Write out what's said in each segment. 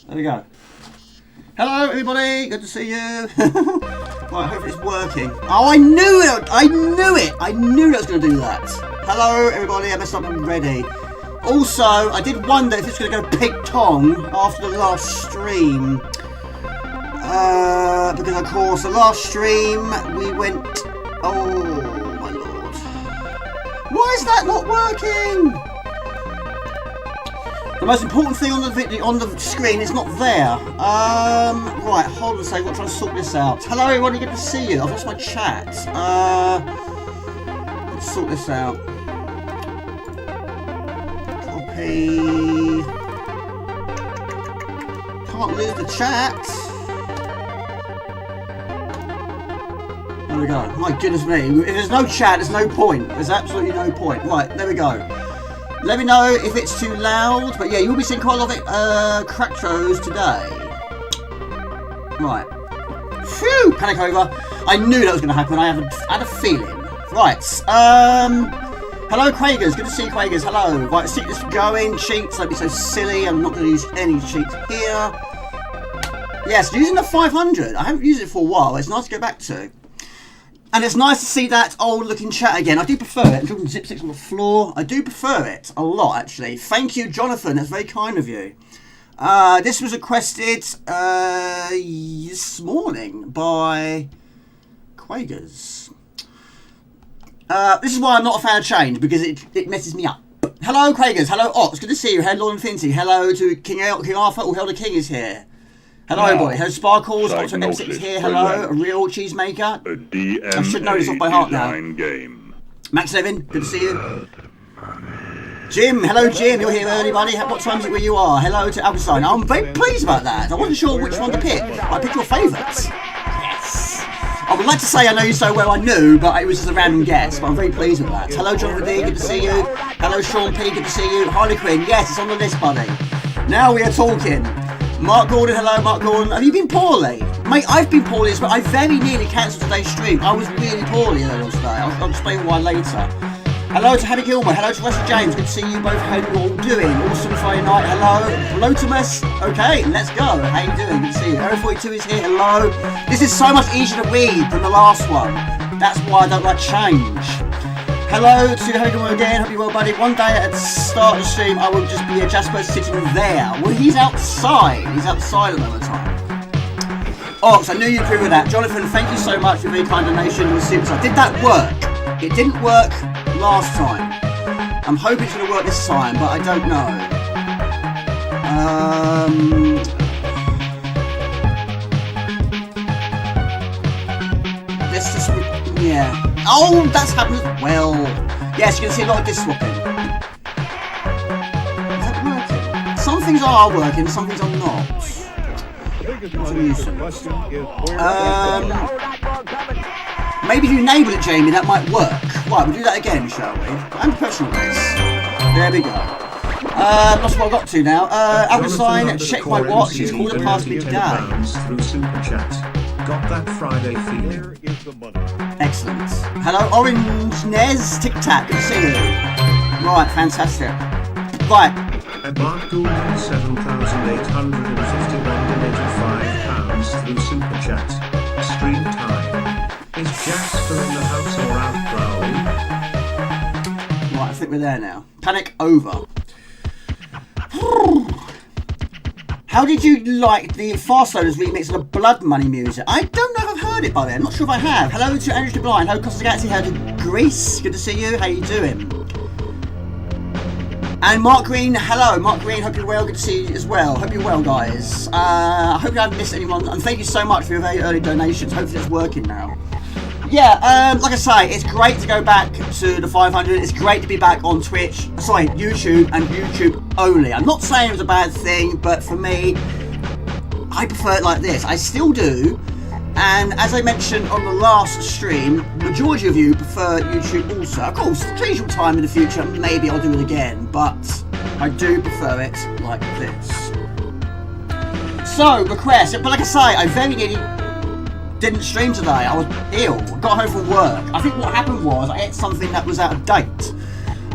There we go. Hello, everybody. Good to see you. Right, hopefully it's working. Oh, I knew it. I knew it. I knew I was going to do that. Hello, everybody. I messed up. I'm ready. Also, I did wonder if this was going to go pig-tong after the last stream. Because, of course, the last stream we went... Oh, my lord. Why is that not working? The most important thing on the video, on the screen is not there. Right, hold on a second, I'm trying to sort this out. Hello everybody, good to see you. I've lost my chat. Let's sort this out. Copy. Can't lose the chat. There we go. My goodness me. If there's no chat, there's no point. There's absolutely no point. Right, there we go. Let me know if it's too loud. But yeah, you will be seeing quite a lot of it, Cracktros today. Right. Phew! Panic over. I knew that was going to happen. I had a feeling. Right. Hello, Quagers. Good to see you, Quagers. Hello. Right, let's keep this going. Cheats. Don't be so silly. I'm not going to use any cheats here. Yes, using the 500. I haven't used it for a while. It's nice to go back to. And it's nice to see that old looking chat again. I do prefer it. I'm talking zip 6 on the floor. I do prefer it a lot, actually. Thank you, Jonathan. That's very kind of you. This was requested this morning by Quagers. This is why I'm not a fan of change, because it messes me up. Hello, Quagers. Hello, Ox. Good to see you. Hello, Infinity. Hello to King Arthur. Or Helder King is here. Hello, everybody. Hello, Sparkles. Also, M6 here. Hello, a real cheesemaker. I should know this off by heart now. Game. Max Levin, good to see you. Jim, hello, Jim. You're here early, buddy. What time is it where you are? Hello to Alberstein. I'm very pleased about that. I wasn't sure which one to pick. I picked your favourites. Yes. I would like to say I know you so well I knew, but it was just a random guess. But I'm very pleased with that. Hello, Jonathan D. Good to see you. Hello, Sean P. Good to see you. Harlequin. Yes, it's on the list, buddy. Now we are talking. Mark Gordon, hello Mark Gordon. Have you been poorly? Mate, I've been poorly as well. I very nearly cancelled today's stream. I was really poorly earlier today. I'll explain why later. Hello to Harry Gilmer. Hello to Russell James. Good to see you both. How are you all doing? Awesome Friday night. Hello. Pelotamus. Okay, let's go. How you doing? Good to see you. Area 42 is here. Hello. This is so much easier to read than the last one. That's why I don't like change. Hello to Harry Gilmer again. Hope you're well, buddy. One day at the start of the stream, I will just be a Jasper sitting there. Well, he's outside. He's outside another time. Oh, so I knew you'd agree with that. Jonathan, thank you so much for your very kind donation. Did that work? It didn't work last time. I'm hoping it's going to work this time, but I don't know. Let's just... Yeah. Oh, that's happened as well. Yes, you can see a lot of disc swapping. Is that working? Some things are working, some things are not. Maybe if you enable it, Jamie, that might work. Right, we'll do that again, shall we? I'm professional at this. There we go. That's what I got to now. Alberstein, check my watch. It's quarter past me today. Got that Friday feeling. Excellent. Hello, Orange Nez Tic Tac. Good to see you. Right, fantastic. Right. Mark Gould, 7,851 donated £5 through Super Chat. Stream time. Is Jasper in the house or out prowling? Right, I think we're there now. Panic over. How did you like the Fast Loaders remix of the Blood Money music? I don't know if I've heard it by then. I'm not sure if I have. Hello to Andrew Blind. Hello, Costa Galaxy. Hello to Greece. Good to see you. How you doing? And Mark Green. Hello, Mark Green. Hope you're well. Good to see you as well. Hope you're well, guys. I hope you haven't missed anyone. And thank you so much for your very early donations. Hopefully it's working now. Yeah, like I say, it's great to go back to the 500. It's great to be back on Twitch. Sorry, YouTube and YouTube only. I'm not saying it was a bad thing, but for me, I prefer it like this. I still do. And as I mentioned on the last stream, the majority of you prefer YouTube also. Of course, occasional time in the future, maybe I'll do it again, but I do prefer it like this. So, request. But like I say, I very nearly didn't stream today. I was ill. I got home from work. I think what happened was I ate something that was out of date.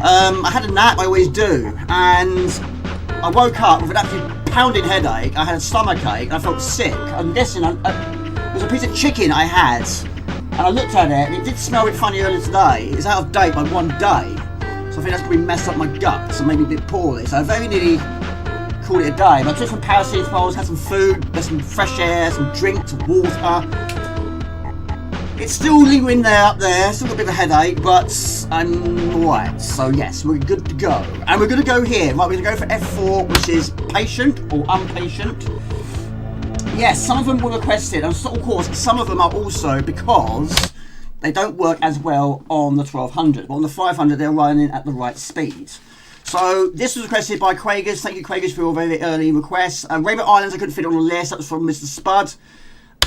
I had a nap, I always do, and I woke up with an absolute pounding headache. I had a stomachache and I felt sick. I'm guessing it was a piece of chicken I had, and I looked at it and it did smell a bit funny earlier today. It's out of date by 1 day, so I think that's probably messed up my gut, so maybe a bit poorly. So I very nearly called it a day. But I took some paracetamols, had some food, had some fresh air, some drink, some water. It's still lingering there up there, still got a bit of a headache, but I'm alright. So yes, we're good to go. And we're going to go here. Right, we're going to go for F4, which is patient or impatient. Yes, some of them were requested, and of course, some of them are also because they don't work as well on the 1200, but on the 500 they're running at the right speed. So this was requested by Craigers. Thank you, Craigers, for your very early requests. Rainbow Islands I couldn't fit on the list. That was from Mr. Spud.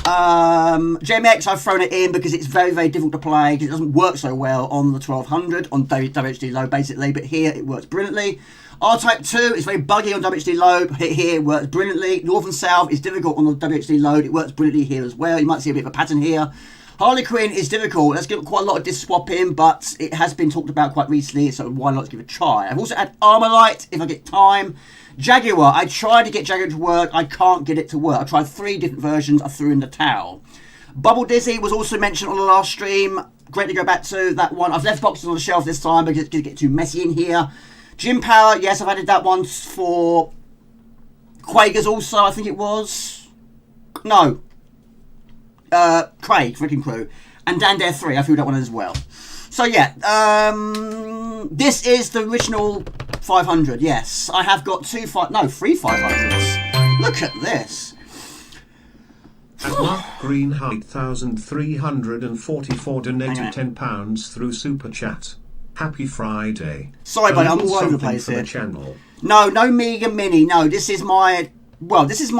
JMX I've thrown it in because it's very, very difficult to play because it doesn't work so well on the 1200 on WHD low basically, but here it works brilliantly. R-Type 2 is very buggy on WHD low. Here it works brilliantly. North and South is difficult on the WHD load. It works brilliantly here as well. You might see a bit of a pattern here. Harlequin is difficult. Let's get quite a lot of disc swapping, but it has been talked about quite recently, so why not give it a try. I've also had Armalite if I get time. Jaguar. I tried to get Jaguar to work. I can't get it to work. I tried 3 different versions. I threw in the towel. Bubble Dizzy was also mentioned on the last stream. Great to go back to that one. I've left boxes on the shelf this time because it's going to get too messy in here. Gym Power, yes, I've added that one for Quakers also, I think it was. No. Craig, freaking crew. And Dan Dare 3, I threw that one as well. So yeah, this is the original 500, yes. I have got 3 500s. Look at this. And Mark Green 8,344 donated £10 through Super Chat. Happy Friday. Sorry, buddy, I'm all over the place here. No Amiga Mini. No, this is my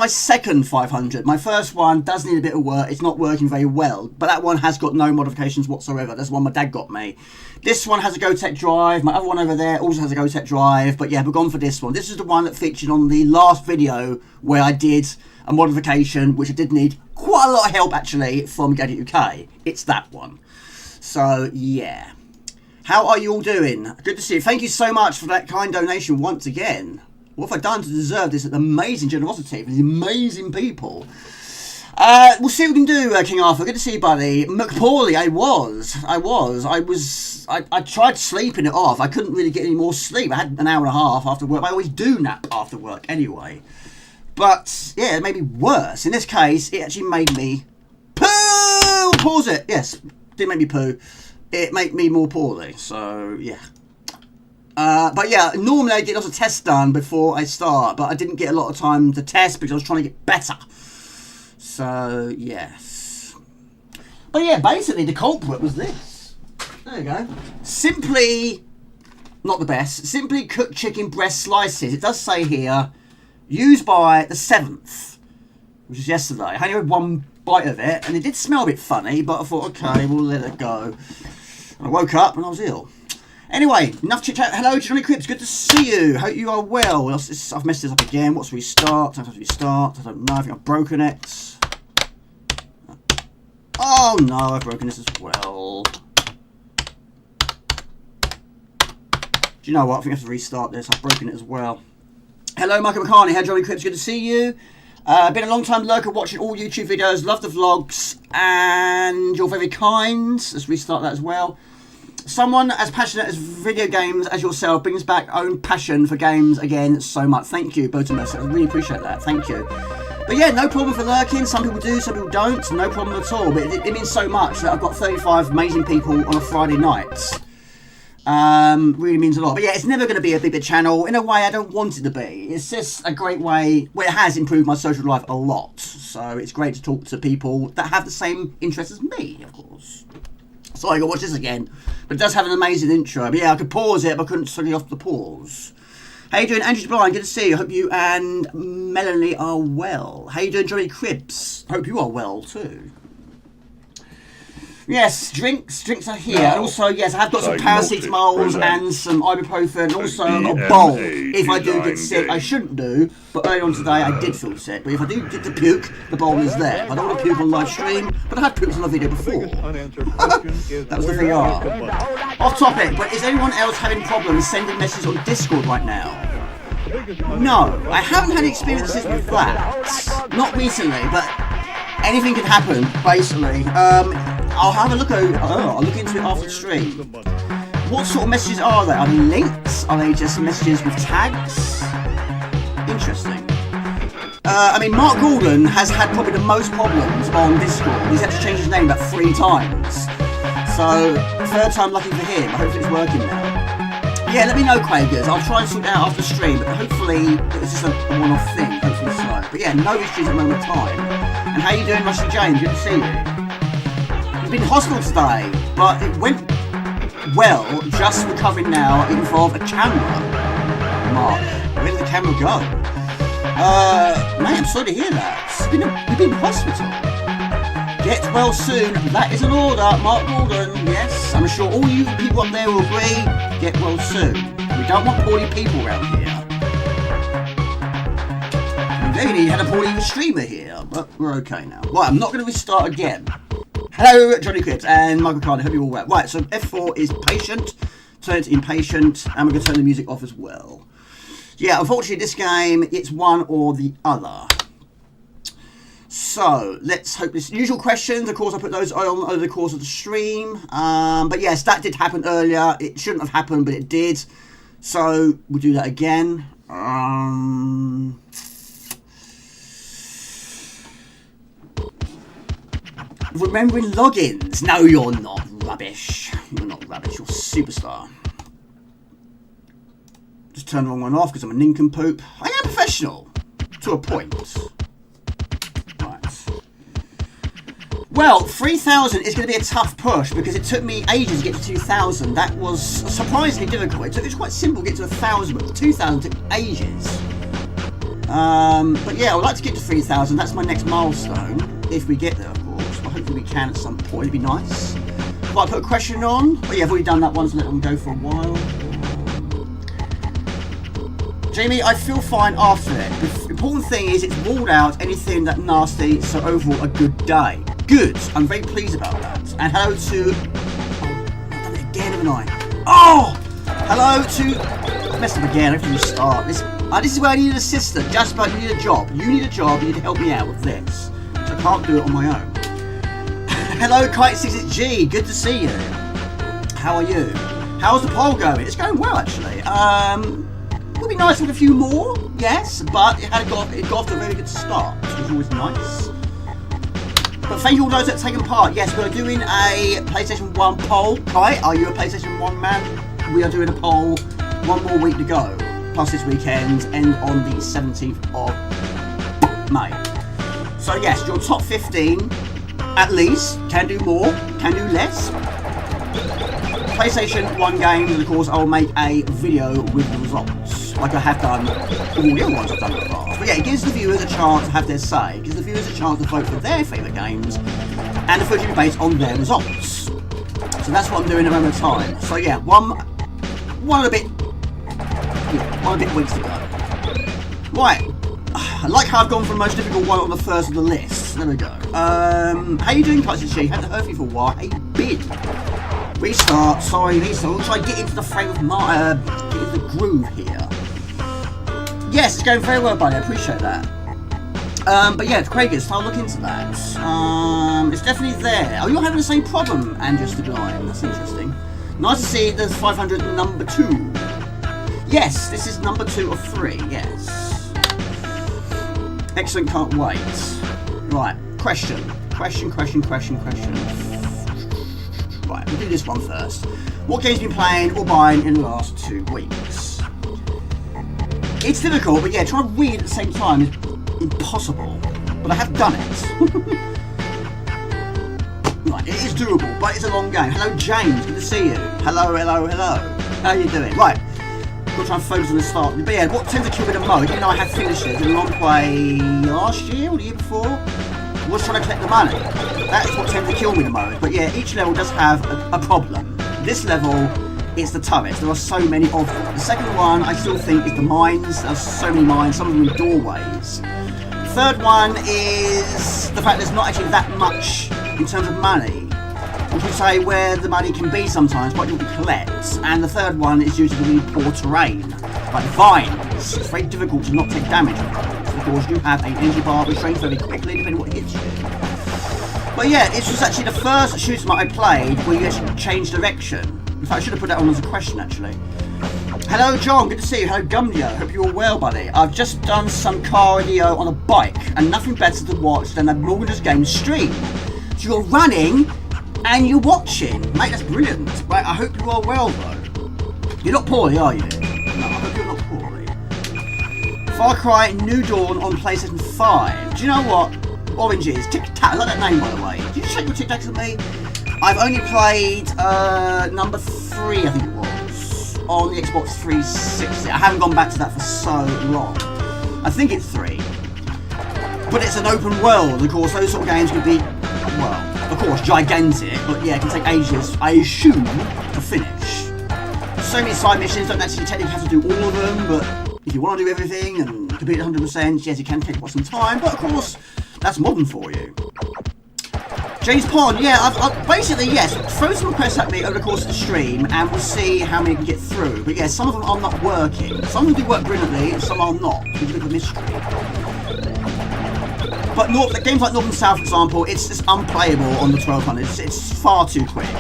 second 500. My first one does need a bit of work. It's not working very well, but that one has got no modifications whatsoever. That's the one my dad got me. This one has a GoTech drive. My other one over there also has a GoTech drive, but yeah, we're gone for this one. This is the one that featured on the last video where I did a modification, which I did need quite a lot of help actually from Gadget UK. It's that one. So yeah. How are you all doing? Good to see you. Thank you so much for that kind donation once again. What have I done to deserve this amazing generosity from these amazing people? We'll see what we can do, King Arthur. Good to see you, buddy. Poorly, I tried sleeping it off. I couldn't really get any more sleep. I had an hour and a half after work. I always do nap after work anyway. But, yeah, it made me worse. In this case, it actually made me poo! Pause it. Yes, didn't make me poo. It made me more poorly, so yeah. But yeah, normally I get lots of tests done before I start, but I didn't get a lot of time to test because I was trying to get better. So, yes. But yeah, basically the culprit was this. There you go. Simply, not the best, simply cooked chicken breast slices. It does say here, used by the 7th, which is yesterday. I only had one bite of it, and it did smell a bit funny, but I thought, okay, we'll let it go. I woke up and I was ill. Anyway, enough chit chat. Hello, Johnny Cripps. Good to see you. Hope you are well. I've messed this up again. What's restart? I don't know. I think I've broken it. Oh no, I've broken this as well. Do you know what? I think I have to restart this. I've broken it as well. Hello, Michael McCartney. Hello, Johnny Cripps. Good to see you. Been a long time lurker watching all YouTube videos. Love the vlogs. And you're very kind. Let's restart that as well. Someone as passionate as video games as yourself brings back own passion for games again so much. Thank you, Botemus. I really appreciate that. Thank you. But yeah, no problem for lurking. Some people do, some people don't. No problem at all. But it means so much that I've got 35 amazing people on a Friday night. Really means a lot. But yeah, it's never going to be a bigger channel. In a way, I don't want it to be. It's just a great way. Well, it has improved my social life a lot. So it's great to talk to people that have the same interests as me, of course. Sorry, I got to watch this again. But it does have an amazing intro. But yeah, I could pause it, but I couldn't study off the pause. How you doing, Andrew Blind? Good to see you. I hope you and Melanie are well. How you doing, Johnny Cribs? Hope you are well too. Yes, drinks are here. And also, yes, I have got some paracetamols and some ibuprofen, and also a bowl if I do get sick. I shouldn't do, but earlier on today I did feel sick. But if I do get to puke, the bowl is there. I don't want to puke on live stream, but I had puked on a video before. That was the VR. Off topic, but is anyone else having problems sending messages on Discord right now? No, I haven't had experiences with that. Not recently, but anything can happen, basically. I'll have a look over. I'll look into it after the stream. What sort of messages are they? Are they links? Are they just messages with tags? Interesting. I mean, Mark Gordon has had probably the most problems on Discord. He's had to change his name about 3 times. So, 3rd time lucky for him. Hopefully it's working now. Yeah, let me know, Craigers. I'll try and sort it out after the stream, but hopefully it's just a one-off thing. Hopefully so. But yeah, no issues at the moment of time. And how you doing, Rusty James? Good to see you. You've been in hospital today, but it went well. Just recovering now. It involved a camera. Mark, where did the camera go? Mate, I'm sorry to hear that. You've been in hospital. Get well soon. That is an order. Mark Gordon, yes. I'm sure all you people up there will agree. Get well soon. We don't want poorly people around here. Indeed, he had a poorly streamer here, but we're okay now. Right, I'm not going to restart again. Hello, Johnny Cripps and Michael Carter. Hope you're all well. Right, so F4 is patient. Turn it to impatient. And we're going to turn the music off as well. Yeah, unfortunately, this game, it's one or the other. So, let's hope this... Usual questions, of course, I put those on over the course of the stream. But yes, that did happen earlier. It shouldn't have happened, but it did. So, we'll do that again. Remembering logins. No, you're not rubbish. You're not rubbish. You're a superstar. Just turn the wrong one off because I'm a nincompoop. I am professional. To a point. Well, 3,000 is going to be a tough push because it took me ages to get to 2,000. That was surprisingly difficult. It was quite simple to get to 1,000, but 2,000 took ages. But yeah, I would like to get to 3,000. That's my next milestone, if we get there, of course. But hopefully we can at some point. It'd be nice. Right, put a question on. Oh yeah, I've already done that once. Let them go for a while. Jamie, I feel fine after it. The important thing is it's ruled out anything that nasty, so overall a good day. Good. I'm very pleased about that. And hello to... Oh, I've done it again, haven't I? Oh! Hello to... I messed up again. I have to restart. This is where I need an assistant. Just about you need a job. You need a job. You need to help me out with this. So I can't do it on my own. Hello, Kite66G. Good to see you. How are you? How's the poll going? It's going well, actually. It would be nice with a few more, yes, but it got off to a very good start, which was always nice. But thank you all those that have taken part. Yes, we're doing a PlayStation 1 poll. Kai, are you a PlayStation 1 man? We are doing a poll. 1 more week to go. Plus this weekend, end on the 17th of May. So yes, your top 15, at least, can do more, can do less. PlayStation 1 games, and of course I'll make a video with the results, like I have done all the other ones I've done in the past. But yeah, it gives the viewers a chance to have their say, it gives the viewers a chance to vote for their favourite games, and the vote will be based on their results. So that's what I'm doing at the moment of time. So yeah, one and a bit weeks to go. Right, I like how I've gone for the most difficult one on the first of the list. There we go. How you doing, Kaiser? Hadn't heard from you for a while. Hey, bid. Restart, sorry, restart. We'll try and get into the frame of get into the groove here. Yes, it's going very well, buddy. I appreciate that. But yeah, Craigers, start looking into that. It's definitely there. Oh, you're having the same problem, Andrew Sublime. That's interesting. Nice to see there's 500 number 2. Yes, this is number 2 of 3, yes. Excellent, can't wait. Right, question. Right, we'll do this one first. What games have you been playing or buying in the last 2 weeks? It's difficult, but yeah, trying to read at the same time is impossible. But I have done it. Right, it is doable, but it's a long game. Hello, James. Good to see you. Hello. How are you doing? Right, we'll try and focus on the start. But yeah, what tends to kill me the most, even though I had finished it, did a long play last year or the year before, was trying to collect the money. That is what tends to kill me the most. But yeah, each level does have a problem. This level, it's the turrets. There are so many of them. The second one, I still think, is the mines. There's so many mines, some of them in doorways. The third one is the fact there's not actually that much in terms of money. Which would say where the money can be sometimes, what you can collect. And the third one is usually really poor terrain. Like vines. It's very difficult to not take damage from those. Of course, you have an energy bar which drains very quickly depending on what hits you. But yeah, this was actually the first shoot 'em up I played where you actually change direction. In fact, I should have put that on as a question, actually. Hello, John. Good to see you. Hello, Gumdio. Hope you're all well, buddy. I've just done some cardio on a bike, and nothing better to watch than a Morgan's Games stream. So you're running, and you're watching. Mate, that's brilliant. Right, I hope you are well, though. You're not poorly, are you? No, I hope you're not poorly. Far Cry New Dawn on PlayStation 5. Do you know what? Oranges. Tic Tac. I like that name, by the way. Did you check your Tic Tacs with me? I've only played number 3, I think it was, on the Xbox 360. I haven't gone back to that for so long. I think it's 3. But it's an open world. Of course, those sort of games can be, well, of course, gigantic. But yeah, it can take ages, I assume, to finish. So many side missions, don't actually technically have to do all of them, but if you want to do everything and complete it 100%, yes, it can take quite some time. But of course, that's modern for you. James Pond, yeah, I've basically, yes, throw some requests at me over the course of the stream and we'll see how many can get through. But yeah, some of them are not working. Some of them do work brilliantly and some are not. It's a bit of a mystery. But games like North and South, for example, it's just unplayable on the 1200. It's far too quick.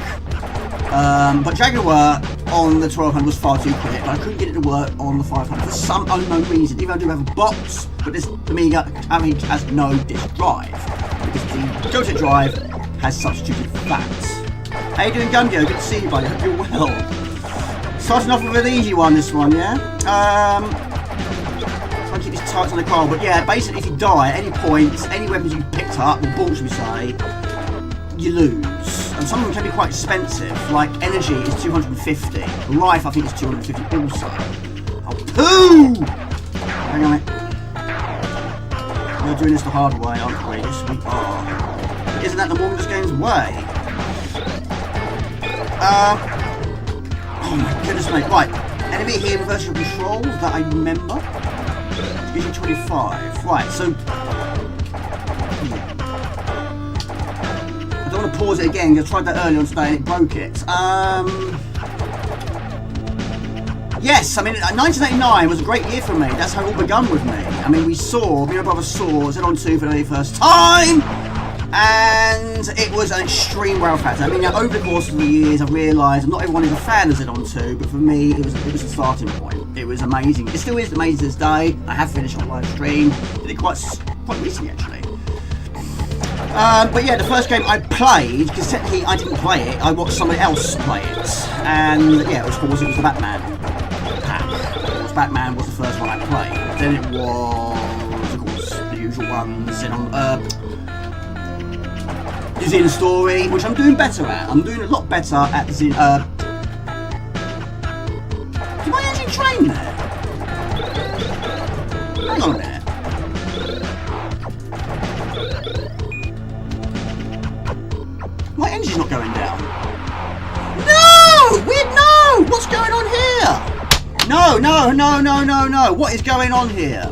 But Jaguar on the 1200 was far too quick, but I couldn't get it to work on the 500 for some unknown reason. Even though I do have a box, but this Amiga has no disk drive. Because the Jota drive has substituted that. How you doing, Gundio? Good to see you, buddy. Hope you're well. Starting off with an easy one, this one, yeah? Try and keep this tight on the car, but yeah, basically if you die at any point, any weapons you picked up, or bought, should we say, you lose. And some of them can be quite expensive, like energy is 250. Life, I think, is 250 also. Oh, poo! Hang on a minute. We're doing this the hard way, aren't we? Yes, we are. Isn't that the Morgan's Games way? Oh my goodness, mate. Right. Enemy here reverse your controls that I remember. Gives you 25. Right, so. I don't want to pause it again because I tried that earlier on today and it broke it. Yes, I mean, 1989 was a great year for me. That's how it all begun with me. I mean, me and my brother saw Z-on-2 for the very first time. And it was an extreme wow factor. I mean, over the course of the years, I realised not everyone is a fan of Z-on-2, but for me, it was a starting point. It was amazing. It still is amazing to this day. I have finished on live stream. Did it quite recently, actually. But yeah, the first game I played, because technically I didn't play it, I watched somebody else play it. And yeah, it was the Batman. Batman was the first one I played. Then it was, of course, the usual ones. The Zin Story, which I'm doing better at. I'm doing a lot better at Zin. Did my engine train there? Hang on a minute. My engine's not going down. No! Weird, no! What's going on here? No. What is going on here?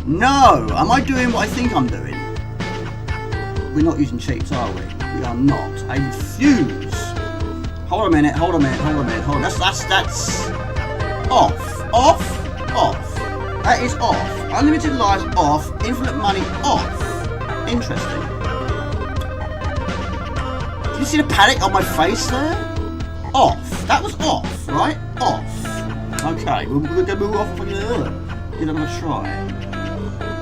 No. Am I doing what I think I'm doing? We're not using cheats, are we? We are not. I refuse. Hold on a minute. That's off. That is off. Unlimited lives off. Infinite money off. Interesting. Did you see the panic on my face there? Off. That was off, right? Off. Okay, we're going to move off and give it another try.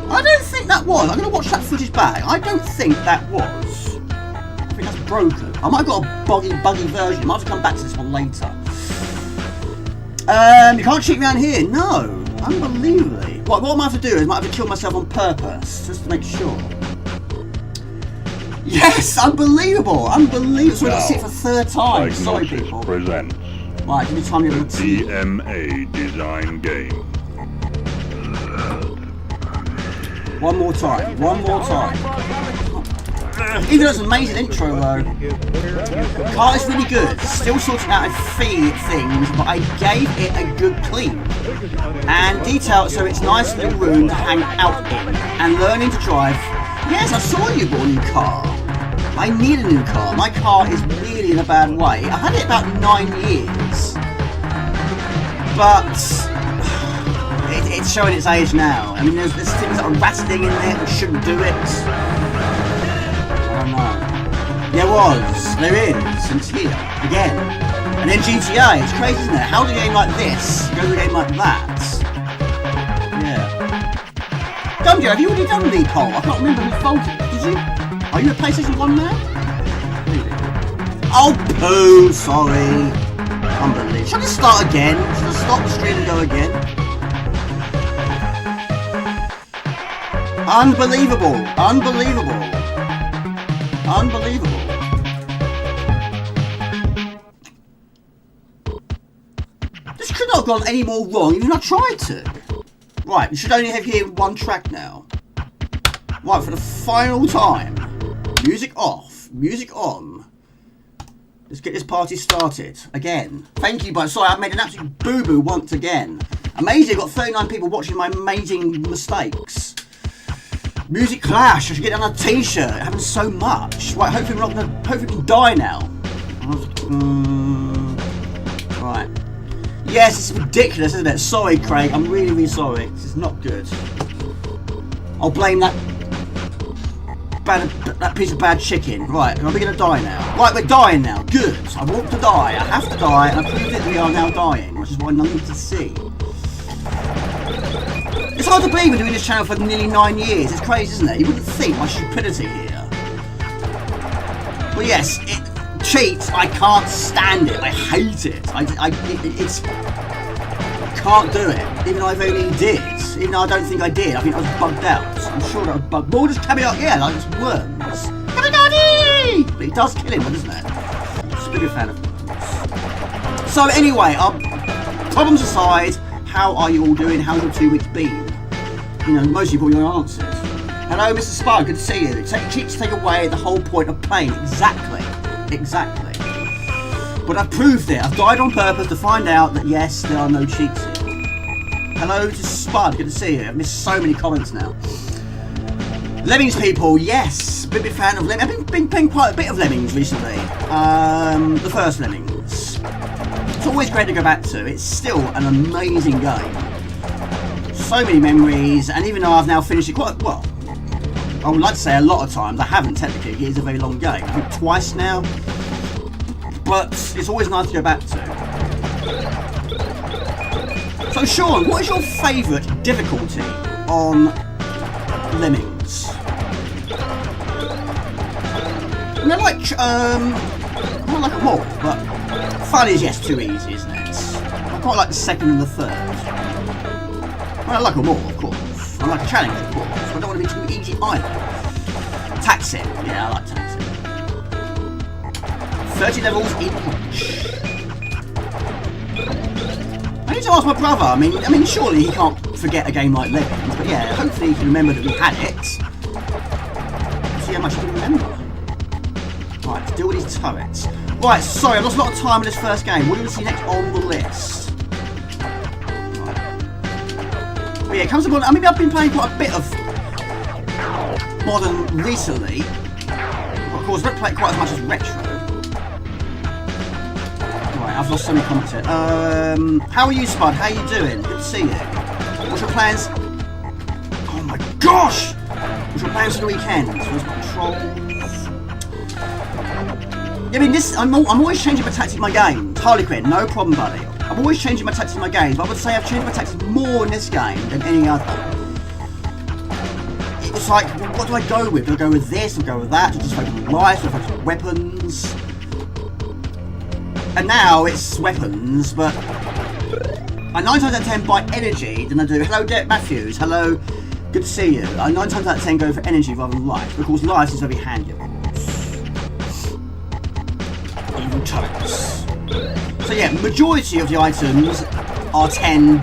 I don't think that was. I'm going to watch that footage back. I don't think that was. I think that's broken. I might have got a buggy version. I might have to come back to this one later. You can't cheat around here. No. Unbelievably. What I might have to do is I might have to kill myself on purpose, just to make sure. Yes, unbelievable. So I got to see it for a third time. Sorry, people. Presents Right, give me time to the DMA design game. One more time. Even though it's an amazing intro though. The car is really good. Still sorting out a few things, but I gave it a good clean. And detail so it's nice little room to hang out in. And learning to drive. Yes, I saw you bought a new car. I need a new car. My car is really in a bad way. I've had it about 9 years. But it's showing its age now. I mean, there's things that are rattling in there that shouldn't do it. I don't know. There is, and it's here, again. And then GTA, it's crazy, isn't it? How does a game like this go to a game like that? Yeah. Dungeon, have you already done the poll? I can't remember who voted. Did you? Are you a PlayStation 1 man? Oh, poo, sorry. Unbelievable. Should I just start again? Should I stop the stream and go again? Unbelievable. Unbelievable. Unbelievable. This could not have gone any more wrong even if I tried to. Right, we should only have here one track now. Right, for the final time. Music off. Music on. Let's get this party started. Again. Thank you, but sorry, I've made an absolute boo-boo once again. Amazing, I've got 39 people watching my amazing mistakes. Music clash, I should get on a t-shirt. It happens so much. Right, hopefully we're not gonna. Hopefully we can die now. Right. Yes, it's ridiculous, isn't it? Sorry, Craig. I'm really, really sorry. This is not good. I'll blame that piece of bad chicken. Right, are we going to die now? Right, we're dying now. Good. I want to die. I have to die, and I prove that we are now dying, which is what I need to see. It's hard to believe we're doing this channel for nearly 9 years. It's crazy, isn't it? You wouldn't think my stupidity here. But yes, cheats. I can't stand it. I hate it. It's. I can't do it. Even though I only did. Even though I don't think I did. I think I was bugged out. I'm sure that I was bugged. More just caviar. Yeah, like it's worms. Caviar! But it does kill him, doesn't it? Just a bigger fan of worms. So anyway, problems aside, how are you all doing? How's your 2 weeks been? You know, most of you probably answered. Hello, Mr. Spy. Good to see you. Cheats take away the whole point of playing. Exactly. Exactly. But I've proved it. I've died on purpose to find out that yes, there are no cheats here. Hello to Spud, good to see you. I've missed so many comments now. Lemmings people, yes. Big fan of Lemmings. I've been playing quite a bit of Lemmings recently. The first Lemmings. It's always great to go back to. It's still an amazing game. So many memories, and even though I've now finished it quite well, I would like to say a lot of times, I haven't technically. It is a very long game. I think twice now. But it's always nice to go back to. So Sean, what is your favourite difficulty on Lemmings? I mean, I quite like them all, but fun is yes too easy, isn't it? I quite like the second and the third. Well, I like them all, of course. I like a challenge, of course. But I don't want to be too easy either. Taxing, yeah, I like taxing. 30 levels in each. I need to ask my brother. I mean, surely he can't forget a game like Lemmings, but yeah, hopefully he can remember that we had it. See how much he can remember. Right, let's deal with these turrets. Right, sorry, I've lost a lot of time in this first game. What do we see next on the list? Right. But yeah, it comes to modern. I mean, I've been playing quite a bit of modern recently. But of course, I don't play it quite as much as retro. I've lost so many comments here. How are you, Spud? How are you doing? Good to see you. What's your plans? Oh my gosh! What's your plans for the weekend? Where's my controls? Yeah, I mean, I'm always changing my tactics in my games. Harlequin, no problem, buddy. I'm always changing my tactics in my games, but I would say I've changed my tactics more in this game than any other. It's like, what do I go with? Do I go with this? Do I go with that? Do I just focus on life? Do I focus on weapons? And now it's weapons, but I 9 times out of 10 buy energy than I do. Hello, Derek Matthews. Hello, good to see you. I 9 times out of 10 go for energy rather than life, because life is very handy, of course. Even turrets. So yeah, majority of the items are $10.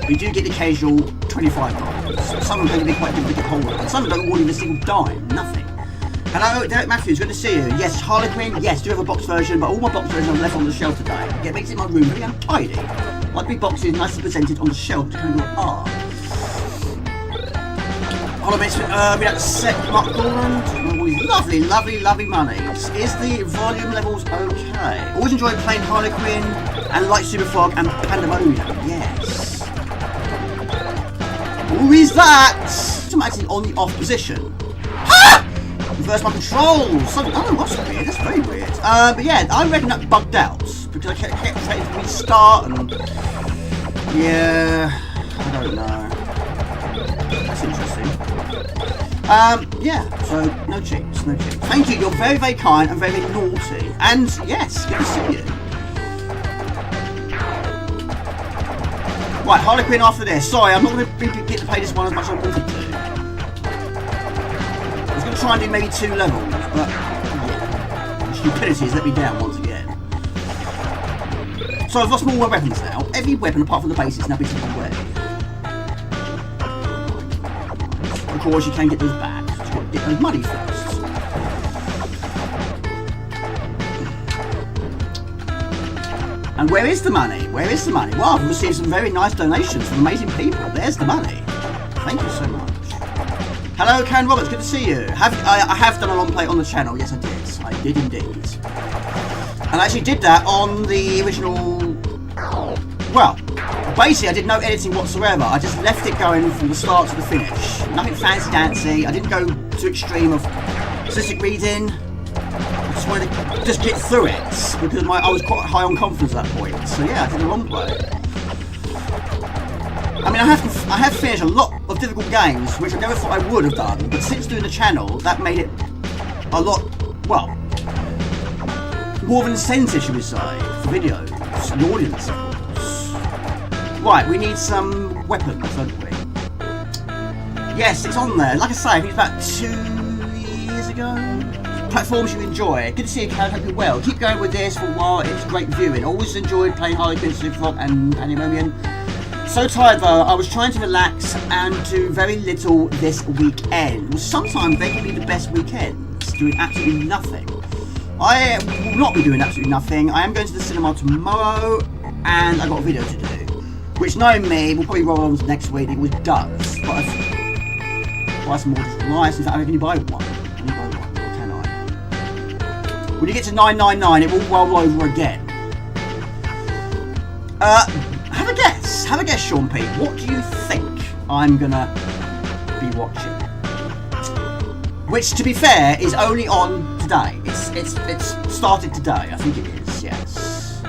We do get the occasional $25. Some of them can be quite difficult to get hold of, and some of them don't award even a single dime. Nothing. Hello, Derek Matthews, good to see you. Yes, Harlequin, yes, do have a box version, but all my box versions are left on the shelf today. Yeah, it makes it my room very untidy. Like big boxes nicely presented on the shelf, which kind of are. Hold on a minute, we have to set Mark Gorland. Lovely, lovely, lovely money. Is the volume levels okay? Always enjoyed playing Harlequin and like Super Frog and Pandemonium. Yes. Who is that? I'm actually on the off position. Ah! reverse my controls. So, oh, that's weird. That's very weird. But yeah, I reckon that bugged out because I kept trying to restart and yeah, I don't know. That's interesting. Yeah. So no cheats, no cheats. Thank you. You're very, very kind and very, very naughty. And yes, good to see you. Right, Harlequin after this. Sorry, I'm not going to get to play this one as much as I wanted to. I was going to try and do maybe 2 levels, but yeah, stupidity has let me down once again. So I've lost more weapons now. Every weapon apart from the base is now being taken away. Of course, you can get those back. You've got to get those money first. And where is the money? Where is the money? Well, I've received some very nice donations from amazing people. There's the money. Thank you so much. Hello, Karen Roberts. Good to see you. I have done a long play on the channel. Yes, I did. I did indeed. And I actually did that on the original... Well, basically, I did no editing whatsoever. I just left it going from the start to the finish. Nothing fancy-dancy. I didn't go to extreme of statistic reading. I just wanted to just get through it because I was quite high on confidence at that point. So yeah, I did a long play. I mean, I have finished a lot of difficult games, which I never thought I would have done. But since doing the channel, that made it a lot, well, more of an incentive, should we say, for videos, the audience, of course. Right, we need some weapons, don't we? Yes, it's on there. Like I say, I think it's about 2 years ago. Platforms you enjoy. Good to see you, Karen. Hope you're well. Keep going with this for a while. It's great viewing. Always enjoyed playing Harlequin, Superfrog, and Pandemonium. So tired though. I was trying to relax and do very little this weekend. Well, sometimes they can be the best weekends, doing absolutely nothing. I will not be doing absolutely nothing. I am going to the cinema tomorrow, and I've got a video to do, which, knowing me, will probably roll on to next week. It always does. But I've buy some more just rice. In fact, I can only buy one. When you get to 999, it will roll over again. Have a guess. Have a guess, Sean P. What do you think I'm gonna be watching? Which, to be fair, is only on today. It's started today. I think it is. Yes.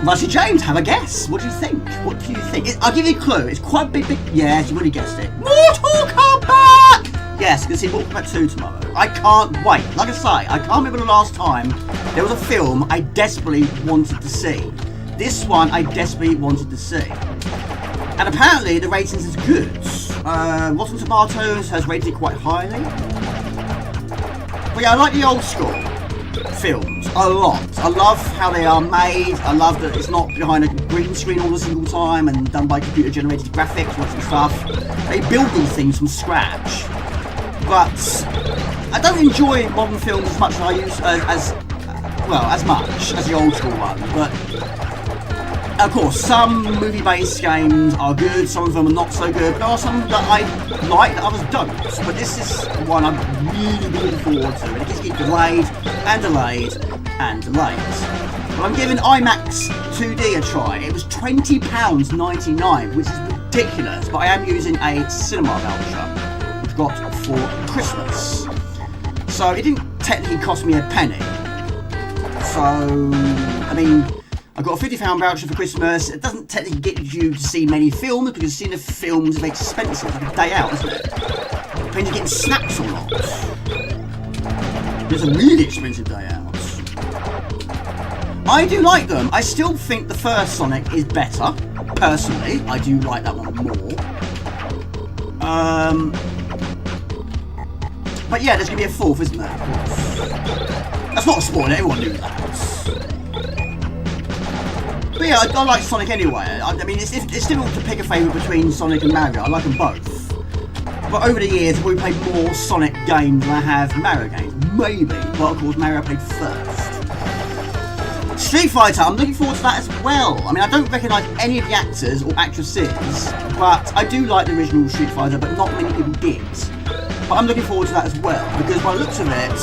Rusty James, have a guess. What do you think? What do you think? I'll give you a clue. It's quite a big. Yes, you've already guessed it. Mortal Kombat. Yes, you can see Mortal Kombat 2 tomorrow. I can't wait. Like I say, I can't remember the last time there was a film I desperately wanted to see. This one I desperately wanted to see. And apparently the ratings is good. Rotten Tomatoes has rated it quite highly. But yeah, I like the old school films a lot. I love how they are made. I love that it's not behind a green screen all the single time and done by computer generated graphics, lots of stuff. They build these things from scratch. But I don't enjoy modern films as much as I used as much as the old school one. But of course, some movie-based games are good, some of them are not so good. There are some that I like that others don't. But this is one I'm really looking forward to, and it just keeps delayed and delayed and delayed. But I'm giving IMAX 2D a try. It was £20.99, which is ridiculous. But I am using a cinema voucher got for Christmas, so it didn't technically cost me a penny. So I mean, I got a £50 voucher for Christmas. It doesn't technically get you to see many films because seeing the films is very expensive. It's like a day out, isn't it? Depends on getting snacks or not. It's a really expensive day out. I do like them. I still think the first Sonic is better. Personally, I do like that one more. But yeah, there's going to be a fourth, isn't there? That's not a spoiler, everyone knew that. But yeah, I like Sonic anyway. I mean, it's difficult to pick a favourite between Sonic and Mario. I like them both. But over the years, I've probably played more Sonic games than I have Mario games. Maybe. But of course, Mario I played first. Street Fighter, I'm looking forward to that as well. I mean, I don't recognise any of the actors or actresses, but I do like the original Street Fighter, but not many people did. But I'm looking forward to that as well, because by the looks of it,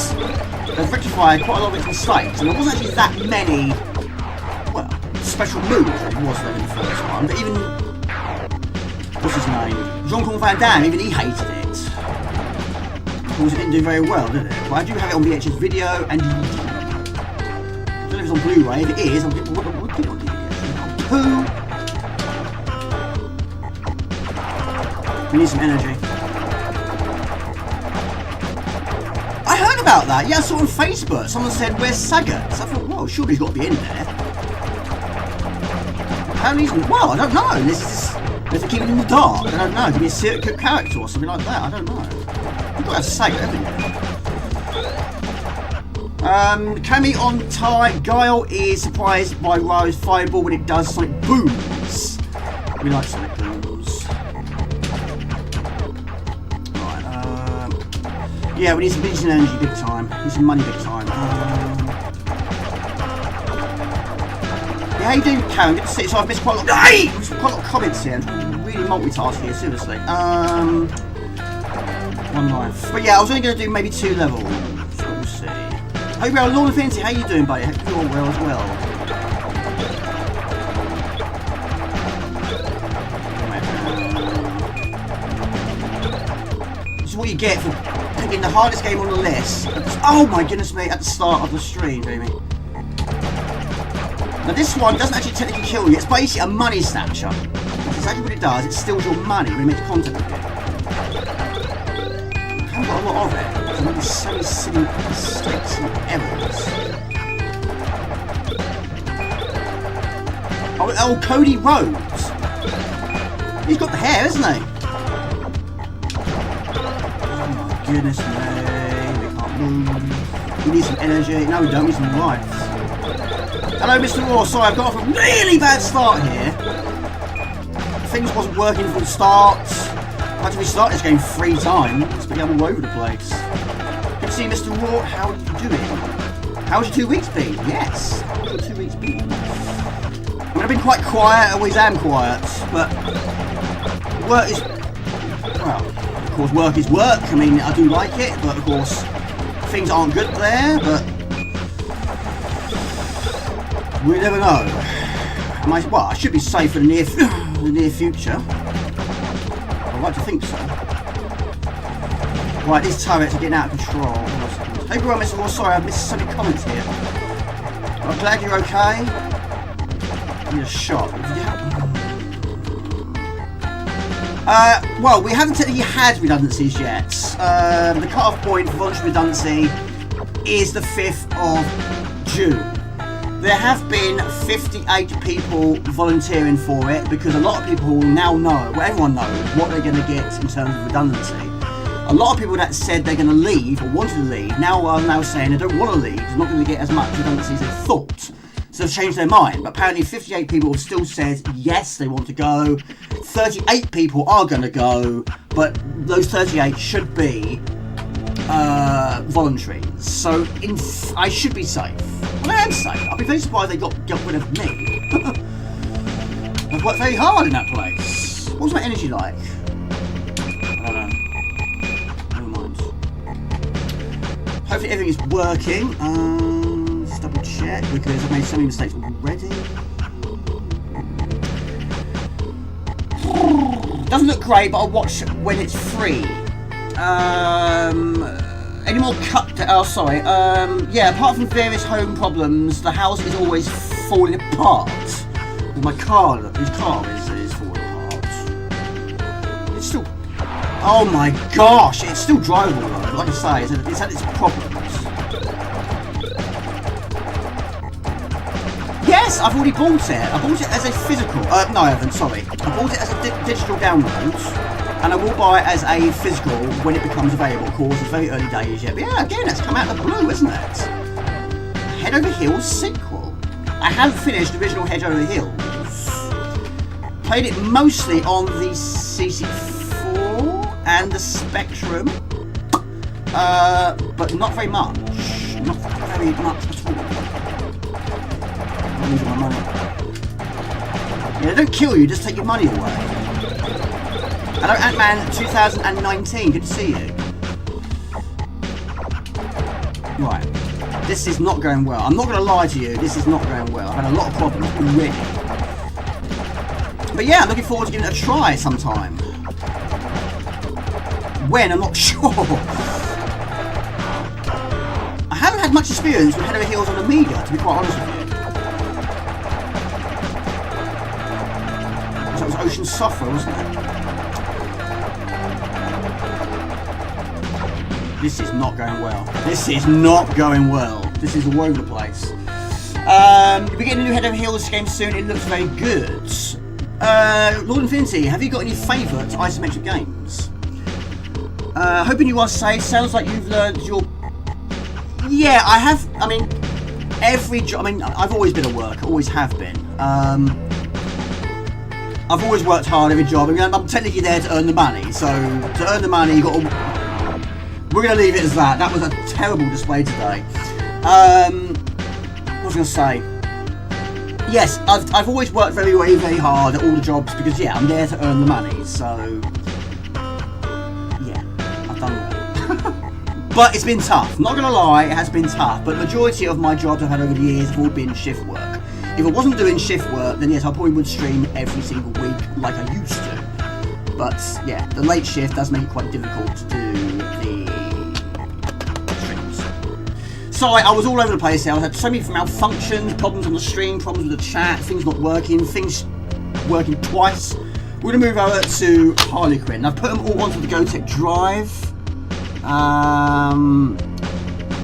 they've rectified quite a lot of its mistakes, and there wasn't actually that many, well, special moves as it was there in the first one, but even, what's his name? Jean-Claude Van Damme, even he hated it. course, it didn't do very well, did it? But I do have it on VHS video and DVD. I don't know if it's on Blu-ray. If it is, I'll get it on DVD. Poo! We need some energy. I heard about that. Yeah, I saw on Facebook. Someone said, "Where's Sagat?" So I thought, well, surely he's got to be in there. Apparently he's... Well, I don't know. This is... If they keep it in the dark, I don't know. Give me a secret character or something like that. I don't know. You've got to have Sagat, haven't you? Cammy on tie. Guile is surprised by Ryo's fireball when it does Sonic booms. We like Sonic booms. Right. Yeah, we need some business energy big time. We need some money big time. How you doing, Karen? Good to see you. So I've missed quite a lot. Hey! Quite a lot of comments here. I'm really multitask here, seriously. One life. But yeah, I was only going to do maybe 2 levels. So we'll see. Hey, well, Lord Infinity, how you doing, buddy? Hope you're all well as well. This is what you get for picking the hardest game on the list. Oh my goodness me! At the start of the stream, Jamie. Now this one doesn't actually technically kill you, it's basically a money snatcher. That's exactly what it does, it steals your money when it makes contact with you. I haven't got a lot of it, because I'm making so many silly mistakes and errors. Oh, Cody Rhodes! He's got the hair, hasn't he? Oh my goodness me, we can't move. We need some energy, no we don't, we need some life. Hello, Mr. Raw. Sorry, I've got off a really bad start here. Things wasn't working from the start. I had to restart this game 3 times, but yeah, I'm all over the place. Good to see you, Mr. Raw. How are you doing? How's your 2 weeks been? Yes. How's your 2 weeks been? I mean, I've been quite quiet. I always am quiet, but work is... Well, of course, work is work. I mean, I do like it, but of course, things aren't good there, but... We never know. Well, I should be safe for the near future. I'd like to think so. Right, these turrets are getting out of control. Hey everyone, Mr. Raw, sorry, I've missed so many comments here. I'm glad you're okay. I need a shot. Well, we haven't technically had redundancies yet. The cut-off point for voluntary redundancy is the 5th of June. There have been 58 people volunteering for it because a lot of people now know, well everyone knows, what they're going to get in terms of redundancy. A lot of people that said they're going to leave or wanted to leave now are now saying they don't want to leave, they're not going to get as much redundancy as they thought. So they've changed their mind. But apparently 58 people have still said yes, they want to go. 38 people are going to go, but those 38 should be voluntary. So I should be safe. Well, I am safe. I'll be very surprised they got rid of me. I've worked very hard in that place. What's my energy like? I don't know. Never mind. Hopefully everything is working. Let's double check because I've made so many mistakes already. Doesn't look great, but I'll watch when it's free. Any more oh, sorry. Yeah, apart from various home problems, the house is always falling apart. My car, his car is falling apart. It's still... Oh my gosh, it's still drivable though. Like I say, it's had its problems. Yes, I've already bought it. I bought it as a physical... no, I haven't, sorry. I bought it as a digital download. And I will buy it as a physical when it becomes available. Of course, it's very early days yet. But yeah, again, it's come out of the blue, isn't it? Head Over Heels sequel. I haven't finished the original Head Over Heels. Played it mostly on the CC4 and the Spectrum. But not very much. Not very much at all. I'm losing my money. Yeah, they don't kill you, just take your money away. Hello, Ant-Man 2019. Good to see you. Right. This is not going well. I'm not going to lie to you. This is not going well. I've had a lot of problems already. But yeah, I'm looking forward to giving it a try sometime. When? I'm not sure. haven't had much experience with Head Over Heels on Amiga, to be quite honest with you. So it was Ocean Sufferer, wasn't it? This is not going well. This is not going well. This is all over the place. We're getting a new Head Over Heels game soon. It looks very good. Lord Infinity, have you got any favourite isometric games? Hoping you are safe. Sounds like you've learned your... Yeah, I have. I mean, every job... I mean, I've always been a worker. Always have been. I've always worked hard every job. I mean, I'm technically there to earn the money. So, to earn the money, you've got to... We're going to leave it as that. That was a terrible display today. What was I going to say? Yes, I've always worked very, very, very hard at all the jobs because, yeah, I'm there to earn the money. So, yeah, I've done that. But it's been tough. Not going to lie, it has been tough. But the majority of my jobs I've had over the years have all been shift work. If I wasn't doing shift work, then yes, I probably would stream every single week like I used to. But, yeah, the late shift does make it quite difficult to do the streams. So I was all over the place there. I had so many malfunctions, problems on the stream, problems with the chat, things not working, things working twice. We're going to move over to Harlequin. I've put them all onto the GoTech drive.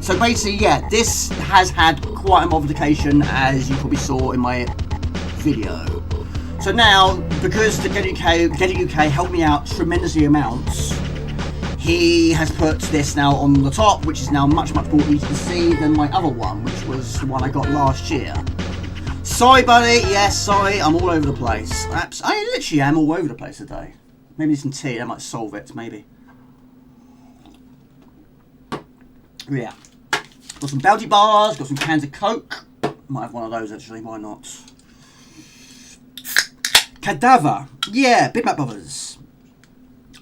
So basically, yeah, this has had quite a modification, as you probably saw in my video. So now, because the Get UK helped me out tremendously amounts, he has put this now on the top, which is now much, much more easy to see than my other one, which was the one I got last year. Sorry, buddy. Yes, sorry. I'm all over the place. I literally am all over the place today. Maybe some tea. That might solve it, maybe. Yeah. Got some Bounty bars. Got some cans of Coke. Might have one of those, actually. Why not? Cadaver. Yeah, Big Mac Brothers.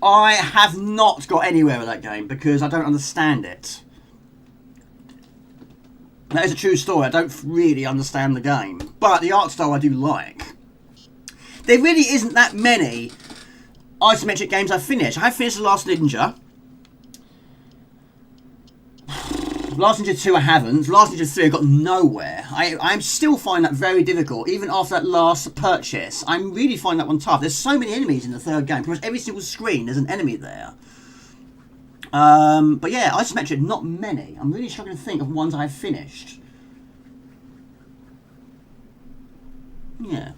I have not got anywhere with that game because I don't understand it. That is a true story. I don't really understand the game. But the art style I do like. There really isn't that many isometric games I've finished. I have finished The Last Ninja. Last Ninja 2 I haven't. Last Ninja 3 I got nowhere. I'm still finding that very difficult, even after that last purchase. I'm really finding that one tough. There's so many enemies in the third game. Pretty much every single screen there's an enemy there. But yeah, isometric, not many. I'm really struggling to think of ones I've finished. Yeah.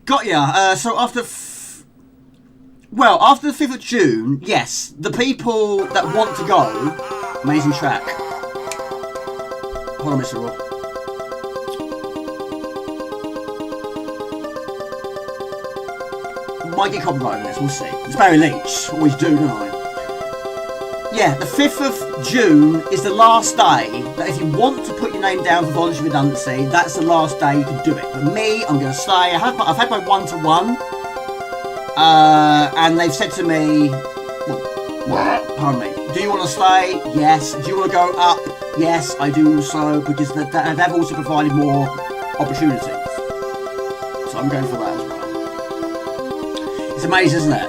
Got ya. So after... Well, after the 5th of June, yes, the people that want to go... Amazing track. Hold on, Mr. Rock. Might get copyright on this, we'll see. It's Barry Leach. Always do, don't I? Yeah, the 5th of June is the last day that if you want to put your name down for voluntary redundancy, that's the last day you can do it. But me, I'm going to stay. I've had my one-to-one. And they've said to me, well, pardon me, do you want to stay? Yes. Do you want to go up? Yes, I do also, because they've also provided more opportunities. So I'm going for that as well. It's amazing, isn't it?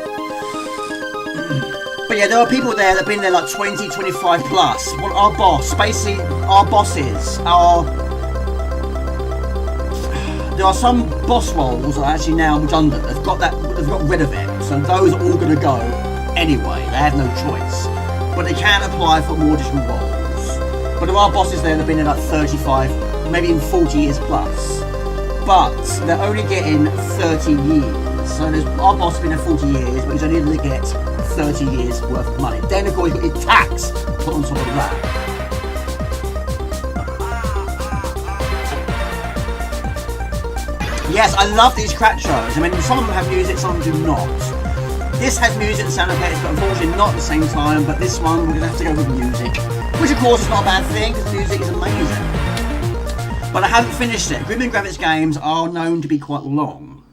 But yeah, there are people there that have been there like 20, 25 plus. Well, our boss, basically, our bosses are... There are some boss roles that are actually now redundant. They've got rid of it. So those are all going to go anyway. They have no choice. But they can apply for more additional roles. But there are bosses there that have been in like 35, maybe even 40 years plus. But they're only getting 30 years. So our boss has been there 40 years, but he's only going to get 30 years worth of money. Then of course you've got your tax put on top of that. Yes, I love these Cracktros. I mean, some of them have music, some of them do not. This has music and sound effects, but unfortunately not at the same time. But this one, we're going to have to go with music. Which, of course, is not a bad thing, because the music is amazing. But I haven't finished it. Grim and Graphics games are known to be quite long.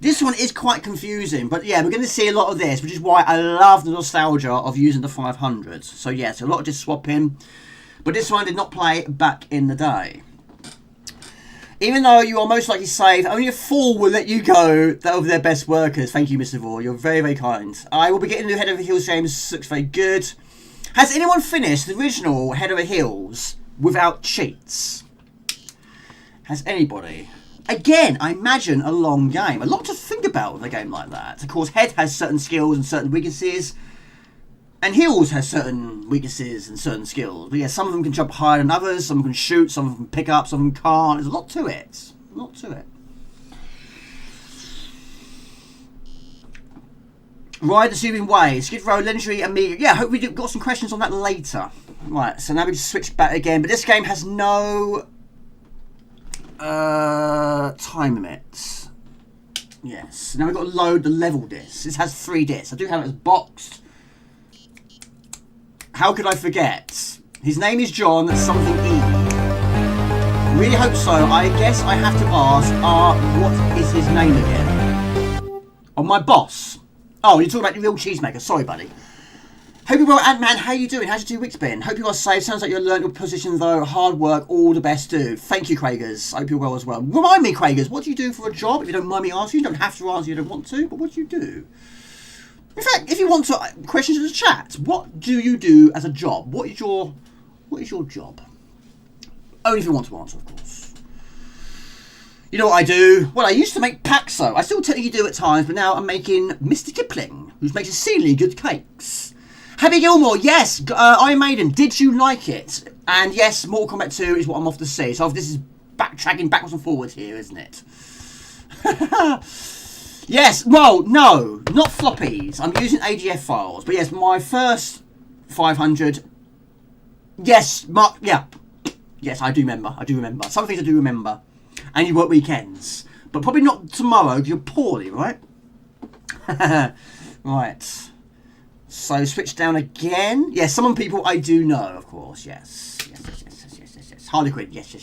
This one is quite confusing, but yeah, we're going to see a lot of this, which is why I love the nostalgia of using the 500. So yes, a lot of just swapping. But this one I did not play back in the day. Even though you are most likely safe, only a fool will let you go over their best workers. Thank you, Mr. Vore. You're very, very kind. I will be getting a new Head Over Heels games. Looks very good. Has anyone finished the original Head Over Heels without cheats? Has anybody? Again, I imagine a long game. A lot to think about with a game like that. Of course, Head has certain skills and certain weaknesses. And Heels has certain weaknesses and certain skills. But yeah, some of them can jump higher than others. Some can shoot. Some of them can pick up. Some of them can't. There's a lot to it. A lot to it. Ride the Zooming Way, Skid Row, Legendary, Amiga. Yeah, I hope we've got some questions on that later. Right, so now we just switch back again. But this game has no time limit. Yes. Now we've got to load the level discs. This has 3 discs. I do have it as boxed. How could I forget? His name is John something E. Really hope so. I guess I have to ask, what is his name again? Oh, my boss. Oh, you're talking about the real cheesemaker. Sorry, buddy. Hope you're well, Ant-Man. How you doing? How's your 2 weeks been? Hope you are safe. Sounds like you've learned your position, though. Hard work. All the best, dude. Thank you, Craigers. Hope you're well as well. Remind me, Craigers, what do you do for a job? If you don't mind me asking, you don't have to answer. You don't want to, but what do you do? In fact, if you want to, questions in the chat. What do you do as a job? What is your job? Only if you want to answer, of course. You know what I do? Well, I used to make Paxo. I still technically do at times, but now I'm making Mr. Kipling, who's making exceedingly good cakes. Happy Gilmore, yes. Iron Maiden, did you like it? And yes, Mortal Kombat 2 is what I'm off to see. So this is backtracking backwards and forwards here, isn't it? Yes, well, no, not floppies. I'm using AGF files. But yes, my first 500. Yes, yeah. Yes, I do remember. Some things I do remember. And you work weekends. But probably not tomorrow because you're poorly, right? Right. So switch down again. Yes, some people I do know, of course. Yes. Yes. Harlequin. Yes.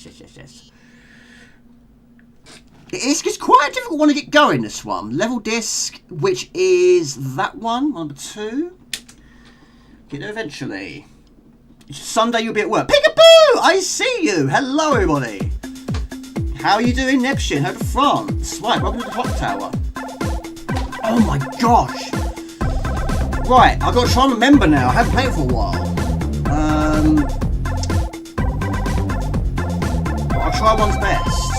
It's quite a difficult one to get going, this one. Level disc, which is that one, number 2. Get there eventually. Sunday you'll be at work. Peekaboo! I see you. Hello, everybody. How are you doing, Neptune? How to France? Right, welcome to the clock tower. Oh my gosh. Right, I've got to try and remember now. I haven't played it for a while. I'll try one's best.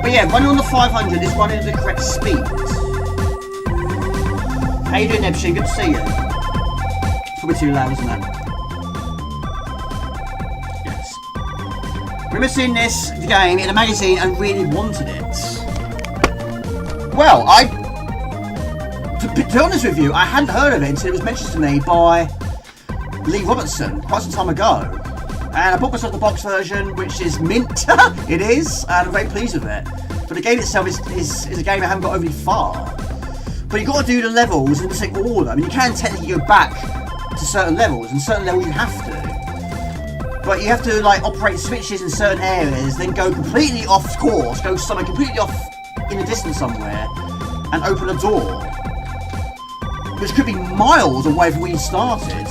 But yeah, running on the 500 is running at the correct speed. How you doing, Neptune? Good to see you. Probably too loud, isn't it? Yes. Remember seeing this game in a magazine and really wanted it. Well, to be honest with you, I hadn't heard of it until it was mentioned to me by Lee Robertson quite some time ago. And I bought myself the box version, which is mint. It is, and I'm very pleased with it. But the game itself is a game I haven't got overly far. But you've got to do the levels in the same order. I mean, you can technically go back to certain levels, and certain levels you have to. But you have to, like, operate switches in certain areas, then go completely off course, go somewhere completely off in the distance somewhere, and open a door. Which could be miles away from where you started.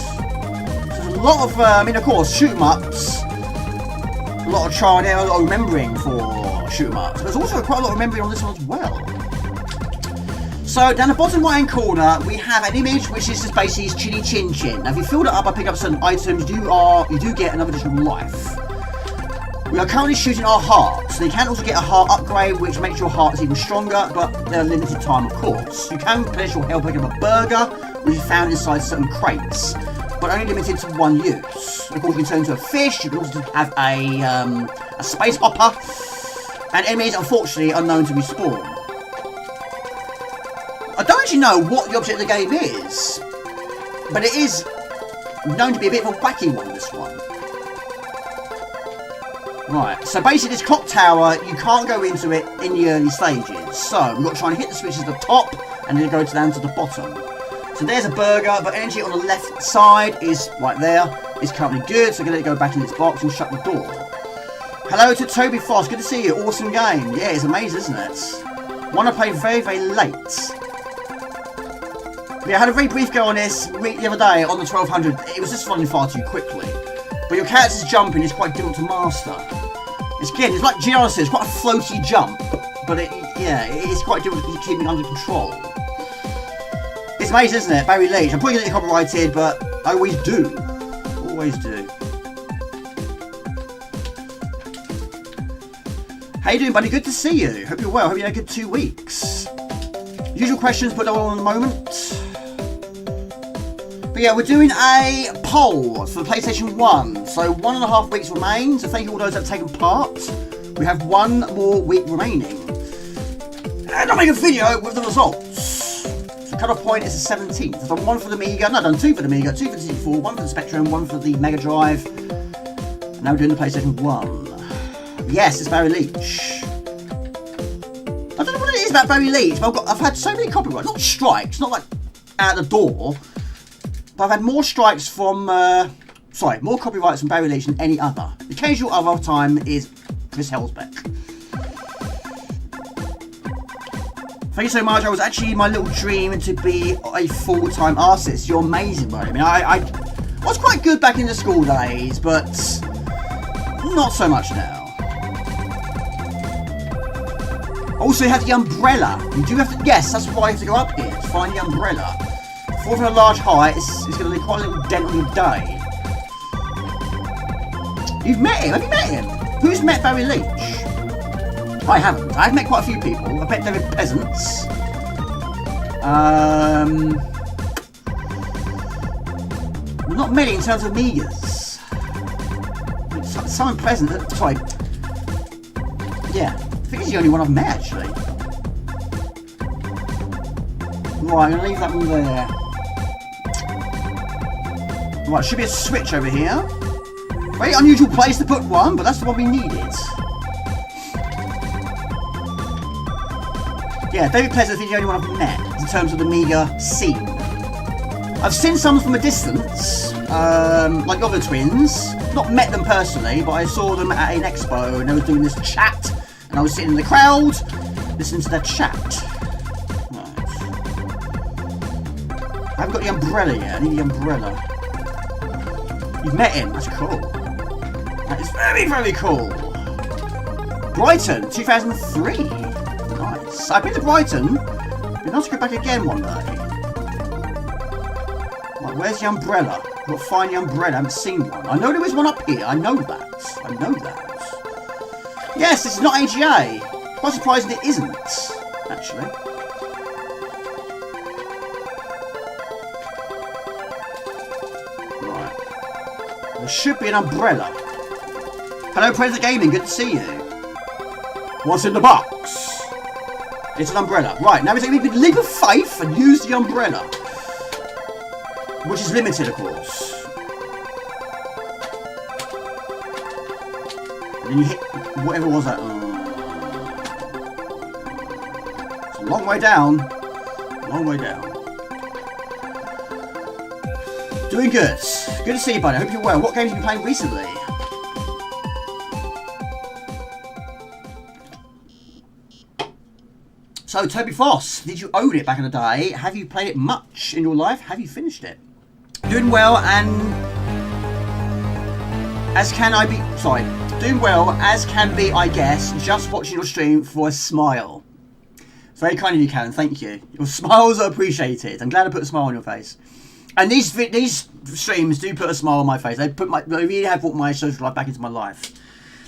A lot of, I mean, of course, shoot 'em ups. A lot of trial and error, a lot of remembering for shoot 'em ups. There's also quite a lot of remembering on this one as well. So down the bottom right hand corner, we have an image which is just basically Chili Chin Chin. Now, if you fill it up by picking up certain items, you do get another additional life. We are currently shooting our heart, so you can also get a heart upgrade, which makes your heart even stronger, but they're limited time, of course. You can replenish your health by picking up a burger, which is found inside certain crates, but only limited to one use. Of course, you can turn into a fish. You can also have a space hopper, and enemies, unfortunately, are known to respawn. I don't actually know what the object of the game is, but it is known to be a bit of a wacky one, this one. Right, so basically this clock tower, you can't go into it in the early stages. So we've got to try and hit the switches at the top and then go down to the bottom. So there's a burger, but energy on the left side is right there. It's currently good, so I'm going to let it go back in its box and shut the door. Hello to Toby Foss, good to see you. Awesome game. Yeah, it's amazing, isn't it? One I played very, very late. Yeah, I had a very brief go on this the other day on the 1200. It was just running far too quickly. But your character's jumping is quite difficult to master. It's like Gianna says, quite a floaty jump. But it's quite difficult to keep it under control. It's amazing, isn't it? Barry Leach. I'm probably going to get copyrighted, but I always do. Always do. How you doing, buddy? Good to see you. Hope you're well. Hope you had a good 2 weeks. Usual questions, put that all in a moment. But yeah, we're doing a poll for the PlayStation 1. So 1.5 weeks remain. So thank you all those that have taken part. We have 1 more week remaining. And I'll make a video with the results. The cut-off point is the 17th. I've done 1 for the Amiga. No, I've done 2 for the Amiga, 2 for the C4, 1 for the Spectrum, 1 for the Mega Drive. And now we're doing the PlayStation 1. Yes, it's Barry Leach. I don't know what it is about Barry Leach, but I've had so many copyrights. Not strikes, not like out the door. But I've had more strikes from... more copyrights from Barry Leach than any other. The occasional other time is Chris Helsbeck. Thank you so much. I was actually my little dream to be a full-time artist. You're amazing, buddy. I mean, I was quite good back in the school days, but not so much now. Also, you have the umbrella. You do have to... Yes, that's why you have to go up here, to find the umbrella. Falling from a large height, it's going to leave quite a little dent on your day. You've met him? Have you met him? Who's met Barry Leach? I haven't. I've met quite a few people. I've met David Peasants. Not many in terms of Amigas. Someone present. Sorry. Yeah. I think he's the only one I've met, actually. Right, I'm going to leave that one there. Right, should be a switch over here. Very unusual place to put one, but that's the one we needed. Yeah, David Pleasant is the only one I've met in terms of the Amiga scene. I've seen some from a distance, like the other twins. Not met them personally, but I saw them at an expo and they were doing this chat. And I was sitting in the crowd, listening to their chat. Right. I haven't got the umbrella yet. I need the umbrella. You've met him. That's cool. That is very, very cool. Brighton, 2003. Nice. I've been to Brighton. Be nice to go back again one day. Right, where's the umbrella? I've got to find the umbrella. I haven't seen one. I know there is one up here. I know that. I know that. Yes, this is not AGA. Quite surprising it isn't, actually. Right. There should be an umbrella. Hello, Predator Gaming. Good to see you. What's in the box? It's an umbrella. Right, now we're taking a leap of faith and use the umbrella. Which is limited, of course. And then you hit whatever was that. It's a long way down. Long way down. Doing good. Good to see you, buddy. I hope you're well. What games have you been playing recently? So, Toby Foss, did you own it back in the day? Have you played it much in your life? Have you finished it? Doing well and... as can I be... Sorry. Doing well as can be, I guess, just watching your stream for a smile. Very kind of you, Karen. Thank you. Your smiles are appreciated. I'm glad I put a smile on your face. And these streams do put a smile on my face. They really have brought my social life back into my life.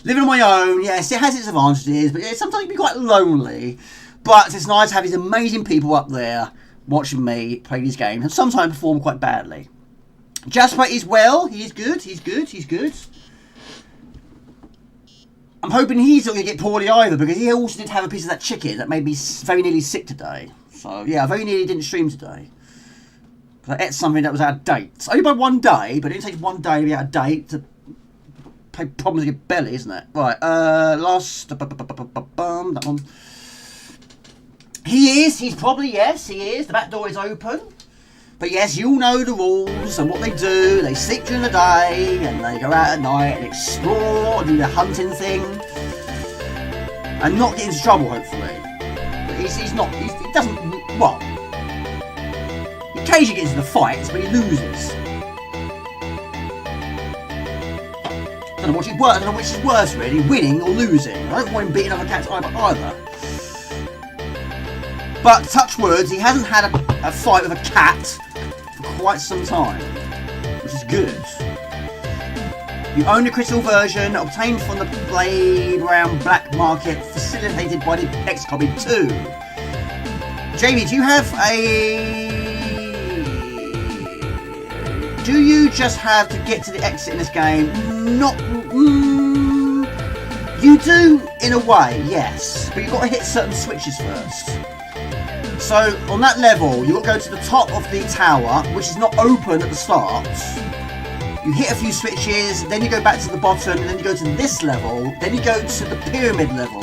Living on my own, yes, it has its advantages, but sometimes it can be quite lonely. But it's nice to have these amazing people up there watching me play these games, and sometimes perform quite badly. Jasper is well. He is good. He's good. He's good. I'm hoping he's not going to get poorly either, because he also did have a piece of that chicken that made me very nearly sick today. So, yeah, I very nearly didn't stream today. Because I ate something that was out of date. Only by 1 day, but it didn't take 1 day to be out of date. To play problems with your belly, isn't it? Right, last... that one. He is. He's probably, yes, he is. The back door is open. But yes, you all know the rules and what they do. They sleep during the day and they go out at night and explore and do the hunting thing. And not get into trouble, hopefully. But he's not, he doesn't, well, he occasionally gets into fights, but he loses. I don't know which is worse, really, winning or losing. I don't want him beating up a cat's eye either. But, touch words, he hasn't had a fight with a cat for quite some time, which is good. You own the crystal version obtained from the Blade Brown black market, facilitated by the XCOM 2. Jamie, do you have a... Do you just have to get to the exit in this game? Not... you do, in a way, yes. But you've got to hit certain switches first. So, on that level, you've got to go to the top of the tower, which is not open at the start. You hit a few switches, then you go back to the bottom, and then you go to this level, then you go to the pyramid level.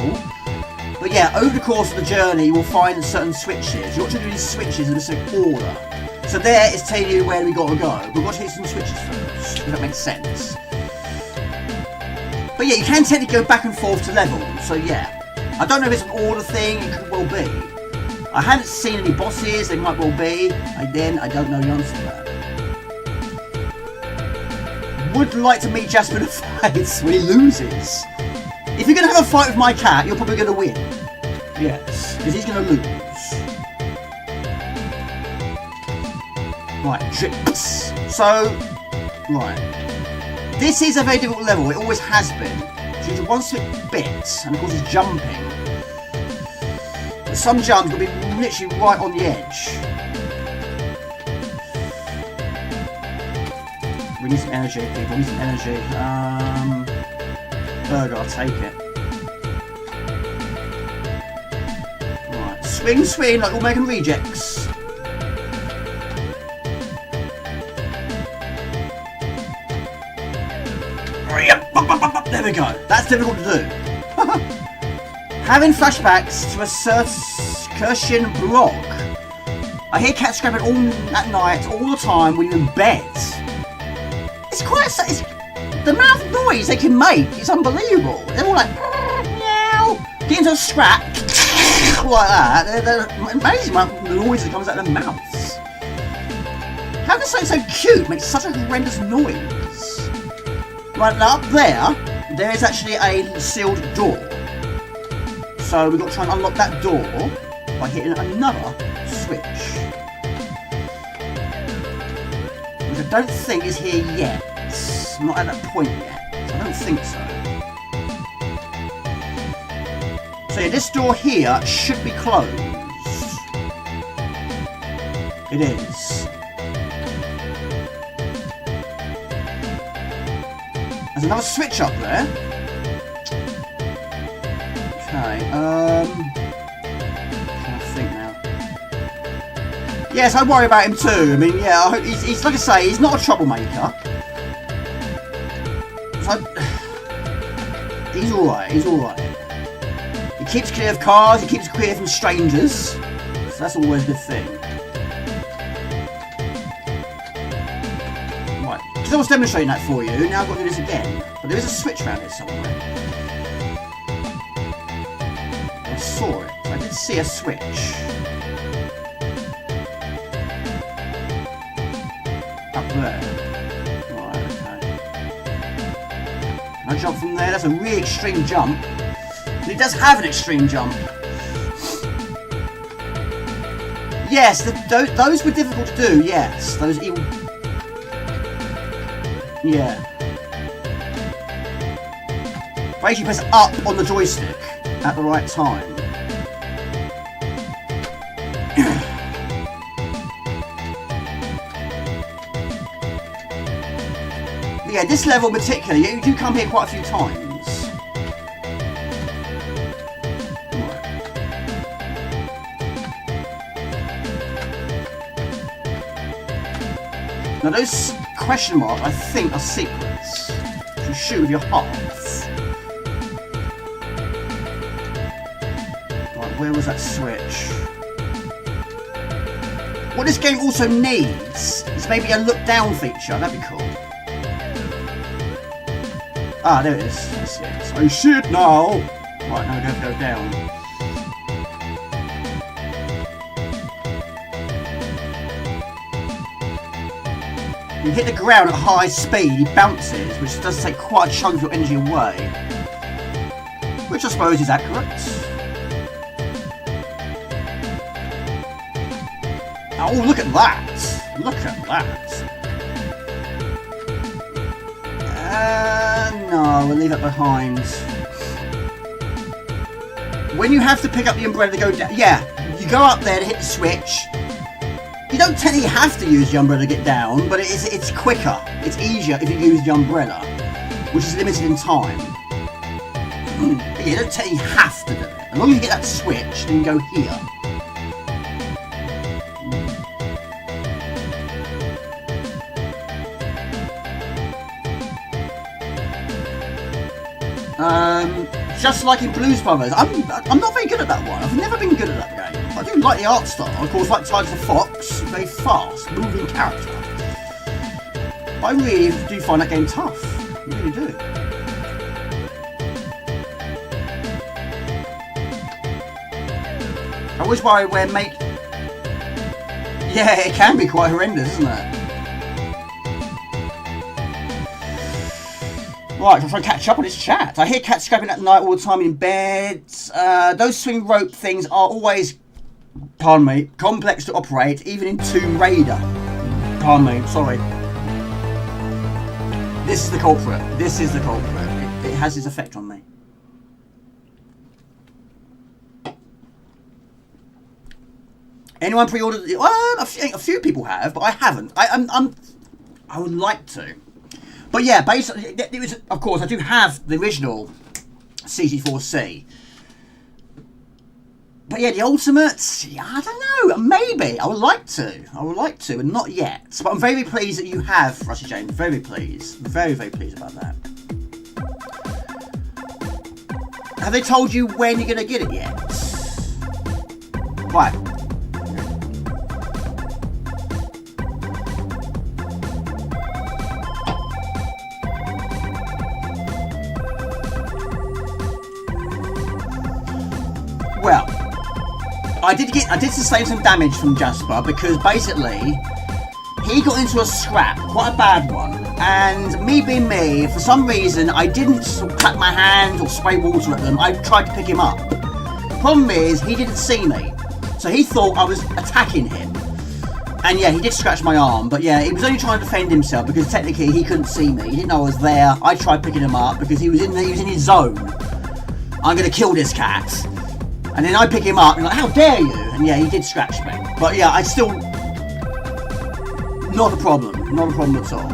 But yeah, over the course of the journey, you will find certain switches. You've got to do these switches in a certain order. So there, it's telling you where we've got to go. We've got to hit some switches first, if that makes sense. But yeah, you can technically go back and forth to levels, so yeah. I don't know if it's an order thing, it could well be. I haven't seen any bosses, they might well be. I don't know the answer to that. Would like to meet Jasper in a fight when he loses. If you're going to have a fight with my cat, you're probably going to win. Yes, because he's going to lose. Right, tricks. So, right. This is a very difficult level, it always has been. So you do one switch bit, and of course it's jumping. But some jumps will be literally right on the edge. We need some energy, people, we need some energy. Burger, I'll take it. Right, swing, swing, like all making rejects. There we go. That's difficult to do. Having flashbacks to a Circassian blog. I hear cats scrapping all at night, all the time when you're in bed. It's quite... the amount of noise they can make is unbelievable. They're all like... meow. Get into a scrap. Like that. They're amazing amount of noise that comes out of their mouths. How can something so cute make such a horrendous noise? Right, now up there is actually a sealed door. So we've got to try and unlock that door by hitting another switch. Which I don't think is here yet. I'm not at that point yet. So I don't think so. So yeah, this door here should be closed. It is. There's another switch up there. Okay, I think now. Yes, I worry about him too. I mean, yeah, I hope he's like I say, he's not a troublemaker. So, he's alright, he's alright. He keeps clear of cars, he keeps clear from strangers. So that's always a good thing. Right, because I was demonstrating that for you, now I've got to do this again. But there is a switch around here somewhere. I saw it. I did see a switch. Up there. Right, okay. Can I jump from there? That's a really extreme jump. And it does have an extreme jump. Yes, those were difficult to do, yes. Those evil... Yeah. Basically press up on the joystick at the right time. Yeah, this level in particular, you do come here quite a few times. Right. Now those question marks, I think, are secrets. You shoot with your hearts. Right, where was that switch? What this game also needs is maybe a look down feature, that'd be cool. Ah, there it is. That's it. I see it now. Right, now we have to go down. You hit the ground at high speed, he bounces, which does take quite a chunk of your energy away. Which I suppose is accurate. Oh, look at that! Look at that! No, we'll leave it behind. When you have to pick up the umbrella to go down, yeah, you go up there to hit the switch. You don't technically have to use the umbrella to get down, but it's quicker. It's easier if you use the umbrella, which is limited in time. But yeah, you don't technically have to do it. As long as you get that switch, then you go here. Just like in Blues Brothers, I'm not very good at that one. I've never been good at that game. I do like the art style. Of course, like Tigers of Fox, very fast, moving character. But I really do find that game tough. I really do. I always worry where Yeah, it can be quite horrendous, isn't it? Right, I'm trying to catch up on his chat. I hear cats scrapping at night all the time in bed. Those swing rope things are always, pardon me, complex to operate, even in Tomb Raider. Pardon me, sorry. This is the culprit. This is the culprit. It has its effect on me. Anyone pre-ordered it? Well, a few people have, but I haven't. I would like to. But yeah, basically, it was, of course, I do have the original CG4C. But yeah, the Ultimate, yeah, I don't know, maybe. I would like to, but not yet. But I'm very pleased that you have, Rusty James, very pleased. Very, very pleased about that. Have they told you when you're going to get it yet? Right. Well, I did sustain some damage from Jasper because basically he got into a scrap, quite a bad one, and me being me, for some reason I didn't clap my hand or spray water at them. I tried to pick him up. The problem is he didn't see me, so he thought I was attacking him. And yeah, he did scratch my arm, but yeah, he was only trying to defend himself because technically he couldn't see me. He didn't know I was there. I tried picking him up because he was in his zone. I'm gonna kill this cat. And then I pick him up and like, how dare you? And yeah, he did scratch me. But yeah, I still... Not a problem at all.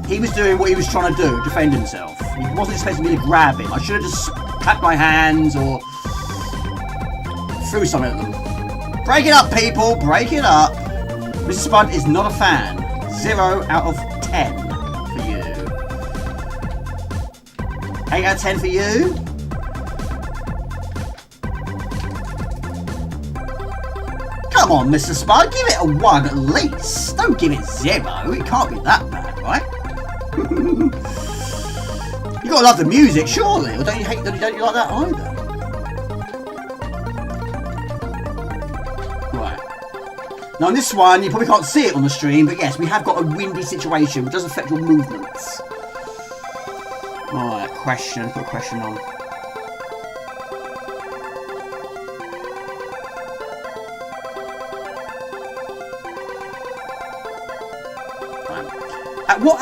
He was doing what he was trying to do, defend himself. He wasn't expecting me to grab him. I should have just clapped my hands or threw something at them. Break it up, people, break it up. Mr. Spud is not a fan. 0 out of 10 for you. 8 out of 10 for you. Come on, Mr. Spud, give it a 1 at least. Don't give it 0. It can't be that bad, right? You gotta love the music, surely. Or don't you like that either? Right. Now, on this one, you probably can't see it on the stream, but yes, we have got a windy situation, which does affect your movements. Alright, question. Put a question on. At what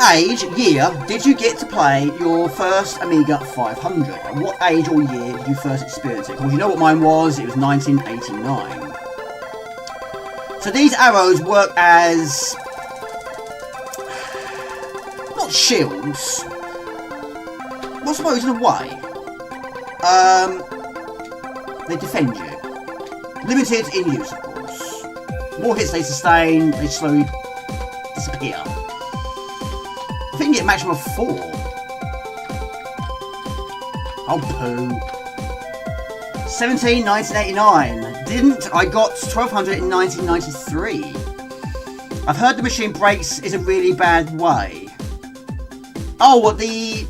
year did you get to play your first Amiga 500? At what age or year did you first experience it? Because you know what mine was, it was 1989. So these arrows work as... not shields. Well, I suppose in a way. They defend you. Limited in use, of course. More hits they sustain, they slowly disappear. I think you get a maximum of 4. Oh, poo. 17, 1989. Didn't. I got 1200 in 1993. I've heard the machine breaks is a really bad way. Oh, what, the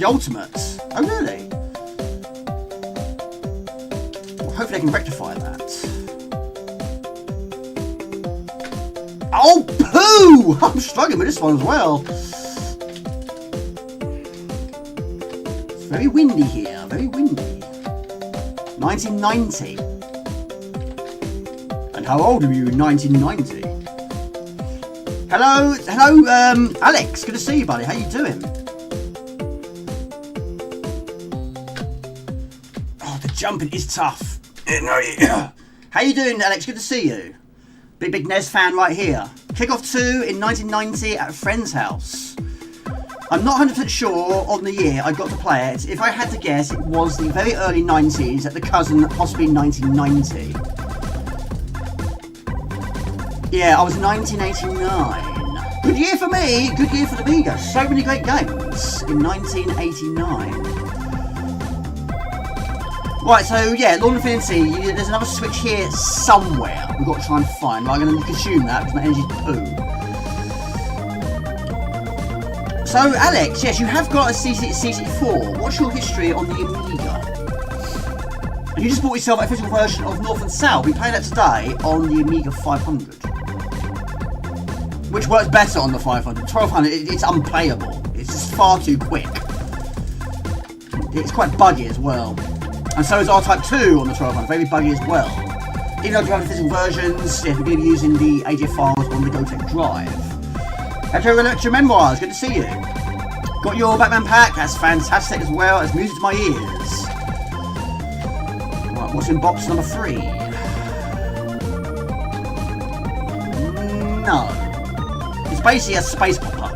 Ultimate? Oh, really? Well, hopefully they can rectify that. Oh, poo! I'm struggling with this one as well. Very windy here, very windy. 1990. And how old are you in 1990? Hello, Alex. Good to see you, buddy. How you doing? The jumping is tough. How you doing, Alex? Good to see you. Big NES fan right here. Kickoff 2 in 1990 at a friend's house. I'm not 100% sure on the year I got to play it. If I had to guess, it was the very early 90s at the cousin, possibly 1990. Yeah, I was 1989. Good year for me, good year for the Amiga. So many great games in 1989. Right, so yeah, Lawn Infinity, there's another switch here somewhere we've got to try and find. Right, I'm going to consume that because my energy's poo. So, Alex, yes, you have got a CC4. What's your history on the Amiga? And you just bought yourself a physical version of North and South. We played that today on the Amiga 500. Which works better on the 500. 1200, it's unplayable. It's just far too quick. It's quite buggy as well. And so is R-Type 2 on the 1200, very buggy as well. Even though you have the physical versions, yeah, we're going to be using the AJ files on the GoTech Drive. Echo Lecture Memoirs, good to see you. Got your Batman pack, that's fantastic as well, it's music to my ears. Right, what's in box number 3? No. It's basically a space popper.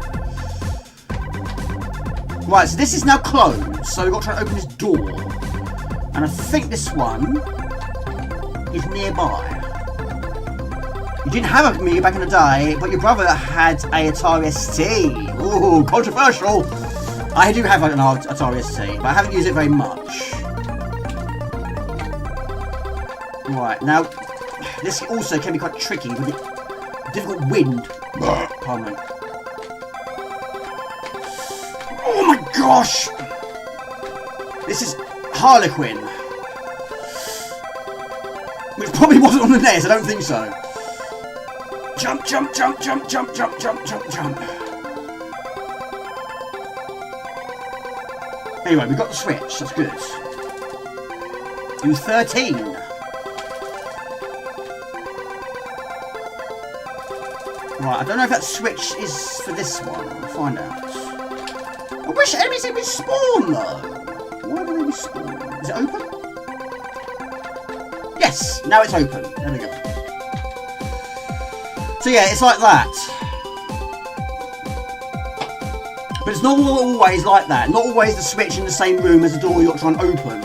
Right, so this is now closed, so we've got to try and open this door. And I think this one is nearby. You didn't have a Amiga back in the day, but your brother had a Atari ST. Ooh, controversial. I do have an Atari ST, but I haven't used it very much. Right, now, this also can be quite tricky with the difficult wind. Pardon me. Oh my gosh! This is Harlequin. Which probably wasn't on the NES, I don't think so. Jump, jump, jump, jump, jump, jump, jump, jump, jump. Anyway, we got the switch, that's good. He was 13. Right, I don't know if that switch is for this one. We'll find out. I wish enemies would respawn though. Why do they respawn? Is it open? Yes, now it's open. There we go. So yeah, it's like that. But it's not always like that. Not always the switch in the same room as the door you're trying to open.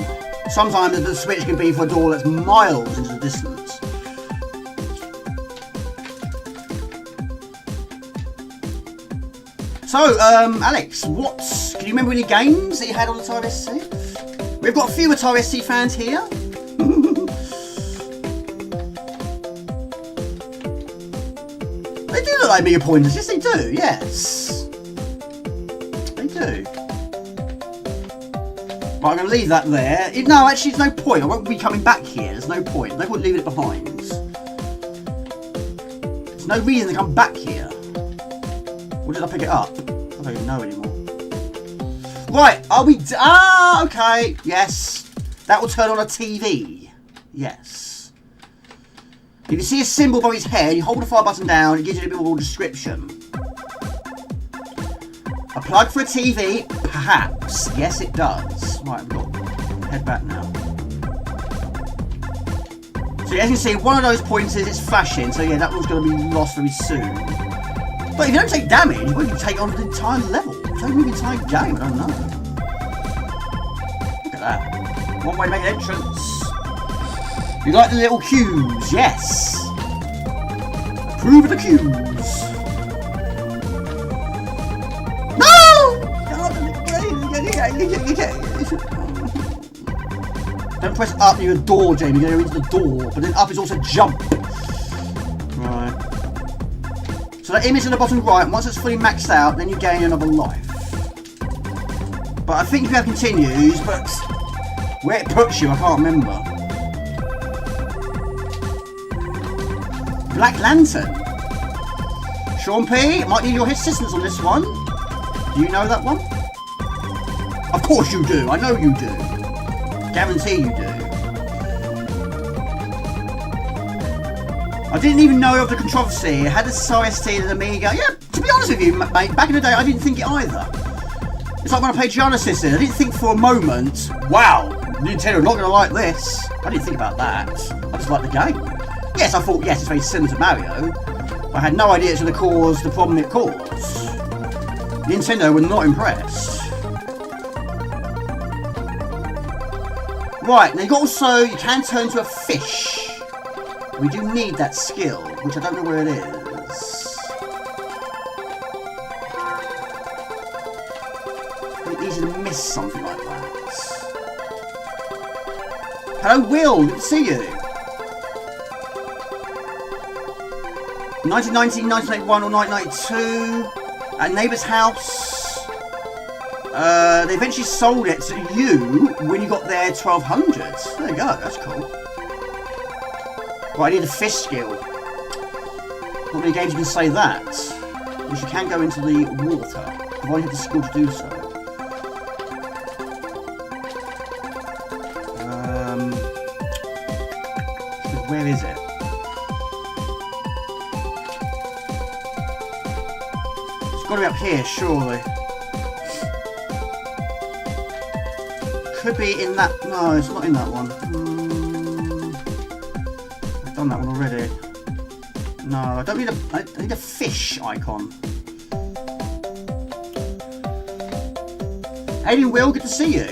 Sometimes the switch can be for a door that's miles into the distance. So, Alex, can you remember any games that you had on the Atari ST? We've got a few Atari ST fans here. They do look like Amiga pointers, yes they do, yes. They do. Right, I'm going to leave that there. No, actually there's no point, I won't be coming back here, there's no point. No point leaving it behind. There's no reason to come back here. Or did I pick it up? I don't even know anymore. Right, are we... okay. Yes. That will turn on a TV. Yes. If you see a symbol above his head, you hold the fire button down, it gives you a bit more description. A plug for a TV? Perhaps. Yes, it does. Right, we've got to head back now. So as you can see, one of those pointers is flashing, so yeah, that one's going to be lost very soon. But if you don't take damage, what if you take on the entire level? Take the entire game, I don't know. Look at that. One way to make an entrance. You like the little cues? Yes. Approve of the cues. No! Don't press up near the door, Jamie. You're going to go into the door. But then up is also jump. Right. So that image on the bottom right, once it's fully maxed out, then you gain another life. But I think you have continues, but where it puts you, I can't remember. Black Lantern. Sean P, might need your assistance on this one. Do you know that one? Of course you do, I know you do. Guarantee you do. I didn't even know of the controversy. I had the Atari ST and the Amiga. Yeah, to be honest with you, mate, back in the day, I didn't think it either. It's like when I played Genesis, I didn't think for a moment, wow, Nintendo are not going to like this. I didn't think about that. I just like the game. Yes, I thought, yes, it's very similar to Mario. But I had no idea it's going to cause the problem it caused. Nintendo were not impressed. Right, now you can turn into a fish. We do need that skill, which I don't know where it is. It's easy to miss something like that. Hello, Will. Good to see you. 1990, 1981 or 1992. At neighbour's house. They eventually sold it to you when you got their 1200. There you go. That's cool. Right, I need a fish skill. Not many games you can say that. Because you can go into the water. Provided you have the skill to do so. Where is it? It's got to be up here, surely. Could be in that. No, it's not in that one. I've done that one already. No, I don't need a. I need a fish icon. Alien Will, good to see you.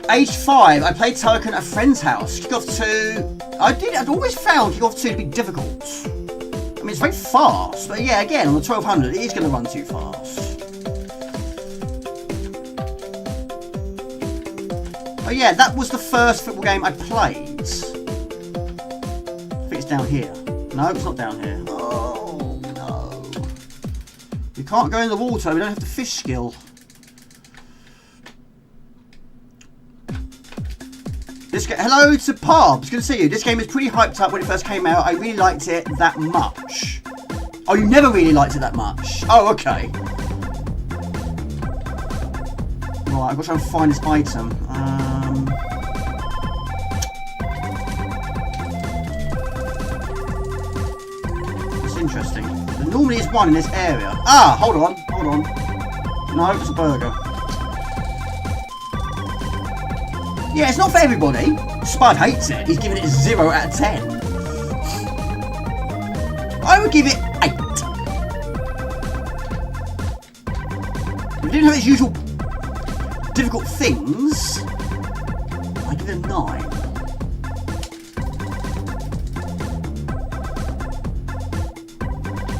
Age 5, I played Harlequin at a friend's house. Kickoff 2, I'd always found Kickoff 2 to be difficult. I mean, it's very fast, but yeah, again, on the 1200, it is going to run too fast. Oh yeah, that was the first football game I played. I think it's down here. No, it's not down here. Oh, no. We can't go in the water, we don't have the fish skill. This game, hello to Parbs, good to see you. This game is pretty hyped up when it first came out. I really liked it that much. Oh, you never really liked it that much? Oh, okay. Right, I've got to try and find this item. It's interesting. There normally is one in this area. Ah, hold on. No, it's a burger. Yeah, it's not for everybody. Spud hates it. He's giving it a 0 out of 10. I would give it 8. If it didn't have its usual difficult things, I'd give it a 9.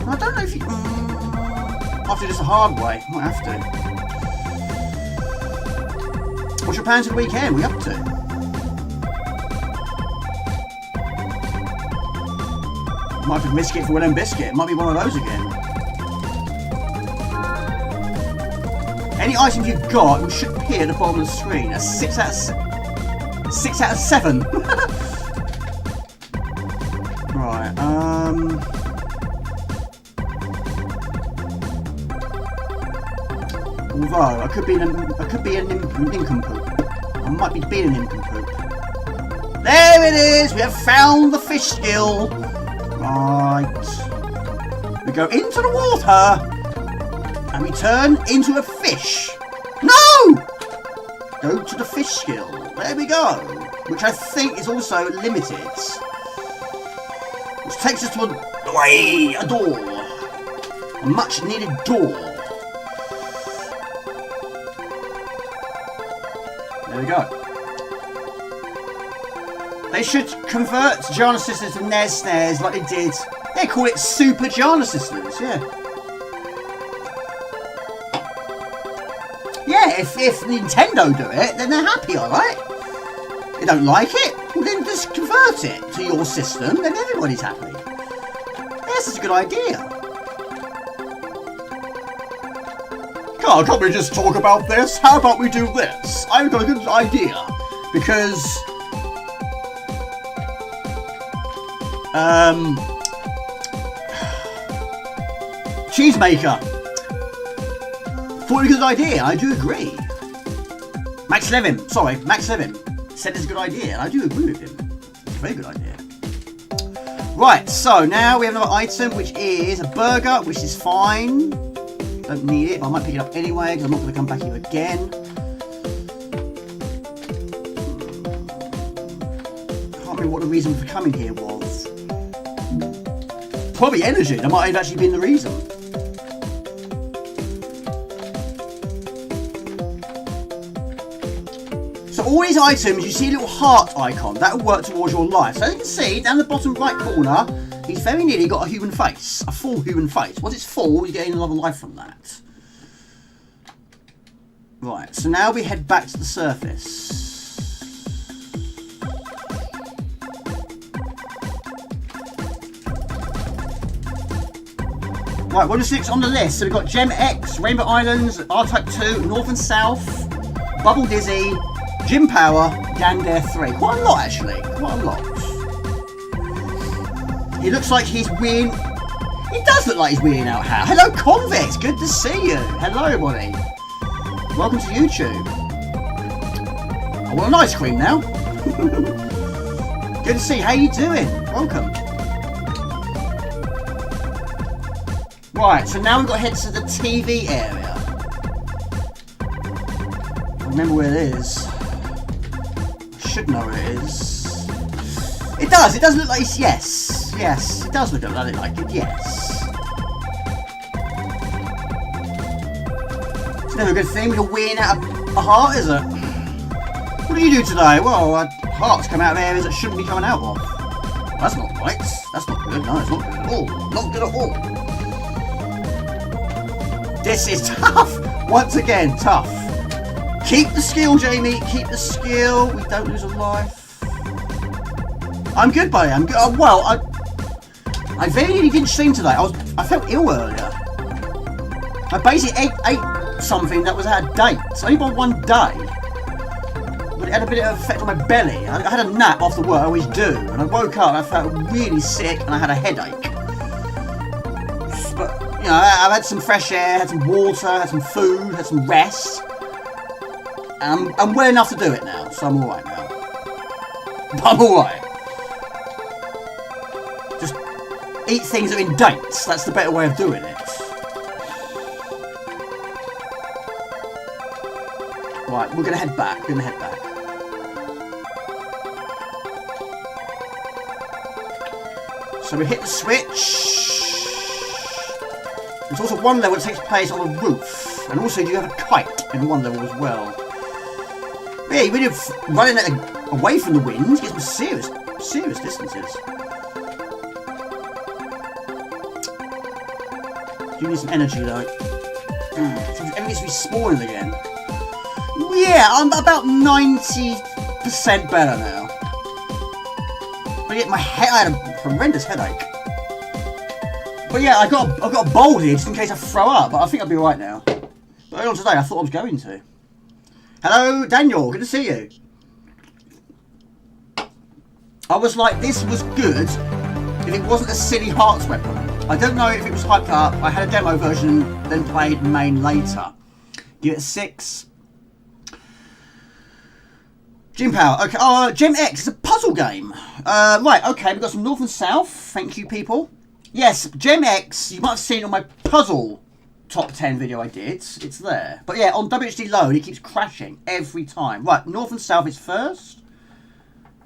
I don't know if you... I have to do this the hard way. Might have to. What's your plans for the weekend? What are you up to? Might have to risk it for one and biscuit. Might be one of those again. Any items you've got, you should appear at the bottom of the screen. That's 6 out of 7. Right. Although I could be a nincompoop. I might be being a nincompoop. There it is. We have found the fish skill. Right. We go into the water and we turn into a fish. No! Go to the fish skill. There we go. Which I think is also limited. Which takes us to a door. A much needed door. There we go. They should convert Jana Sisters to NES snares like they did. They call it Super Jana Sisters, yeah. Yeah, if Nintendo do it, then they're happy, alright? They don't like it, well, then just convert it to your system, then everybody's happy. This is a good idea. Can't we just talk about this? How about we do this? I've got a good idea. Because... Cheesemaker. Thought it was a good idea, I do agree. Max Levin said it's a good idea, and I do agree with him. It's a very good idea. Right, so now we have another item, which is a burger, which is fine. Don't need it, but I might pick it up anyway because I'm not going to come back here again. Can't remember what the reason for coming here was. Probably energy. That might have actually been the reason. So all these items, you see a little heart icon. That will work towards your life. So you can see down the bottom right corner, he's very nearly got a human face. A full human face. Once it's full, you get another life from that. Right, so now we head back to the surface. Right, what is next on the list? So we've got Gem X, Rainbow Islands, R-Type 2, North and South, Bubble Dizzy, Gym Power, Gander 3. Quite a lot, actually. Quite a lot. He looks like he's wearing... He does look like he's wearing out how. Hello, Convex. Good to see you. Hello, everybody. Welcome to YouTube. I want an ice cream now. Good to see you. How you doing? Welcome. Right, so now we've got to head to the TV area. I remember where it is. I should know where it is. It does look like it's, yes, it does look like it, yes. It's never a good thing when you're wearing out a heart, is it? What do you do today? Well, hearts come out of areas that shouldn't be coming out of. That's not right. That's not good. No, it's not good at all. Not good at all. This is tough. Once again, tough. Keep the skill, Jamie. Keep the skill. We don't lose a life. I'm good, buddy. I'm good. Well, I very nearly didn't stream today. I felt ill earlier. I basically ate something that was out of date. It's only by one day. But it had a bit of effect on my belly. I had a nap after work. I always do. And I woke up and I felt really sick and I had a headache. But, you know, I've had some fresh air, had some water, had some food, had some rest. And I'm well enough to do it now, so I'm alright now. I'm alright. Just eat things that are in dates. That's the better way of doing it. Right, we're going to head back. So we hit the switch. There's also one level that takes place on a roof. And also you have a kite in one level as well. But yeah, when you're running away from the wind, you get some serious distances. You need some energy though. Everything's respawning again. Yeah, I'm about 90% better now. But yet I had a horrendous headache. But yeah, I've got a bowl here just in case I throw up, but I think I'll be alright now. But earlier on today, I thought I was going to. Hello, Daniel, good to see you. I was like, this was good if it wasn't a silly hearts weapon. I don't know if it was hyped up. I had a demo version, then played main later. Give it a 6. Gym Power, okay, Gem X, it's a puzzle game. Right, okay, we've got some North and South, thank you people. Yes, Gem X, you might have seen on my puzzle top 10 video I did, it's there. But yeah, on WHD load, it keeps crashing every time. Right, North and South is first.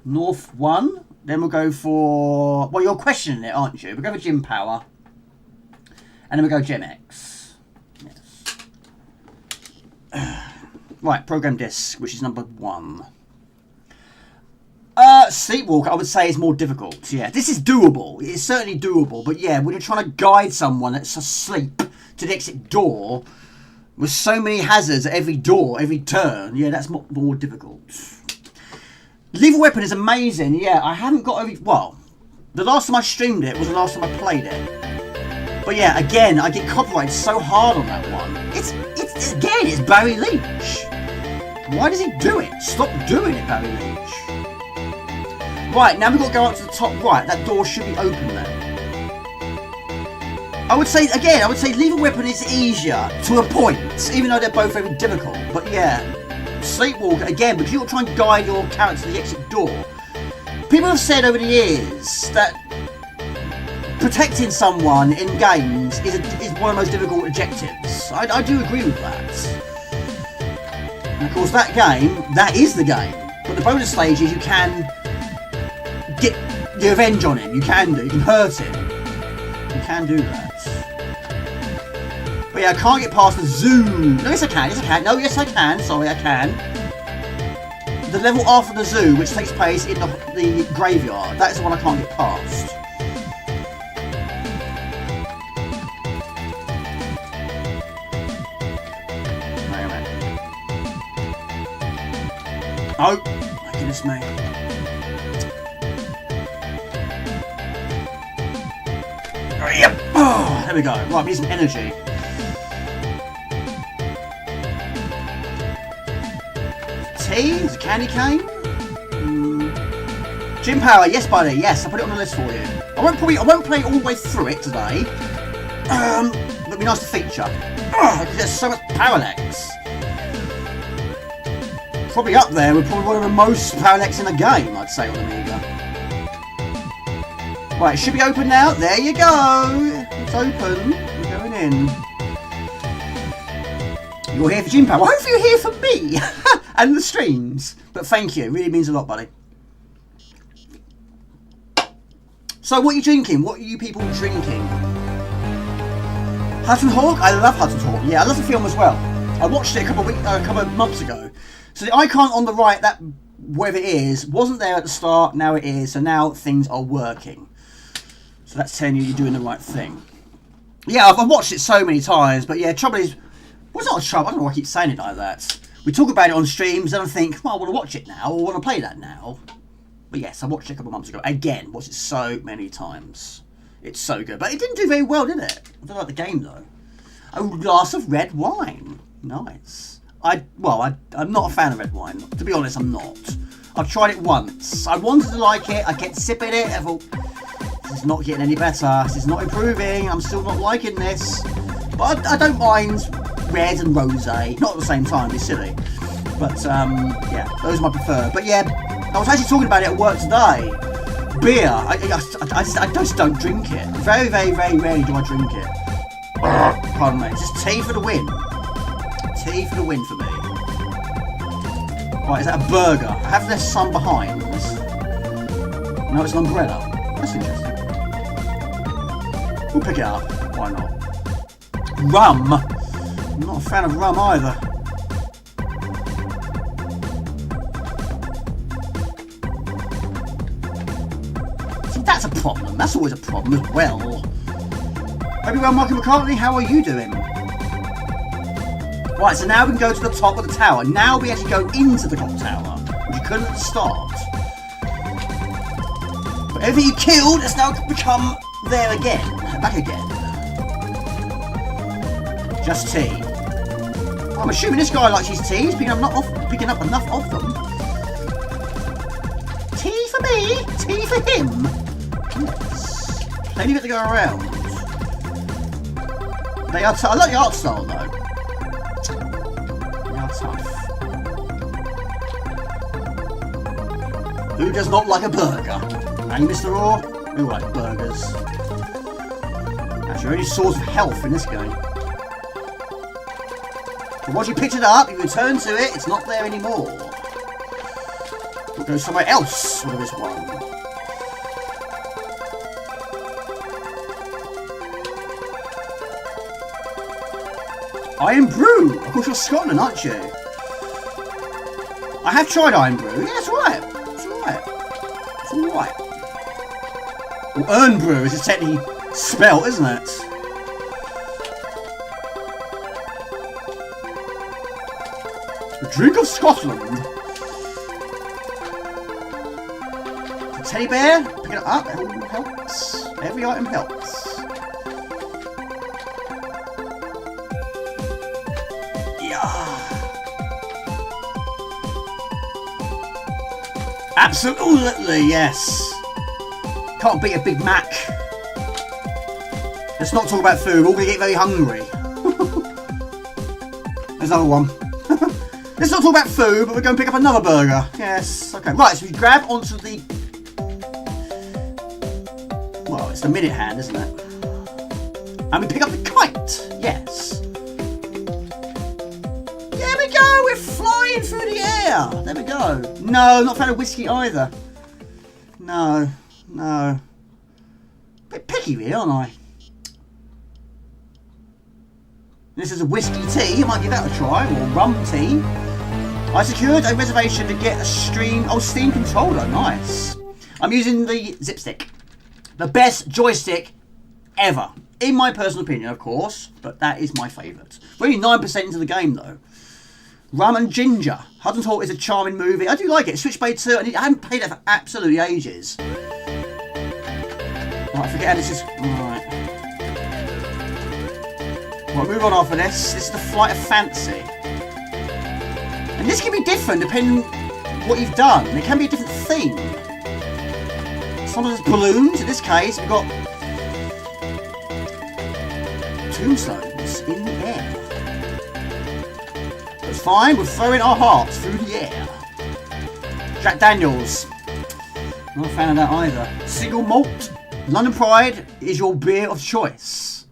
North 1, then we'll go for, well, you're questioning it, aren't you? We'll go for Gym Power. And then we'll go Gem X. Yes. Right, program disc, which is number 1. Sleepwalker, I would say, is more difficult. Yeah, this is doable. It's certainly doable. But yeah, when you're trying to guide someone that's asleep to the exit door, with so many hazards at every door, every turn, yeah, that's more difficult. Lethal Weapon is amazing. Yeah, I haven't got every... Well, the last time I streamed it was the last time I played it. But yeah, again, I get copyrighted so hard on that one. It's Barry Leach. Why does he do it? Stop doing it, Barry Leach. Right, now we've got to go up to the top right. That door should be open there. I would say Lethal Weapon is easier to a point, even though they're both very difficult. But yeah, Sleepwalker, again, because you're trying to guide your character to the exit door. People have said over the years that protecting someone in games is one of the most difficult objectives. I do agree with that. And of course, that is the game. But the bonus stage is you can get your revenge on him. You can hurt him. You can do that. But yeah, I can't get past the zoo. No, yes I can. No, yes I can. Sorry, I can. The level after the zoo, which takes place in the graveyard. That is the one I can't get past. Oh, my goodness me. Yep. Oh, there we go. Right, we need some energy. Tea? Is it candy cane? Gym power, yes buddy, yes, I'll put it on the list for you. I won't play all the way through it today. But it'd be nice to feature. Because there's so much parallax. Probably up there with probably one of the most parallax in the game, I'd say, on Amiga. Right, it should be open now. There you go. It's open. We're going in. You're here for gym power. Well, hopefully you're here for me and the streams. But thank you. It really means a lot, buddy. So, what are you drinking? What are you people drinking? Hudson Hawk? I love Hudson Hawk. Yeah, I love the film as well. I watched it a couple of months ago. So the icon on the right, that whatever it is, wasn't there at the start. Now it is. So now things are working. So that's telling you you're doing the right thing. Yeah, I've watched it so many times. But yeah, trouble is, well, it's not a trouble. I don't know why I keep saying it like that. We talk about it on streams and I think, well, I want to watch it now. Or I want to play that now. But yes, I watched it a couple of months ago. Again, watched it so many times. It's so good. But it didn't do very well, did it? I don't like the game, though. A glass of red wine. Nice. I'm not a fan of red wine. To be honest, I'm not. I've tried it once. I wanted to like it. I kept sipping it. I thought, this is not getting any better. This is not improving. I'm still not liking this. But I don't mind red and rosé. Not at the same time. It's silly. But, yeah, those are my preferred. But yeah, I was actually talking about it at work today. Beer. I just don't drink it. Very, very, very rarely do I drink it. Pardon me. It's just tea for the win. Tea for the win for me. Right, is that a burger? I have left some behind. No, it's an umbrella. That's interesting. We'll pick it up. Why not? Rum. I'm not a fan of rum either. See, that's a problem. That's always a problem as well. Everyone, Michael McCartney, how are you doing? Right, so now we can go to the top of the tower. Now we actually go into the clock tower, which you couldn't at the start. But everything you killed has now become there again. Back again. Just tea. I'm assuming this guy likes his tea. He's picking up enough of them. Tea for me, tea for him. Yes. Plenty of it to go around. They are I like the art style though. Tough. Who does not like a burger? Hey, Mr. Raw? Who likes burgers? That's your only source of health in this game. But once you picked it up, you return to it, it's not there anymore. We'll go somewhere else with this one. Iron Brew! Of course you're Scotland, aren't you? I have tried Iron Brew. Yeah, it's alright. It's alright. It's alright. Or Urn Brew, as it's technically spelt, isn't it? The drink of Scotland. The teddy bear, pick it up, it all helps. Every item helps. Absolutely, yes. Can't beat a Big Mac. Let's not talk about food. We're all going to get very hungry. There's another one. Let's not talk about food, but we're going to pick up another burger. Yes. Okay. Right, so we grab onto the... Well, It's the minute hand, isn't it? And we pick up the kite. Yes. There we go. We're flying through the air. There we go. No, not found a whiskey either. No. No. Bit picky, really, aren't I? This is a whiskey tea. I might give that a try. Or rum tea. I secured a reservation to get a Steam controller. Nice. I'm using the Zipstick. The best joystick ever. In my personal opinion, of course. But that is my favourite. We're only 9% into the game, though. Rum and Ginger. Hudson Hawk is a charming movie. I do like it. Switchblade 2. I haven't played it for absolutely ages. Right, I forget how this is. Right. Right, move on after this. This is the Flight of Fancy. And this can be different depending on what you've done. It can be a different theme. Sometimes it's balloons. In this case, we've got tombstones in the air. That's fine. We're throwing our hearts through the air. Jack Daniels. Not a fan of that either. Single malt. London Pride is your beer of choice.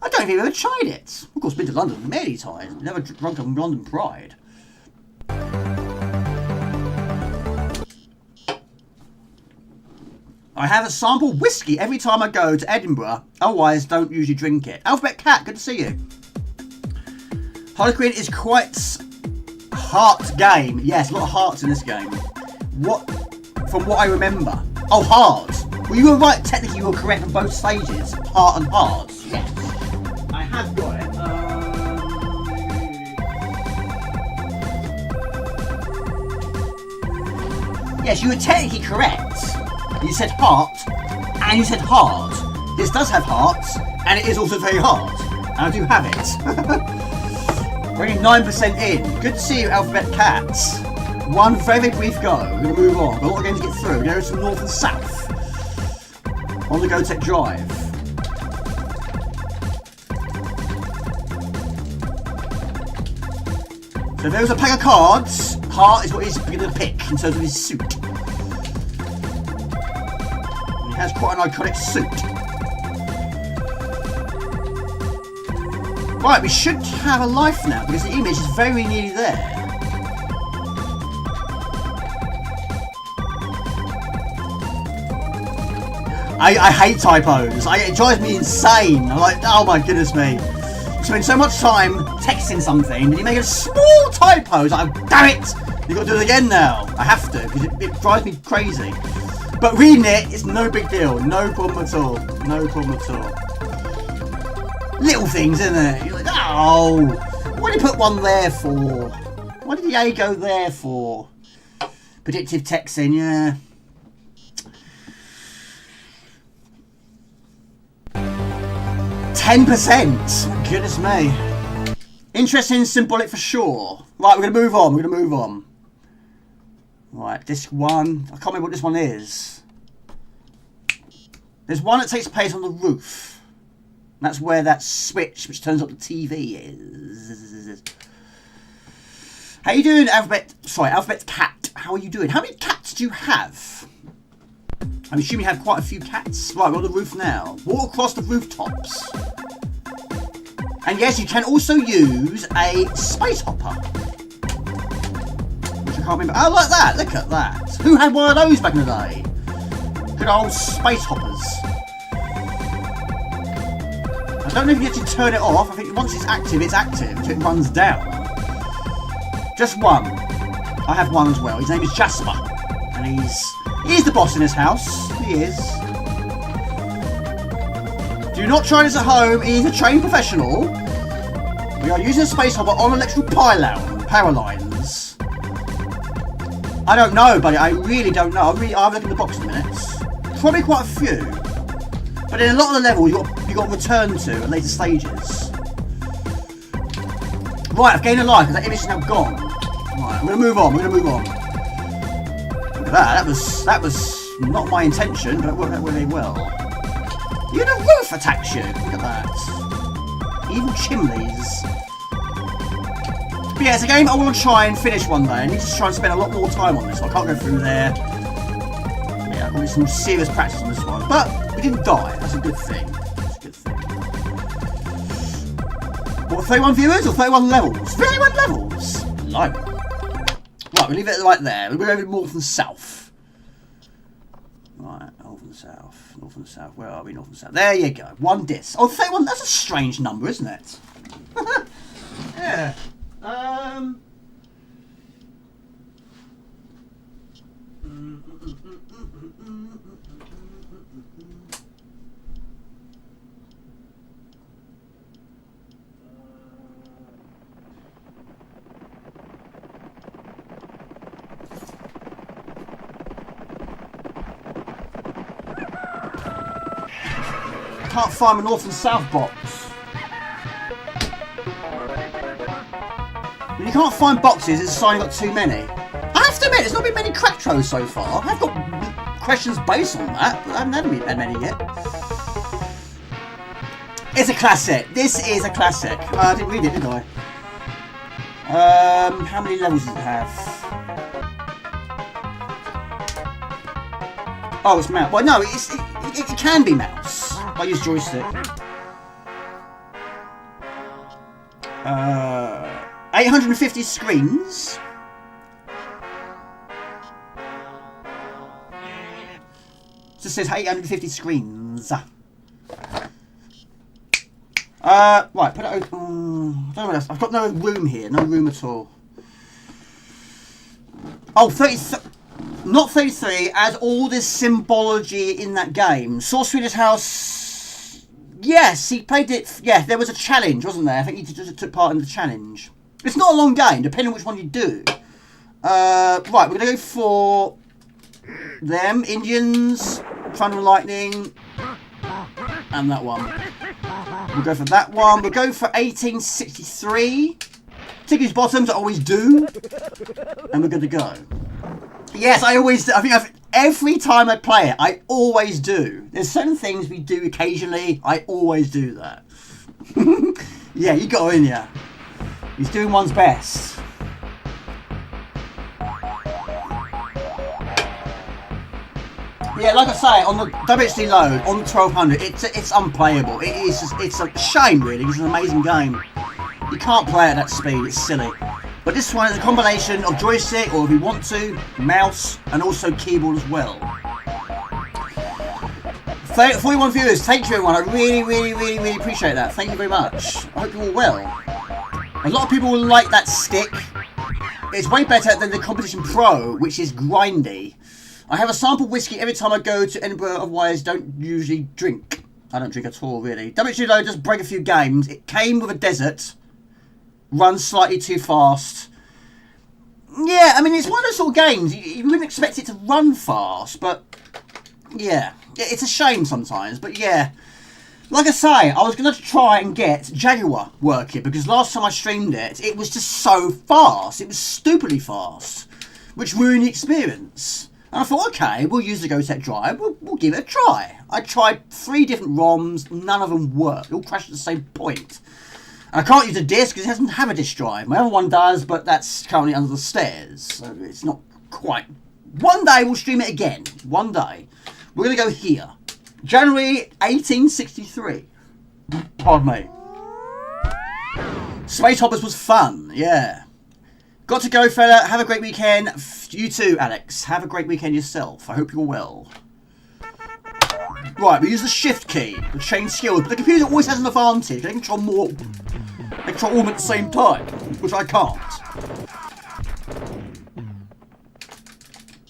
I don't think I've ever tried it. Of course, been to London many times. Never drunk a London Pride. I have a sample whiskey every time I go to Edinburgh. Otherwise, don't usually drink it. Alphabet Cat, good to see you. Harlequin is quite a heart game. Yes, a lot of hearts in this game. From what I remember. Oh, hard. Well, you were right. Technically, you were correct on both stages. Heart and hard. Yes. I have got it. Yes, you were technically correct. You said heart, and you said hard. This does have hearts, and it is also very hard. And I do have it. We're only 9% in. Good to see you, Alphabet Cats. One very brief go. We're going to move on. We've got a lot of games to get through. We're going to go to north and south. On the GoTech Drive. So if there was a pack of cards, Hart is what he's going to pick in terms of his suit. And he has quite an iconic suit. Right, we should have a life now because the image is very nearly there. I hate typos. It drives me insane. I'm like, oh my goodness me. You spend so much time texting something and you make a small typo. It's like, damn it! You've got to do it again now. I have to because it drives me crazy. But reading it, it's no big deal. No problem at all. No problem at all. Little things, isn't it? You're like, oh, what did you put one there for? Why did the A go there for? Predictive texting, yeah. 10%! Goodness me. Interesting symbolic for sure. Right, we're going to move on. We're going to move on. Right, this one. I can't remember what this one is. There's one that takes place on the roof. That's where that switch which turns up the TV is. How you doing, Alphabet Cat? How are you doing? How many cats do you have? I'm assuming you have quite a few cats. Right, we're on the roof now. Walk across the rooftops. And yes, you can also use a space hopper. Which I can't remember. Oh, like that. Look at that. Who had one of those back in the day? Good old space hoppers. I don't know if you actually turn it off. I think once it's active, so it runs down. Just one. I have one as well. His name is Jasper. And he's the boss in this house. He is. Do not try this at home. He's a trained professional. We are using a space hopper on electrical power lines. I don't know, buddy. I really don't know. I'll have a look in the box in a minute. Probably quite a few. But in a lot of the levels, you've got to return to at later stages. Right, I've gained a life because that image is now gone. Right, we're going to move on. Look at that. That was not my intention, but it worked out really well. Even a roof attacks you. Look at that. Evil chimneys. But yeah, it's a game I want to try and finish one day. I need to try and spend a lot more time on this. So I can't go through there. Yeah. that. We did some serious practice on this one. But we didn't die. That's a good thing. That's a good thing. What, 31 viewers or 31 levels? 31 levels? No. Right, we'll leave it right there. We'll go over north and south. Right, north and south. North and south. Where are we? North and south. There you go. One disc. Oh, 31. That's a strange number, isn't it? Yeah. Can't find my north and south box. When you can't find boxes, it's a sign you've got too many. I have to admit, there's not been many Cracktros so far. I've got questions based on that, but I haven't had many yet. It's a classic. This is a classic. I didn't read it, did I? How many levels does it have? Oh, it's mouse. Well, no, it can be mouse. I use joystick. 850 screens. It just says 850 screens. Right, put it over. I don't know what else. I've got no room here. No room at all. Oh, 33. Not 33, as all this symbology in that game. Sorcerer's House. Yes, he played it. Yeah, there was a challenge, wasn't there? I think he just took part in the challenge. It's not a long game, depending on which one you do. Right, we're going to go for them. Indians, Thunder and Lightning, and that one. We'll go for that one. We'll go for 1863. Tick his bottoms, I always do. And we're good to go. Yes, I always do. I think every time I play it, I always do. There's certain things we do occasionally. I always do that. Yeah, you got in ya. He's doing one's best. Yeah, like I say, on the WHD load, on the 1200, it's unplayable. It's a shame, really. It's an amazing game. You can't play at that speed. It's silly. But this one is a combination of joystick, or if you want to, mouse, and also keyboard as well. 41 viewers, thank you everyone. I really appreciate that. Thank you very much. I hope you're all well. A lot of people will like that stick. It's way better than the Competition Pro, which is grindy. I have a sample whiskey every time I go to Edinburgh, otherwise don't usually drink. I don't drink at all, really. WHD load does break a few games. It came with a desert. Runs slightly too fast. Yeah, I mean, it's one of those sort of games. You wouldn't expect it to run fast, but yeah. It's a shame sometimes, but yeah. Like I say, I was going to try and get Jaguar working, because last time I streamed it, it was just so fast. It was stupidly fast, which ruined the experience. And I thought, okay, we'll use the GoTech drive. We'll give it a try. I tried 3 different ROMs. None of them worked. They all crashed at the same point. I can't use a disc because it doesn't have a disc drive. My other one does, but that's currently under the stairs. So it's not quite. One day we'll stream it again. One day. We're going to go here. January 1863. Pardon me. Space Hoppers was fun. Yeah. Got to go, fella. Have a great weekend. You too, Alex. Have a great weekend yourself. I hope you're well. Right, we use the shift key to change skills, but the computer always has an advantage. They can control more. They control all at the same time, which I can't.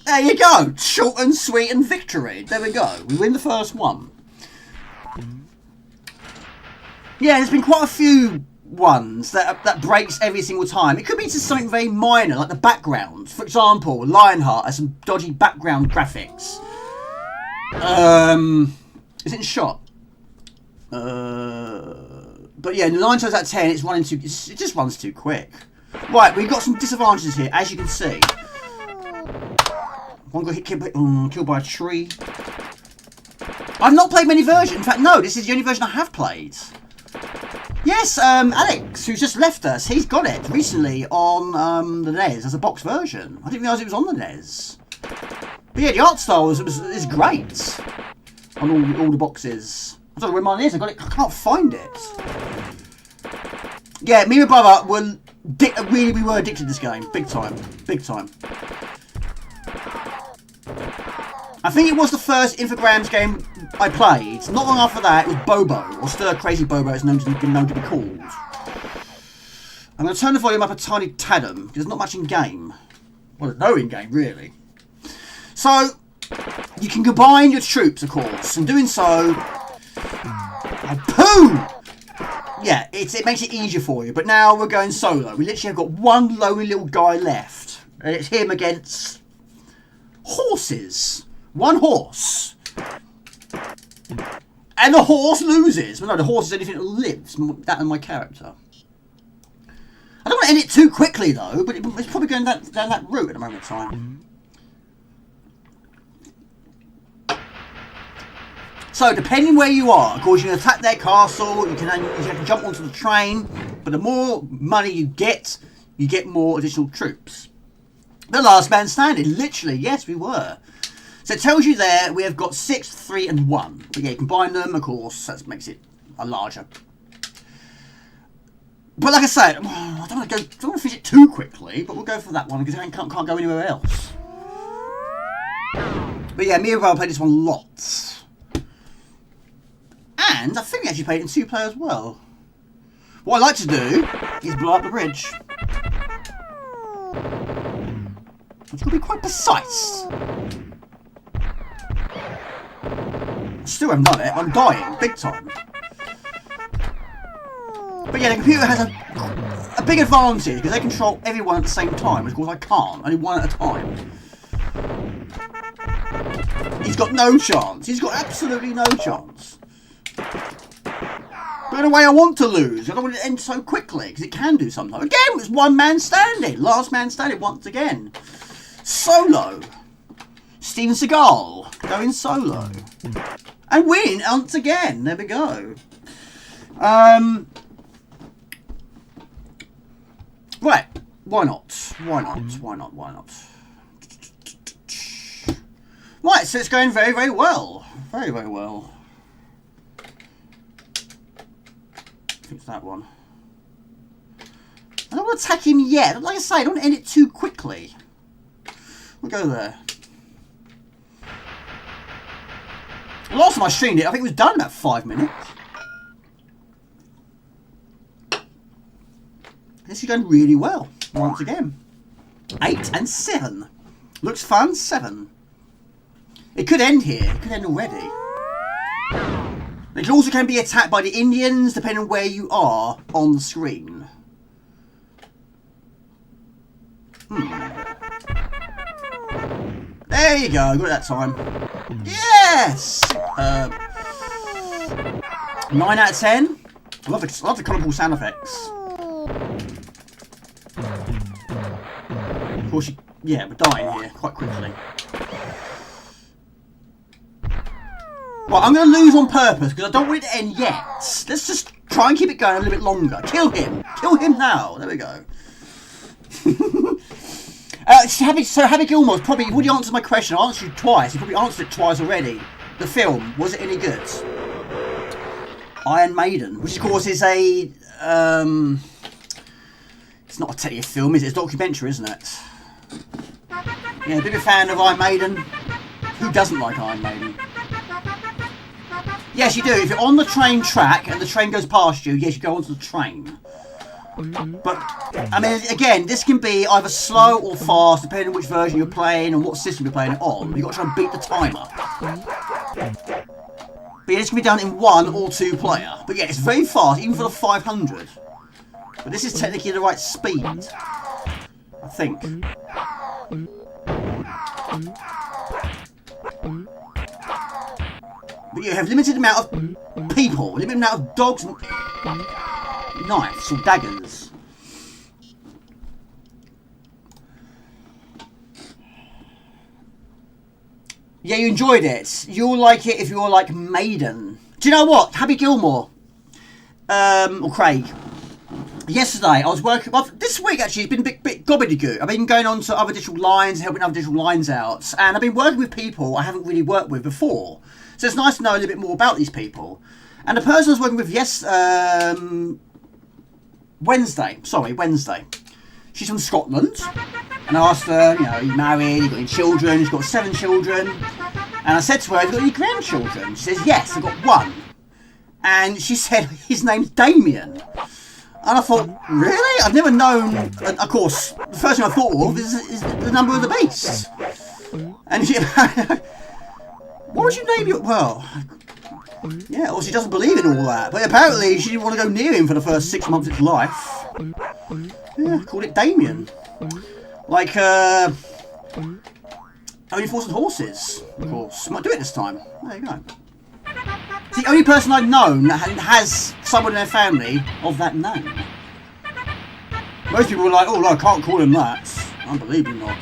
There you go. Short and sweet and victory. There we go. We win the first one. Yeah, there's been quite a few ones that breaks every single time. It could be just something very minor, like the background. For example, Lionheart has some dodgy background graphics. Is it in shot? But yeah, 9 times out of 10, it's running too. It just runs too quick. Right, we've got some disadvantages here, as you can see. One got killed by a tree. I've not played many versions. In fact, no, this is the only version I have played. Yes, Alex, who's just left us, he's got it recently on the NES as a box version. I didn't realise it was on the NES. But yeah, the art style is great on all the boxes. I don't know where mine is. I can't find it. Yeah, me and my brother were we were addicted to this game, big time, big time. I think it was the first Infogrames game I played. Not long after that, it was Bobo, or Stir Crazy Bobo, as been known to be called. I'm going to turn the volume up a tiny taddum, because there's not much in game. Well, there's no in game, really. So, you can combine your troops, of course, and doing so... Pooh! Yeah, it makes it easier for you, but now we're going solo. We literally have got one lowly little guy left, and it's him against horses. One horse. And the horse loses. Well, no, the horse is anything that lives. That and my character. I don't want to end it too quickly, though, but it's probably going down that route at the moment in time. So, depending where you are, of course, you can attack their castle, you can jump onto the train, but the more money you get more additional troops. The last man standing, literally, yes, we were. So it tells you there we have got 6, 3, and 1. But yeah, you combine them, of course, that makes it a larger. But like I said, I don't want to finish it too quickly, but we'll go for that one because I can't go anywhere else. But yeah, me and Rob played this one lots. And I think we actually played it in 2-player as well. What I like to do is blow up the bridge. Which could be quite precise. Still haven't done it. I'm dying, big time. But yeah, the computer has a big advantage because they control everyone at the same time. Of course, I can't. Only one at a time. He's got no chance. He's got absolutely no chance. But in a way, I want to lose. I don't want it to end so quickly because it can do sometimes. Again, it was one man standing. Last man standing once again. Solo. Steven Seagal going solo. And win once again. There we go. Right. Why not? Why not? Why not? Why not? Right, so it's going very, very well. Very, very well. I think it's that one. I don't want to attack him yet. Like I say, I don't want to end it too quickly. We'll go there. Last time I streamed it, I think it was done in about 5 minutes. This is going really well, once again. 8 and 7. Looks fun, 7. It could end here, it could end already. It also can be attacked by the Indians, depending on where you are on the screen. There you go, got it that time. Yes! 9 out of 10. I love the colourful sound effects. Of course, yeah, we're dying here quite quickly. Right, I'm going to lose on purpose because I don't want it to end yet. Let's just try and keep it going a little bit longer. Kill him. Kill him now. There we go. So Happy Gilmore's probably would you answer my question? I answered you twice. You probably answered it twice already. The film, was it any good? Iron Maiden, which of course is a it's not a technically film, is it? It's a documentary, isn't it? Yeah, a bit of a fan of Iron Maiden. Who doesn't like Iron Maiden? Yes, you do. If you're on the train track and the train goes past you, yes, you go onto the train. But, I mean, again, this can be either slow or fast, depending on which version you're playing and what system you're playing it on. You've got to try and beat the timer. But yeah, this can be done in 1 or 2 player. But yeah, it's very fast, even for the 500. But this is technically the right speed, I think. But you have limited amount of people, limited amount of dogs and knives or daggers. Yeah, you enjoyed it. You'll like it if you're like Maiden. Do you know what? Happy Gilmore. Or Craig. Yesterday, I was working... Well, this week, actually, it's been a bit gobbledygook. I've been going on to other digital lines, helping other digital lines out. And I've been working with people I haven't really worked with before. So it's nice to know a little bit more about these people. And the person I was working with Wednesday. She's from Scotland. And I asked her, you know, are you married? You got any children? She's got 7 children. And I said to her, have you got any grandchildren? She says, yes, I've got 1. And she said, his name's Damien. And I thought, really? I've never known... Of course, the first thing I thought of is the number of the beast. And she... what would you name your... Well... Yeah, well, she doesn't believe in all that. But apparently, she didn't want to go near him for the first 6 months of his life. Yeah, called it Damien. Like, Only Fools and Horses, of course. Might do it this time. There you go. It's the only person I've known that has someone in their family of that name. Most people are like, oh, no, I can't call him that. Unbelievably not.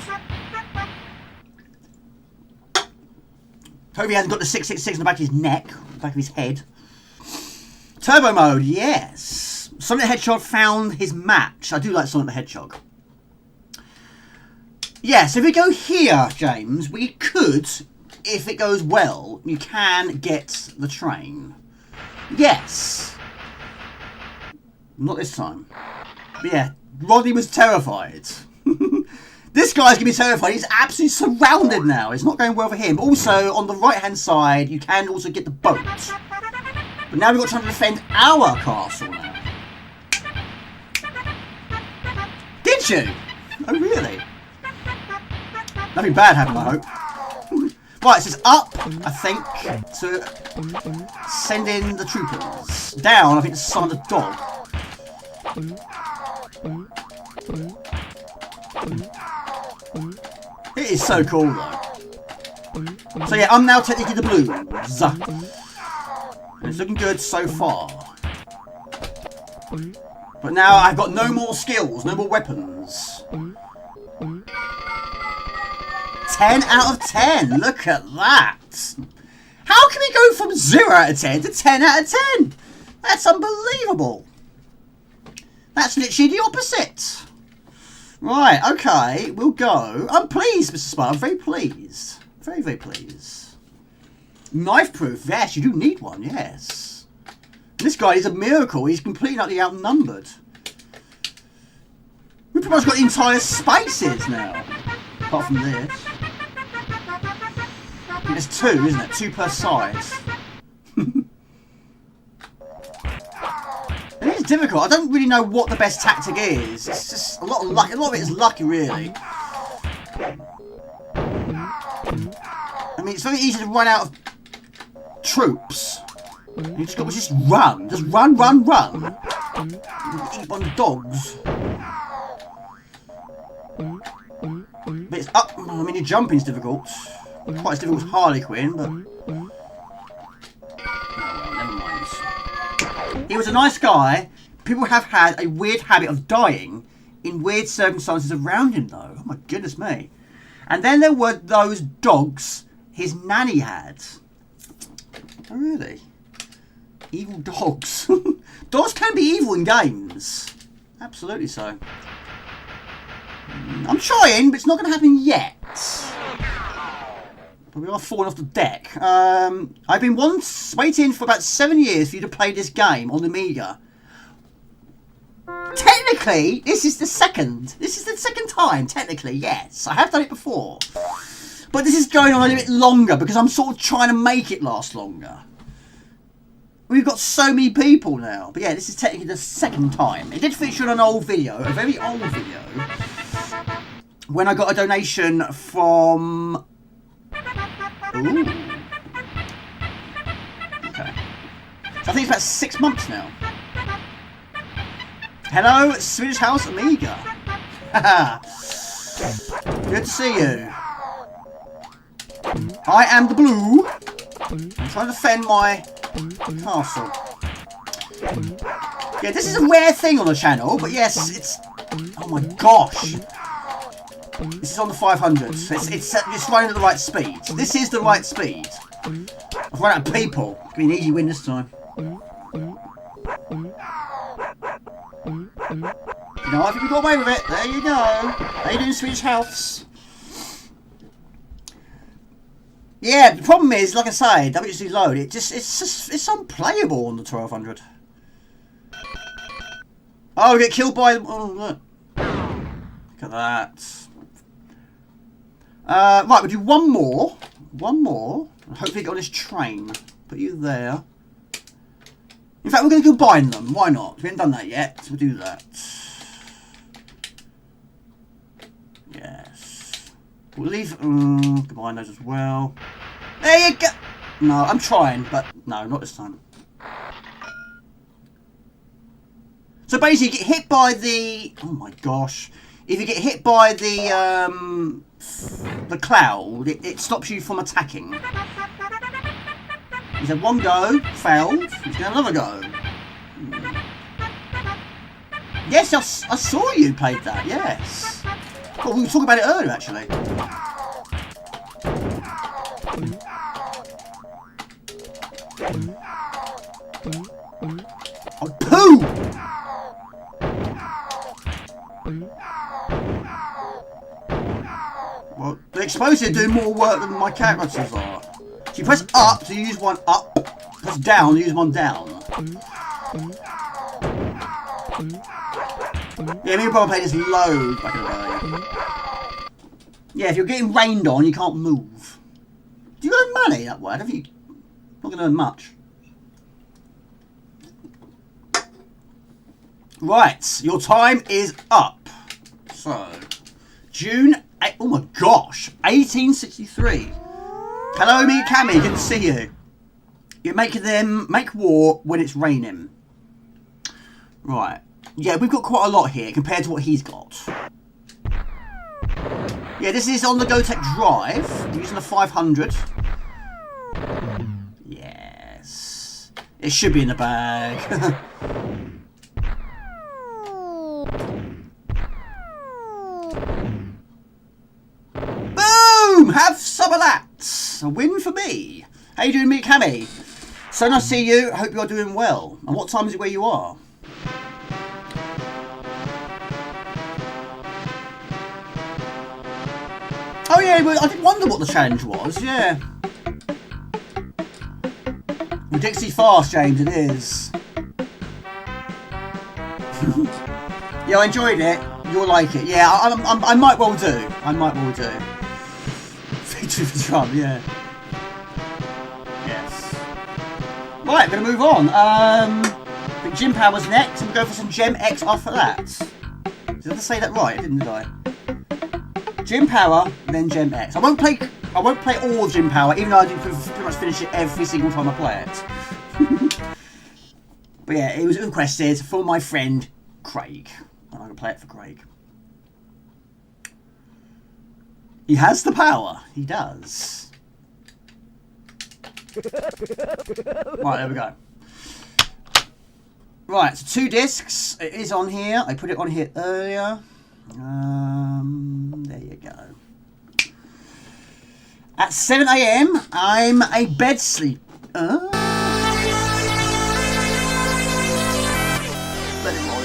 Hope he hasn't got the 666 in the back of his neck, the back of his head. Turbo mode, yes. Sonic the Hedgehog found his match. I do like Sonic the Hedgehog. Yes, if we go here, James, we could... If it goes well, you can get the train. Yes. Not this time. But yeah, Rodney was terrified. This guy's going to be terrified. He's absolutely surrounded now. It's not going well for him. But also, on the right-hand side, you can also get the boat. But now we've got to try to defend our castle now. Did you? Oh, really? Nothing bad happened, I hope. Right, it says up, I think, to send in the troopers. Down, I think, to summon the dog. It is so cool, though. So yeah, I'm now technically the blues. And it's looking good so far. But now I've got no more skills, no more weapons. 10 out of 10. Look at that. How can we go from 0 out of 10 to 10 out of 10? That's unbelievable. That's literally the opposite. Right, okay, we'll go. I'm pleased, Mr. Spider. I'm very pleased. Very, very pleased. Knife proof. Yes, you do need one, yes. This guy is a miracle. He's completely utterly outnumbered. We've pretty much got entire spaces now. Apart from this. There's 2, isn't it? 2 per side. It is difficult. I don't really know what the best tactic is. It's just a lot of luck. A lot of it is lucky, really. I mean, it's very easy to run out of troops. You just got to just run. Just run, run, run. Eat on the dogs. But it's up. I mean, your jumping's difficult. Quite as difficult as Harlequin, but... Oh, well, never mind. He was a nice guy. People have had a weird habit of dying in weird circumstances around him, though. Oh, my goodness me. And then there were those dogs his nanny had. Oh, really? Evil dogs. Dogs can be evil in games. Absolutely so. I'm trying, but it's not going to happen yet. But we are falling off the deck. I've been waiting for about 7 years for you to play this game on the Amiga. Technically, this is the second. This is the second time, technically, yes. I have done it before. But this is going on a little bit longer because I'm sort of trying to make it last longer. We've got so many people now. But yeah, this is technically the second time. It did feature on an old video, a very old video, when I got a donation from... Ooh. Okay. So I think it's about 6 months now. Hello, Swedish House Amiga. Good to see you. I am the blue. I'm trying to defend my castle. Yeah, this is a rare thing on the channel, but yes, it's... Oh my gosh. This is on the 500s. It's running at the right speed. This is the right speed. I've run out of people. It's going to be an easy win this time. You know, I think we got away with it. There you go. How you doing, Swedish House? Yeah, the problem is, like I say, WC load. It's unplayable on the 1200. Oh, we get killed by. Oh, look. Look at that. Right, we'll do one more. One more. And hopefully get on this train. Put you there. In fact, we're going to combine them. Why not? We haven't done that yet. So we'll do that. Yes. We'll leave. Combine those as well. There you go. No, I'm trying, but no, not this time. So basically, you get hit by the. Oh my gosh! If you get hit by the cloud, it stops you from attacking. He's had one go, failed. He's got another go. Yes, I saw you played that. Yes. Well, we were talking about it earlier, actually. Oh, poo! Well, the explosives do more work than my characters are. So you press up to use one up, press down to use one down. Yeah, me and Bob played this loads back in the day. Yeah, if you're getting rained on, you can't move. Do you earn money that way? I don't think you're not going to earn much. Right, your time is up. So, June 8, oh my gosh, 1863. Hello, me, Cammy, good to see you. You make war when it's raining. Right, yeah, we've got quite a lot here compared to what he's got. Yeah, this is on the GoTech Drive. We're using the 500. Yes, it should be in the bag. Have some of that. A win for me. How you doing, me, Cammy? So nice to see you. Hope you're doing well. And what time is it where you are? Oh yeah, well, I did wonder what the challenge was. Yeah. Ridiculously fast, James. It is. Yeah, I enjoyed it. You'll like it. Yeah, I might well do. I might well do. Victory for Trump, yeah. Yes. Right, gonna move on. I think Gym Power's next, and we'll go for some Gem X after that. Did I say that right? Didn't I? Gym Power, then Gem X. I won't play all of Gym Power, even though I do pretty much finish it every single time I play it. But yeah, it was requested for my friend Craig, and I'm gonna play it for Craig. He has the power. He does. Right, there we go. Right, so 2 discs. It is on here. I put it on here earlier. There you go. At 7 AM, I'm a bed sleep. Let it roll.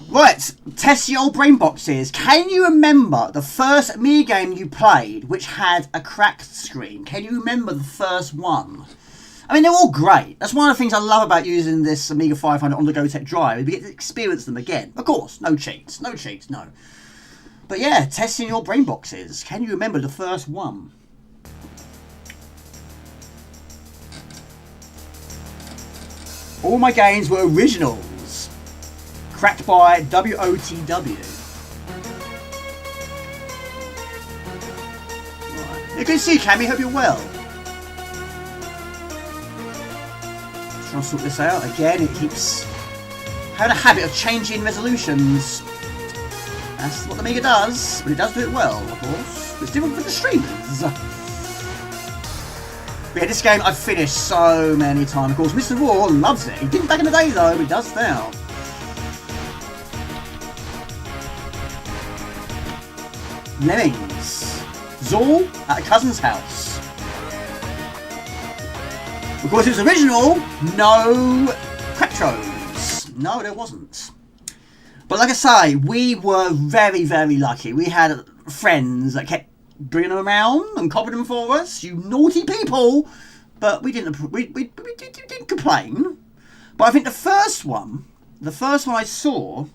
Right, test your old brain boxes. Can you remember the first Amiga game you played which had a cracked screen? Can you remember the first one? I mean, they're all great. That's one of the things I love about using this Amiga 500 on the GoTech Drive. We get to experience them again. Of course, no cheats. No cheats, no. But yeah, testing your brain boxes. Can you remember the first one? All my games were originals. Cracked by WOTW. Right. Good to see you, Cammy. Hope you're well. Trying to sort this out. Again, it keeps having a habit of changing resolutions. That's what the Amiga does, but it does do it well, of course. It's different for the streamers. But yeah, this game I've finished so many times. Of course, Mr. Raw loves it. He didn't back in the day though, but he does now. Lemmings. Zorl at a cousin's house. Of course, it was original. No Cracktros. No, there wasn't. But like I say, we were very, very lucky. We had friends that kept bringing them around and copying them for us. You naughty people! But we didn't complain. But I think the first one I saw,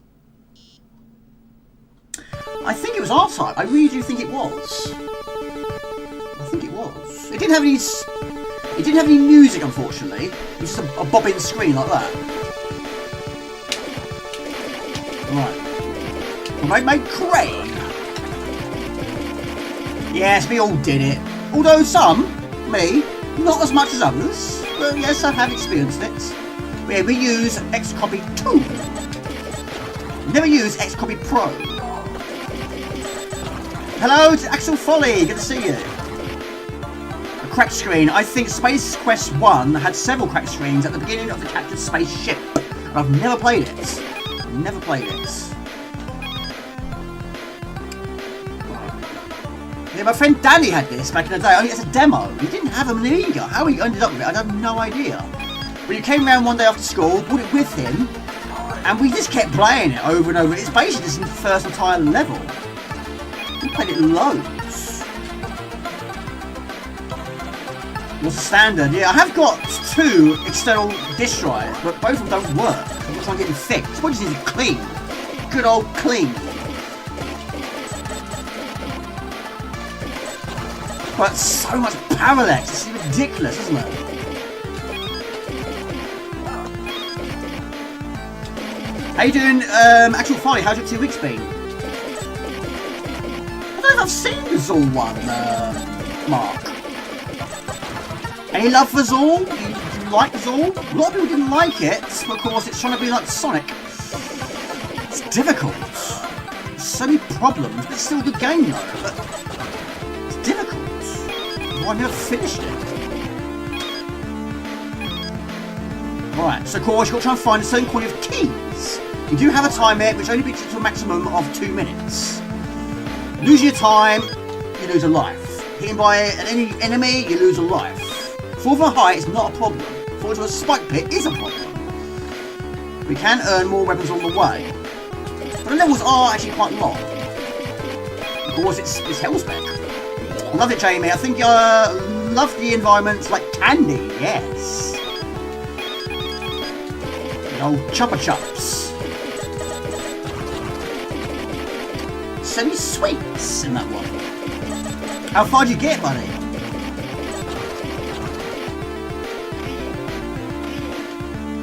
I think it was our type. I really do think it was. I think it was. It didn't have any music, unfortunately. It was just a bobbing screen like that. Right. Mate Craig. Yes, we all did it. Although some, me, not as much as others. But yes, I have experienced it. But yeah, we use Xcopy 2. Never use Xcopy Pro. Hello, it's Axel Folly. Good to see you. A cracked screen. I think Space Quest 1 had several cracked screens at the beginning of the captured spaceship. And I've never played it. Never played it. Yeah, my friend Danny had this back in the day, only as a demo. He didn't have an Amiga. How he ended up with it, I have no idea. But he came around one day after school, brought it with him, and we just kept playing it over and over. It's basically just the first entire level. We played it loads. What's the standard? Yeah, I have got 2 external disk drives, but both of them don't work. I'm trying to get them fixed. What just need to clean? Good old clean. But so much parallax, it's ridiculous, isn't it? How you doing, Actual Folly? How's your 2 weeks been? I don't know if I've seen the Zorl one, Mark. Any love for Zorl? Do you like Zorl? A lot of people didn't like it, but of course it's trying to be like Sonic. It's difficult. There's so many problems, but it's still a good game though. But it's difficult. I never finished it. Right, so of course you've got to try and find a certain quantity of keys. You do have a time limit, which only brings it to a maximum of 2 minutes. Losing your time, you lose a life. Hitting by any enemy, you lose a life. Fall from a height is not a problem. Fall into a spike pit is a problem. We can earn more weapons on the way. But the levels are actually quite long. Of course, it's Hellspec. Love it, Jamie. I think you love the environments like candy. Yes. The old Chuppa Chups. So many sweets in that one. How far did you get, buddy?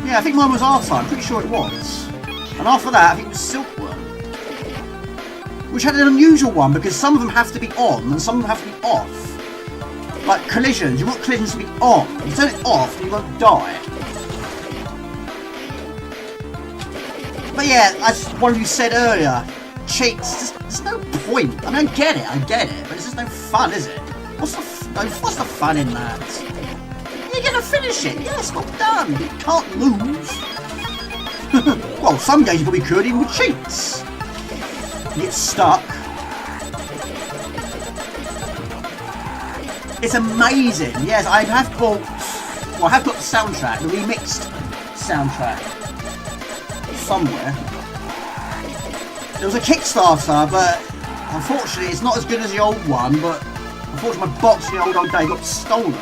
Yeah, I think mine was R-Type. I'm pretty sure it was. And after that, I think it was Silkworm. Which had an unusual one because some of them have to be on and some of them have to be off. Like collisions, you want collisions to be on. If you turn it off, you won't die. But yeah, as one of you said earlier, cheats, there's no point. I mean, I get it, but it's just no fun, is it? What's the fun in that? You're gonna finish it, yes, well done. You can't lose. Well, some games you probably could, even with cheats. You get stuck. It's amazing. Yes, I have got the soundtrack, the remixed soundtrack somewhere. There was a Kickstarter, but unfortunately it's not as good as the old one, but unfortunately my box in the old day got stolen.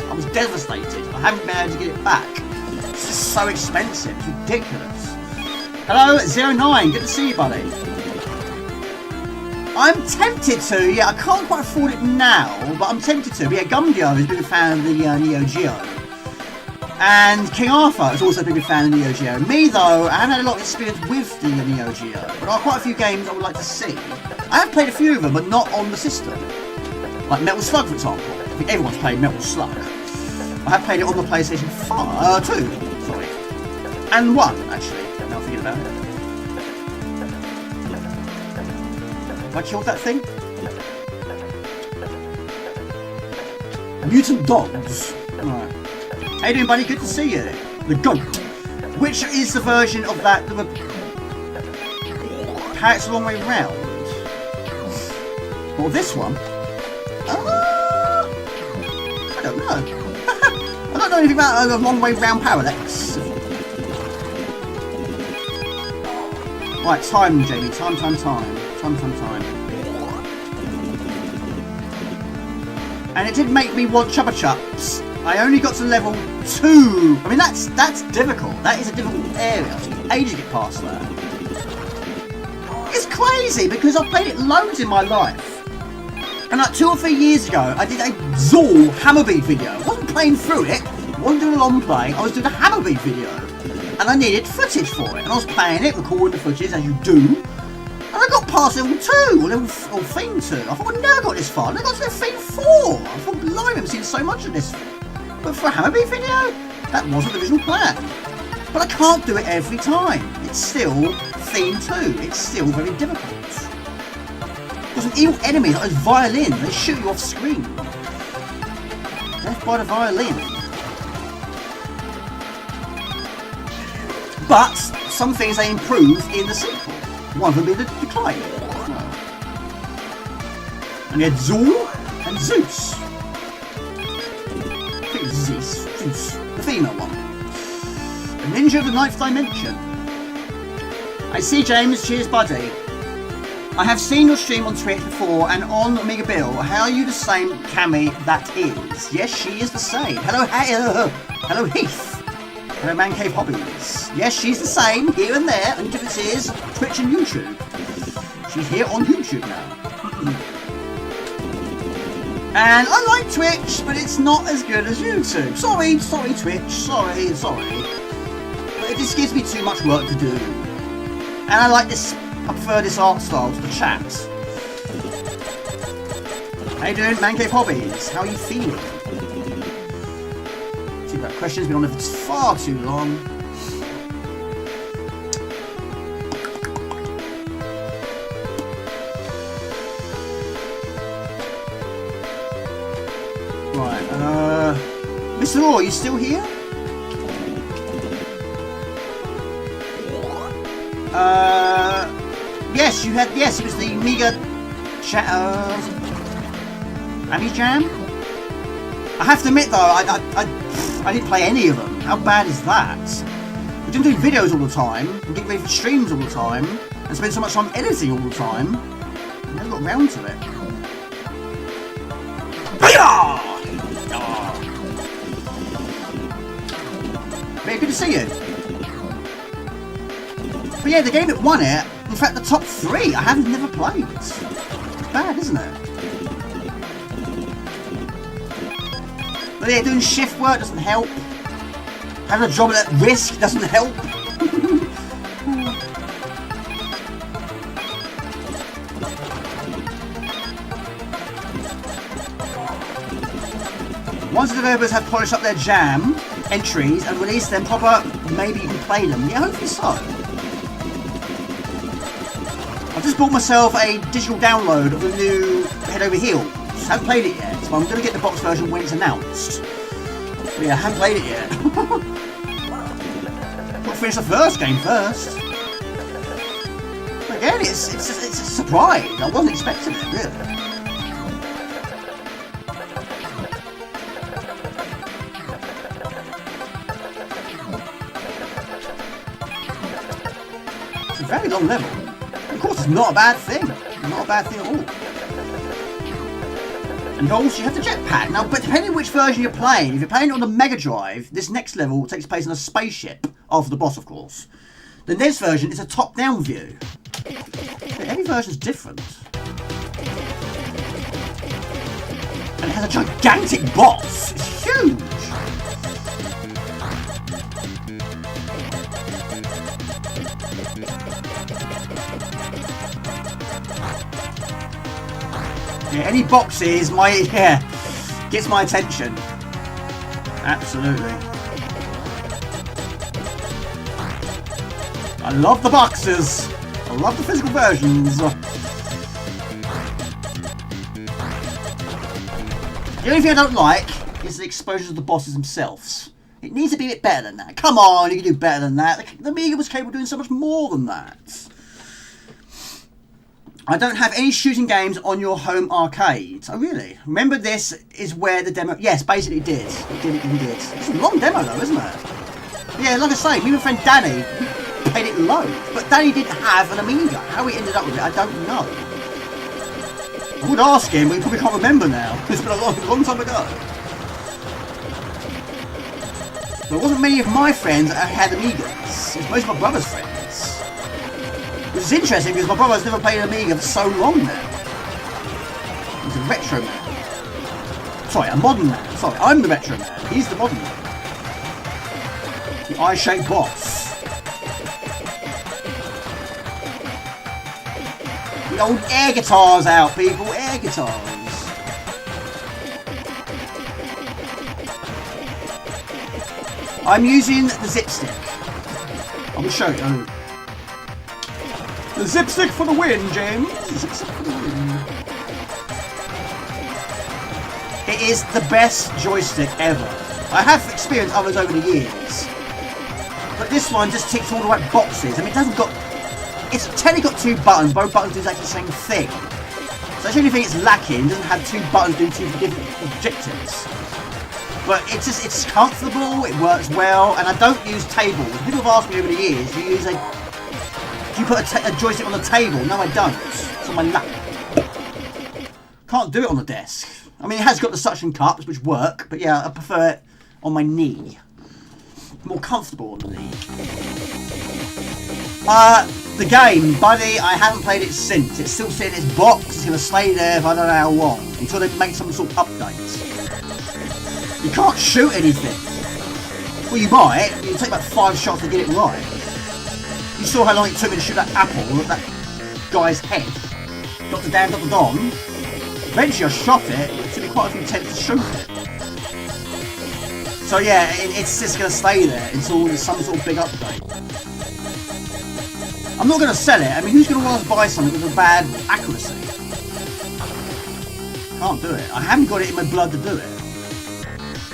I was devastated. I haven't been able to get it back. It's just so expensive. It's ridiculous. Hello, 09. Good to see you, buddy. I'm tempted to. Yeah, I can't quite afford it now, but I'm tempted to. But yeah, Gumdio is a big fan of the Neo Geo. And King Arthur is also a big fan of the Neo Geo. Me, though, I haven't had a lot of experience with the Neo Geo, but there are quite a few games I would like to see. I have played a few of them, but not on the system. Like Metal Slug, for example. I think everyone's played Metal Slug. I have played it on the PlayStation 2, sorry. And 1, actually. Now thinking about it. Have I killed that thing? Mutant dogs. Right. How you doing, buddy? Good to see you. The goat. Which is the version of that? It's the wrong way round. Or this one? I don't know. I don't know anything about the wrong way round parallax. Right, time, Jamie. Time. And it did make me want Chubba Chups. I only got to level 2. I mean, that's difficult. That is a difficult area. It took ages to get past that. It's crazy because I've played it loads in my life. And like 2 or 3 years ago, I did a Zool Hammerbeat video. I wasn't playing through it. I wasn't doing a long play. I was doing a Hammerbeat video. And I needed footage for it. And I was playing it, recording the footage as you do. And I got past level 2, or theme 2. I thought I never got this far. And I got to theme 4. I thought, blimey, I've seen so much of this. But for a Hammerbeat video, that wasn't the original plan. But I can't do it every time. It's still theme 2. It's still very difficult. Because an evil enemy, like a violin, they shoot you off screen. Death by the violin. But some things they improve in the sequel. One of them being the decline. And you had Zool and Zeus. I think it was Zeus, the female one. The Ninja of the Ninth Dimension. I see, James. Cheers, buddy. I have seen your stream on Twitch before and on Amiga Bill. How are you the same Cammy that is? Yes, she is the same. Hello, hello, Heath. Hello, Man Cave Hobbies. Yes, she's the same here and there. And difference is Twitch and YouTube. She's here on YouTube now. And I like Twitch, but it's not as good as YouTube. Sorry, Twitch. Sorry. But it just gives me too much work to do. And I like this. I prefer this art style to the chat. How you doing, Man Cave Hobbies? How are you feeling? See, that question's been on there for far too long. Right, Mr. Raw, are you still here? Yes, you had. Yes, it was the Amiga Amiga Jam. I have to admit though, I didn't play any of them. How bad is that? We've been doing videos all the time, and getting ready for streams all the time, and spend so much time editing all the time. I never got round to it. Very good to see you. But yeah, the game that won it, in fact the top 3, I have never played. It's bad, isn't it? But yeah, doing shift work doesn't help. Having a job at risk doesn't help. Once the developers have polished up their jam entries and released them proper, maybe you can play them. Yeah, hopefully so. I've just bought myself a digital download of the new Head Over Heels. Haven't played it yet, so I'm going to get the box version when it's announced. But yeah, I haven't played it yet. Got to finish the first game first. But again, it's a surprise. I wasn't expecting it, really. It's a very long level. Of course, it's not a bad thing. Not a bad thing at all. And also, you have the jetpack. Now, but depending on which version you're playing, if you're playing on the Mega Drive, this next level takes place on a spaceship, after the boss, of course. The NES version is a top-down view. Every version's different. And it has a gigantic boss. It's huge. Yeah, any boxes, gets my attention. Absolutely. I love the boxes. I love the physical versions. The only thing I don't like is the exposure of the bosses themselves. It needs to be a bit better than that. Come on, you can do better than that. The Amiga was capable of doing so much more than that. I don't have any shooting games on your home arcade. Oh, really? Remember, this is where the demo... Yes, basically it did. It did. It's a long demo, though, isn't it? Yeah, like I say, me and my friend Danny played it low. But Danny didn't have an Amiga. How he ended up with it, I don't know. I would ask him, but he probably can't remember now. It's been a long time ago. But it wasn't many of my friends that had Amigas. It was most of my brother's friends. Which is interesting because my brother's never played an Amiga for so long now. He's a retro man. Sorry, a modern man. Sorry, I'm the retro man. He's the modern man. The eye-shaped boss. The old air guitars out, people. Air guitars. I'm using the zip stick. I will show you. The zip stick for the win, James. Zip stick for the win. It is the best joystick ever. I have experienced others over the years, but this one just ticks all the right boxes. I mean, it doesn't got. It's technically got two buttons. Both buttons do exactly the same thing. So that's the only thing it's lacking. It doesn't have two buttons doing two different objectives. But it's comfortable. It works well, and I don't use tables. People have asked me over the years, do you put a joystick on the table? No, I don't. It's on my lap. Can't do it on the desk. I mean, it has got the suction cups, which work, but yeah, I prefer it on my knee. More comfortable on the knee. The game, buddy, I haven't played it since. It's still sitting in its box. It's going to stay there for I don't know how long, until they make some sort of update. You can't shoot anything. Well, you might. It'll take about 5 shots to get it right. You saw how long it took me to shoot that apple at that guy's head. Dr. Dan, Dr. Don. Eventually I shot it. It took me quite a few attempts to shoot it. So yeah, it's just going to stay there until there's some sort of big update. I'm not going to sell it. I mean, who's going to want to buy something with a bad accuracy? Can't do it. I haven't got it in my blood to do it.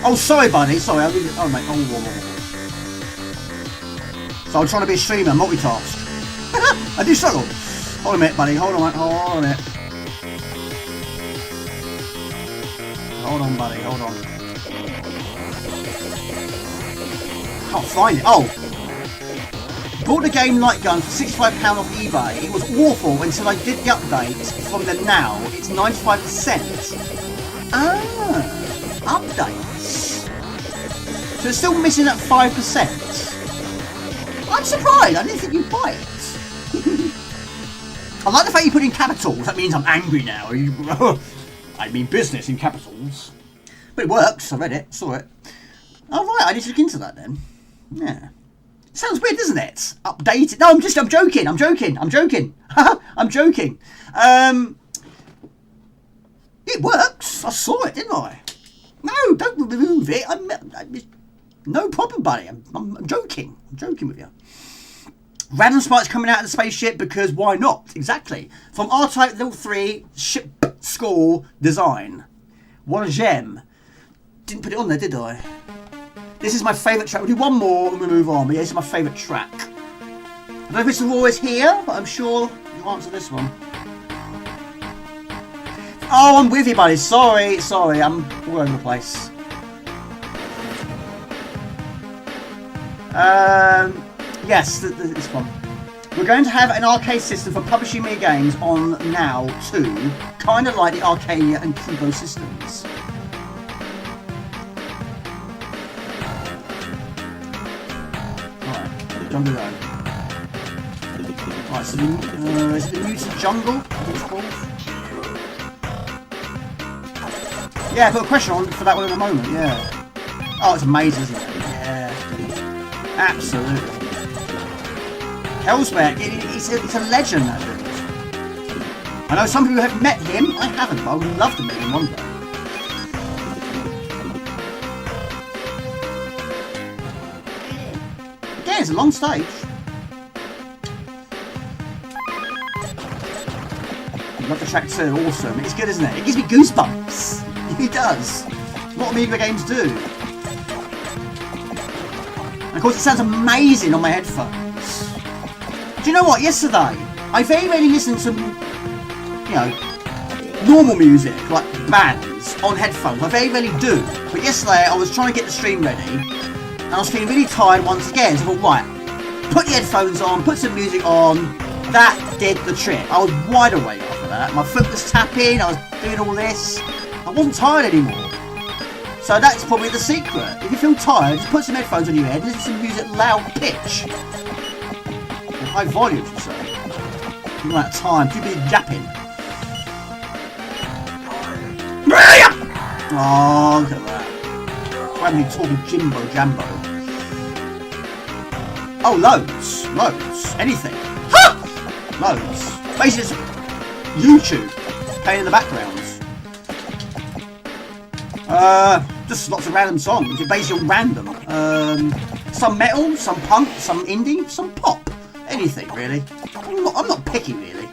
Oh, sorry, buddy. Sorry, I really... Oh, mate. Oh, whoa, whoa. So I'm trying to be a streamer, multitask. I do struggle. Hold a minute, buddy. Hold on, mate. Hold on a minute. Hold on, buddy. Hold on. Can't find it. Oh. Bought the game Light Gun for £65 off eBay. It was awful until I did the update from the now. It's 95%. Ah. Updates. So it's still missing that 5%. I'm surprised. I didn't think you'd buy it. I like the fact you put in capitals. That means I'm angry now. I mean business in capitals. But it works. I read it. Saw it. Oh, right. I need to look into that then. Yeah. Sounds weird, doesn't it? Updated. No, I'm joking. I'm joking. I'm joking. I'm joking. It works. I saw it, didn't I? No, don't remove it. No problem, buddy. I'm joking. I'm joking with you. Random sprites coming out of the spaceship because why not? Exactly. From R-Type Level 3 Ship School Design. What a gem. Didn't put it on there, did I? This is my favourite track. We'll do one more and we'll move on. But yeah, this is my favourite track. I don't know if it's always here, but I'm sure you'll answer this one. Oh, I'm with you, buddy. Sorry. I'm all over the place. Yes, this one. We're going to have an arcade system for publishing Amiga games on now too, kind of like the Arcadia and Kubo systems. Alright, Jungle Zone. Alright, so is it the Mutant Jungle? I think it's called. Yeah, put a question on for that one in a moment, yeah. Oh, it's amazing, isn't it? Yeah. Absolutely. Hellsbeck, it's a legend, that dude. I know some people have met him, I haven't, but I would love to meet him one day. it's a long stage. Love the track too, awesome. It's good, isn't it? It gives me goosebumps. It does. What Amiga games do. And of course it sounds amazing on my headphones. Do you know what? Yesterday, I very rarely listened to, you know, normal music, like bands, on headphones. I very rarely do. But yesterday I was trying to get the stream ready, and I was feeling really tired once again. So I thought, right, put the headphones on, put some music on. That did the trick. I was wide awake after that. My foot was tapping, I was doing all this. I wasn't tired anymore. So that's probably the secret. If you feel tired, just put some headphones on your head, listen to some music loud pitch. Or high volume, should I say. All that time, too busy yapping. Oh, look at that. Randomly talking Jimbo Jambo. Oh, loads. Loads. Anything. Ha! Loads. Basically, it's YouTube playing in the background. Just lots of random songs. It's basically random. Some metal, some punk, some indie, some pop. Anything, really. I'm not picky, really.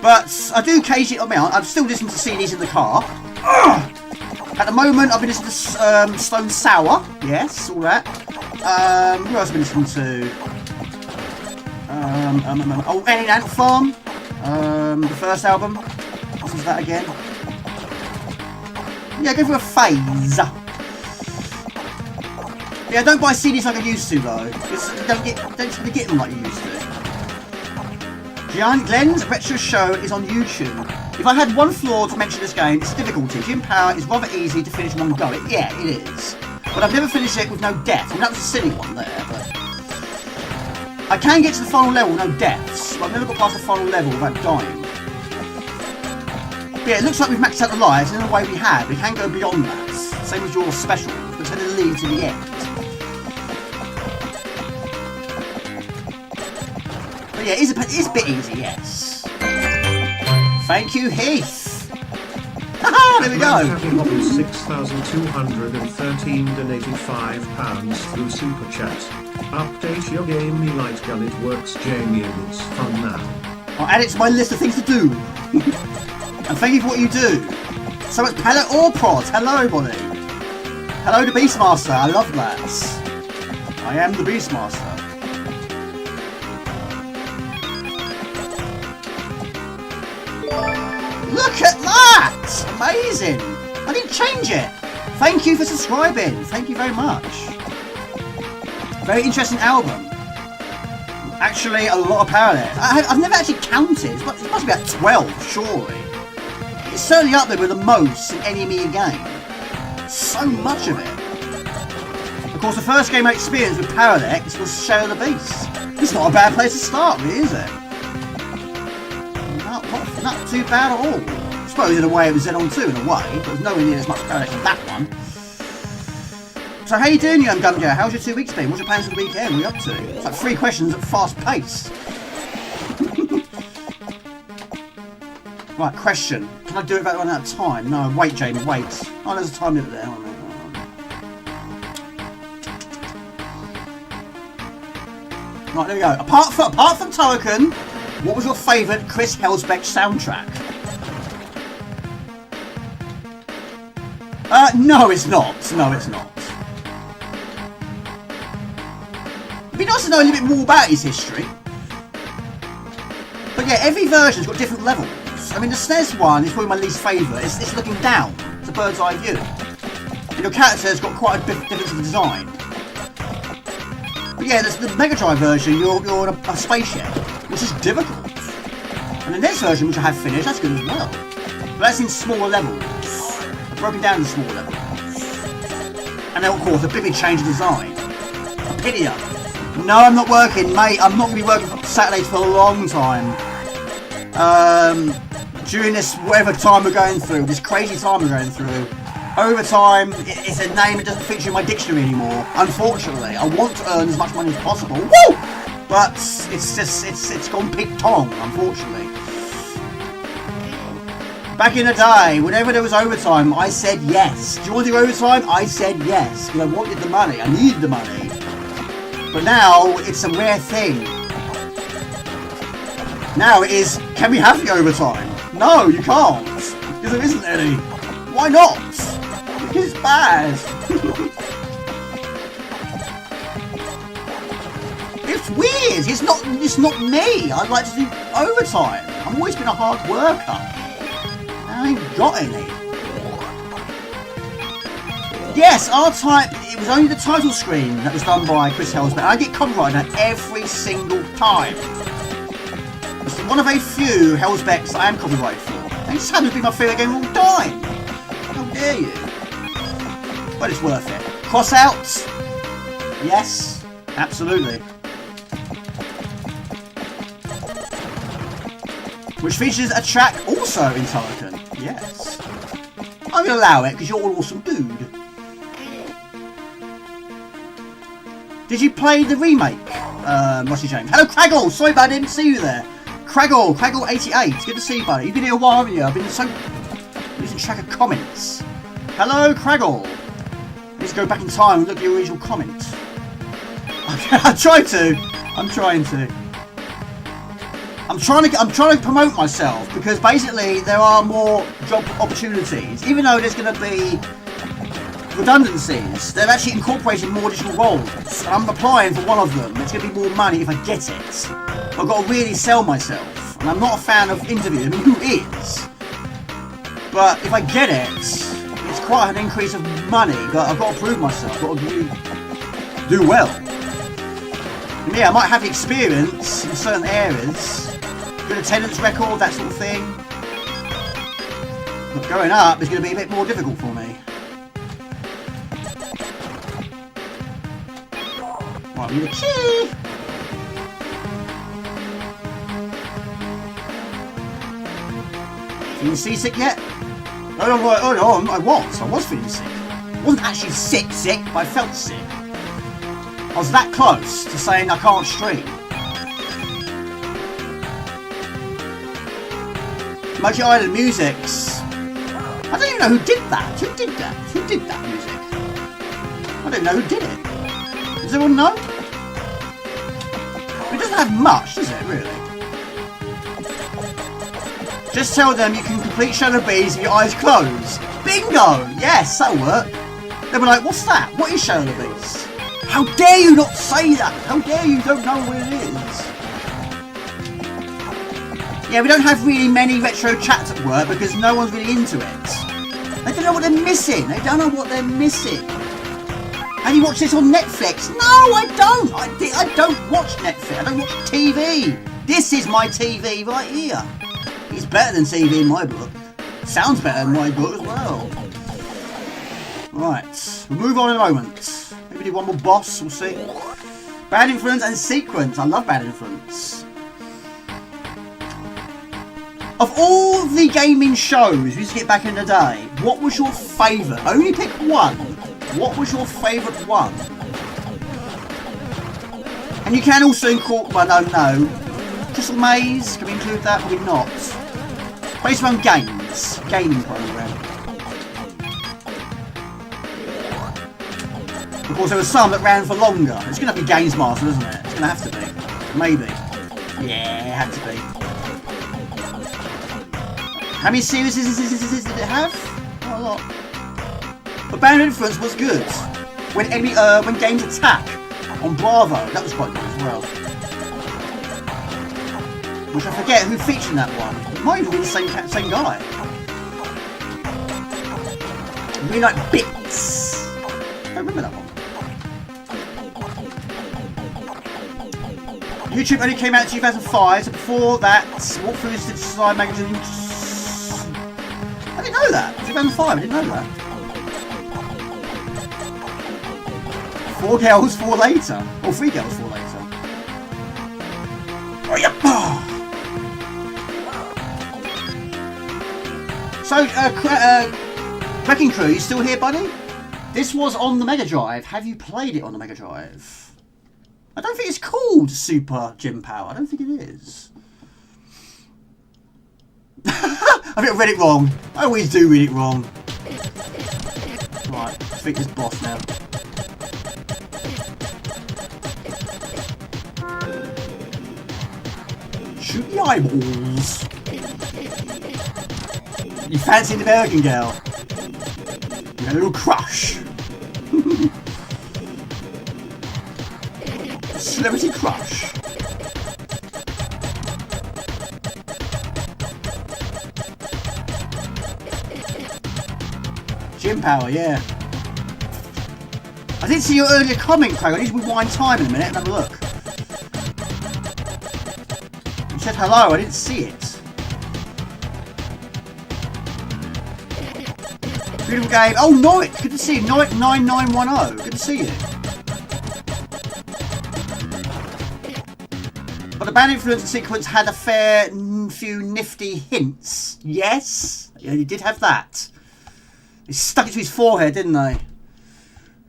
But I do occasionally, I mean, I'm still listening to CDs in the car. At the moment, I've been listening to Stone Sour. Yes, all that. Who else have I been listening to? Oh, Alien Ant Farm. The first album. What was that again? Yeah, go for a phase. Yeah, don't buy CDs like I used to though, because you don't really get them like you used to. Glenn's Retro Show is on YouTube. If I had one flaw to mention this game, it's difficulty. Jim Power is rather easy to finish in one go. Yeah, it is. But I've never finished it with no death. I mean, that was a silly one there, but I can get to the final level with no deaths, but I've never got past the final level without dying. Yeah, it looks like we've maxed out the lives, and in a way we have. We can go beyond that. Same as your special, but tend to lead to the end. But yeah, it is a bit easy, yes. Thank you, Heath. Haha, there we go. £6,213 donated £5 through Super Chat. Update your game, me light gun, it works, Jamie, and it's fun now. I'll add it to my list of things to do. And thank you for what you do. So much palette or prod. Hello, everybody. Hello, the Beastmaster. I love that. I am the Beastmaster. Look at that! Amazing. I didn't change it. Thank you for subscribing. Thank you very much. Very interesting album. Actually, a lot of power there. I've never actually counted. It must be about 12, surely. It's certainly up there with the most in any Amiga game. So much of it. Of course, the first game I experienced with Parallax was Shadow of the Beast. It's not a bad place to start, really, is it? Not too bad at all. I suppose in a way it was Xenon 2 in a way, but there's nowhere near as much Parallax as that one. So how you doing, young Gumjo? How's your 2 weeks been? What's your plans for the weekend? What are you up to? It's like 3 questions at fast pace. Right, question. Can I do it about one at a time? No, wait, Jamie, wait. Oh, there's a time limit there. Right, there we go. Apart from Token, what was your favourite Chris Helsbeck soundtrack? No, it's not. No, it's not. It'd be nice to know a little bit more about his history. But yeah, every version's got different levels. I mean, the SNES one is probably my least favourite. It's looking down. It's a bird's eye view. And your character's got quite a bit difference in design. But yeah, the Mega Drive version, you're on a spaceship, which is difficult. And the NES version, which I have finished, that's good as well. But that's in smaller levels. They're broken down into smaller levels. And then, of course, a big change in design. A pity. No, I'm not working, mate. I'm not going to be working Saturdays for a long time. During this whatever time we're going through, this crazy time we're going through, overtime, it's a name that doesn't feature in my dictionary anymore. Unfortunately, I want to earn as much money as possible. Woo! But it's gone pig tong, unfortunately. Back in the day, whenever there was overtime, I said yes. Do you want to do overtime? I said yes. Because I wanted the money. I needed the money. But now it's a rare thing. Now it is, can we have the overtime? No, you can't. Because there isn't any. Why not? Because it's bad. It's weird. It's not me. I'd like to do overtime. I've always been a hard worker. I ain't got any. Yes, R-Type, it was only the title screen that was done by Chris Helsbeck. I get copyright on that every single time. It's one of a few Helsbecks that I am copyrighted for. And it just happens to be my favourite game of all time. How dare you? But it's worth it. Cross out? Yes, absolutely. Which features a track also in Harlequin. Yes. I'm going to allow it because you're all awesome dude. Did you play the remake, Rusty James? Hello, Craggle! Sorry, but I didn't see you there. Craggle88. Good to see you, buddy. You've been here a while, haven't you? I've been so losing track of comments. Hello, Craggle. Let's go back in time and look at your original comment. I'm trying to. I'm trying to promote myself because basically there are more job opportunities. Even though there's going to be redundancies, they're actually incorporating more additional roles. And I'm applying for one of them. It's going to be more money if I get it. I've got to really sell myself. And I'm not a fan of interviewing. I mean, who is? But if I get it, it's quite an increase of money. But I've got to prove myself. I've got to really do well. And yeah, I might have experience in certain areas. Good attendance record, that sort of thing. But going up is going to be a bit more difficult for me. Right, we need a key. Feeling seasick yet? Hold on, I was feeling sick. I wasn't actually sick, but I felt sick. I was that close to saying I can't stream. Monkey Island Musics. I don't even know who did that. Who did that? Who did that music? I don't know who did it. Does everyone know? It doesn't have much, does it, really? Just tell them you can complete Shadow Bees with your eyes closed. Bingo! Yes, that'll work. They'll be like, what's that? What is Shadow Bees? How dare you not say that? How dare you don't know what it is? Yeah, we don't have really many retro chats at work because no one's really into it. They don't know what they're missing. They don't know what they're missing. Have you watched this on Netflix? No, I don't. I don't watch Netflix. I don't watch TV. This is my TV right here. It's better than TV in my book. Sounds better in my book as well. Right, we'll move on in a moment. Maybe do one more boss, we'll see. Bad Influence and Sequence. I love Bad Influence. Of all the gaming shows we used to get back in the day, what was your favourite? Only pick one. What was your favourite one? And you can also incorporate, well, no. Crystal Maze, can we include that? Probably not. PS1 Games, gaming program. Of course, there were some that ran for longer. It's going to be Games Master, isn't it? It's going to have to be. Maybe. Yeah, it had to be. How many series did it have? Not a lot. But Bad Influence was good. When games attack on Bravo, that was quite good as well. Which I forget who featured in that one. It might even be the same guy. Really like Bits. I don't remember that one. YouTube only came out in 2005, so before that, walkthroughs to Design Magazine. I didn't know that. 2005, I didn't know that. 4 girls, 4 later. Or 3 girls, 4 later. Oh, yeah. So, Wrecking Crew, you still here, buddy? This was on the Mega Drive. Have you played it on the Mega Drive? I don't think it's called Super Gym Power. I don't think it is. I think I read it wrong. I always do read it wrong. Right, I think this boss now. Shoot the eyeballs. You fancy the American girl? You had a little crush. A celebrity crush. Gym power, yeah. I didn't see your earlier comment, Craig. I need to rewind time in a minute and have a look. You said hello, I didn't see it. Beautiful game. Oh, Noit, good to see you. Noit9910, good to see you. But the band influence sequence had a fair few nifty hints. Yes, yeah, you did have that. He stuck it to his forehead, didn't they?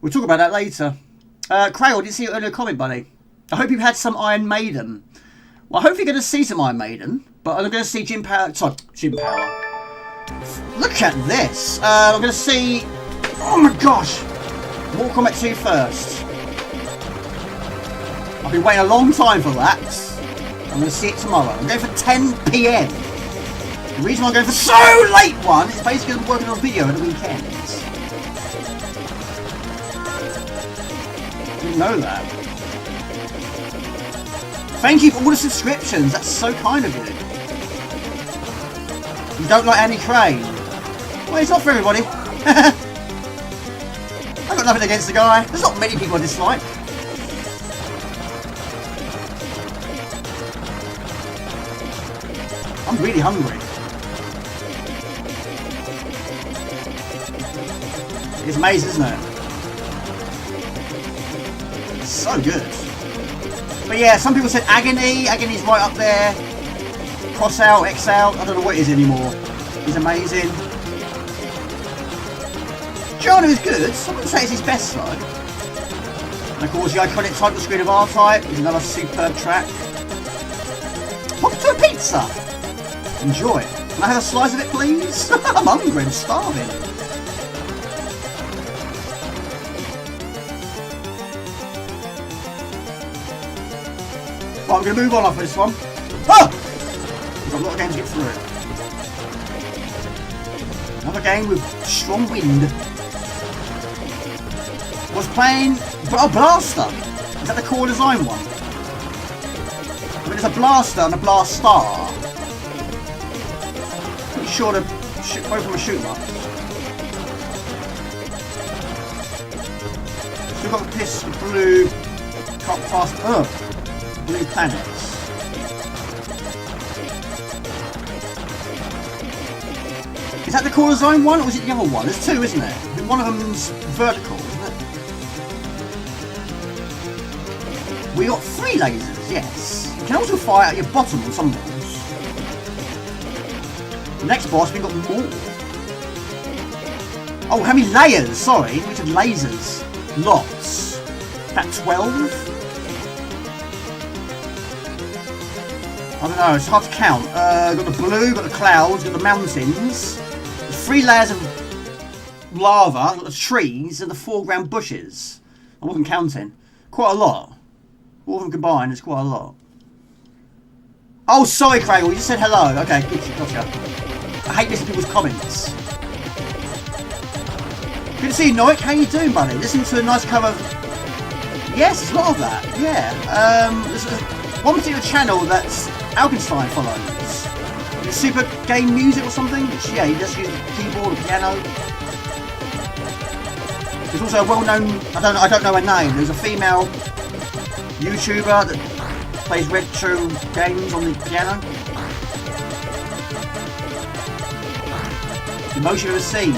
We'll talk about that later. Craig, did you see your earlier comment, buddy? I hope you've had some Iron Maiden. Well, hopefully you're going to see some Iron Maiden, but I'm going to see Jim Power. Sorry, Jim Power. Look at this. I'm going to see. Oh my gosh! Mortal Kombat 2 first. I've been waiting a long time for that. I'm going to see it tomorrow. I'm going for 10 PM. The reason I'm going for so late one is basically I'm working on a video at the weekend. Didn't know that. Thank you for all the subscriptions. That's so kind of you. You don't like Andy Crane? Well, it's not for everybody. I've got nothing against the guy. There's not many people I dislike. I'm really hungry. It's amazing, isn't it? It's so good. But yeah, some people said Agony. Agony's right up there. Cross out, X out. I don't know what it is anymore. He's amazing. Jono is good. I wouldn't say it's his best though. And of course, the iconic title screen of R-Type is another superb track. Pop to a pizza. Enjoy. Can I have a slice of it, please? I'm hungry. I'm starving. Right, I'm going to move on after this one. Ah! We've got a lot of games to get through. Another game with strong wind. Was playing... Oh, Blaster! Is that the core design one? I mean, there's a Blaster and a Blast Star. Pretty sure both of them are shoot 'em ups. Still got this blue... Cut past... Blue planets. Is that the core design one, or is it the other one? There's two, isn't there? One of them's vertical, isn't it? We got 3 lasers, yes. You can also fire at your bottom on some balls. The next boss, we've got more. Oh, how many layers? Sorry, we said lasers. Lots. That 12? I don't know, it's hard to count. Got the blue, got the clouds, got the mountains. There's 3 layers of lava, got the trees, and the foreground bushes. I wasn't counting. Quite a lot. All of them combined is quite a lot. Oh, sorry, Craig, you just said hello. Okay, good, gotcha. I hate missing people's comments. Good to see you, Noik. How you doing, buddy? Listening to a nice cover. Yes, there's a lot of that. Yeah. There's one particular channel that's Alkenstein follows. It's Super Game Music or something. Which, yeah, he just uses the keyboard or piano. There's also a well-known. I don't know her name. There's a female YouTuber that plays retro games on the piano. The most you've ever seen.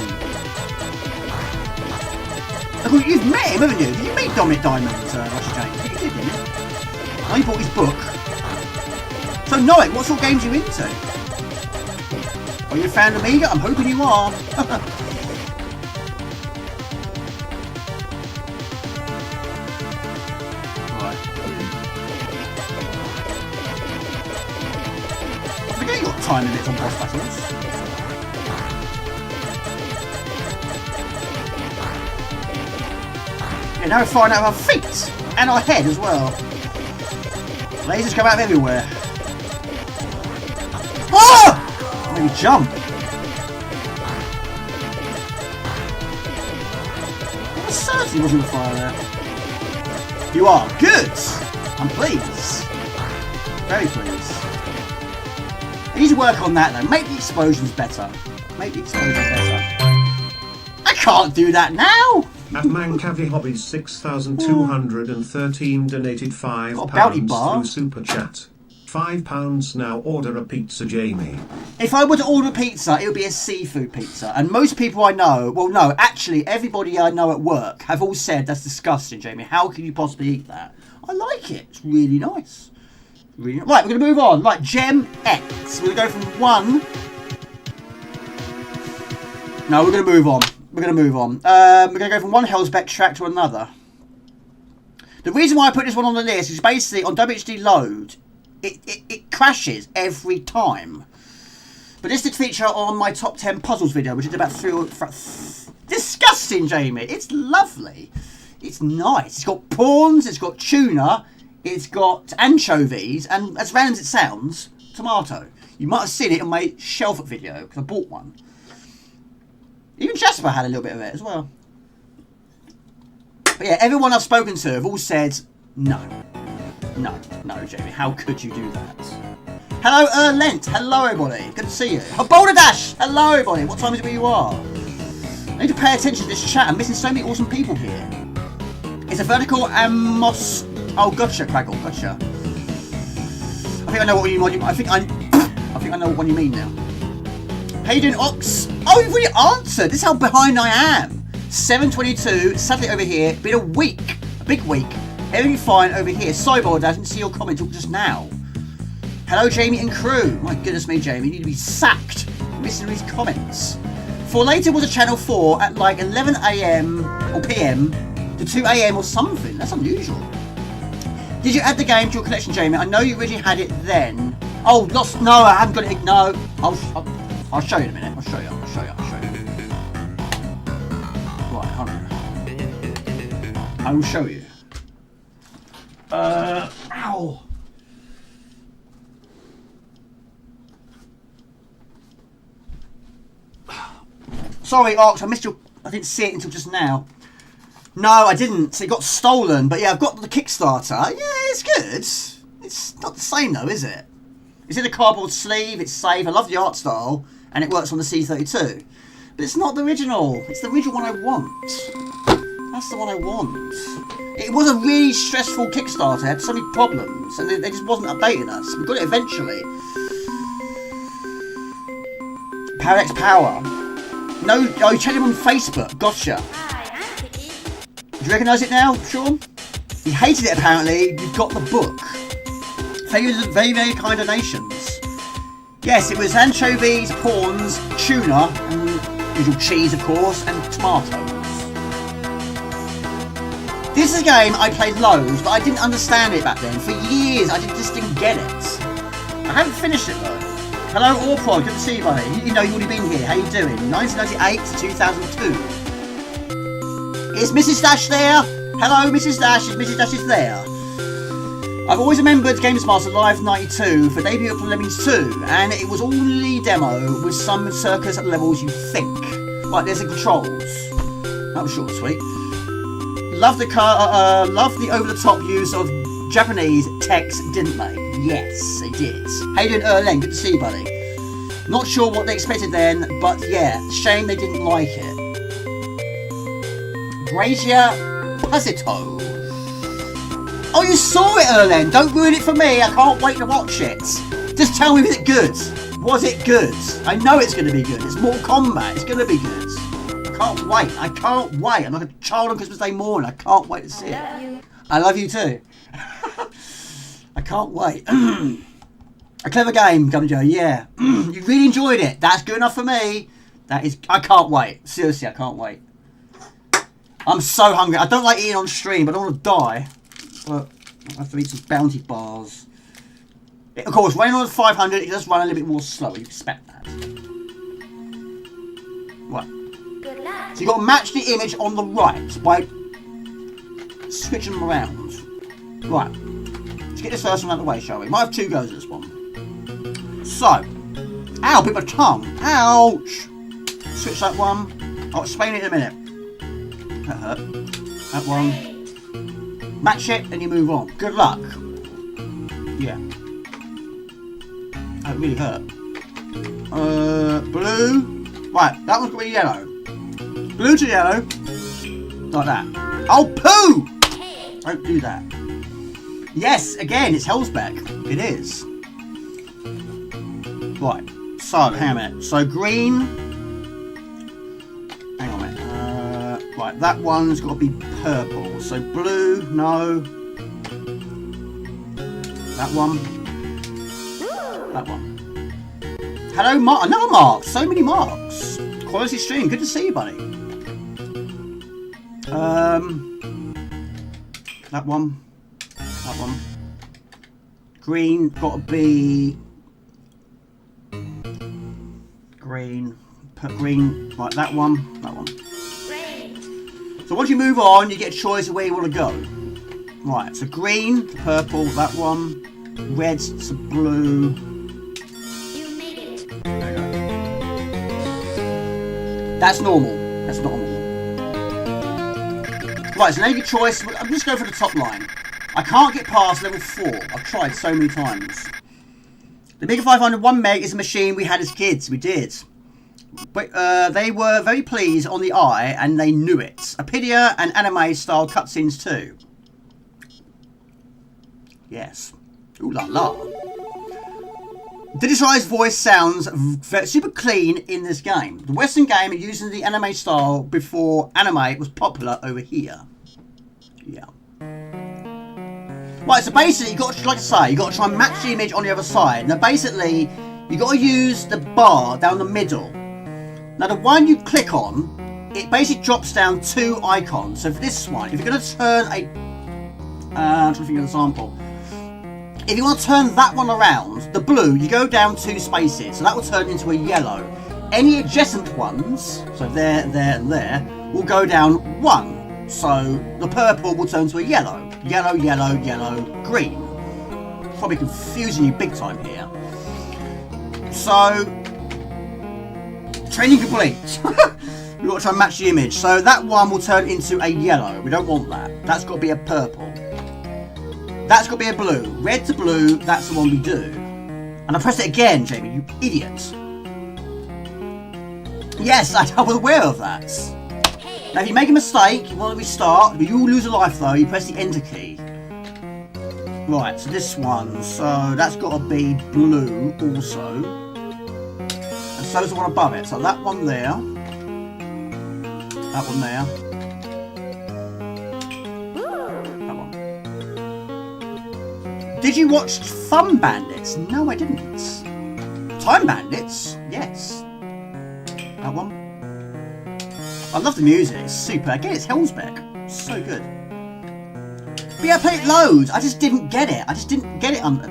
Look, you've met him, haven't you? Did you meet Dominic Diamond, Russia James? You did, didn't you? Oh, you bought his book. So, Noik, what sort of games are you into? Are you a fan of Amiga? I'm hoping you are. Right. I forget you got time limits on boss battles. Yeah, now we're firing out of our feet and our head as well. Lasers come out of everywhere. Oh! Maybe jump. I certainly wasn't on fire there. You are. Good. I'm pleased. Very pleased. I need to work on that though. Make the explosions better. Make the explosions better. I can't do that now. At Mancavi Hobbies 6,213 donated £5 through Super Chat. £5 now. Order a pizza, Jamie. If I were to order a pizza, it would be a seafood pizza. And most people I know, well no, actually everybody I know at work have all said that's disgusting, Jamie. How can you possibly eat that? I like it. It's really nice. Really nice. Right, we're going to move on. Right, Gem X. We're going to go from one. No, we're going to move on. We're going to move on. We're going to go from one Hellsbeck track to another. The reason why I put this one on the list is basically on WHD Load, it crashes every time. But this did feature on my top 10 puzzles video, which is about 3 or... Disgusting, Jamie. It's lovely. It's nice. It's got prawns, it's got tuna, it's got anchovies, and as random as it sounds, tomato. You might have seen it in my shelf video, because I bought one. Even Jasper had a little bit of it as well. But yeah, everyone I've spoken to have all said, no. No, Jamie, how could you do that? Hello, Lent. Hello, everybody. Good to see you. Boulder Dash. Hello, everybody. What time is it where you are? I need to pay attention to this chat. I'm missing so many awesome people here. It's a vertical Amos... Oh, gotcha, Crackle. Gotcha. I think I know what you mean. I think I know what one you mean now. How you doing, Ox? Oh, you've already answered. This is how behind I am. 7:22. Sadly over here. Been a week. A big week. Everything fine over here. Sorry, Boulder Dash. I didn't see your comment until just now. Hello, Jamie and crew. My goodness me, Jamie. You need to be sacked. Missing these comments. For later was a channel 4 at like 11 AM or PM to 2 AM or something. That's unusual. Did you add the game to your collection, Jamie? I know you originally had it then. Oh, lost. No, I haven't got it. No. I'll show you in a minute. I'll show you. Right, hold on. I will show you. Ow. Sorry, Ox, I missed your... I didn't see it until just now. No, I didn't. It got stolen. But yeah, I've got the Kickstarter. Yeah, it's good. It's not the same though, is it? It's in a cardboard sleeve. It's safe. I love the art style. And it works on the C32. But it's not the original. It's the original one I want. That's the one I want. It was a really stressful Kickstarter. It had so many problems. And they just wasn't updating us. We got it eventually. Power X Power. No, oh, you checked him on Facebook. Gotcha. Do you recognise it now, Sean? He hated it apparently. You've got the book. Very, very kind donations. Yes, it was anchovies, prawns, tuna, and usual cheese, of course, and tomatoes. This is a game I played loads, but I didn't understand it back then. For years, I just didn't get it. I haven't finished it though. Hello, Orprod. Good to see you, buddy. You know, you've already been here. How you doing? 1998 to 2002. Is Mrs. Dash there? Hello, Mrs. Dash. Mrs. Dash is there. I've always remembered Games Master Live 92 for debut of Lemmings 2, and it was only demo with some circus levels you think. Right, there's the controls. That was short and sweet. Love the over-the-top use of Japanese text, didn't they? Yes, they did. How you doing, Erlen? Good to see you, buddy. Not sure what they expected then, but yeah, shame they didn't like it. Brazier Pasito. Oh, you saw it, Erlen. Don't ruin it for me. I can't wait to watch it. Just tell me, was it good? Was it good? I know it's going to be good. It's Mortal Kombat. It's going to be good. I can't wait. I can't wait. I'm like a child on Christmas Day morning. I can't wait to see it. I love you too. I can't wait. A clever game, Gumjo. Yeah. You really enjoyed it. That's good enough for me. That is... I can't wait. Seriously, I can't wait. I'm so hungry. I don't like eating on stream, but I don't want to die. But I have to eat some bounty bars. Of course, running on 500, it does run a little bit more slow. You expect that. Right. So you've got to match the image on the right by switching them around. Right. Let's get this first one out of the way, shall we? Might have 2 goes at this one. So, Ow, bit my tongue. Ouch. Switch that one. I'll explain it in a minute. That hurt. That one. Match it and you move on. Good luck. Yeah. That really hurt. Blue. Right, that one's going to be yellow. Blue to yellow. Like that. Oh, poo! Don't do that. Yes, again, it's Hellsbeck. It is. Right. So, hang on a minute. So, green. Hang on a minute. Right, that one's got to be purple. So, blue, no. That one. That one. Hello, Mark. Another Mark. So many Marks. Quality stream. Good to see you, buddy. That one. That one. Green. Got to be... Green. Put green. Right, that one. That one. So once you move on, you get a choice of where you want to go. Right, so green, purple, that one. Red to blue. There you go. That's normal. That's normal. Right, so now your choice. I'm just going for the top line. I can't get past level 4. I've tried so many times. The Amiga 500 1 meg is a machine we had as kids. We did. But they were very pleased on the eye and they knew it. Apidia and anime style cutscenes too. Yes. Ooh la la. Digitalized voice sounds super clean in this game. The Western game is using the anime style before anime was popular over here. Yeah. Right, so basically, you got to, like I say, you got to try and match the image on the other side. Now, basically, you got to use the bar down the middle. Now, the one you click on, it basically drops down 2 icons. So for this one, if you're going to turn a, I'm trying to think of an example. If you want to turn that one around, the blue, you go down 2 spaces, so that will turn into a yellow. Any adjacent ones, so there, there, and there, will go down 1. So the purple will turn to a yellow. Yellow, yellow, yellow, green. Probably confusing you big time here. So, training complete. We've got to try and match the image. So that one will turn into a yellow. We don't want that. That's got to be a purple. That's got to be a blue. Red to blue, that's the one we do. And I pressed it again, Jamie, you idiot. Yes, I was aware of that. Now, if you make a mistake, you want to restart, but you will lose a life though, you press the enter key. Right, so this one, so that's got to be blue also. And so is the one above it. So that one there. That one there. That one. Did you watch Thumb Bandits? No, I didn't. Time Bandits? Yes. That one. I love the music, it's super. Again, it's Hellsbeck. So good. But yeah, I played it loads. I just didn't get it. I just didn't get it under.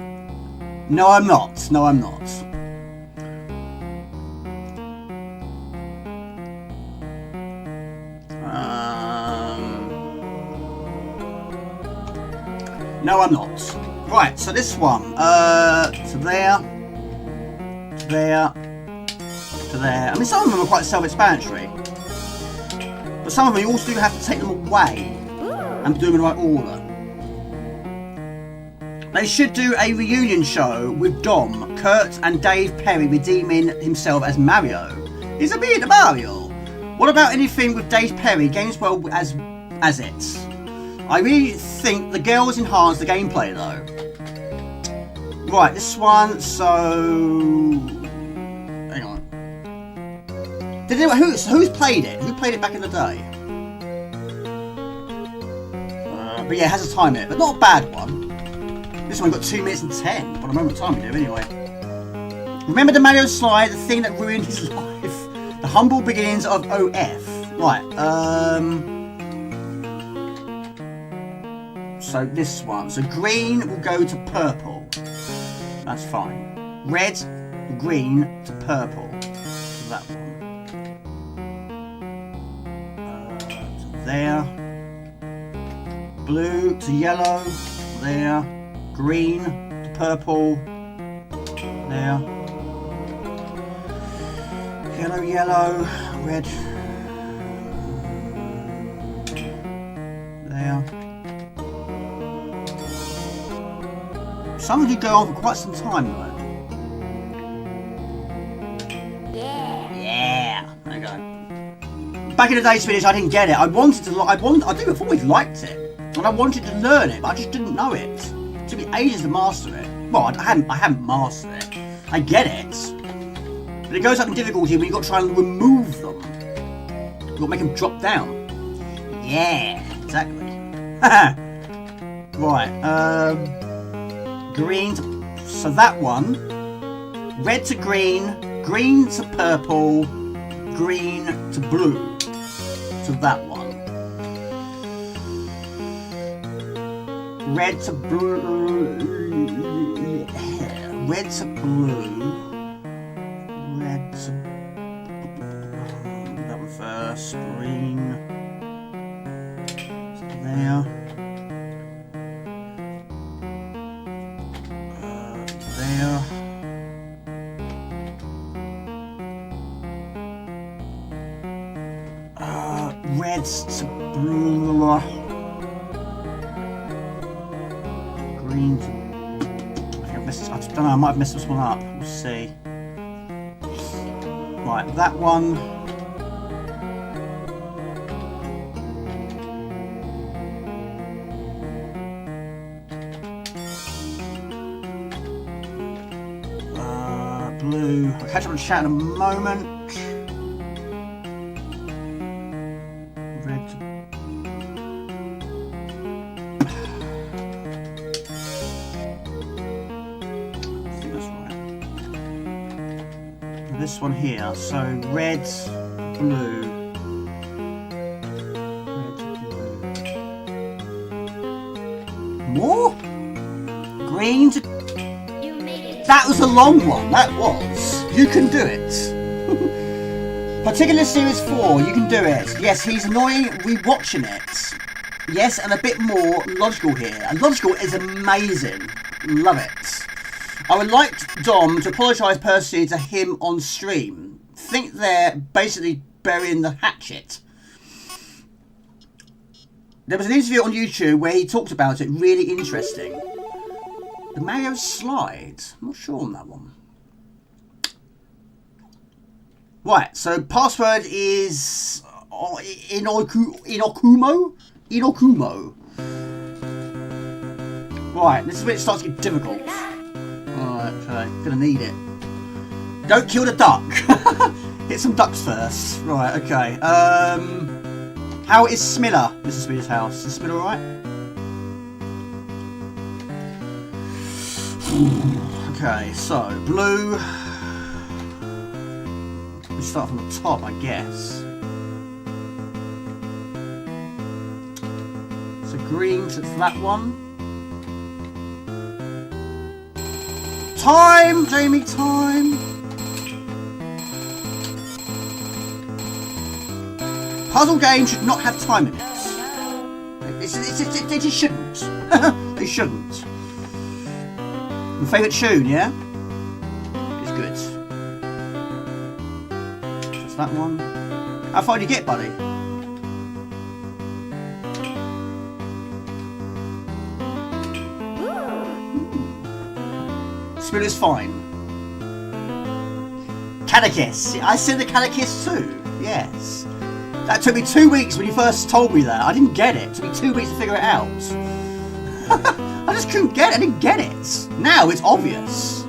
No, I'm not. No, I'm not. No, I'm not. Right, so this one. To there. To there. To there. I mean, some of them are quite self-explanatory. But some of them you also do have to take them away and do them in the right order. They should do a reunion show with Dom, Kurt and Dave Perry redeeming himself as Mario. He's a bit Mario. What about anything with Dave Perry, Games World as it? I really think the girls enhance the gameplay though. Right, this one, so... Hang on. Who's played it? Who played it back in the day? But yeah, it has a time in it, but not a bad one. This one got 2 minutes and 10. But I remember what time we do anyway. Remember the Mario slide, the thing that ruined his life? The humble beginnings of OF. Right, so this one. So green will go to purple. That's fine. Red, green to purple. So that one. There. Blue to yellow. There. Green to purple. There. Yellow, yellow, red. There. Some of you go on for quite some time though. Yeah. There you go. Back in the day, Swedish, I didn't get it. I think I've always liked it, and I wanted to learn it, but I just didn't know it. It took me ages to master it. Well, I haven't mastered it. I get it, but it goes up in difficulty when you've got to try and remove them. You've got to make them drop down. Yeah, exactly. Right. Green to, so that one, red to green, green to purple, green to blue, to that one. Red to blue, red to blue, red to, that one first, green, so there. There. Reds to blue. Green to... I don't know, I might have messed this one up. We'll see. Right, that one. Blue. I'll catch up with the chat in a moment. Red. I think that's right. This one here. So red, blue. Red, blue. More? Green to... That was a long one, that was. You can do it. Particularly Series 4, you can do it. Yes, he's annoying rewatching it. Yes, and a bit more logical here. And logical is amazing. Love it. I would like Dom to apologise personally to him on stream. Think they're basically burying the hatchet. There was an interview on YouTube where he talked about it, really interesting. The Mario slide. I'm not sure on that one. Right, so password is Inokumo? Inokumo. Right, this is where it starts to get difficult. Alright, okay, gonna need it. Don't kill the duck. Hit some ducks first. Right, okay. How is Smilla, Mr. Speeder's house? Is Smilla alright? Okay, so blue. We start from the top, I guess. So green to that one. Time, Jamie, time. Puzzle games should not have time in it. They just shouldn't. They shouldn't. My favourite tune, yeah? It's good. Just that one. How far do you get, buddy? Spiller's fine. Catechist. I said the catechist too. Yes. That took me 2 weeks when you first told me that. I didn't get it. It took me 2 weeks to figure it out. I just couldn't get it. I didn't get it. Now it's obvious.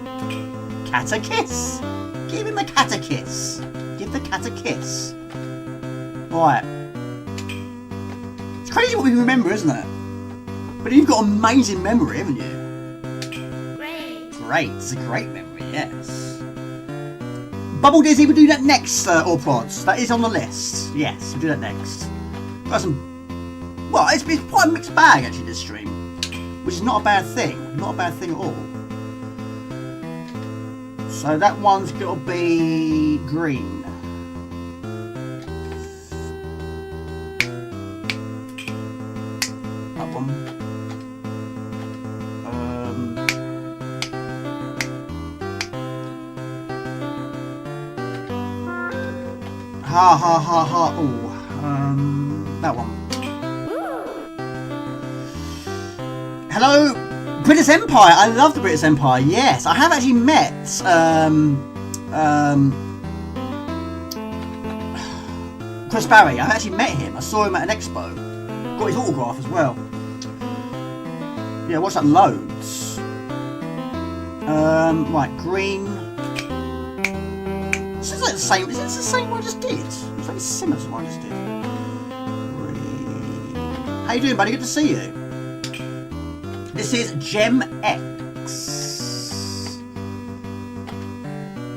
Cat a kiss. Give him the cat a kiss. Give the cat a kiss. Right. It's crazy what we remember, isn't it? But you've got amazing memory, haven't you? Great. It's a great memory, yes. Bubble Dizzy, we'll do that next, Orprods. That is on the list. Yes, we'll do that next. Got some... Well, it's quite a mixed bag, actually, this stream. Which is not a bad thing. Not a bad thing at all. So that one's got to be green. That one. Ha ha ha ha. Oh, that one. Hello, British Empire. I love the British Empire. Yes, I have actually met Chris Barry. I actually met him. I saw him at an expo. Got his autograph as well. Yeah, watched that loads. Right, green. This is like the same. Is this the same one I just did? It's very similar to what I just did. Green. How you doing, buddy? Good to see you. This is Gem X.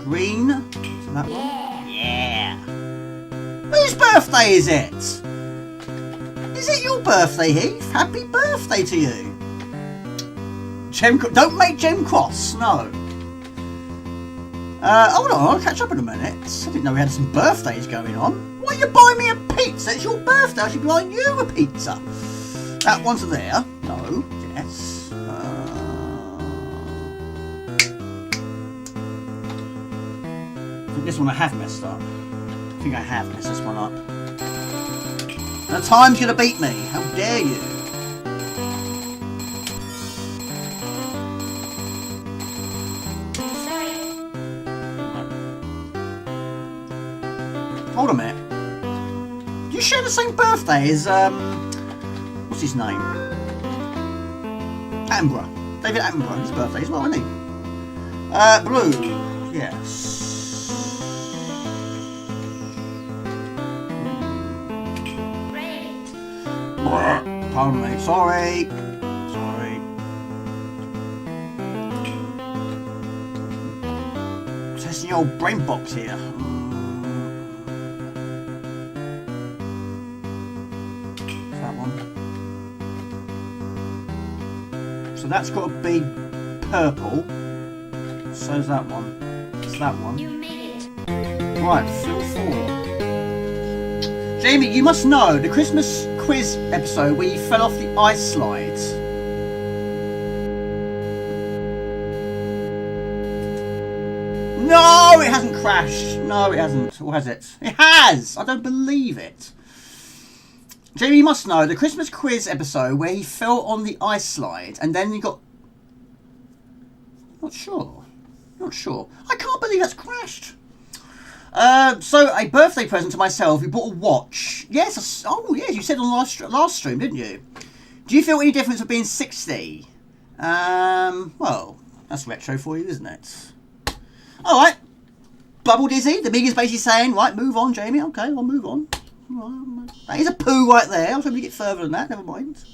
Green. Is that one? Yeah. Whose birthday is it? Is it your birthday, Heath? Happy birthday to you. Don't make Gem cross. No. Hold on. I'll catch up in a minute. I didn't know we had some birthdays going on. Why are you buying me a pizza? It's your birthday. I should be buying you a pizza. That one's there. No. Yes. I think this one I have messed up. I think I have messed this one up. The time's gonna beat me. How dare you? Hold a minute. Do you share the same birthday as what's his name? Attenborough. David Attenborough. His birthday as well, isn't he? Blue. Yes. Pardon me. Sorry. Sorry. Testing your old brain box here. That one. So that's got to be purple. So's that one. It's that one. You made it. Right, fill 4. Jamie, you must know the Christmas quiz episode where you fell off the ice slide. No, it hasn't crashed. No, it hasn't. Or has it? It has! I don't believe it. Jamie, you must know the Christmas quiz episode where he fell on the ice slide and then he got... Not sure. Not sure. I can't believe that's crashed. So a birthday present to myself. You bought a watch. Yes. Oh, yes. You said on last stream, didn't you? Do you feel any difference of being 60? Well, that's retro for you, isn't it? All right. Bubble Dizzy. The Amiga's basically saying, right, move on, Jamie. Okay, I'll move on. That is a poo right there. I was hoping to get further than that. Never mind.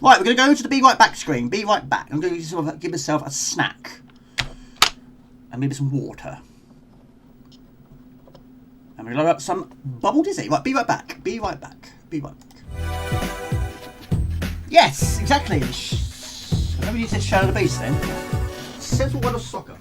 Right, we're going to go to the Be Right Back screen. Be right back. I'm going to sort of give myself a snack and maybe some water. And we're going to load up some Bubble Dizzy. Right, be right back. Be right back. Be right back. Yes, exactly. Remember you said Shadow the Beast then? Central World of Soccer.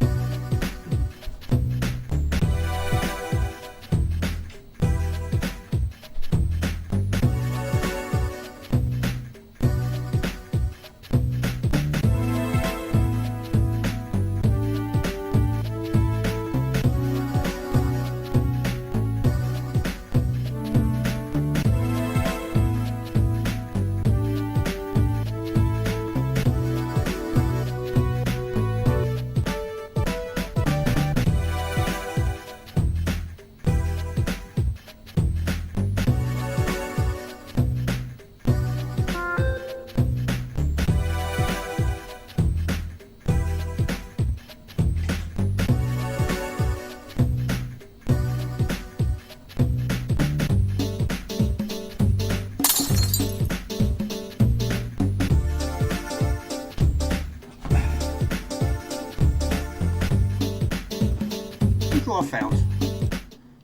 Look what I found.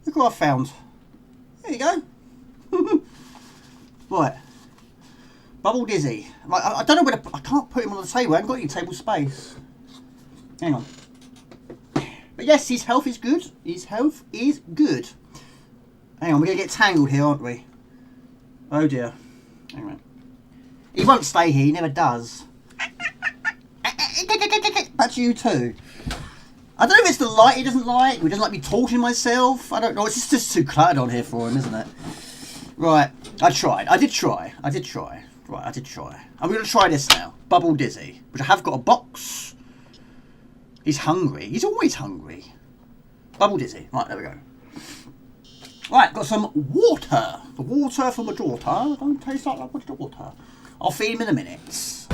Look what I found. There you go. Right. Bubble Dizzy. Right, I don't know where to... I can't put him on the table. I haven't got any table space. Hang on. But yes, his health is good. His health is good. Hang on, we're going to get tangled here, aren't we? Oh dear. Hang on. He won't stay here. He never does. That's you too. I don't know if it's the light he doesn't like, or he doesn't like me talking to myself. I don't know. It's just too cluttered on here for him, isn't it? Right. I tried. I did try. Right, I did try. I'm going to try this now. Bubble Dizzy. Which I have got a box. He's hungry. He's always hungry. Bubble Dizzy. Right, there we go. Right, got some water. The water from my daughter. Don't taste like water. I'll feed him in a minute.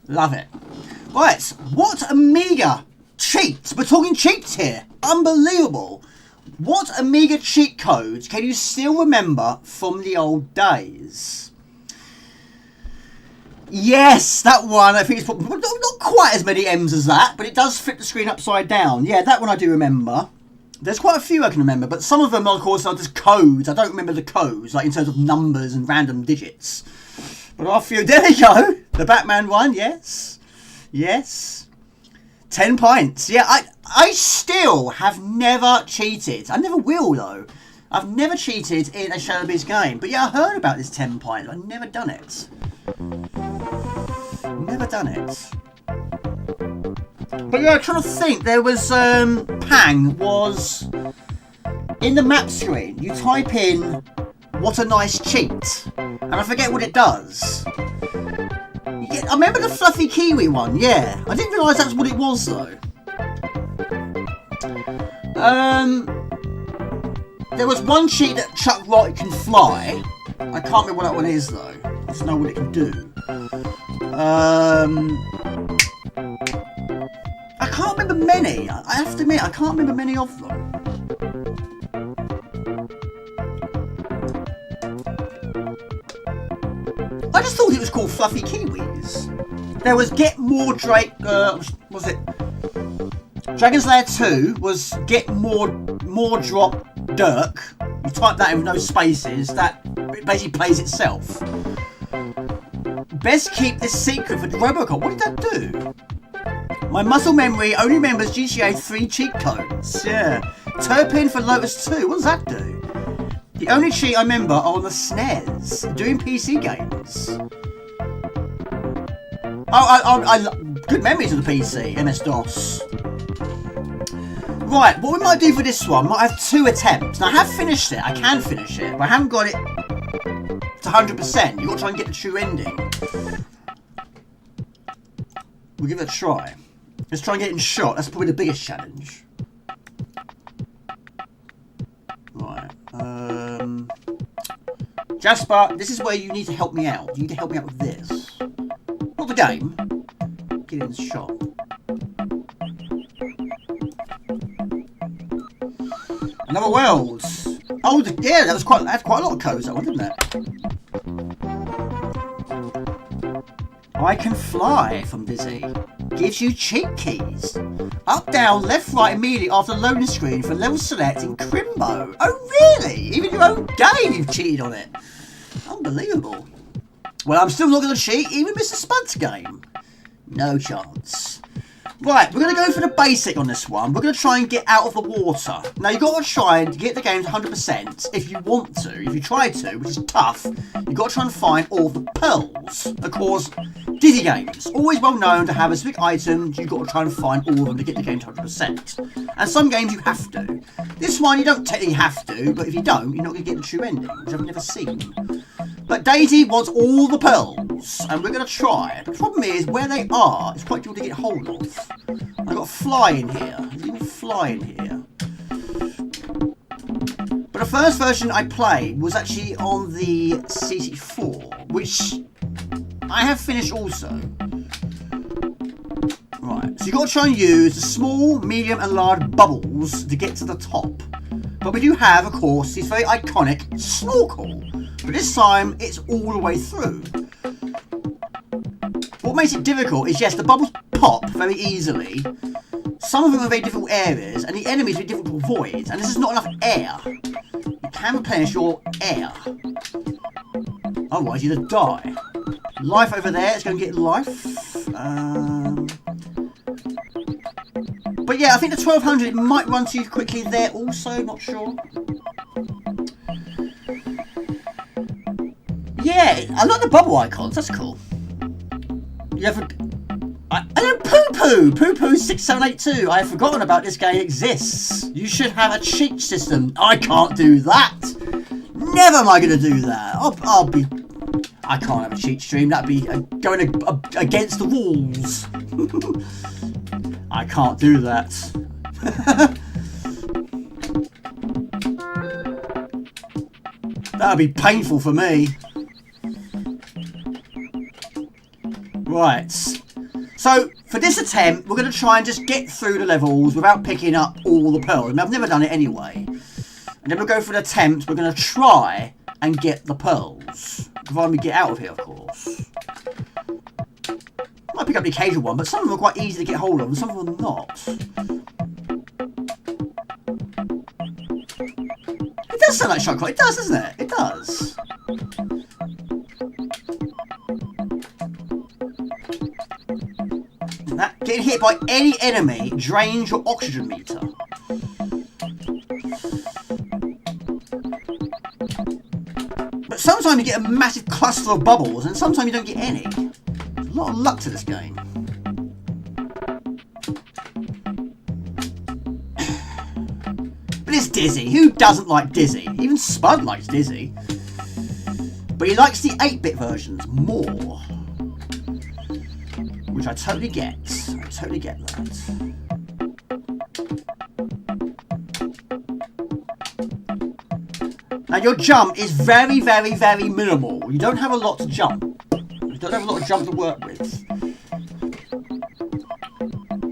Love it. Right, what Amiga cheats? We're talking cheats here. Unbelievable. What Amiga cheat codes can you still remember from the old days? Yes, that one. I think it's probably not quite as many M's as that, but it does flip the screen upside down. Yeah, that one I do remember. There's quite a few I can remember, but some of them, of course, are just codes. I don't remember the codes, like in terms of numbers and random digits. But a few. There we go. The Batman one, yes. Yes. 10 pints. Yeah, I still have never cheated. I never will, though. I've never cheated in a Shadow Beast game. But yeah, I heard about this 10 pints. I've never done it. Never done it. But yeah, I'm trying to think. There was, Pang was in the map screen. You type in, "What a nice cheat." And I forget what it does. Yeah, I remember the Fluffy Kiwi one, yeah. I didn't realise that's what it was, though. There was one cheat that Chuck Rocket can fly. I can't remember what that one is, though. I just know what it can do. I can't remember many. I have to admit, I can't remember many of them. I just thought it was called Fluffy Kiwis. There was Get More Drake, was it? Dragon's Lair 2 was Get More Drop Dirk. You type that in with no spaces, that it basically plays itself. Best keep this secret for Robocop. What did that do? My muscle memory only remembers GTA 3 cheat codes. Yeah. Turpin for Lotus 2. What does that do? The only cheat I remember are on the SNES, doing PC games. Good memories of the PC, MS-DOS. Right, what we might do for this one, might have 2 attempts. Now, I have finished it, I can finish it, but I haven't got it to 100%. You've got to try and get the true ending. We'll give it a try. Let's try and get it in shot, that's probably the biggest challenge. Right. Jasper, this is where you need to help me out. You need to help me out with this. Not the game. Get it in the shot. Another world. Oh, yeah, that had quite a lot of codes, that one, didn't it? I can fly from Dizzy. Gives you cheat keys. Up, down, left, right immediately after the loading screen for level select in Crimbo. Oh, really? Even your own game you've cheated on it. Unbelievable. Well, I'm still not going to cheat, even Mr. Spud's game. No chance. Right, we're going to go for the basic on this one. We're going to try and get out of the water. Now, you've got to try and get the game to 100% if you want to. If you try to, which is tough, you've got to try and find all the pearls. Of course, Dizzy games, always well known to have a specific item. You've got to try and find all of them to get the game to 100%. And some games you have to. This one, you don't technically have to, but if you don't, you're not going to get the true ending, which I've never seen. But Daisy wants all the pearls, and we're going to try. The problem is, where they are, it's quite difficult to get hold of. I've got fly in here. There's even fly in here. But the first version I played was actually on the C64, which I have finished also. Right, so you've got to try and use the small, medium and large bubbles to get to the top. But we do have, of course, this very iconic snorkel. But this time, it's all the way through. What makes it difficult is, yes, the bubbles pop very easily. Some of them are very difficult areas, and the enemies are difficult to avoid. And this is not enough air. You can replenish your air. Otherwise, you'll die. Life over there is going to get life. But yeah, I think the 1200 it might run too quickly there also, not sure. Yeah, I like the bubble icons, that's cool. You have hello Poo-Poo! Poo-Poo 6782. I have forgotten about this game exists. You should have a cheat system. I can't do that. Never am I going to do that. I can't have a cheat stream. That'd be going against the rules. I can't do that. That'd be painful for me. Right. So, for this attempt, we're going to try and just get through the levels without picking up all the pearls. I mean, I've never done it anyway. And then we'll go for an attempt. We're going to try and get the pearls. Provided we get out of here, of course. Might pick up the occasional one, but some of them are quite easy to get hold of, and some of them are not. It does sound like shotgun. It does, doesn't it? It does. That getting hit by any enemy drains your oxygen meter. But sometimes you get a massive cluster of bubbles, and sometimes you don't get any. There's a lot of luck to this game. But it's Dizzy. Who doesn't like Dizzy? Even Spud likes Dizzy. But he likes the 8-bit versions more. Which I totally get. I totally get that. Now your jump is very, very, very minimal. You don't have a lot to jump. You don't have a lot of jump to work with.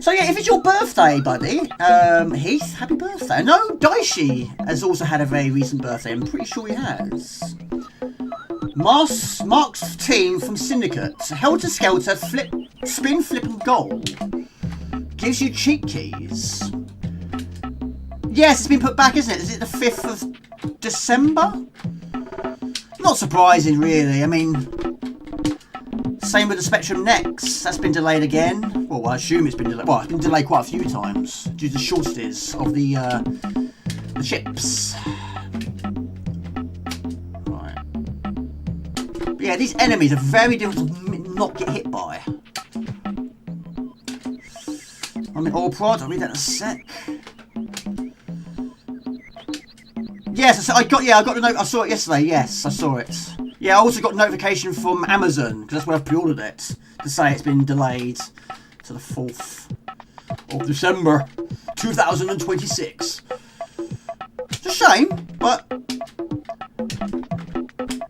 So yeah, if it's your birthday, buddy, Heath, happy birthday. No, Daishi has also had a very recent birthday. I'm pretty sure he has. Mark's team from Syndicate. Helter Skelter, spin, flip and goal. Gives you cheat keys. Yes, it's been put back, isn't it? Is it the 5th of December? Not surprising, really. I mean, same with the Spectrum Next. That's been delayed again. Well, I assume it's been delayed. Well, it's been delayed quite a few times due to shortages of the chips. Right. But yeah, these enemies are very difficult to not get hit by. I'm in all prod. I'll read that in a sec. Yes, I got the note. I saw it yesterday. Yes, I saw it. Yeah, I also got a notification from Amazon because that's where I've pre-ordered it to say it's been delayed to the 4th of December 2026. It's a shame, but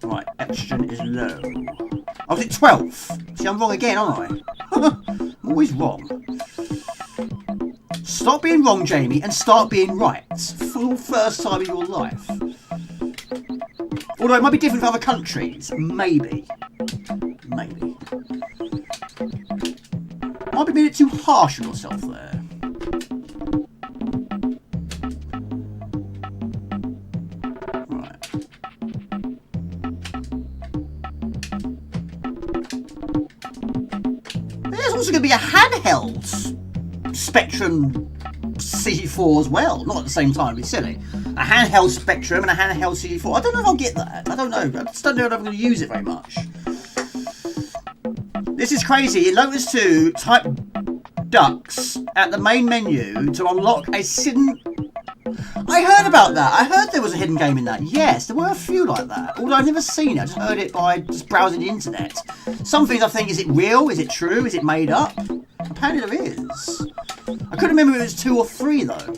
right, oxygen is low. I was at 12. See, I'm wrong again, aren't I? I'm always wrong. Stop being wrong, Jamie, and start being right. For the first time in your life. Although it might be different for other countries. Maybe. Maybe. Might be a bit too harsh on yourself there. Right. There's also going to be a handheld Spectrum CD4 as well, not at the same time, it'd be silly. A handheld Spectrum and a handheld CD4. I don't know if I'll get that. I don't know. I just don't know if I'm going to use it very much. This is crazy. In Lotus 2, type ducks at the main menu to unlock a hidden... I heard about that. I heard there was a hidden game in that. Yes, there were a few like that. Although I've never seen it. I just heard it by just browsing the internet. Some things I think, is it real? Is it true? Is it made up? Apparently there is. I couldn't remember if it was 2 or 3 though.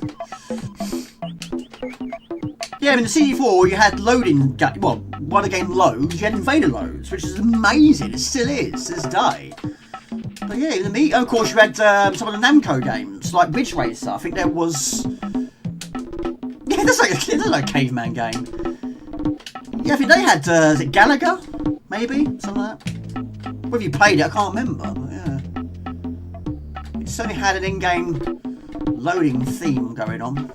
Yeah, I mean the CD4 you had loading, well, while the game loads, you had invader loads, which is amazing. It still is to this day. But yeah, the Amiga. Of course, you had some of the Namco games, like Ridge Racer. I think there was. Yeah, that's like a caveman game. Yeah, I think they had. Is it Gallagher? Maybe something like that. Whether you played it, I can't remember. But yeah, it certainly had an in-game loading theme going on.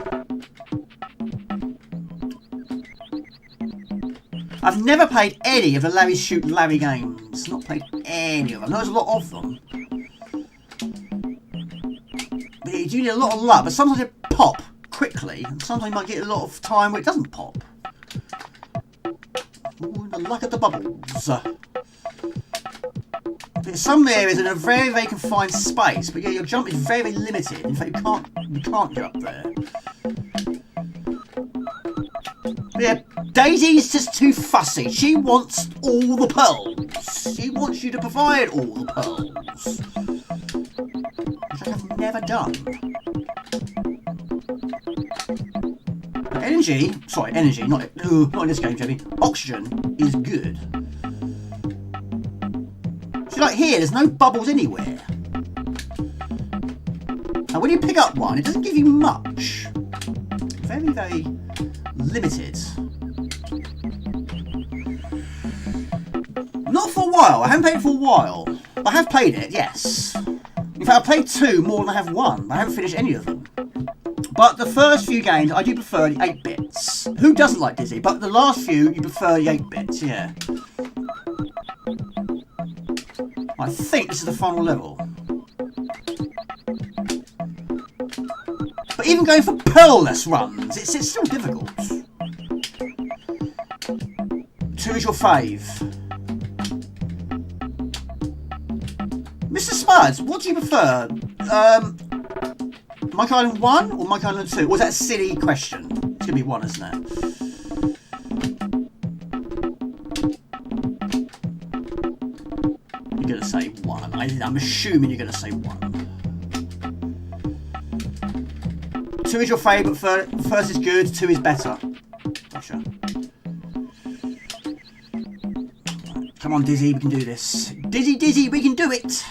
I've never played any of the Larry Shoot Larry games. Not played any of them. There's a lot of them. But you do need a lot of luck, but sometimes it pop quickly, and sometimes you might get a lot of time where it doesn't pop. Ooh, the luck of the bubbles. There's some areas in a very, very confined space, but yeah, your jump is very, very limited. In fact, you can't get up there. But yeah, Daisy's just too fussy. She wants all the pearls. She wants you to provide all the pearls. Which I have never done. Energy, not in this game, Jamie. Oxygen is good. See, like here, there's no bubbles anywhere. And when you pick up one, it doesn't give you much. Very, very limited. Not for a while. I haven't played it for a while. I have played it, yes. In fact, I've played 2 more than I have 1. I haven't finished any of them. But the first few games, I do prefer the 8 bits. Who doesn't like Dizzy? But the last few, you prefer the 8 bits, yeah. I think this is the final level. But even going for pearl-less runs, it's still difficult. 2 is your fave. Mr. Spuds, what do you prefer? Monkey Island 1 or Monkey Island 2? Or was that a silly question? It's going to be 1, isn't it? You're going to say 1. I'm assuming you're going to say 1. 2 is your favourite, first is good, 2 is better. Gotcha. Come on, Dizzy, we can do this. Dizzy, we can do it!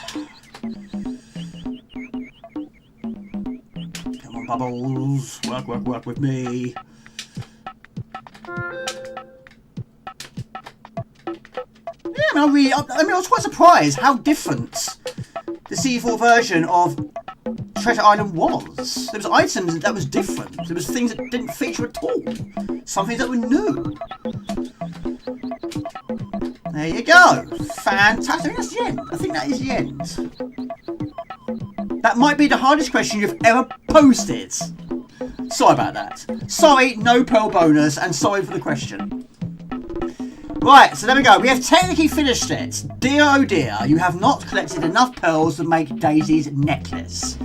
Come on, Bubbles. Work with me. Yeah, I mean, I was quite surprised how different the C4 version of Treasure Island was. There was items that was different. There was things that didn't feature at all. Some things that were new. There you go. Fantastic. That's the end. I think that is the end. That might be the hardest question you've ever posted. Sorry about that. Sorry, no pearl bonus, and sorry for the question. Right, so there we go. We have technically finished it. Dear oh dear, you have not collected enough pearls to make Daisy's necklace.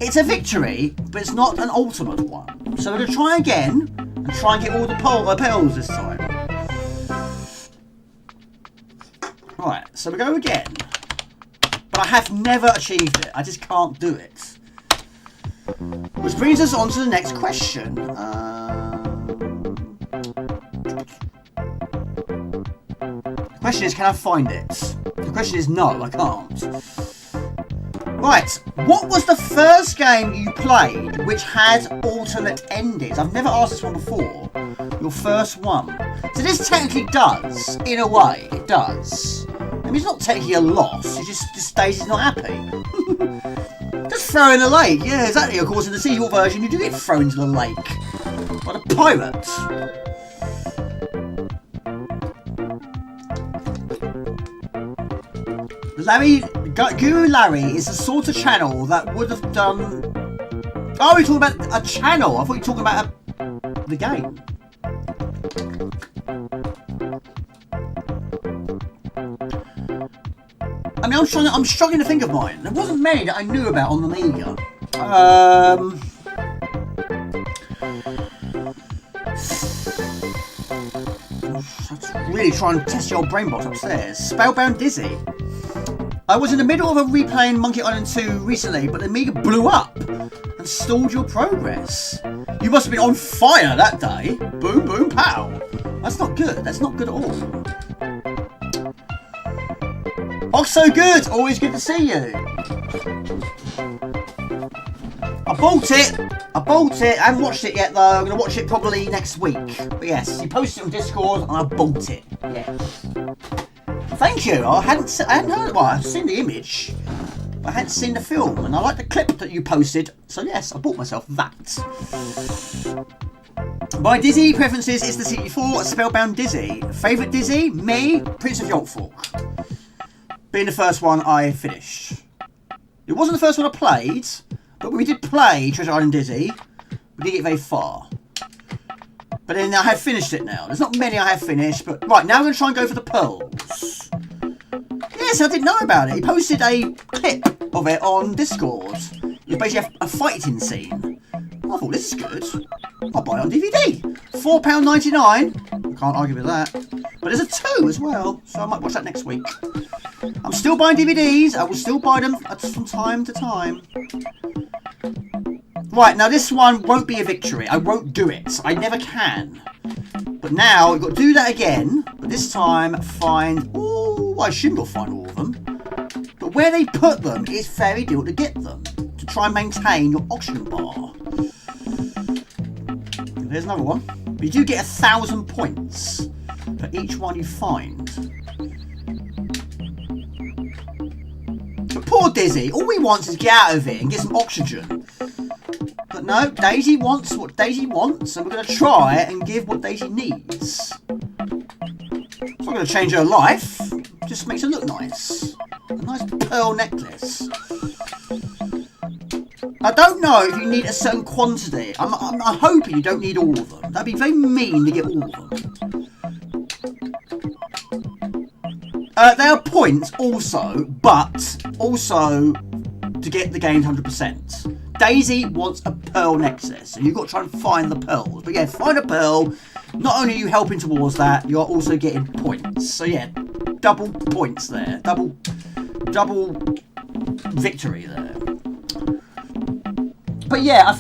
It's a victory, but it's not an ultimate one. So we're going to try again, and try and get all the pearls this time. Right, so we go again. But I have never achieved it. I just can't do it. Which brings us on to the next question. The question is, can I find it? The question is, no, I can't. Right, what was the first game you played which had alternate endings? I've never asked this one before. Your first one. So this technically does, in a way, it does. I mean, it's not technically a loss, it's just Daisy's not happy. Just throw in the lake, yeah, exactly. Of course, in the sequel version, you do get thrown into the lake. By the pirate. Guru Larry is the sort of channel that would have done... Oh, we're talking about a channel. I thought you were talking about the game. I mean, I'm struggling to think of mine. There wasn't many that I knew about on the Amiga. Let's really try and test your old brain box upstairs. Spellbound Dizzy. I was in the middle of replaying Monkey Island 2 recently, but the Amiga blew up and stalled your progress. You must have been on fire that day. Boom, boom, pow. That's not good. That's not good at all. so good. Always good to see you. I bought it. I haven't watched it yet though. I'm going to watch it probably next week. But yes, you posted it on Discord and I bought it. Yes. Thank you. I hadn't heard. Well, I've seen the image, but I hadn't seen the film, and I like the clip that you posted. So yes, I bought myself that. My Dizzy preferences is the 64 Spellbound Dizzy. Favourite Dizzy? Me, Prince of Yorkfork. Being the first one I finished. It wasn't the first one I played, but when we did play Treasure Island Dizzy, we didn't get very far. But then I have finished it now. There's not many I have finished, but right, now I'm going to try and go for the pearls. Yes, I didn't know about it. He posted a clip of it on Discord. It's basically a fighting scene. I thought, this is good. I'll buy it on DVD. £4.99. I can't argue with that. But there's a 2 as well, so I might watch that next week. I'm still buying DVDs. I will still buy them from time to time. Right, now this one won't be a victory. I won't do it. I never can. But now, we've got to do that again. But this time, find... Oh, I shouldn't have find all of them. But where they put them is very difficult to get them. To try and maintain your oxygen bar. There's another one. But you do get 1,000 points for each one you find. But poor Dizzy, all he wants is get out of it and get some oxygen. But no, Daisy wants what Daisy wants, and we're going to try and give what Daisy needs. It's not going to change her life, it just makes her look nice. A nice pearl necklace. I don't know if you need a certain quantity. I'm hoping you don't need all of them. That'd be very mean to get all of them. They are points also, but also to get the game 100%. Daisy wants a pearl necklace, so you've got to try and find the pearls. But yeah, find a pearl. Not only are you helping towards that, you're also getting points. So yeah, double points there. Double victory there. But yeah, I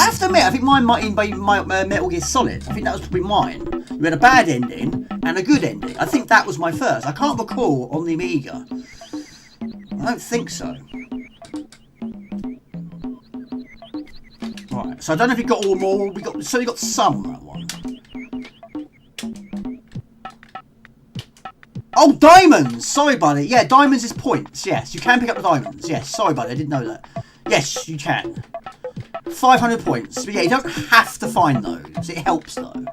have to admit, I think mine might even be my Metal Gear Solid. I think that was probably mine. You had a bad ending and a good ending. I think that was my first. I can't recall on the Amiga. I don't think so. Right, so I don't know if you got all more. We got some that one. Oh, diamonds! Sorry, buddy. Yeah, diamonds is points. Yes, you can pick up the diamonds. Yes, sorry, buddy. I didn't know that. Yes, you can. 500 points. But yeah, you don't have to find those. It helps, though.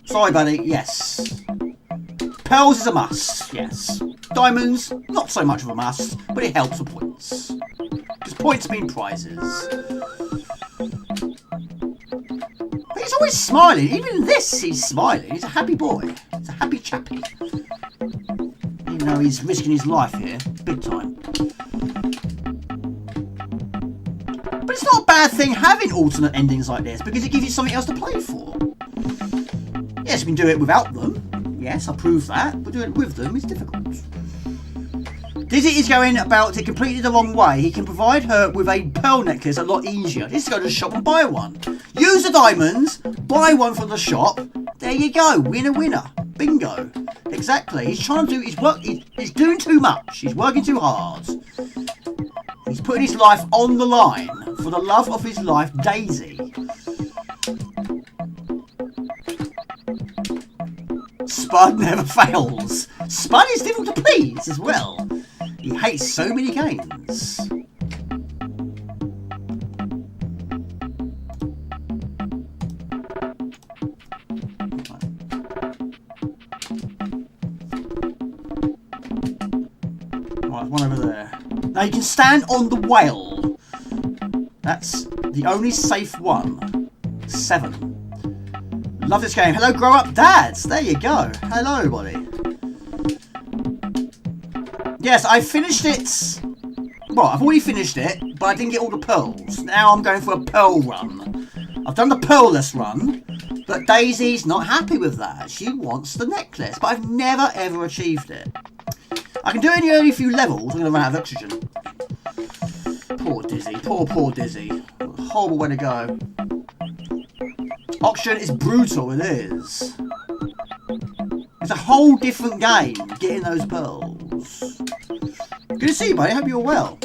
Sorry, buddy. Yes. Pearls is a must. Yes. Diamonds, not so much of a must, but it helps with points. Because points mean prizes. But he's always smiling. Even in this, he's smiling. He's a happy boy. He's a happy chappy. Even though he's risking his life here. Big time. But it's not a bad thing having alternate endings like this, because it gives you something else to play for. Yes, we can do it without them. Yes, I prove that. But doing it with them is difficult. Dizzy is going about it completely the wrong way. He can provide her with a pearl necklace a lot easier. Just go to the shop and buy one. Use the diamonds, buy one from the shop. There you go. Winner, winner. Bingo. Exactly. He's trying to do his work. He's doing too much. He's working too hard. He's putting his life on the line for the love of his life, Daisy. Spud never fails. Spud is difficult to please as well. He hates so many games. Right, one over there. Now you can stand on the whale. That's the only safe one. 7. Love this game. Hello, grow up dads. There you go. Hello, buddy. Yes, I finished it. Well, I've already finished it, but I didn't get all the pearls. Now I'm going for a pearl run. I've done the pearlless run, but Daisy's not happy with that. She wants the necklace, but I've never ever achieved it. I can do it in the early few levels. I'm going to run out of oxygen. Poor Dizzy. Poor Dizzy. Horrible way to go. Oxygen is brutal, it is. It's a whole different game getting those pearls. Good to see you, buddy. I hope you're well.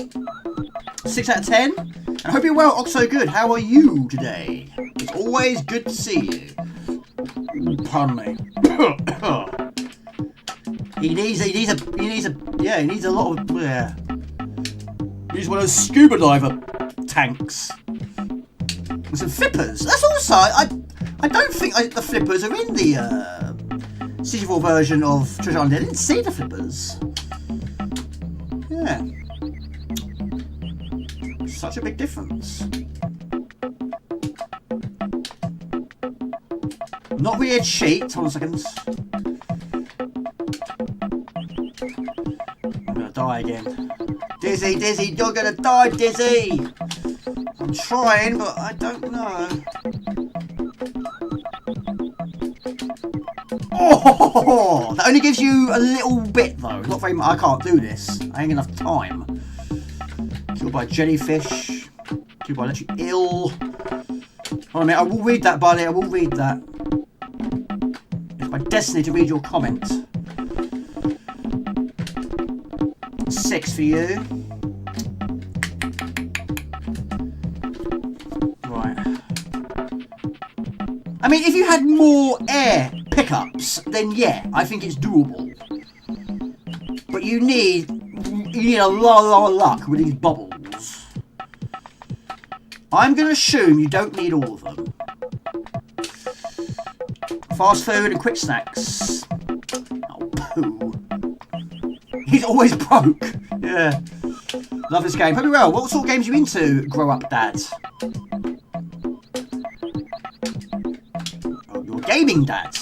6 out of 10. And I hope you're well. Oxo good. How are you today? It's always good to see you. Pardon me. He needs a lot of, yeah. He needs one of those scuba diver tanks. And some flippers. That's also, I don't think the flippers are in the, 64 version of Treasure Island. I didn't see the flippers. Yeah. Such a big difference. Not really a cheat. Hold on a second. I'm gonna die again. Dizzy, Dizzy, you're gonna die, Dizzy! I'm trying, but I don't know. Oh, that only gives you a little bit though. Not very much. I can't do this. I ain't enough time. Killed by a jellyfish. Killed by literally ill. Hold on a minute. I will read that, buddy. I will read that. It's my destiny to read your comment. 6 for you. Right. I mean, if you had more air pickups, then yeah, I think it's doable. But you need a lot of luck with these bubbles. I'm going to assume you don't need all of them. Fast food and quick snacks. Oh, poo. He's always broke. Yeah. Love this game. Hope you're well. What sort of games are you into, grow up dad? Oh, you're a gaming dad.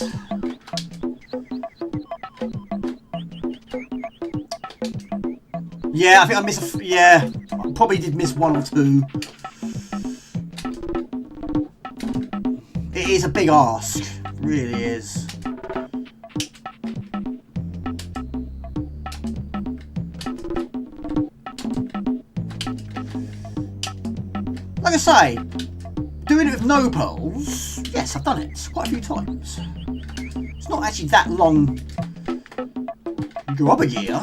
Yeah, I think I missed yeah, I probably did miss 1 or 2. It is a big ask. It really is. Like I say, doing it with no pearls, yes, I've done it quite a few times. It's not actually that long. You go up a gear.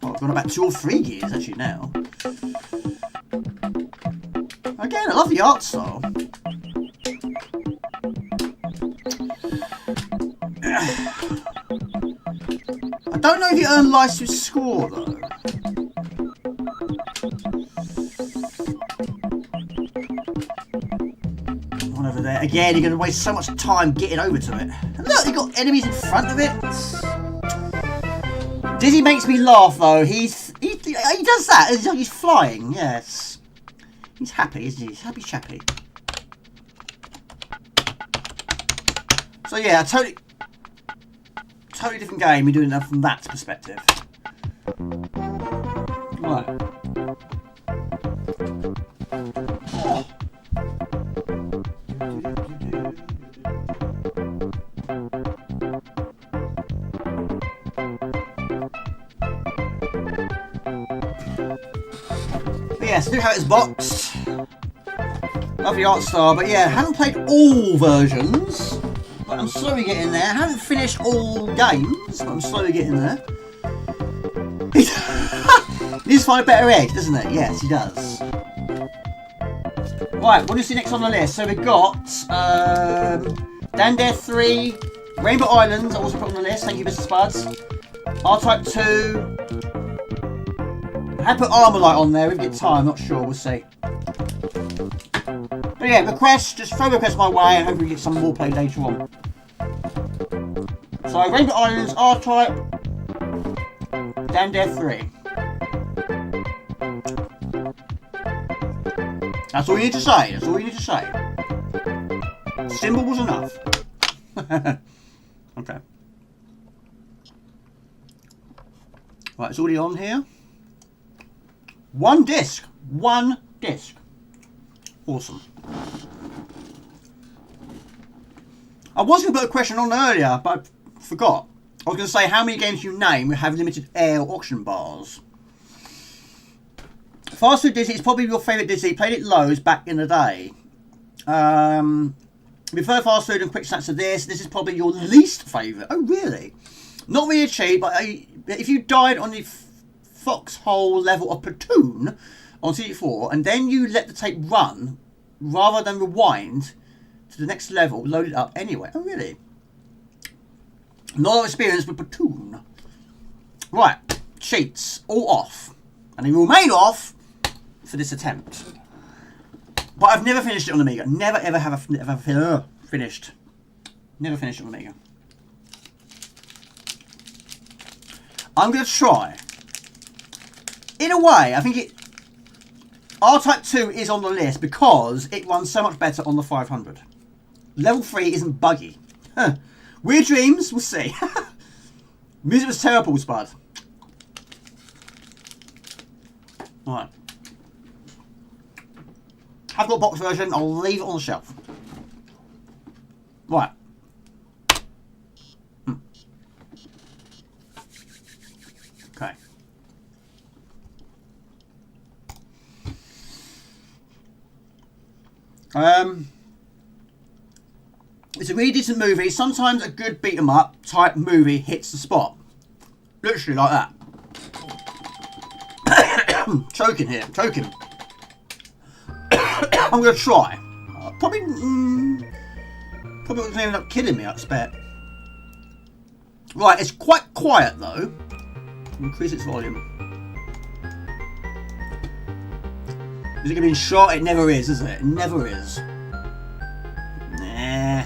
Well, I've gone about 2 or 3 gears actually now. Again, I love the art style. I don't know if you earn lives with score though. One over there. Again, you're going to waste so much time getting over to it. And look, you've got enemies in front of it. Dizzy makes me laugh though. He does that. He's flying. Yes. He's happy, isn't he? He's happy chappy. So yeah, totally different game. You're doing that from that perspective. Right. Oh. Yes, I do have it as boxed. Lovely art style, but yeah, haven't played all versions. But I'm slowly getting there. Haven't finished all games, but I'm slowly getting there. He needs to find a better egg, doesn't it? Yes, he does. Right, what do you see next on the list? So we've got Dandare 3, Rainbow Islands, I also put on the list. Thank you, Mr. Spuds. R-Type 2. I put Armalite on there. If we get time, not sure. We'll see. But yeah, requests. Just throw requests my way, and hopefully we get some more played later on. So Rainbow Islands, R-Type, Dandare 3. That's all you need to say. That's all you need to say. Symbol was enough. Okay. Right, it's already on here. 1 disc. 1 disc. Awesome. I was going to put a question on earlier, but I forgot. I was going to say how many games you name have limited air or auction bars. Fast Food Disney is probably your favourite Disney. Played it loads back in the day. We prefer fast food and quick snacks to this. This is probably your least favourite. Oh, really? Not really cheap, but if you died on the foxhole level of Platoon on CD4, and then you let the tape run, rather than rewind to the next level, load it up anyway. Oh, really? Not experience with Platoon. Right, cheats, all off. And they remain off for this attempt. But I've never finished it on Amiga. Never ever have finished. Never finished it on Amiga. I'm going to try. In a way, I think R-Type 2 is on the list because it runs so much better on the 500. Level 3 isn't buggy. Huh. Weird Dreams, we'll see. Music was terrible, Spud. Alright. I've got a box version, I'll leave it on the shelf. Right. Okay. It's a really decent movie. Sometimes a good beat 'em up type movie hits the spot. Literally like that. Choking here, choking. I'm gonna try. Probably going to end up killing me, I expect. Right, it's quite quiet though. Increase its volume. Is it gonna be shot? It never is it? It never is. Nah.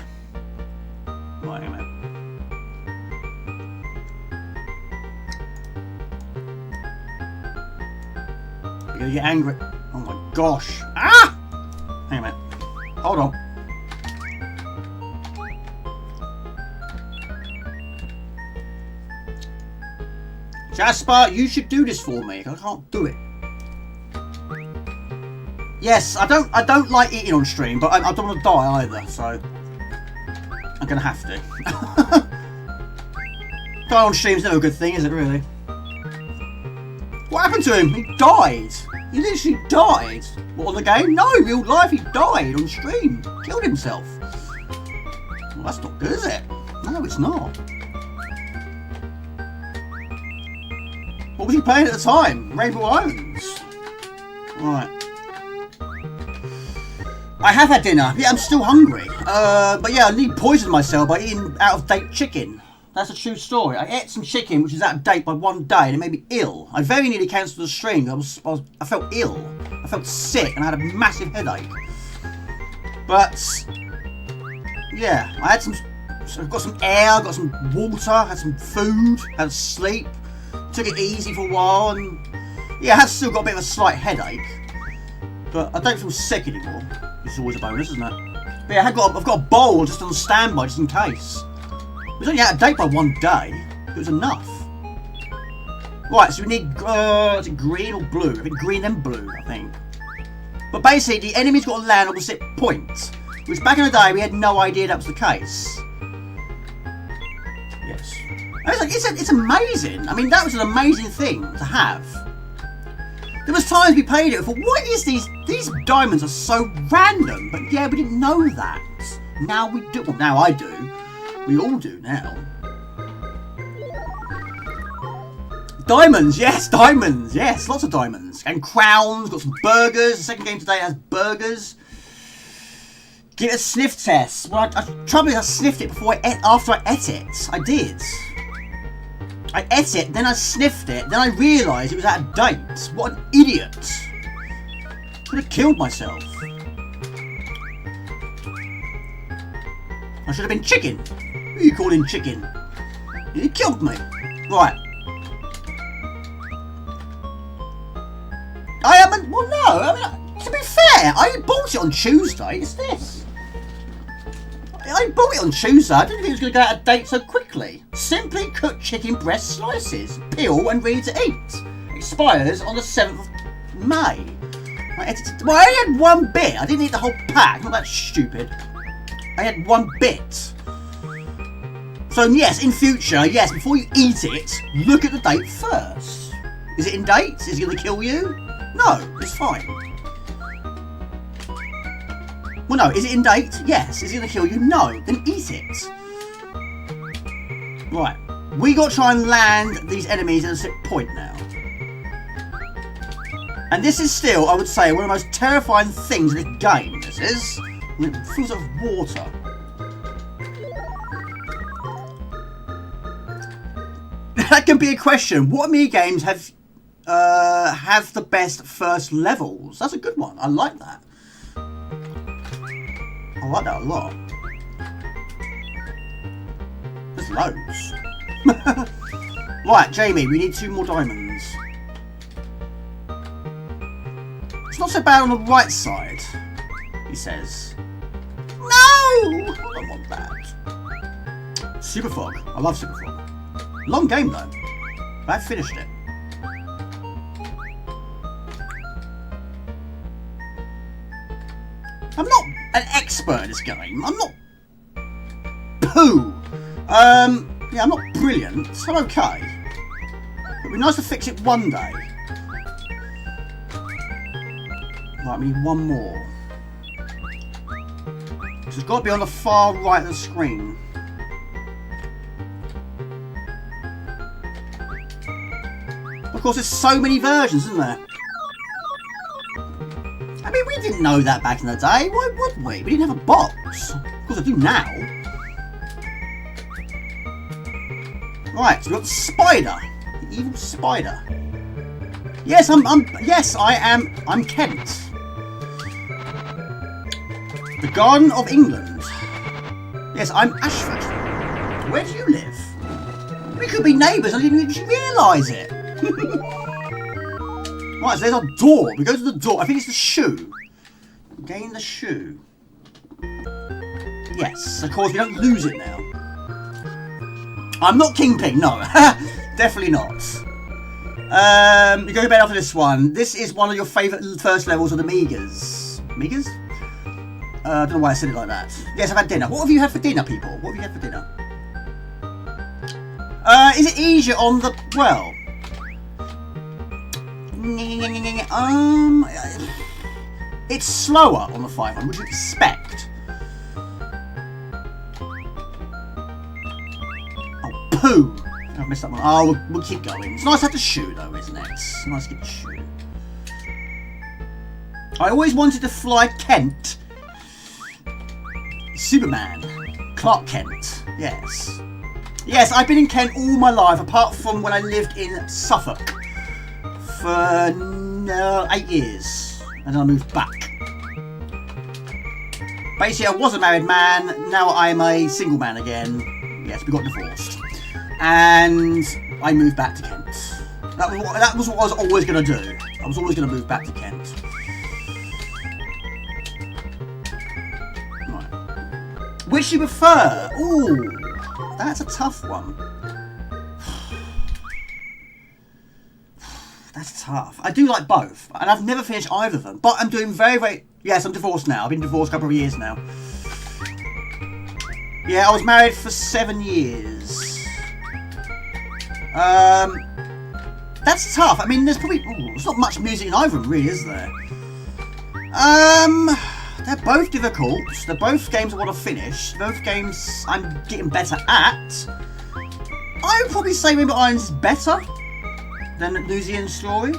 Right, a minute. You're gonna get angry. Oh my gosh. Ah! Hang on a minute. Hold on. Jasper, you should do this for me. I can't do it. Yes, I don't like eating on stream, but I don't want to die either, so I'm gonna have to. Dying on stream's never a good thing, is it really? What happened to him? He died. He literally died. What, on the game? No, real life, he died on stream. Killed himself. Well, that's not good, is it? No, it's not. What was he playing at the time? Rainbow Islands. Right. I have had dinner. Yeah, I'm still hungry. But yeah, I nearly poisoned myself by eating out-of-date chicken. That's a true story. I ate some chicken which is out of date by 1 day and it made me ill. I very nearly cancelled the stream. I felt ill. I felt sick and I had a massive headache. But yeah, I had I got some air, got some water, had some food, had a sleep. Took it easy for a while and yeah, I have still got a bit of a slight headache. But I don't feel sick anymore. It's always a bonus, isn't it? But yeah, I've got a bowl just on standby just in case. It was only out of date by 1 day. It was enough. Right, so we need, is it green or blue? I think green and blue, I think. But basically, the enemy's got to land opposite points. Which back in the day, we had no idea that was the case. Yes. It's amazing. I mean, that was an amazing thing to have. There was times we played it and thought, what is these diamonds are so random. But yeah, we didn't know that. Now we do. Well, now I do. We all do now. Diamonds, yes, lots of diamonds. And crowns, got some burgers. The second game today has burgers. Give it a sniff test. Well, trouble is I sniffed it after I ate it. I did. I ate it, then I sniffed it, then I realised it was out of date. What an idiot. I could have killed myself. I should have been chicken. Who are you calling chicken? You killed me. Right. I haven't, well no, I mean, to be fair, I bought it on Tuesday. It's this. I bought it on Tuesday. I didn't think it was going to go out of date so quickly. Simply cooked chicken breast slices. Peel and ready to eat. Expires on the 7th of May. I only had 1 bit. I didn't eat the whole pack. Not that stupid. I had 1 bit. So yes, in future, yes, before you eat it, look at the date first. Is it in date? Is it going to kill you? No, it's fine. Well, no. Is it in date? Yes. Is it going to kill you? No. Then eat it. Right. We got to try and land these enemies at a certain point now. And this is still, I would say, one of the most terrifying things in this game. This is. It fills up with water. That can be a question. What Amiga games have the best first levels? That's a good one. I like that. I like that a lot. There's loads. Right, Jamie, we need 2 more diamonds. It's not so bad on the right side, he says. No! I don't want that. Super Fog. I love Super Fog. Long game though. But I finished it. I'm not an expert in this game. I'm not poo. Yeah, I'm not brilliant. I'm okay. It'd be nice to fix it one day. Right, we need 1 more. So it's got to be on the far right of the screen. Of course, there's so many versions, isn't there? I mean, we didn't know that back in the day. Why would we? We didn't have a box. Of course, I do now. Right, so we've got the spider. The evil spider. Yes, I'm Kent. The Garden of England. Yes, I'm Ashford. Where do you live? We could be neighbours. I didn't even realise it. Right, so there's our door. We go to the door. I think it's the shoe. Gain the shoe. Yes, of course, we don't lose it now. I'm not Kingpin, no. Definitely not. You go better after this one. This is one of your favourite first levels of the Amigas. Amigas? I don't know why I said it like that. Yes, I've had dinner. What have you had for dinner, people? What have you had for dinner? Is it easier on the... well... it's slower on the 500, would you expect? Oh, poo! I've messed up one. Oh, we'll keep going. It's nice to have the shoe, though, isn't it? It's nice to get the shoe. I always wanted to fly Kent. Superman. Clark Kent. Yes. Yes, I've been in Kent all my life, apart from when I lived in Suffolk. For 8 years. And then I moved back. Basically, I was a married man. Now I'm a single man again. Yes, we got divorced. And I moved back to Kent. That was what I was always going to do. I was always going to move back to Kent. Right. Which do you prefer? Ooh, that's a tough one. That's tough. I do like both, and I've never finished either of them. But I'm doing very, very... yes, I'm divorced now. I've been divorced a couple of years now. Yeah, I was married for 7 years. That's tough. I mean, there's probably... ooh, there's not much music in either of them, really, is there? They're both difficult. They're both games I want to finish. Both games I'm getting better at. I would probably say Rainbow Islands is better than New Zealand Story.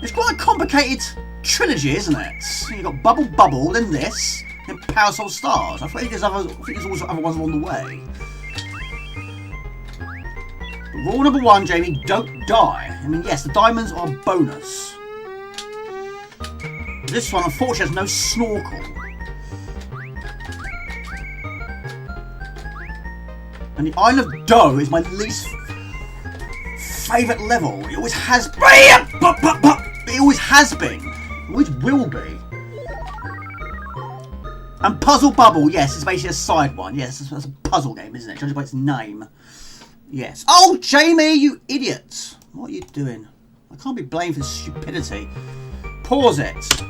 It's quite a complicated trilogy, isn't it? You've got Bubble Bubble, then this, then Parasol Stars. I think there's also other ones along the way. But rule number 1, Jamie, don't die. I mean, yes, the diamonds are a bonus. This one, unfortunately, has no snorkel. And the Isle of Doe is my least favourite level. It always has been. It always has been. It always will be. And Puzzle Bubble, yes, it's basically a side one. Yes, it's a puzzle game, isn't it? Judging by its name. Yes. Oh, Jamie, you idiot. What are you doing? I can't be blamed for stupidity. Pause it.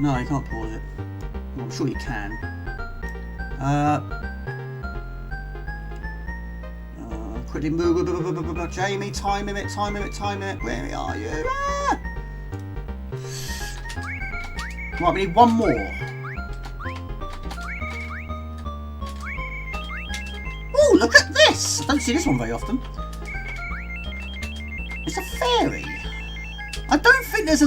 No, you can't pause it. Well, I'm sure you can. Quickly move. Jamie, time limit. Where are you? Ah! Right, we need one more. Oh, look at this! I don't see this one very often. It's a fairy. I don't think there's a...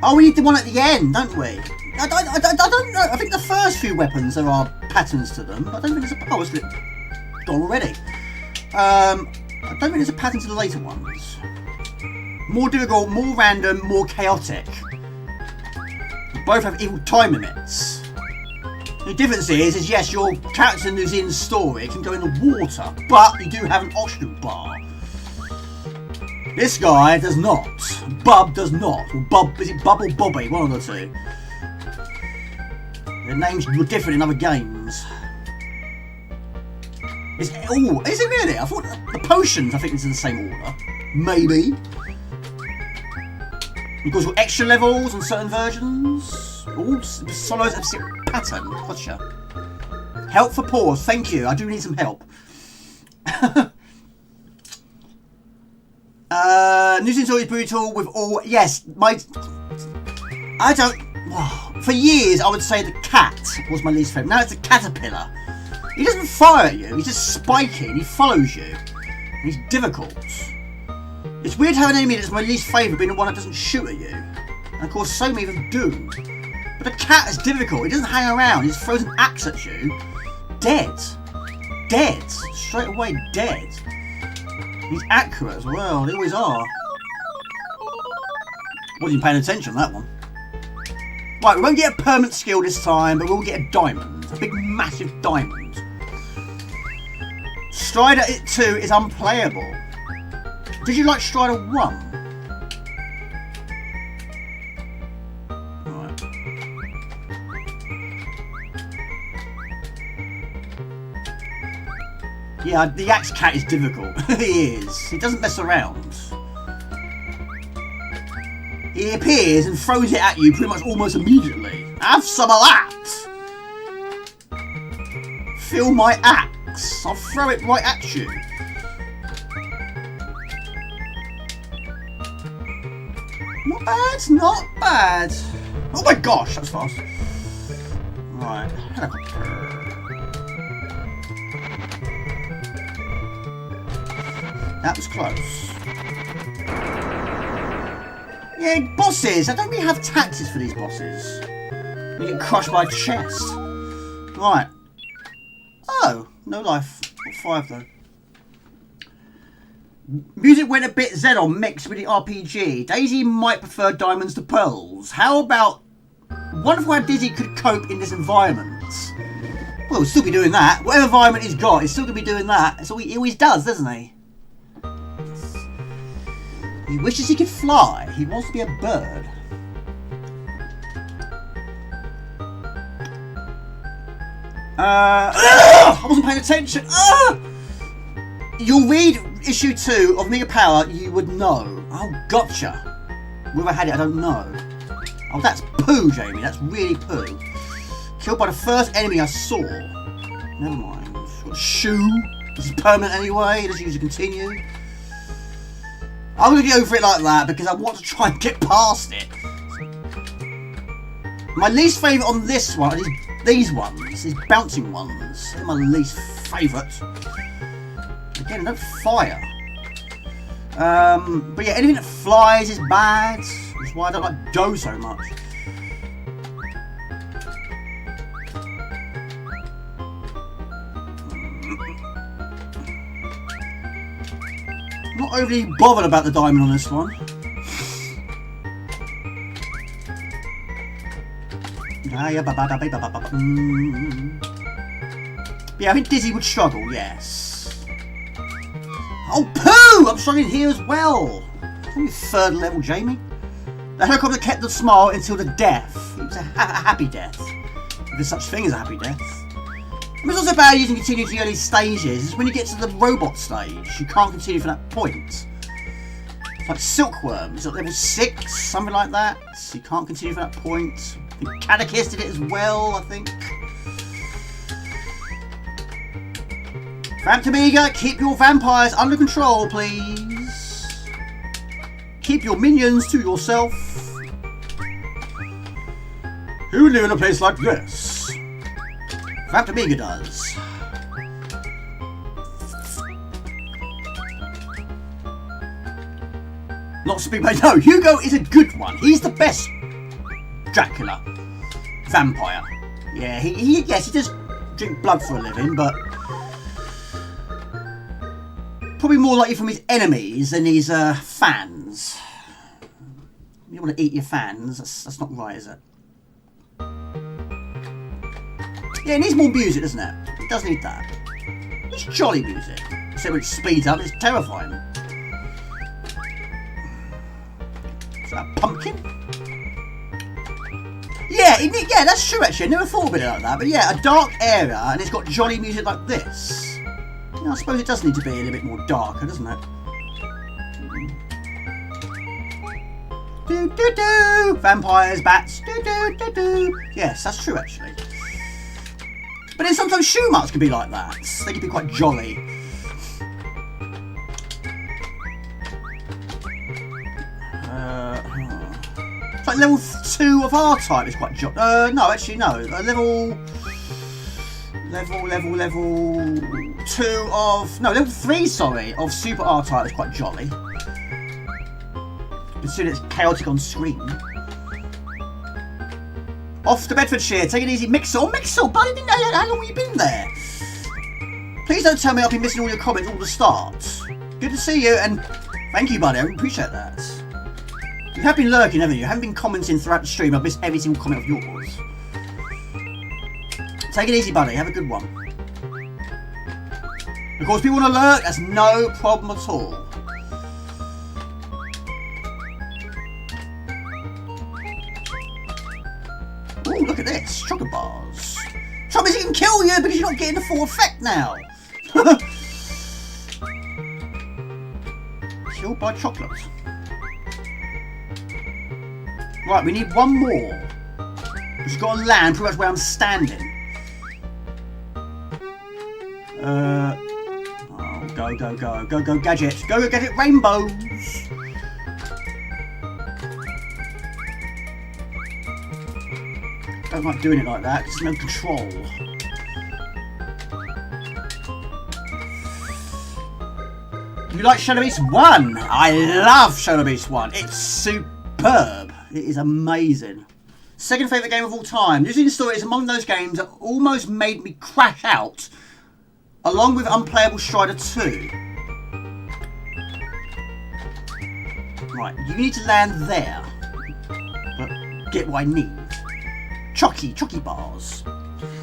Oh, we need the one at the end, don't we? I don't know. I think the first few weapons, there are patterns to them. But I don't think there's a... Oh, it's gone already. I don't think there's a pattern to the later ones. More difficult, more random, more chaotic. Both have equal time limits. The difference is yes, your character who's in the story can go in the water, but you do have an oxygen bar. This guy does not. Bub does not. Or Bub, is it Bub or Bobby? One of the two. Their names were different in other games. Is it really? I thought the potions, I think, is in the same order. Maybe. Because with extra levels on certain versions. All follows a specific pattern. Gotcha. Help for pause. Thank you. I do need some help. News and story is brutal with all... Yes, I don't... For years, I would say the cat was my least favourite. Now it's a caterpillar. He doesn't fire at you. He's just spiky and he follows you. And he's difficult. It's weird how an enemy that's my least favourite being the one that doesn't shoot at you. And of course, so many of them do. But the cat is difficult. He doesn't hang around. He just throws an axe at you. Dead. Dead. Straight away dead. He's accurate as well. They always are. Wasn't paying attention on that one. Right, we won't get a permanent skill this time, but we'll get a diamond. A big, massive diamond. Strider 2 is unplayable. Did you like Strider 1? Right. Yeah, the Axe Cat is difficult. He is. He doesn't mess around. He appears and throws it at you pretty much almost immediately. Have some of that! Feel my axe. I'll throw it right at you. Not bad, not bad. Oh my gosh, that was fast. Right, helicopter. That was close. Yeah, bosses. I don't really have tactics for these bosses. You get crushed by a chest. Right. Oh, no life. Got 5 though. Music went a bit Xenon mixed with the RPG. Daisy might prefer diamonds to pearls. How about... Wonderful how Daisy could cope in this environment. Well, he'll still be doing that. Whatever environment he's got, he's still going to be doing that. That's all he always does, doesn't he? He wishes he could fly. He wants to be a bird. I wasn't paying attention. You'll read issue 2 of Amiga Power, you would know. Oh, gotcha. Whether I had it, I don't know. Oh, that's poo, Jamie. That's really poo. Killed by the first enemy I saw. Never mind. Got a shoe. This is permanent anyway. Let's use to continue. I'm going to go for it like that because I want to try and get past it. My least favourite on this one are these ones, these bouncing ones. They're my least favourite. Again, I don't fire. But yeah, anything that flies is bad. That's why I don't like Doe so much. Not overly bothered about the diamond on this one. Yeah, I think Dizzy would struggle, yes. Oh, poo! I'm struggling here as well. Only 3rd level, Jamie. The helicopter kept the smile until the death. It was a happy death. If there's such thing as a happy death. It was also bad using continue to the early stages. It's when you get to the robot stage, you can't continue from that point. It's like Silkworms at level 6, something like that. You can't continue from that point. I think Catechist did it as well, I think. Vamp Amiga, keep your vampires under control, please. Keep your minions to yourself. Who would live in a place like this? In fact, Amiga does. Not to be made. No, Hugo is a good one. He's the best Dracula vampire. Yeah, yes, he does drink blood for a living, but probably more likely from his enemies than his fans. You want to eat your fans? That's not right, is it? Yeah, it needs more music, doesn't it? It does need that. It's jolly music. So when it speeds up, it's terrifying. Is that a pumpkin? Yeah, yeah, that's true actually. I never thought of it like that. But yeah, a dark area and it's got jolly music like this. Yeah, I suppose it does need to be a little bit more darker, doesn't it? Do do do! Vampires, bats, do do do do. Yes, that's true actually. But then sometimes shoe marks can be like that. They can be quite jolly. It's like level 2 of R-Type is quite jolly. No, actually no. Level 2 of... No, level 3, sorry, of Super R-Type is quite jolly. Considering it's chaotic on screen. Off to Bedfordshire, take it easy, Mixel. Oh, Mixel, buddy, didn't know how long have you been there? Please don't tell me I've been missing all your comments all the start. Good to see you, and thank you, buddy, I appreciate that. You have been lurking, haven't you? You haven't been commenting throughout the stream, I've missed every single comment of yours. Take it easy, buddy, have a good one. Of course, people want to lurk, that's no problem at all. Ooh, look at this. Chocolate bars. Trouble is, it can kill you because you're not getting the full effect now. Killed by chocolate. Right, we need one more. Which has got to land pretty much where I'm standing. Oh, go, go, go. Go, go, gadget. Go, go, gadget. Rainbows. I don't like doing it like that, there's no control. You like Shadow Beast 1? I love Shadow Beast 1. It's superb. It is amazing. Second favourite game of all time. Losing Story is among those games that almost made me crash out, along with Unplayable Strider 2. Right, you need to land there. But get what I need. Chocky bars.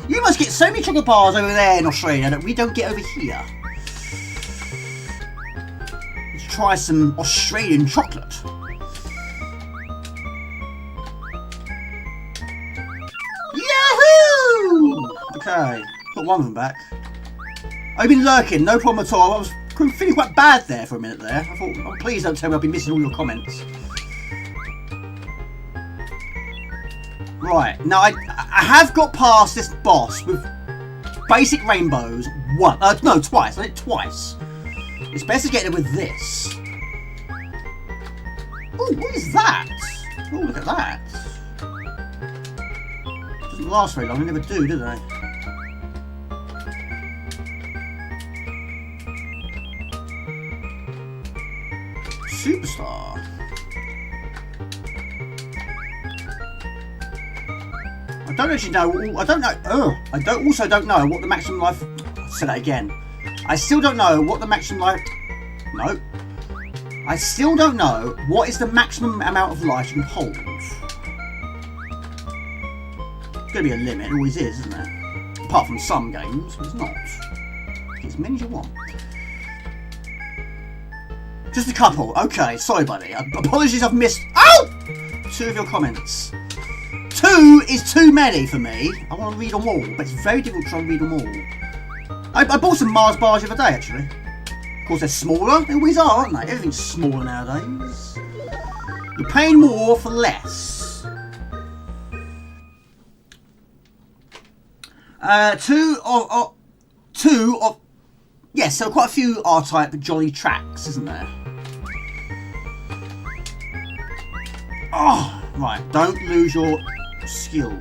You must get so many chocolate bars over there in Australia that we don't get over here. Let's try some Australian chocolate. Yahoo! Okay, got one of them back. I've been lurking, no problem at all. I was feeling quite bad there for a minute there. I thought, oh, please don't tell me I've been missing all your comments. Right, now I have got past this boss with basic rainbows twice. I did it twice. It's best to get it with this. Oh, what is that? Oh, look at that. Doesn't last very long, they never do they? Superstar. I don't actually know. I don't know. I also don't know what the maximum life. I'll say that again. I still don't know what the maximum life. No. I still don't know what is the maximum amount of life you can hold. It's going to be a limit. It always is, isn't it? Apart from some games, but it's not. Get as many as you want. Just a couple. Okay, sorry, buddy. Apologies, I've missed. Oh! 2 of your comments. 2 is too many for me. I want to read them all, but it's very difficult to try and read them all. I bought some Mars bars the other day, actually. Of course, they're smaller. They always are, aren't they? Everything's smaller nowadays. You're paying more for less. 2 of... Yes, so quite a few R-Type jolly tracks, isn't there? Oh, right. Don't lose your skills.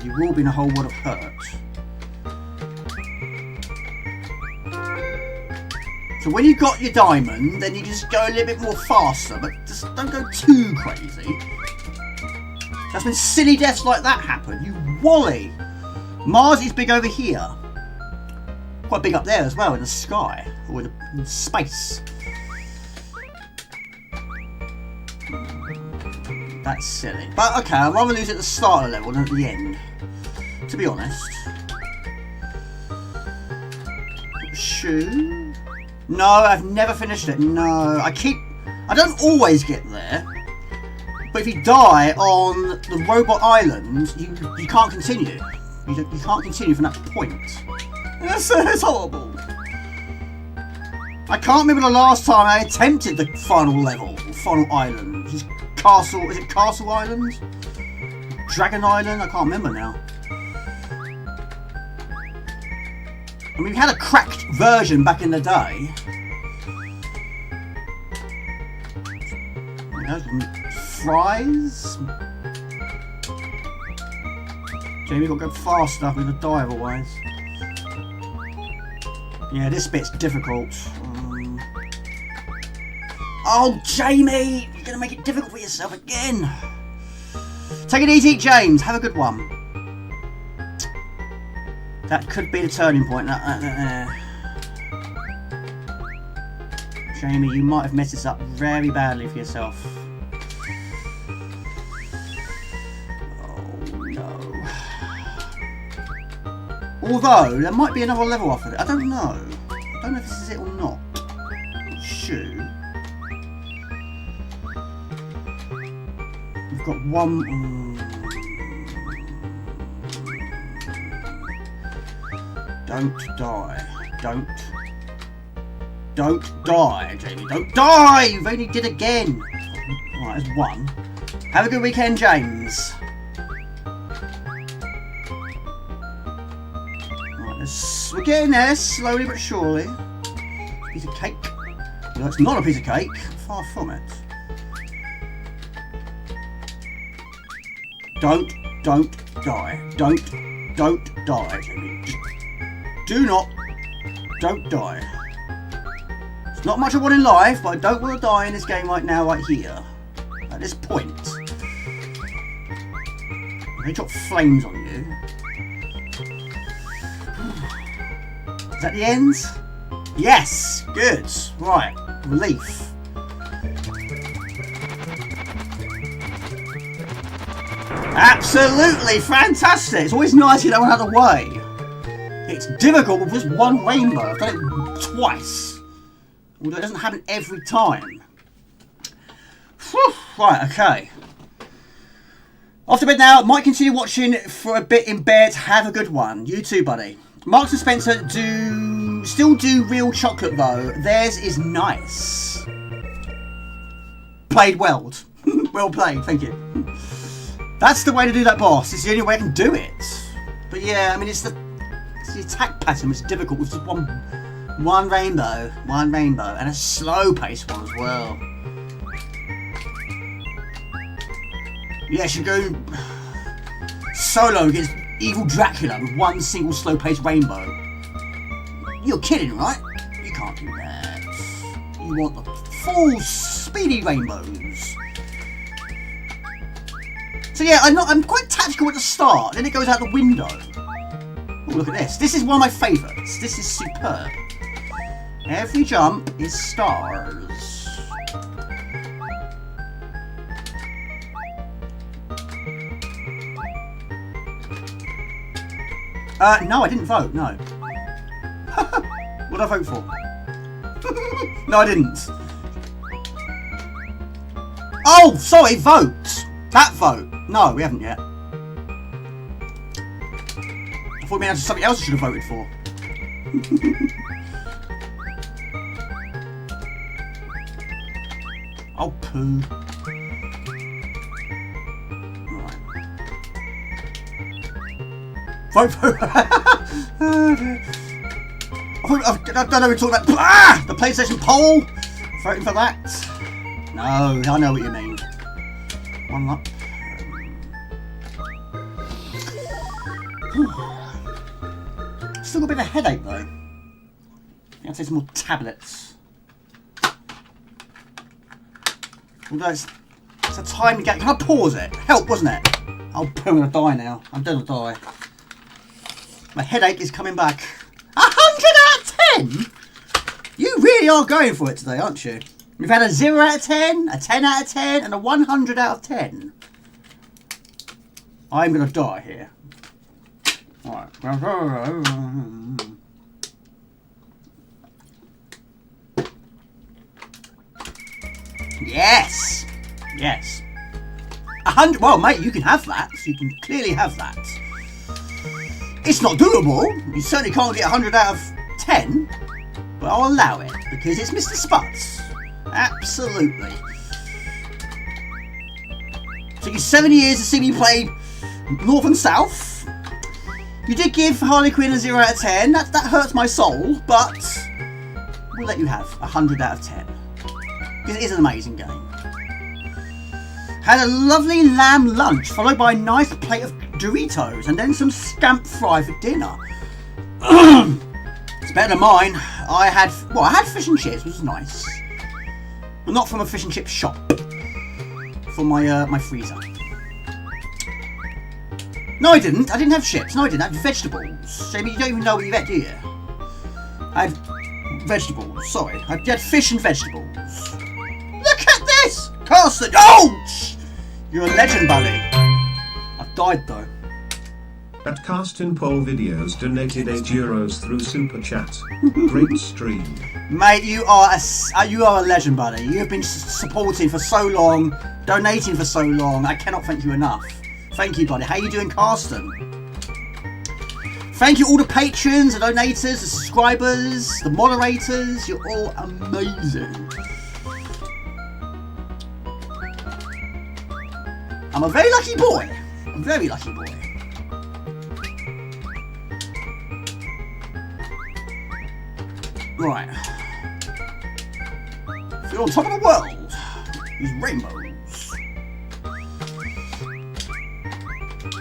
You will be in a whole world of hurt. So when you got your diamond, then you just go a little bit more faster, but just don't go too crazy. That's when silly deaths like that happen. You wally. Mars is big over here. Quite big up there as well, in the sky. Or in space. That's silly. But okay, I'd rather lose at the start of the level than at the end. To be honest. Shoe? No, I've never finished it. No, I don't always get there. But if you die on the robot island, you can't continue. You can't continue from that point. That's horrible. I can't remember the last time I attempted the final level, final island. Which is Castle. Is it Castle Island? Dragon Island? I can't remember now. I mean, we had a cracked version back in the day. Fries? Jamie, got to go faster. We're going to die otherwise. Yeah, this bit's difficult. Oh, Jamie! You're going to make it difficult for yourself again. Take it easy, James. Have a good one. That could be the turning point. Jamie, you might have messed this up very badly for yourself. Oh no. Although, there might be another level after it. I don't know. I don't know if this is it or not. Shoot. We've got one... Don't die. Don't die, Jamie. Don't die! You've only did again. Right, there's one. Have a good weekend, James. Right, we're getting there, slowly but surely. Piece of cake. No, it's not a piece of cake. Far from it. Don't die. Don't die, Jamie. Just don't die. It's not much I want in life, but I don't want to die in this game right now, right here. At this point. They drop flames on you. Is that the end? Yes! Good. Right. Relief. Absolutely fantastic! It's always nice to get that one out of the way. It's difficult with just one rainbow. I've done it twice. Although it doesn't happen every time. Whew. Right, okay. Off to bed now. Might continue watching for a bit in bed. Have a good one. You too, buddy. Marks and Spencer still do real chocolate though. Theirs is nice. Played well. Well played, thank you. That's the way to do that boss. It's the only way I can do it. But yeah, I mean it's the attack pattern which is difficult with just one rainbow, and a slow paced one as well. Yeah, she go solo against evil Dracula with one single slow paced rainbow. You're kidding, right? You can't do that. You want the full speedy rainbows. So yeah, I'm quite tactical at the start, then it goes out the window. Oh, look at this. This is one of my favourites. This is superb. Every jump is stars. No, I didn't vote, no. What did I vote for? No, I didn't. Oh, sorry, vote. That vote. No, we haven't yet. I thought we had something else I should have voted for. Oh, poo. Right. Vote for... I don't know what we're talking about. The PlayStation poll. Voting for that. No, I know what you mean. One up. Still got a bit of a headache though. I'll take some more tablets. Although it's a time to get. Can I pause it? Help, wasn't it? Oh, I'm gonna die now. I'm gonna die. My headache is coming back. 100 out of 10? You really are going for it today, aren't you? We've had a 0 out of 10, a 10 out of 10, and a 100 out of 10. I'm gonna die here. Alright. Yes! Yes. 100. Well, mate, you can have that. You can clearly have that. It's not doable. You certainly can't get 100 out of 10. But I'll allow it because it's Mr. Spuds. Absolutely. Took you 7 years to see me play North and South. You did give Harlequin a 0 out of 10. That hurts my soul, but we'll let you have 100 out of 10. Because it is an amazing game. Had a lovely lamb lunch, followed by a nice plate of Doritos, and then some scamp fry for dinner. It's better than mine. I had fish and chips, which was nice. But not from a fish and chip shop. From my freezer. No, I didn't. I didn't have chips. No, I didn't. I had vegetables. Jamie, you don't even know what you've had, do you? I had vegetables. Sorry. I had fish and vegetables. Look at this! Carson! Oh! You're a legend, buddy. I've died, though. At Carsten Poll Videos donated €8 through Super Chat. Great stream. Mate, you are a legend, buddy. You have been supporting for so long, donating for so long. I cannot thank you enough. Thank you, buddy. How you doing, Carsten? Thank you all the patrons, the donators, the subscribers, the moderators. You're all amazing. I'm a very lucky boy. I'm a very lucky boy. Right. If you're on top of the world, use rainbows.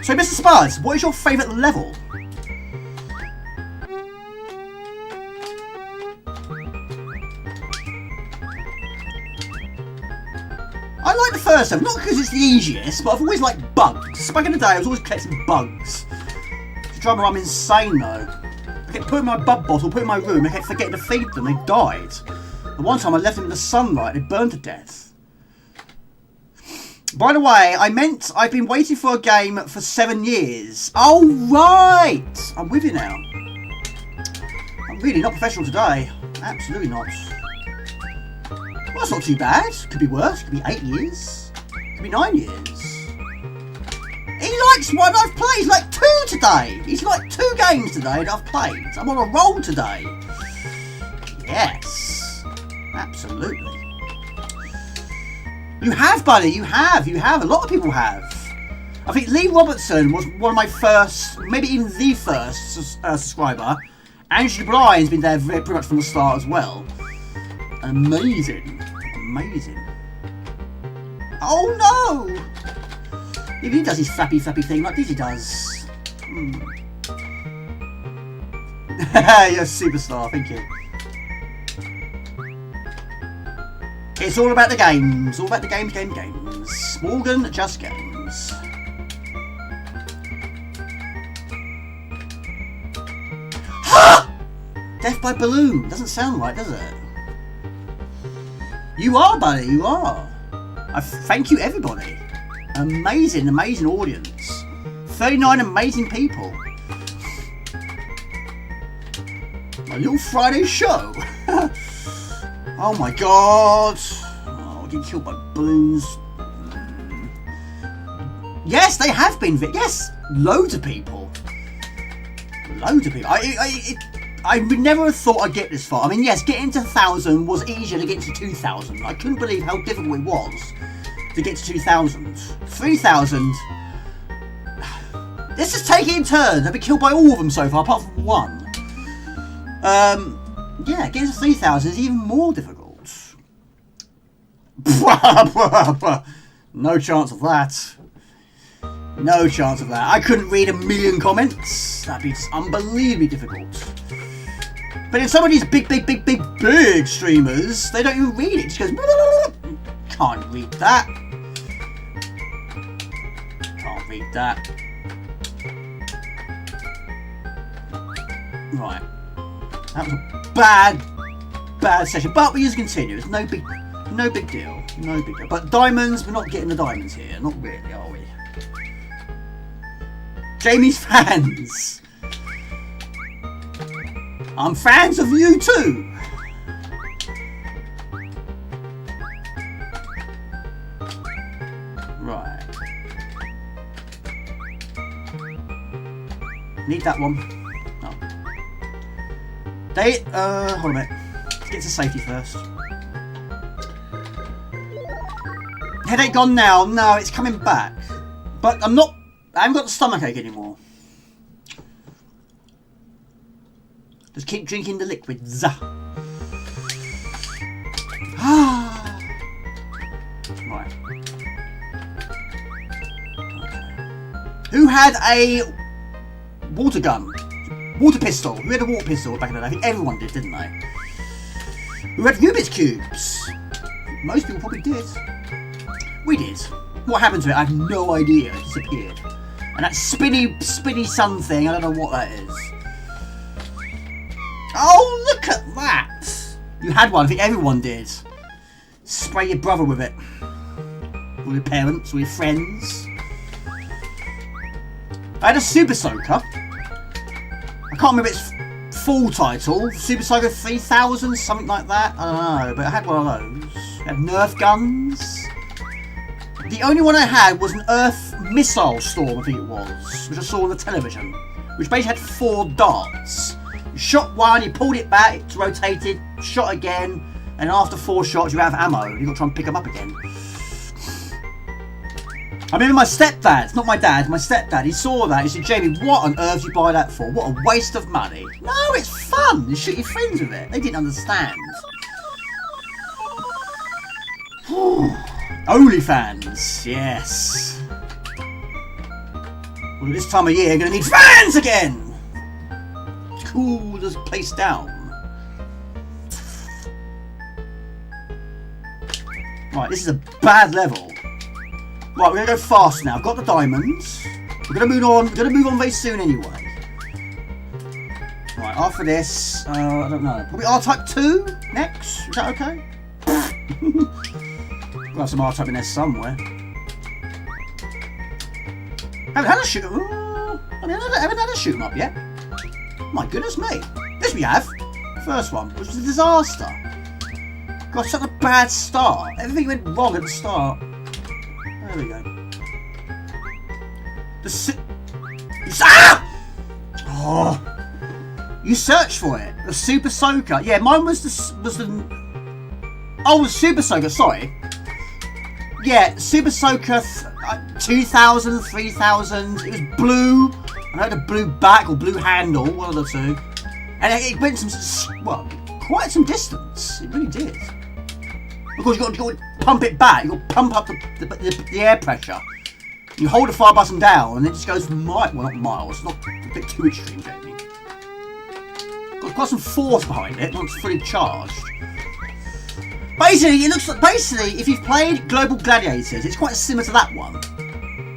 So, Mr. Spuds, what is your favourite level? I like the first level, not because it's the easiest, but I've always liked bugs. Back in the day, I was always collecting bugs. To drive me around insane, though. I kept putting my bug bottle, put in my room, I kept forgetting to feed them, they died. And one time I left them in the sunlight, they burned to death. By the way, I've been waiting for a game for 7 years. Oh, right! I'm with you now. I'm really not professional today. Absolutely not. Well, that's not too bad. Could be worse. Could be 8 years. Could be 9 years. He likes one I've played. He's like 2 today. He's like 2 games today that I've played. I'm on a roll today. Yes. Absolutely. You have, buddy. You have. You have. A lot of people have. I think Lee Robertson was one of my first, maybe even the first subscriber. Angela Bryan's been there pretty much from the start as well. Amazing. Amazing. Oh no! If he does his flappy thing like Dizzy does. You're a superstar, thank you. It's all about the games. All about the games. Morgan, just games. Death by balloon. Doesn't sound right, does it? You are, buddy. You are. Thank you, everybody. Amazing audience. 39 amazing people. My little Friday show. Oh my god. Oh, getting killed by balloons. Yes, they have been. Yes, loads of people. Loads of people. I would never have thought I'd get this far. I mean, yes, getting to 1,000 was easier to get to 2,000. I couldn't believe how difficult it was to get to 2,000. 3,000. Let's just take it in turns. I've been killed by all of them so far, apart from one. Yeah, getting to 3,000 is even more difficult. No chance of that. No chance of that. I couldn't read a million comments. That'd be unbelievably difficult. But in some of these big streamers, they don't even read it. It just goes, can't read that. Can't read that. Right. That was a bad session. But we just continue. It's no big deal. No big deal. But diamonds, we're not getting the diamonds here. Not really, are we? Jamie's fans. I'm fans of you too. Right. Need that one. No. Hold on a minute. Let's get to safety first. Headache gone now? No, it's coming back. But I haven't got the stomachache anymore. Just keep drinking the liquids. Right. Who had a water gun? Water pistol. Who had a water pistol back in the day? I think everyone did, didn't they? Who had Rubik's Cubes? Most people probably did. We did. What happened to it? I have no idea. It disappeared. And that spinny sun thing, I don't know what that is. Oh, look at that! You had one, I think everyone did. Spray your brother with it. Or your parents, or your friends. I had a Super Soaker. I can't remember its full title. Super Soaker 3000, something like that. I don't know, but I had one of those. I had Nerf guns. The only one I had was an Earth Missile Storm, I think it was, which I saw on the television, which basically had 4 darts. You shot one, you pulled it back, it rotated, shot again, and after 4 shots you have ammo. You've got to try and pick them up again. I remember my stepdad, not my dad, my stepdad, he saw that, he said, Jamie, what on earth did you buy that for? What a waste of money. No, it's fun, you shoot your friends with it. They didn't understand. OnlyFans, yes. Well, this time of year, you're going to need fans again! Cool this place down. Right, this is a bad level. Right, we're going to go fast now. I've got the diamonds. We're going to move on. We're going to move on very soon anyway. Right, after this, I don't know. Probably R-Type 2 next? Is that okay? We'll have some R-Type in there somewhere. Haven't had a shoot. Haven't had a shoot 'em up yet. My goodness me. This we have. First one, which was a disaster. Got such a bad start. Everything went wrong at the start. There we go. Oh! You searched for it. The Super Soaker. Yeah, mine was the Super Soaker, sorry. Yeah, Super Soaker 2000, 3000. It was blue. I had a blue back or blue handle, one of the two. And it went quite some distance. It really did. Because you've got to pump it back. You've got to pump up the air pressure. You hold the fire button down and it just goes not miles. Not a bit too extreme, Jamie. Got quite some force behind it once it's fully charged. Basically, it looks like, if you've played Global Gladiators, it's quite similar to that one.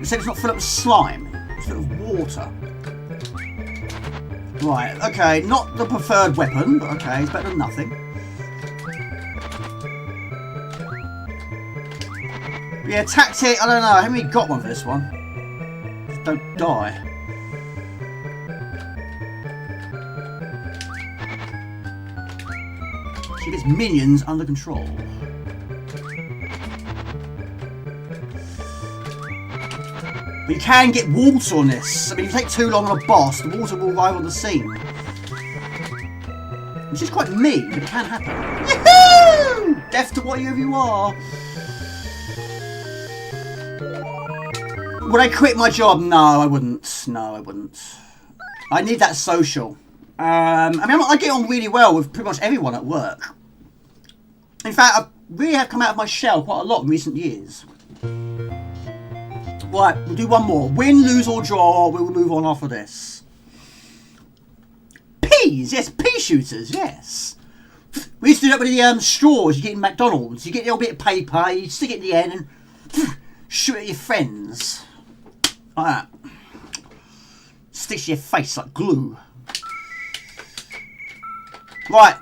Except it's not full up with slime. It's full of water. Right, okay, not the preferred weapon, but okay, it's better than nothing. But yeah, tactic, I don't know, I haven't really got one for this one. Just don't die. She gets minions under control. But you can get water on this. I mean, if you take too long on a boss, the water will arrive on the scene. Which is quite mean, but it can happen. Yahoo! Death to whatever you are. Would I quit my job? No, I wouldn't. No, I wouldn't. I need that social. I mean, I get on really well with pretty much everyone at work. In fact, really have come out of my shell quite a lot in recent years. Right, we'll do one more. Win, lose or draw. We will move on after this. Peas, yes, pea shooters, yes. We used to do that with the straws you get in McDonald's. You get a little bit of paper, you stick it in the end and shoot at your friends. Like that. Sticks to your face like glue. Right,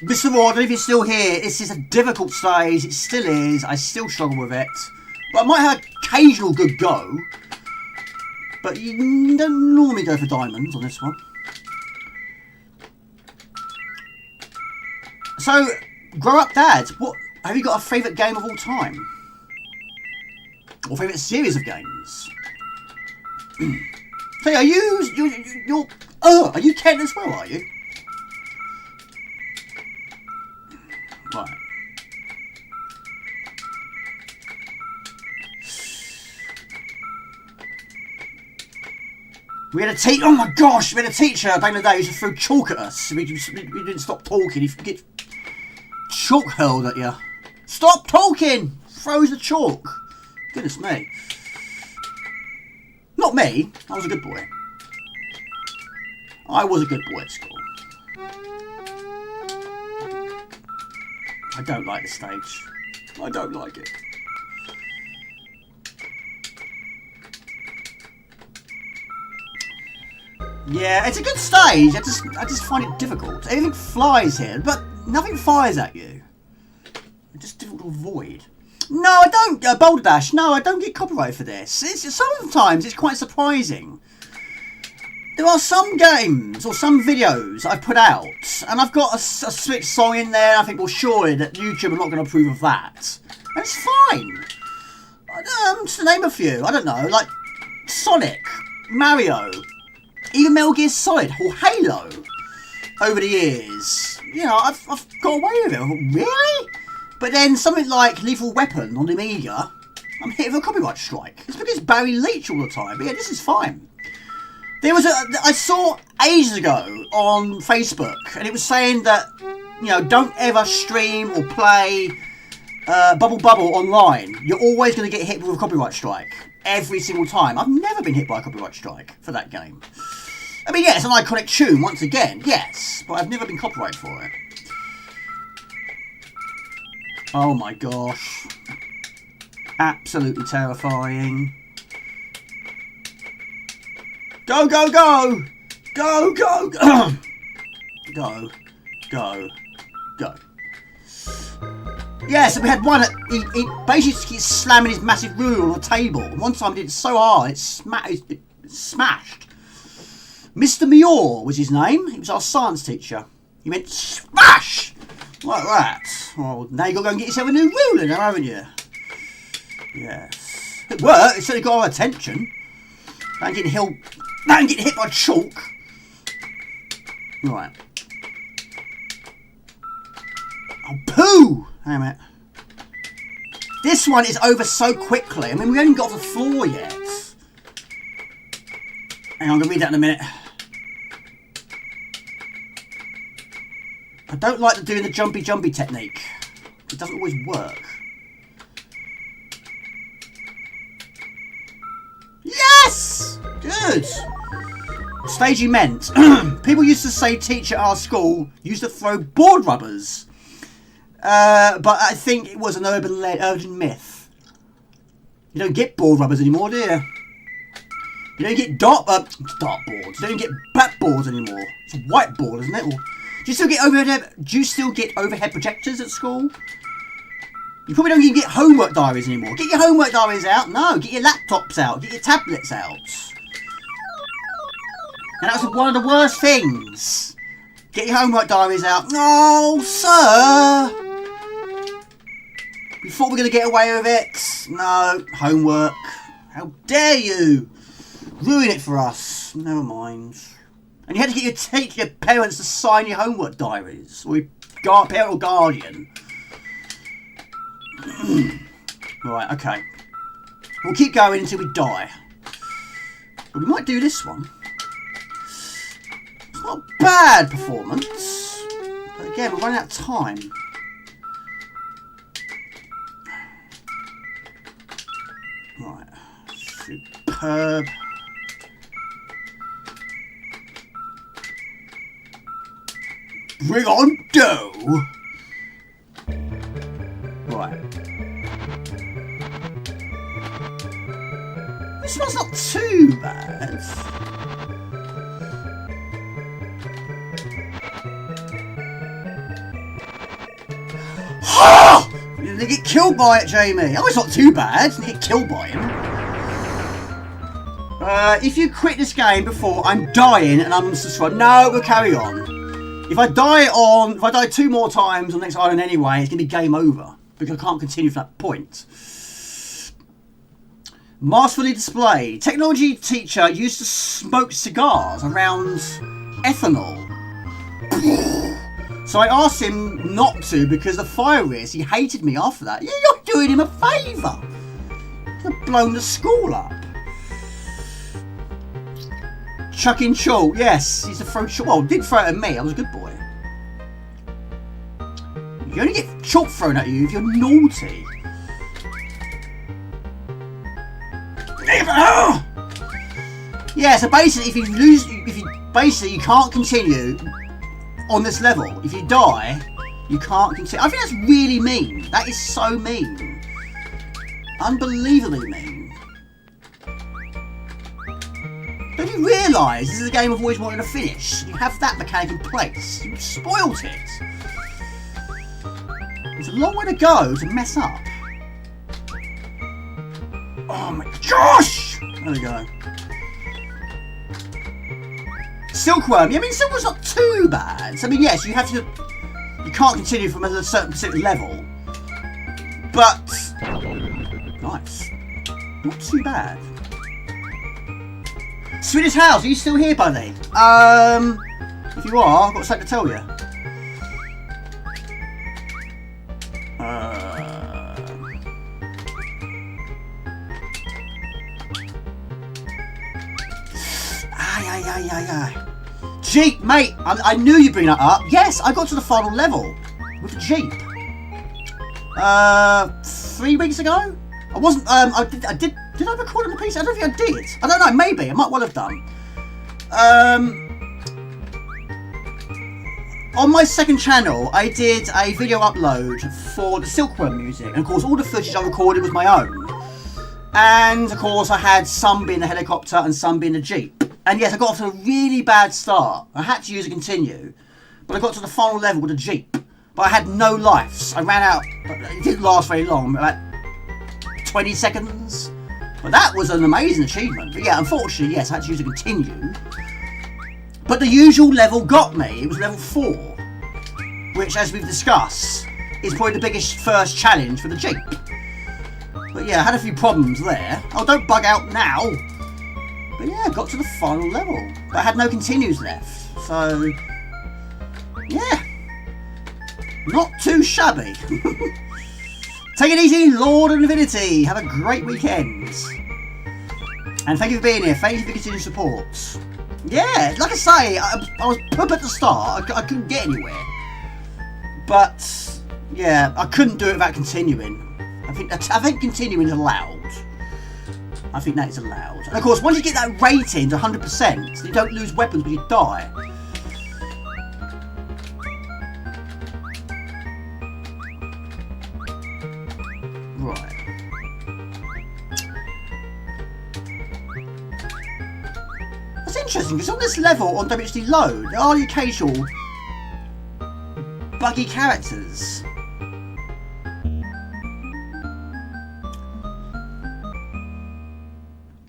Mr. Ward, I don't know if you're still here. This is a difficult stage. It still is. I still struggle with it. But I might have an occasional good go. But you don't normally go for diamonds on this one. So, grow up, Dad. What have you got a favourite game of all time? Or favourite series of games? So, are you Ken as well? Are you? Right. We had a teacher. Oh my gosh! We had a teacher back in the day who used to throw chalk at us. We didn't stop talking. He get chalk hurled at you. Stop talking! Throws the chalk. Goodness me. Not me. I was a good boy. I was a good boy at school. I don't like the stage. I don't like it. Yeah, it's a good stage. I just find it difficult. Everything flies here, but nothing fires at you. It's just difficult to avoid. No, I don't. Boulder Dash. No, I don't get copyright for this. Sometimes it's quite surprising. There are some games or some videos I've put out, and I've got a Switch song in there. I think, well, surely that YouTube are not going to approve of that. And it's fine. Just to name a few. I don't know, like Sonic, Mario, even Metal Gear Solid or Halo. Over the years, you know, I've got away with it. I thought, really? But then something like Lethal Weapon on the Amiga, I'm hit with a copyright strike. It's because it's Barry Leach all the time. But yeah, this is fine. There was I saw ages ago on Facebook, and it was saying that, you know, don't ever stream or play Bubble Bubble online. You're always going to get hit with a copyright strike every single time. I've never been hit by a copyright strike for that game. I mean, yeah, it's an iconic tune once again, yes, but I've never been copyrighted for it. Oh my gosh. Absolutely terrifying. Go, go, go! Go, go, go! Go, go, go. Yeah, so we had one that he basically keeps slamming his massive ruler on the table. And one time he did it so hard, it smashed. Mr. Muir was his name. He was our science teacher. He went smash! Like that. Well, now you've got to go and get yourself a new ruler now, haven't you? Yes. It worked. It certainly got our attention. Don't get hit by chalk. Right. Oh, poo! Damn it. This one is over so quickly. I mean, we haven't got to the floor yet. Hang on, I'm going to read that in a minute. I don't like doing the jumpy technique. It doesn't always work. Yes! Good! Stagey meant. People used to say teacher at our school used to throw board rubbers. But I think it was an urban myth. You don't get board rubbers anymore, do you? You don't get dartboards. You don't get blackboards anymore. It's a whiteboard, isn't it? Or, do you still get overhead projectors at school? You probably don't even get homework diaries anymore. Get your homework diaries out. No, get your laptops out. Get your tablets out. And that was one of the worst things. Get your homework diaries out. No, sir. We thought we were going to get away with it. No, homework. How dare you? Ruin it for us. Never mind. And you had to get your parents to sign your homework diaries. Or your parent or guardian. Right, okay. We'll keep going until we die. But we might do this one. It's not a bad performance. But again, we're running out of time. Right. Superb. Bring on dough. Right. This one's not too bad. They get killed by it, Jamie. Oh, it's not too bad. They get killed by him. If you quit this game before I'm dying and I'm unsubscribed, no, we'll carry on. If I die 2 more times on the next island anyway, it's gonna be game over because I can't continue from that point. Masterfully displayed. Technology teacher used to smoke cigars around ethanol. So I asked him not to because the fire risk. He hated me after that. Yeah, you're doing him a favour. You've blown the school up. Chucking chalk. Yes, he's a throw chalk. Well, didn't throw it at me. I was a good boy. You only get chalk thrown at you if you're naughty. Yeah, so basically, you can't continue on this level. If you die, you can't continue. I think that's really mean. That is so mean. Unbelievably mean. Don't you realise this is a game I've always wanted to finish? You have that mechanic in place. You've spoilt it. There's a long way to go to mess up. Oh my gosh! There we go. Silkworm. Yeah, I mean, Silkworm's not too bad. So, I mean, yes, you can't continue from a certain specific level. But, nice. Not too bad. Swedish House, are you still here, buddy? If you are, I've got something to tell you. Jeep, mate, I knew you'd bring that up. Yes, I got to the final level with the Jeep. 3 weeks ago? I wasn't, did I record on the PC? I don't think I did. I don't know, maybe. I might well have done. On my second channel, I did a video upload for the Silkworm music. And of course, all the footage I recorded was my own. And of course, I had some being the helicopter and some being the Jeep. And yes, I got off to a really bad start. I had to use a continue. But I got to the final level with a Jeep. But I had no lives. I ran out. It didn't last very long. About 20 seconds. But that was an amazing achievement. But yeah, unfortunately, yes, I had to use a continue. But the usual level got me. It was level 4. Which, as we've discussed, is probably the biggest first challenge for the Jeep. But yeah, I had a few problems there. Oh, don't bug out now. But yeah, I got to the final level. But I had no continues left. So, yeah. Not too shabby. Take it easy, Lord of Divinity. Have a great weekend. And thank you for being here. Thank you for continued support. Yeah, like I say, I was up at the start. I couldn't get anywhere. But, yeah, I couldn't do it without continuing. I think continuing is allowed. I think that is allowed. And of course, once you get that rating to 100%, you don't lose weapons when you die. Right. That's interesting, because on this level, on WHD Load, there are the occasional buggy characters.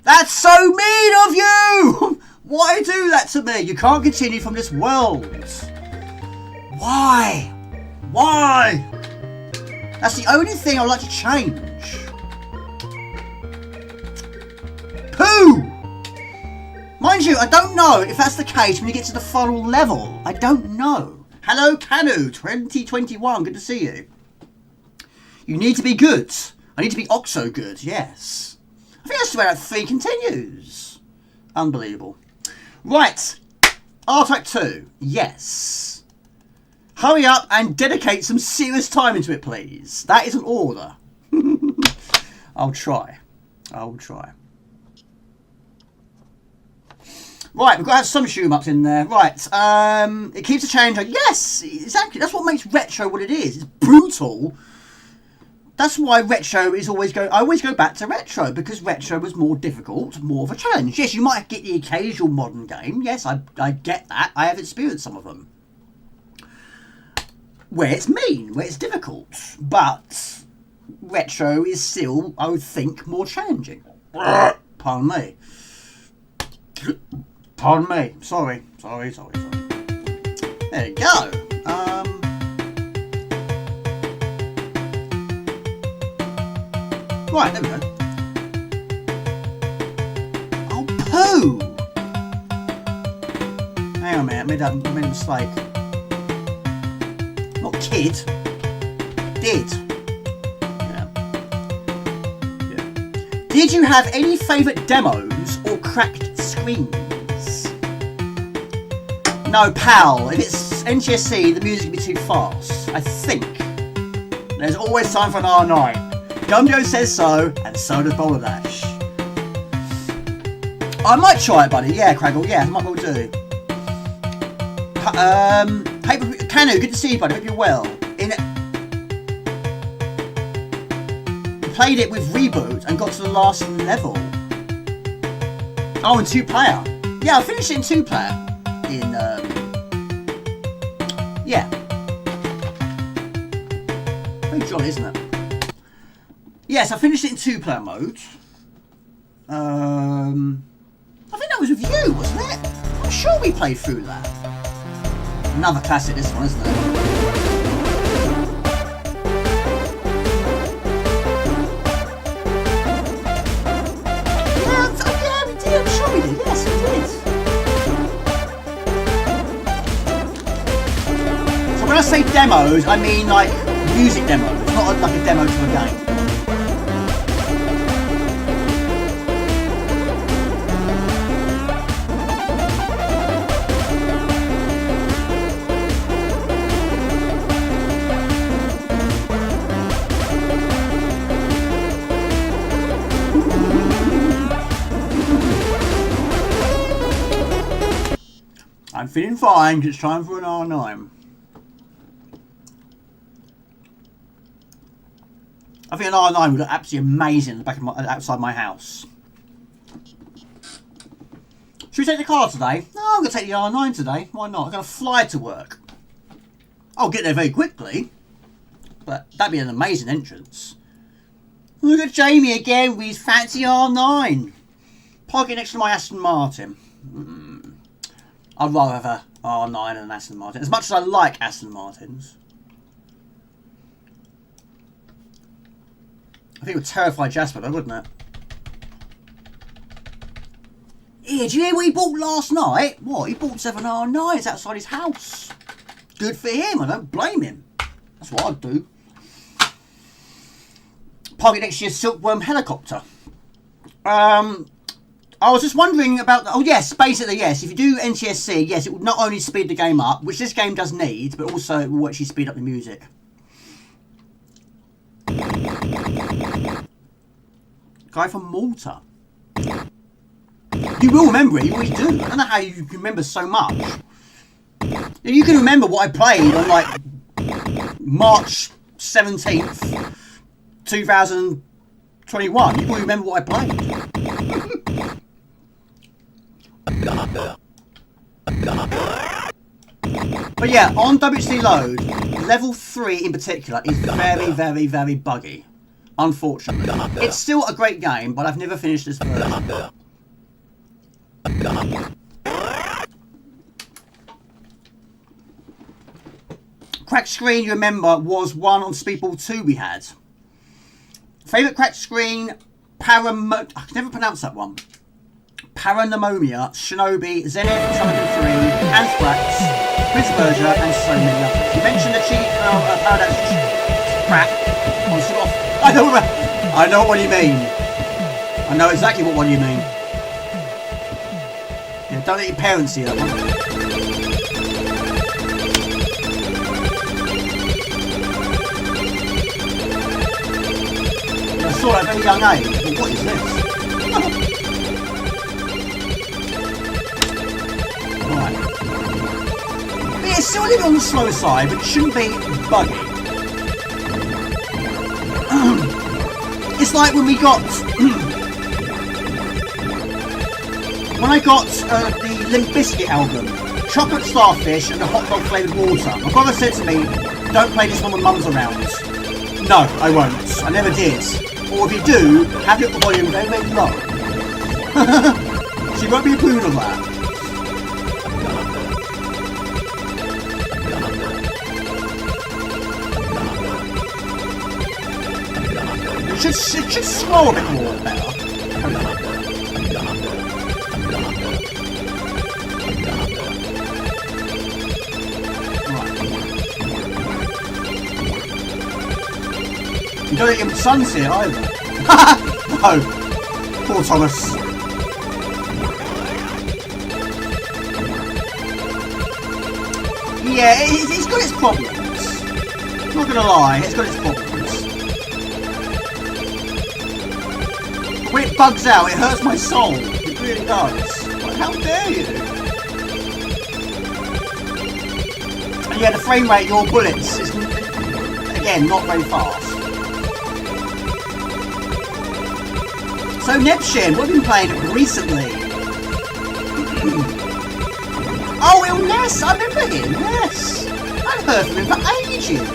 That's so mean of you! Why do that to me? You can't continue from this world. Why? Why? That's the only thing I'd like to change. Pooh! Mind you, I don't know if that's the case when you get to the final level. I don't know. Hello, Canu, 2021. Good to see you. You need to be good. I need to be Oxo good, yes. I think that's about 3 continues. Unbelievable. Right. R-Type 2. Yes. Hurry up and dedicate some serious time into it, please. That is an order. I'll try. I'll try. Right, we've got to have some shoot-em-ups in there. Right, it keeps a change. Yes, exactly. That's what makes retro what it is. It's brutal. That's why retro is always I always go back to retro, because retro was more difficult, more of a challenge. Yes, you might get the occasional modern game. Yes, I get that. I have experienced some of them. Where it's mean, where it's difficult. But retro is still, I would think, more challenging. Pardon me. Pardon me. Sorry. There you go. Right, there we go. Oh, poo! Hang on a minute, I made a mistake. Not kid. Did. Yeah. Did you have any favourite demos or cracked screens? No, pal. If it's NTSC, the music will be too fast. I think. There's always time for an R9. Gumjo says so, and so does Boulderdash. I might try it, buddy. Yeah, Craggle. Yeah, I might well do. Canu, good to see you, buddy. Hope you're well. You played it with Reboot and got to the last level. Oh, in 2-player. Yeah, I finished it in 2-player. Yeah. Very jolly, isn't it? Yes, I finished it in 2-player mode. I think that was with you, wasn't it? I'm sure we played through that. Another classic, this one, isn't it? Yeah, we did. I'm sure we did. Yes, we did. So when I say demos, I mean like music demos. It's not like a demo to a game. I'm feeling fine, it's time for an R9. I think an R9 would look absolutely amazing in the back of outside my house. Should we take the car today? No, I'm going to take the R9 today. Why not? I'm going to fly to work. I'll get there very quickly, but that'd be an amazing entrance. Look at Jamie again with his fancy R9. Park it next to my Aston Martin. I'd rather have a R9 than an Aston Martin, as much as I like Aston Martins. I think it would terrify Jasper though, wouldn't it? Yeah, did you hear what he bought last night? What? He bought 7 R9s outside his house. Good for him, I don't blame him. That's what I'd do. Park it next to your Silkworm helicopter. I was just wondering about... Oh, yes, basically, yes. If you do NTSC, yes, it will not only speed the game up, which this game does need, but also it will actually speed up the music. Guy from Malta. You will remember it, you always do. I don't know how you can remember so much. You can remember what I played on, like, March 17th, 2021. You will remember what I played. But yeah, on WC Load, level 3 in particular is very, very, very buggy. Unfortunately. It's still a great game, but I've never finished this version. Cracked screen, you remember, was one on Speedball 2 we had. Favourite cracked screen, I can never pronounce that one. Paranoia, Shinobi, Zenith, Summoning 3, Anthrax, Prince of Persia, and so many others. You mentioned the cheat Paradox crap on Sloth. I know what you mean. I know exactly what one you mean. Yeah, don't let your parents see that one. I saw that at a very young age. What is this? Right. But yeah, it's still a little on the slow side, but it shouldn't be buggy. It's like when we got... when I got the Limp Bizkit album, Chocolate Starfish and the Hot Dog Flavoured Water. My brother said to me, don't play this one when Mum's around. No, I won't. I never did. Or if you do, have it at the volume very, very low. She won't be approved of that. It should scroll a bit more better. You don't get your son's here either. No. Poor Thomas. Yeah, it's got its problems. I'm not gonna lie, it's got its problems. But when it bugs out, it hurts my soul. It really does. Like, how dare you? And yeah, the frame rate, your bullets, is again not very fast. So Nepshin, what have you been playing recently? Oh, Il Ness, I remember him, yes. I've heard from him for ages.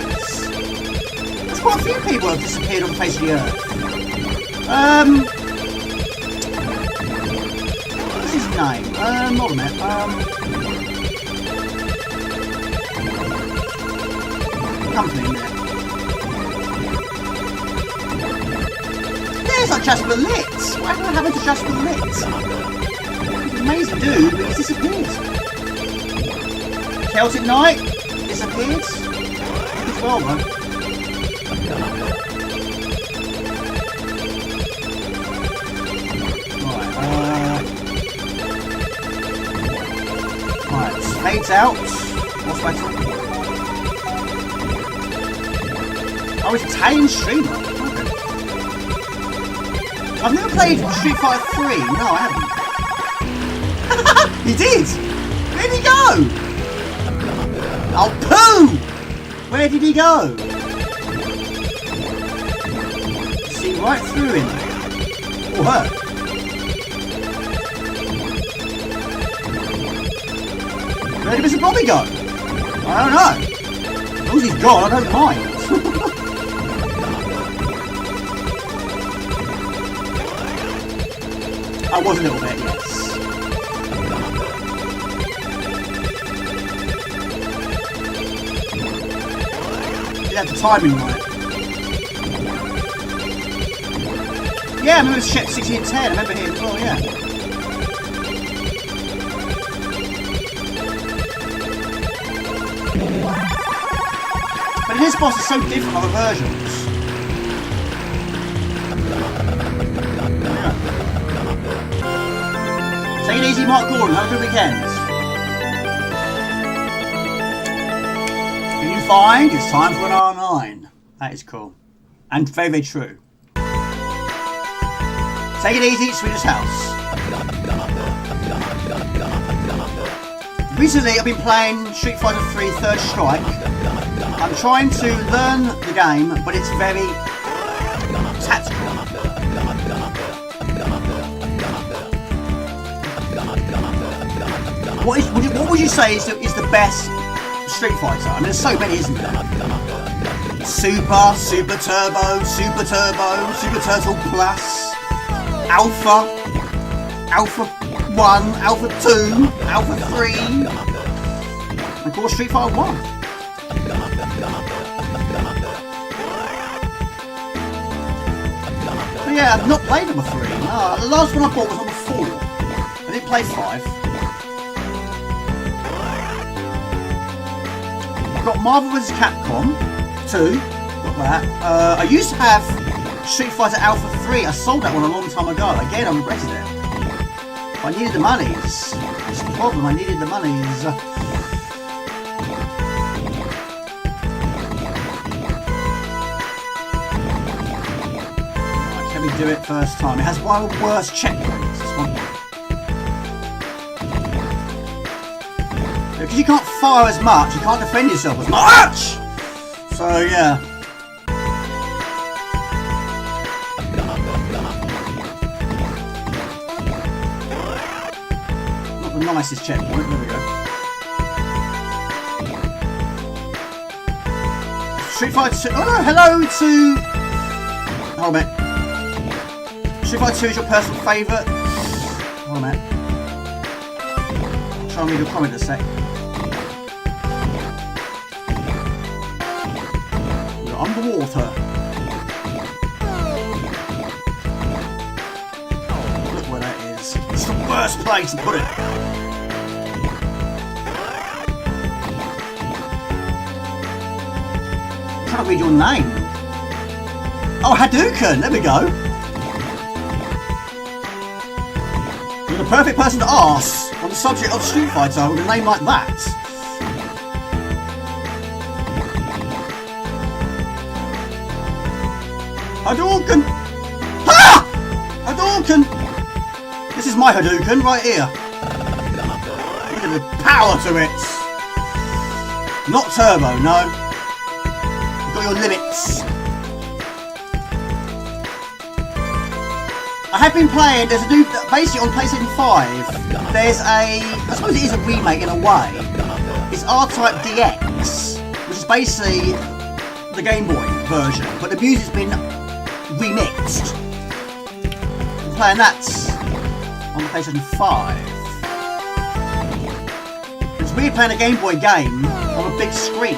There's quite a few people who have disappeared on the face of the earth. What's his name? Hold on a minute. Come to me a minute. There's like Jasper Litt. Whatever happened to Jasper Litt? He's an amazing dude, but he's disappeared. Celtic Knight disappeared. As well, though. Right, fades out. What's my talking? Oh, it's Italian streamer. I've never played Street Fighter 3. No, I haven't. He did! Where'd he go? Oh, poo! Where did he go? See right through him. Or her. Where did Mr. Bobby go? I don't know. As long as he's gone, I don't mind. I was a little bit, yes. You had the timing right. Yeah, I remember Shep 60 and 10. I remember him as well, yeah. But his boss is so different from other versions. Take it easy, Mark Gordon. Have a good weekend. Can you find? It's time for an R9. That is cool. And very, very true. Take it easy, Swedish House. Recently, I've been playing Street Fighter 3 Third Strike. I'm trying to learn the game, but it's very tactical. What would you say is the best Street Fighter? I mean, there's so many, isn't there? Super, Super Turbo, Super Turbo, Super Turtle Plus, Alpha, Alpha 1, Alpha 2, Alpha 3, and of course Street Fighter 1. But yeah, I've not played number 3. No, the last one I bought was number 4. I didn't play 5. I've got Marvel vs. Capcom 2. Got that. I used to have Street Fighter Alpha 3. I sold that one a long time ago. Again, I regretted it. But I needed the monies. That's the problem. I needed the monies. Let me do it first time. It has one of the worst checkpoints. This one. Because you can't fire as much, you can't defend yourself as much. So yeah. Not the nicest checkpoint. There we go. Street Fighter 2. Oh no, hello to. Hold on a minute. Street Fighter 2 is your personal favourite? Hold on a minute. Try and read a comment in a sec. We're underwater. Look where that is. It's the worst place to put it. I'm trying to read your name. Oh, Hadouken! There we go. You're the perfect person to ask on the subject of Street Fighter with a name like that. Hadouken! Ha! Hadouken! This is my Hadouken right here. Look at the power to it. Not turbo, no. You've got your limits. I have been playing, there's a new, basically on PlayStation 5, there's a, I suppose it is a remake in a way. It's R-Type DX, which is basically the Game Boy version, but the music's been remixed. I'm playing that on the PlayStation 5. It's weird playing a Game Boy game on a big screen.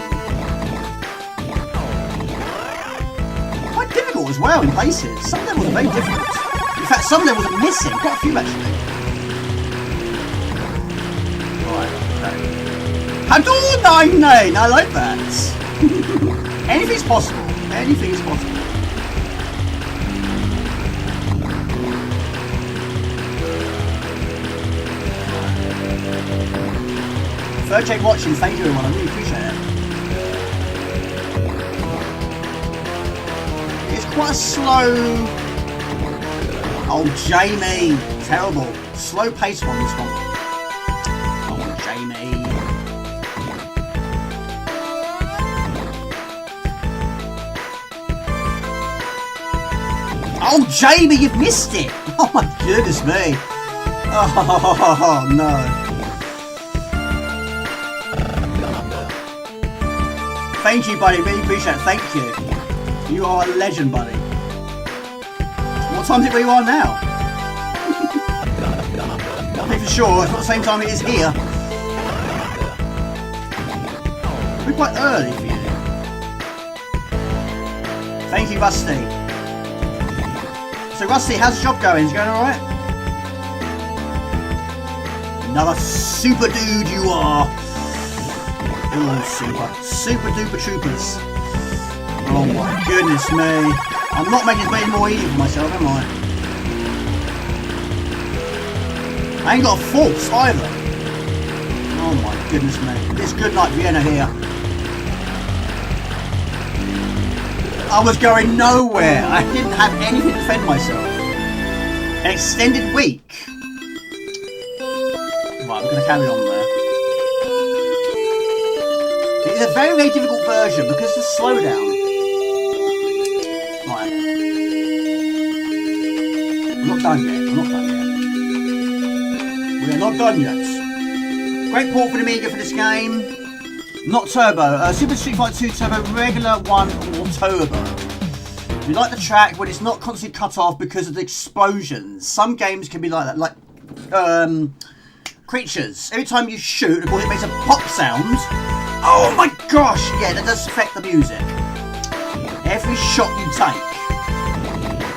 Quite difficult as well in places, some levels are very difficult. In fact, some levels are missing, quite a few actually. Right, okay. Hadouken! I like that. Anything's possible. Anything is possible. Third check watching, thank you everyone, I really appreciate it. It's quite a slow. Oh, Jamie! Terrible. Slow pace one, this one. Oh, Jamie. Oh, Jamie, you've missed it! Oh my goodness me. Oh, no. Thank you, buddy. Really appreciate it. Thank you. You are a legend, buddy. What time is it where you are now? I think for sure, it's not the same time it is here. We're quite early for you. Thank you, Rusty. So Rusty, how's the job going? Is it going alright? Another super dude you are. Oh, super duper troopers. Oh my goodness me. I'm not making it any more easy for myself, am I? I ain't got a force either. Oh my goodness me. It's good night Vienna here. I was going nowhere. I didn't have anything to defend myself. An extended week. Right, I'm going to carry on there. It's a very, very difficult version because of the slowdown. Right. I'm not done yet. We are not done yet. Great port for the Amiga for this game. Not turbo. Super Street Fighter 2 Turbo, regular one or turbo. If you like the track when it's not constantly cut off because of the explosions. Some games can be like that, like Creatures. Every time you shoot, of course, it makes a pop sound. Oh my gosh! Yeah, that does affect the music. Every shot you take,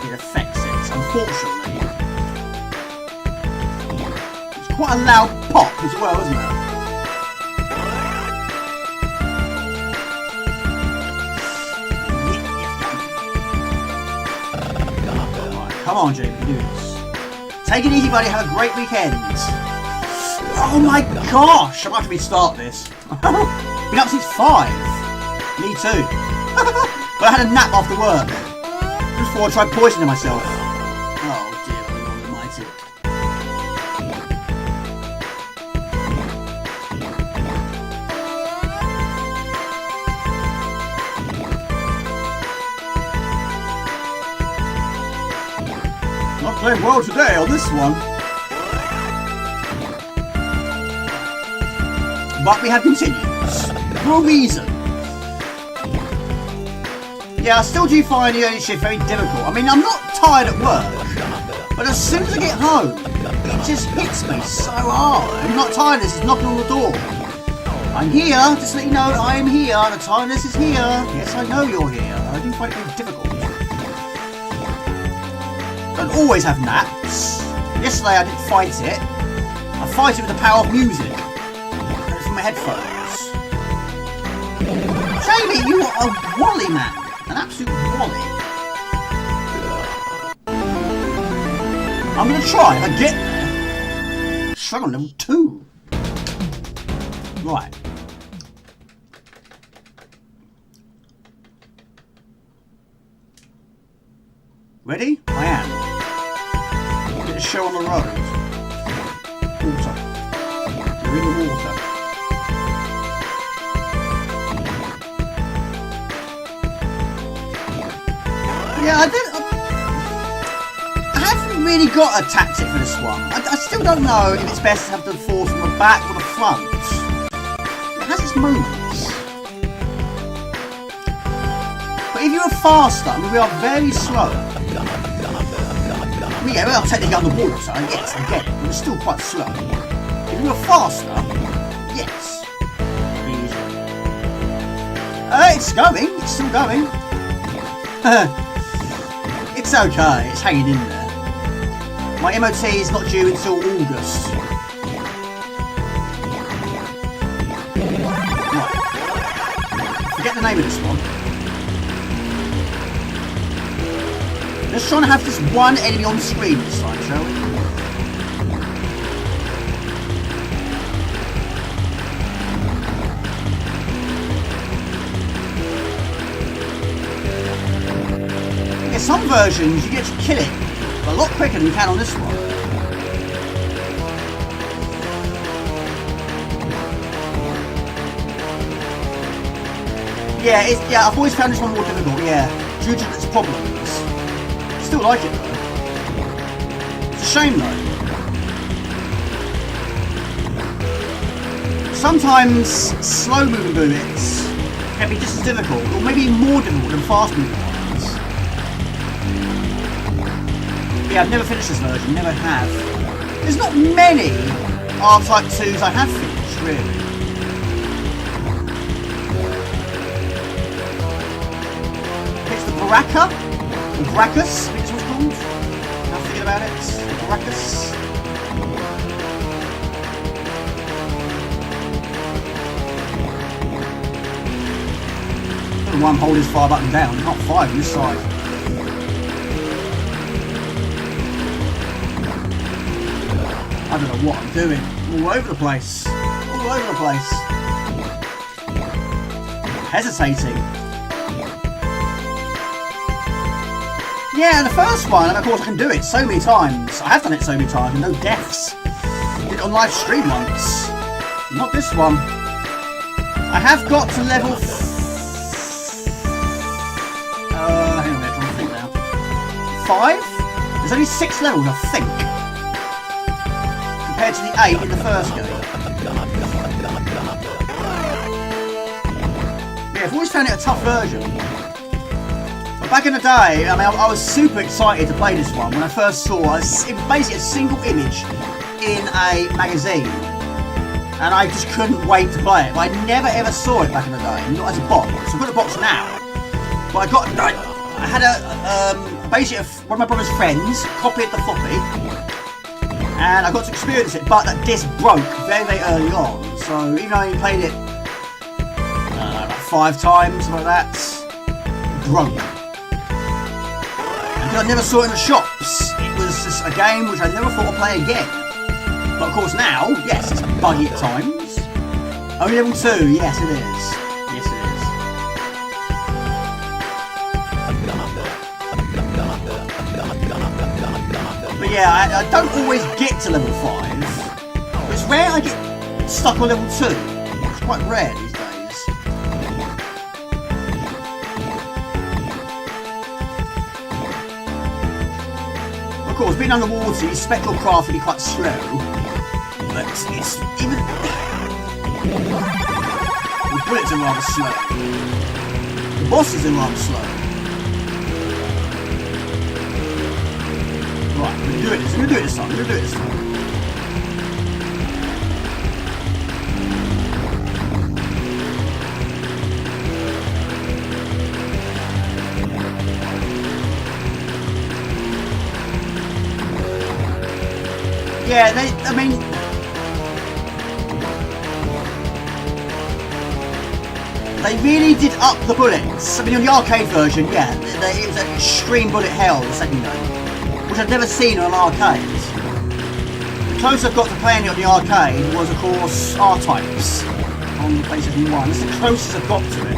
it affects it, unfortunately. It's quite a loud pop as well, isn't it? Come on, Jake, we can do this. Take it easy, buddy. Have a great weekend. Oh my gosh! I might have to restart this. Been up since 5. Me too. But I had a nap after work. It was before I tried poisoning myself. Oh dear, Lord Almighty. Not playing well today on this one. But we have continued. For a reason. Yeah, I still do find the early shift very difficult. I mean, I'm not tired at work, but as soon as I get home, it just hits me so hard. I'm not tired, this is knocking on the door. I'm here, just to let you know, I am here, the tiredness is here. Yes, I know you're here. I do find it very difficult. Don't always have naps. Yesterday I did fight it. I fight it with the power of music. And it's from my headphones. Jamie, you are a wally man. An absolute wally. I'm gonna try if I get there. Struggle level 2. Right. Ready? I am. Get a show on the road. Water. You're in the water. Yeah, I haven't really got a tactic for this one. I still don't know if it's best to have the force from the back or the front. It has its moments. But if you're faster, I mean, we are very slow. Yeah, well, technically underwater, so yes, I get it, but we're still quite slow. If you were faster, yes. It's going, it's still going. It's okay, it's hanging in there. My MOT is not due until August. Right. Forget the name of this one. Let's try and have this one enemy on screen this time, shall we? In some versions you get to kill it a lot quicker than you can on this one. Yeah, I've always found this one more difficult, yeah, due to its problems. Still like it though. It's a shame though. Sometimes slow moving bullets can be just as difficult, or maybe more difficult than fast moving ones. Yeah, I've never finished this version, never have. There's not many R-Type 2s I have finished, really. It's the Baraka. Gracchus, I think it's what it's called. Now thinking about it. Gracchus. The one hold is 5 up and down, not 5 on this side. I don't know what I'm doing. All over the place. All over the place. Hesitating. Yeah, the first one, and of course I can do it so many times. I have done it so many times, and no deaths. Did it on live stream once. Not this one. I have got to level... hang on a minute, I'm trying to think now. 5? There's only 6 levels, I think. Compared to the 8 in the first game. Yeah, I've always found it a tough version. Back in the day, I mean, I was super excited to play this one when I first saw it was basically a single image in a magazine, and I just couldn't wait to play it. But I never ever saw it back in the day, not as a box. So I've got a box now, but I had basically one of my brother's friends copied the floppy, and I got to experience it. But that disc broke very, very early on, so even though I only played it about 5 times, like that, it broke. I never saw it in the shops. It was just a game which I never thought I'd play again. But of course now, yes, it's buggy at times. Only level 2, yes it is. Yes it is. Yeah, I don't always get to level 5. It's rare I get stuck on level 2. It's quite rare these days. Of course, being underwater, your spectral craft will be quite slow. But it's even... the bullets are rather slow. The bosses are rather slow. Right, I'm gonna do it this time. Yeah, I mean... they really did up the bullets. I mean, on the arcade version, yeah, it was an extreme bullet hell, the second game. Which I've never seen on an arcade. The closest I've got to playing it on the arcade was, of course, R-Types on the PlayStation 1. That's the closest I've got to it.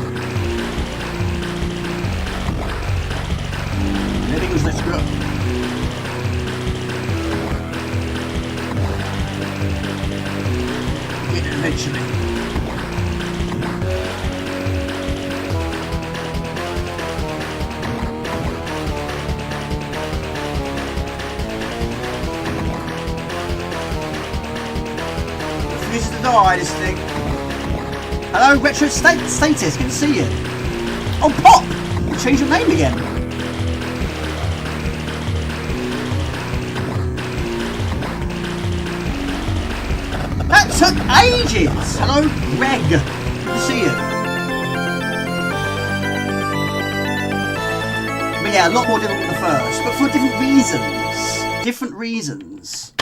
And everything was let's go. Get it eventually. To die, this thing. Hello, Retro Status, good to see you. Oh, Pop! You changed your name again. That took ages! Hello, Greg. Good to see you. But yeah, a lot more difficult than the first, but for different reasons.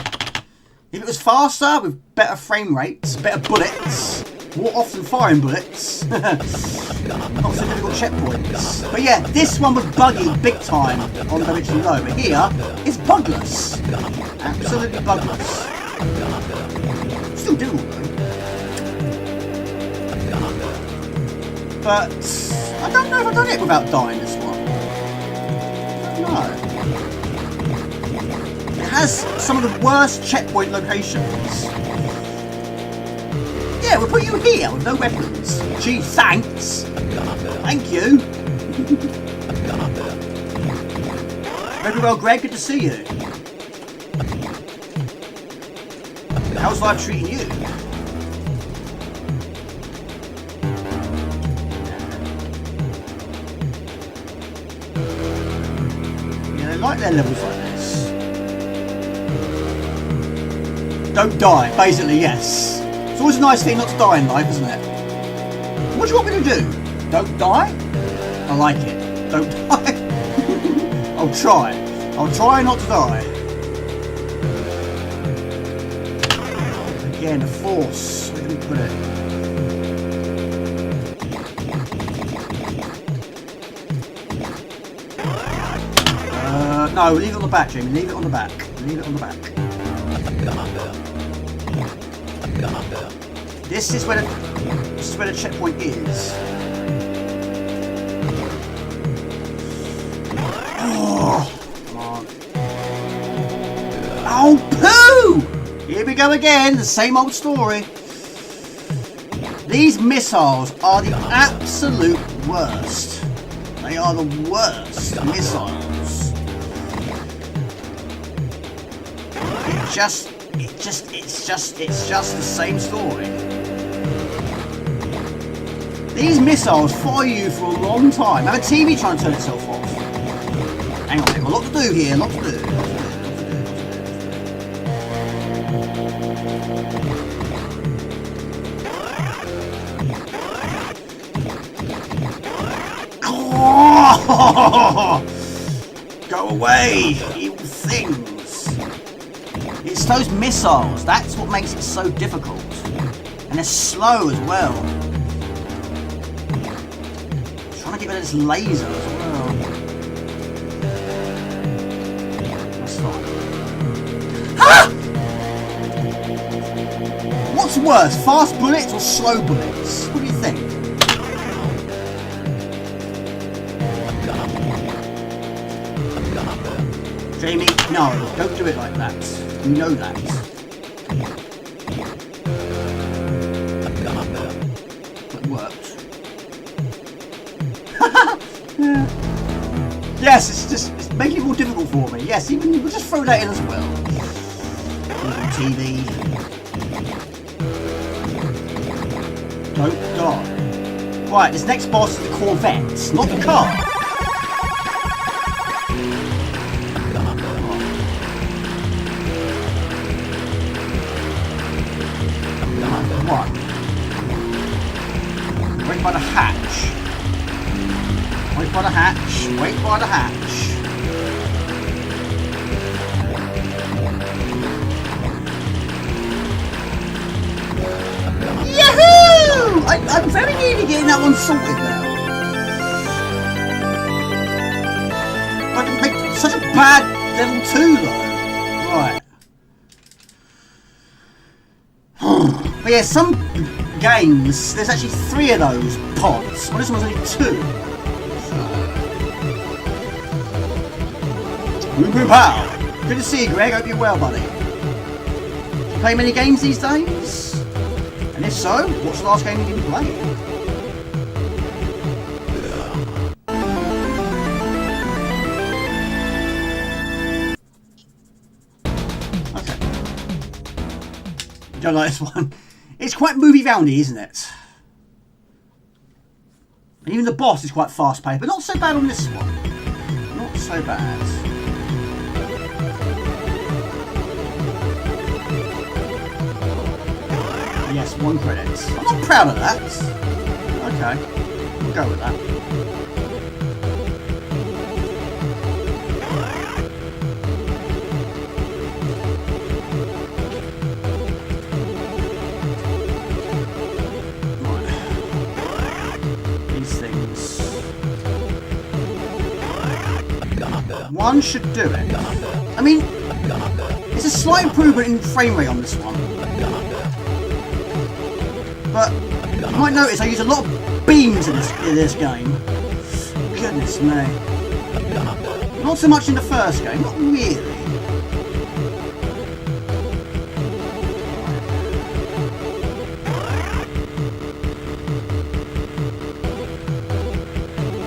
If it was faster, with better frame rates, better bullets, more often firing bullets, not so difficult checkpoints. But yeah, this one was buggy big time on the original low, but here, it's bugless. Absolutely bugless. Still doable though. But I don't know if I've done it without dying this one. I don't know. Has some of the worst checkpoint locations. Yeah, we'll put you here with no weapons. Gee, thanks. Thank you. Very well, Greg. Good to see you. How's life treating you? Yeah, they like their levels like this. Don't die, basically, yes. It's always a nice thing not to die in life, isn't it? What do you want me to do? Don't die? I like it. Don't die. I'll try. I'll try not to die. Again, the force. Where can we put it? No, leave it on the back, Jamie. Leave it on the back. Leave it on the back. This is where the checkpoint is. Oh, come on. Oh, poo! Here we go again, the same old story. These missiles are the absolute worst. They are the worst missiles. It's just the same story. These missiles follow you for a long time. I have a TV trying to turn itself off. Hang on, a lot to do here, a lot to do. Oh! Go away, evil things. It's those missiles, that's what makes it so difficult. And they're slow as well. Trying to get rid of this laser as well. That's fine. Ha! What's worse, fast bullets or slow bullets? What do you think? Jamie, no, don't do it like that. You know that. It worked. Yeah. Yes, it's making it more difficult for me. Yes, even we'll just throw that in as well. TV. Don't die. Right, this next boss is the Corvette, not the car. One. Wait by the hatch. Wait by the hatch. Wait by the hatch. Yahoo! I'm very nearly getting that one sorted now. I can make such a bad level 2 though. Right. But yeah, some games, there's actually 3 of those pods. Well, this one's only 2. Boom boom pow! Good to see you, Greg. Hope you're well, buddy. Do you play many games these days? And if so, what's the last game you didn't play? Okay. Don't like this one. It's quite movie-roundy, isn't it? And even the boss is quite fast-paced, but not so bad on this one. Not so bad. Yes, 1 credit. I'm not proud of that. Okay, we'll go with that. Right. These things. 1 should do it. I mean, it's a slight improvement in frame rate on this one. But you might notice I use a lot of beams in this game. Goodness me. Not so much in the first game, not really.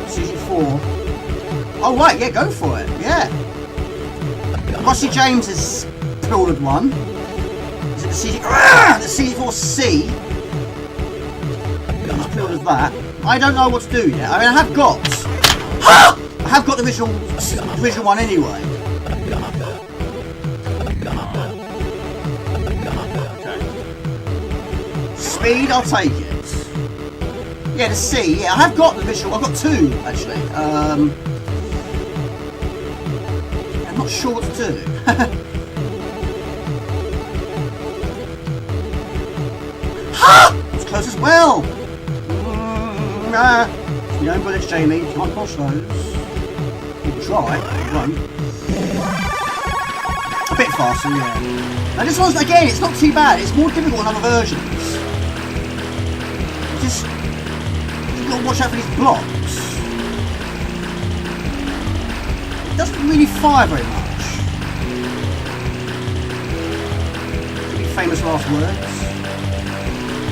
CG4. Oh right, yeah, go for it, yeah. Rossi James has pildered one. Is it the CG? The CG4C? As that. I don't know what to do yet. I mean, I have got the original one anyway. Okay. Speed, I'll take it. Yeah, the C. Yeah, I have got the original. I've got 2 actually. I'm not sure what to do. It's close as well. You own bullets, Jamie. You can't push those. You can try, you won't. A bit faster, yeah. Now this one's, again, it's not too bad. It's more difficult in other versions. Just, you've got to watch out for these blocks. It doesn't really fire very much. Could be famous last words.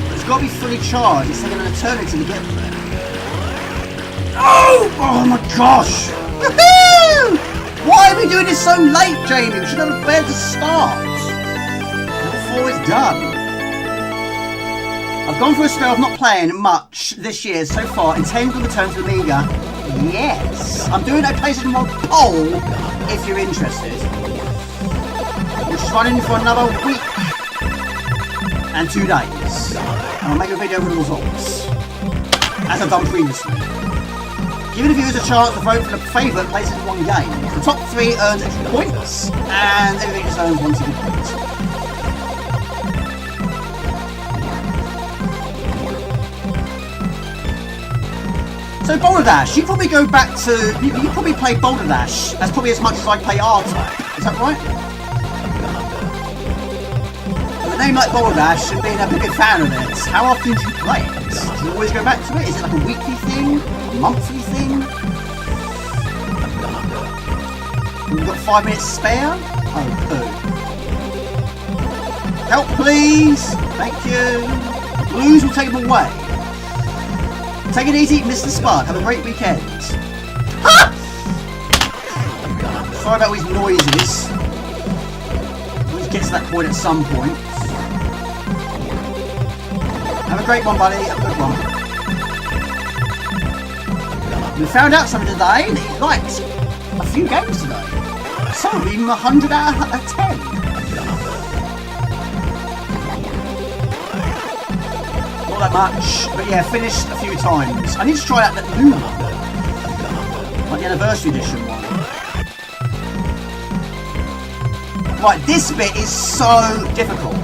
But it's got to be fully charged. It's taking an eternity to get there. Oh! Oh my gosh! Woohoo! Why are we doing this so late, Jamie? We should have prepared to start before it's done. I've gone through a spell of not playing much this year so far. Intend to return to Amiga. Yes! I'm doing a PlayStation 1 poll if you're interested. Which is running for another week and 2 days. And I'll make a video with the results, as I've done previously. Giving the viewers a chance to vote for the favourite PlayStation 1 game. The top 3 earns extra points, and everything just earns 1 single point. So Boulder Dash, you probably go back to, you probably play Boulder Dash as probably as much as I play R-Type. Is that right? With a name like Boulder Dash and being a big fan of it, how often do you play it? Do you always go back to it? Is it like a weekly thing? A monthly thing? We've got 5 minutes spare. Oh, poo. Help, please. Thank you. Blues will take them away. Take it easy, Mr. Spud. Have a great weekend. Ah! Sorry about all these noises. Always gets to that point at some point. Have a great one, buddy. Have a good one. We found out something today that he liked a few games today. Some of them 100 out of 10. Not that much, but yeah, finished a few times. I need to try out that new one, like the anniversary edition one. Right, this bit is so difficult.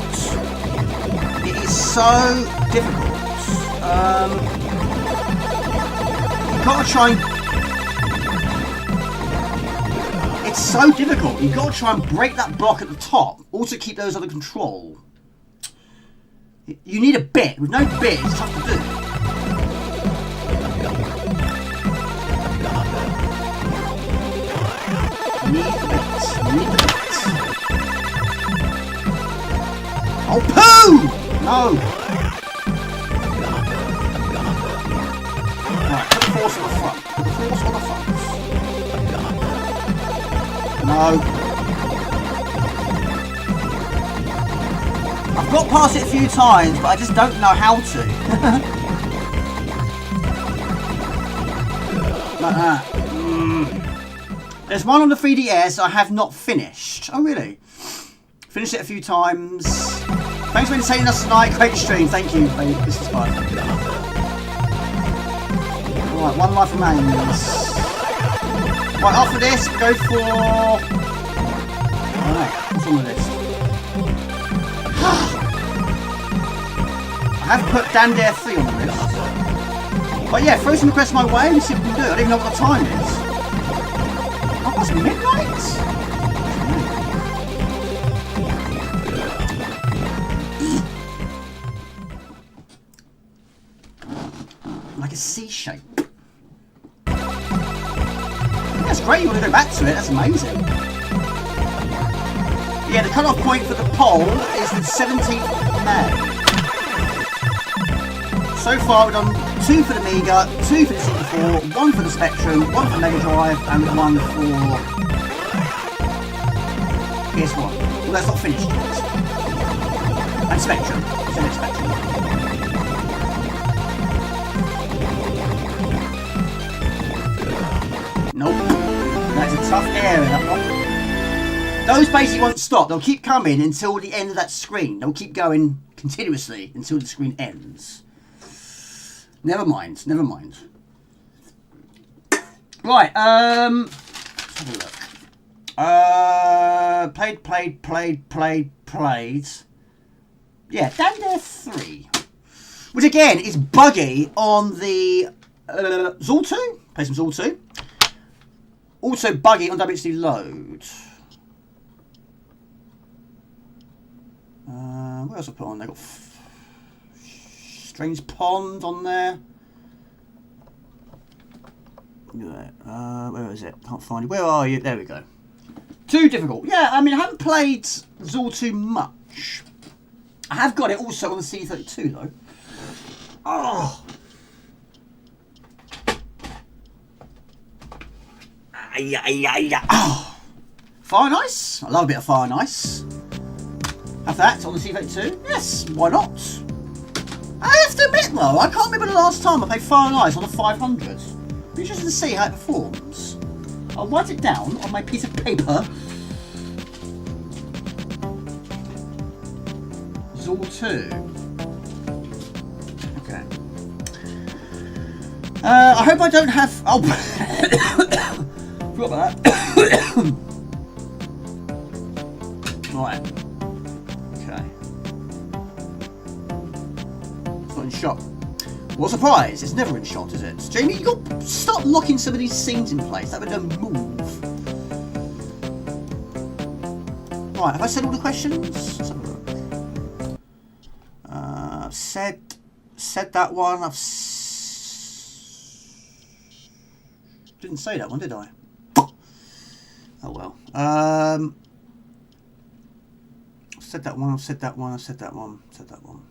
It is so difficult. You've got to try and... It's so difficult. You've got to try and break that block at the top. Also keep those under control. You need a bit. With no bit, it's tough to do. You need the bits. You need the bits. Oh, poo! No. Right, put the force on the front. Put the force on the front. No. I've got past it a few times, but I just don't know how to. Like that. There's one on the 3DS I have not finished. Oh, really? Finished it a few times. Thanks for entertaining us tonight. Great stream. Thank you. This is fun. Right, one life remains. Right, after this, we go for... Alright, what's on the list? I have put Dan Dare 3 on the list. But yeah, throw some requests my way and see what we can do. I don't even know what the time is. Oh, it's midnight? Like a C shape. That's great, you want to go back to it, that's amazing. Yeah, the cut-off point for the poll is the 17th of May. So far we've done 2 for the Amiga, 2 for the C4, 1 for the Spectrum, 1 for Mega Drive, and 1 for PS1. Well, that's not finished yet. And Spectrum. Still Spectrum. Nope. That's a tough area, that one. Those basically won't stop. They'll keep coming until the end of that screen. They'll keep going continuously until the screen ends. Never mind. Never mind. Right. Let's have a look. Played. Yeah, Dan Dare 3. Which again is buggy on the Zool 2. Play some Zool 2. Also buggy on WHD Load. What else I put on there? Got Strange Pond on there. Where is it? Can't find it. Where are you? There we go. Too difficult. Yeah, I mean, I haven't played Zool 2 much. I have got it also on the C32 though. Oh. Oh. Fire and Ice. I love a bit of Fire and Ice. Have that on the C32? Yes, why not? I have to admit though, I can't remember the last time I played Fire and Ice on the 500. Be interested to see how it performs. I'll write it down on my piece of paper. Zool 2. Okay. I hope I don't have... Oh, forgot about that. Right. Okay. It's not in shot. What a surprise! It's never in shot, is it? Jamie, you got to start locking some of these scenes in place. That would don't move. Right, have I said all the questions? Let's have a look. I've said that one. Didn't say that one, did I? Oh well. I've said that one, I've said that one, I've said that one, said that one.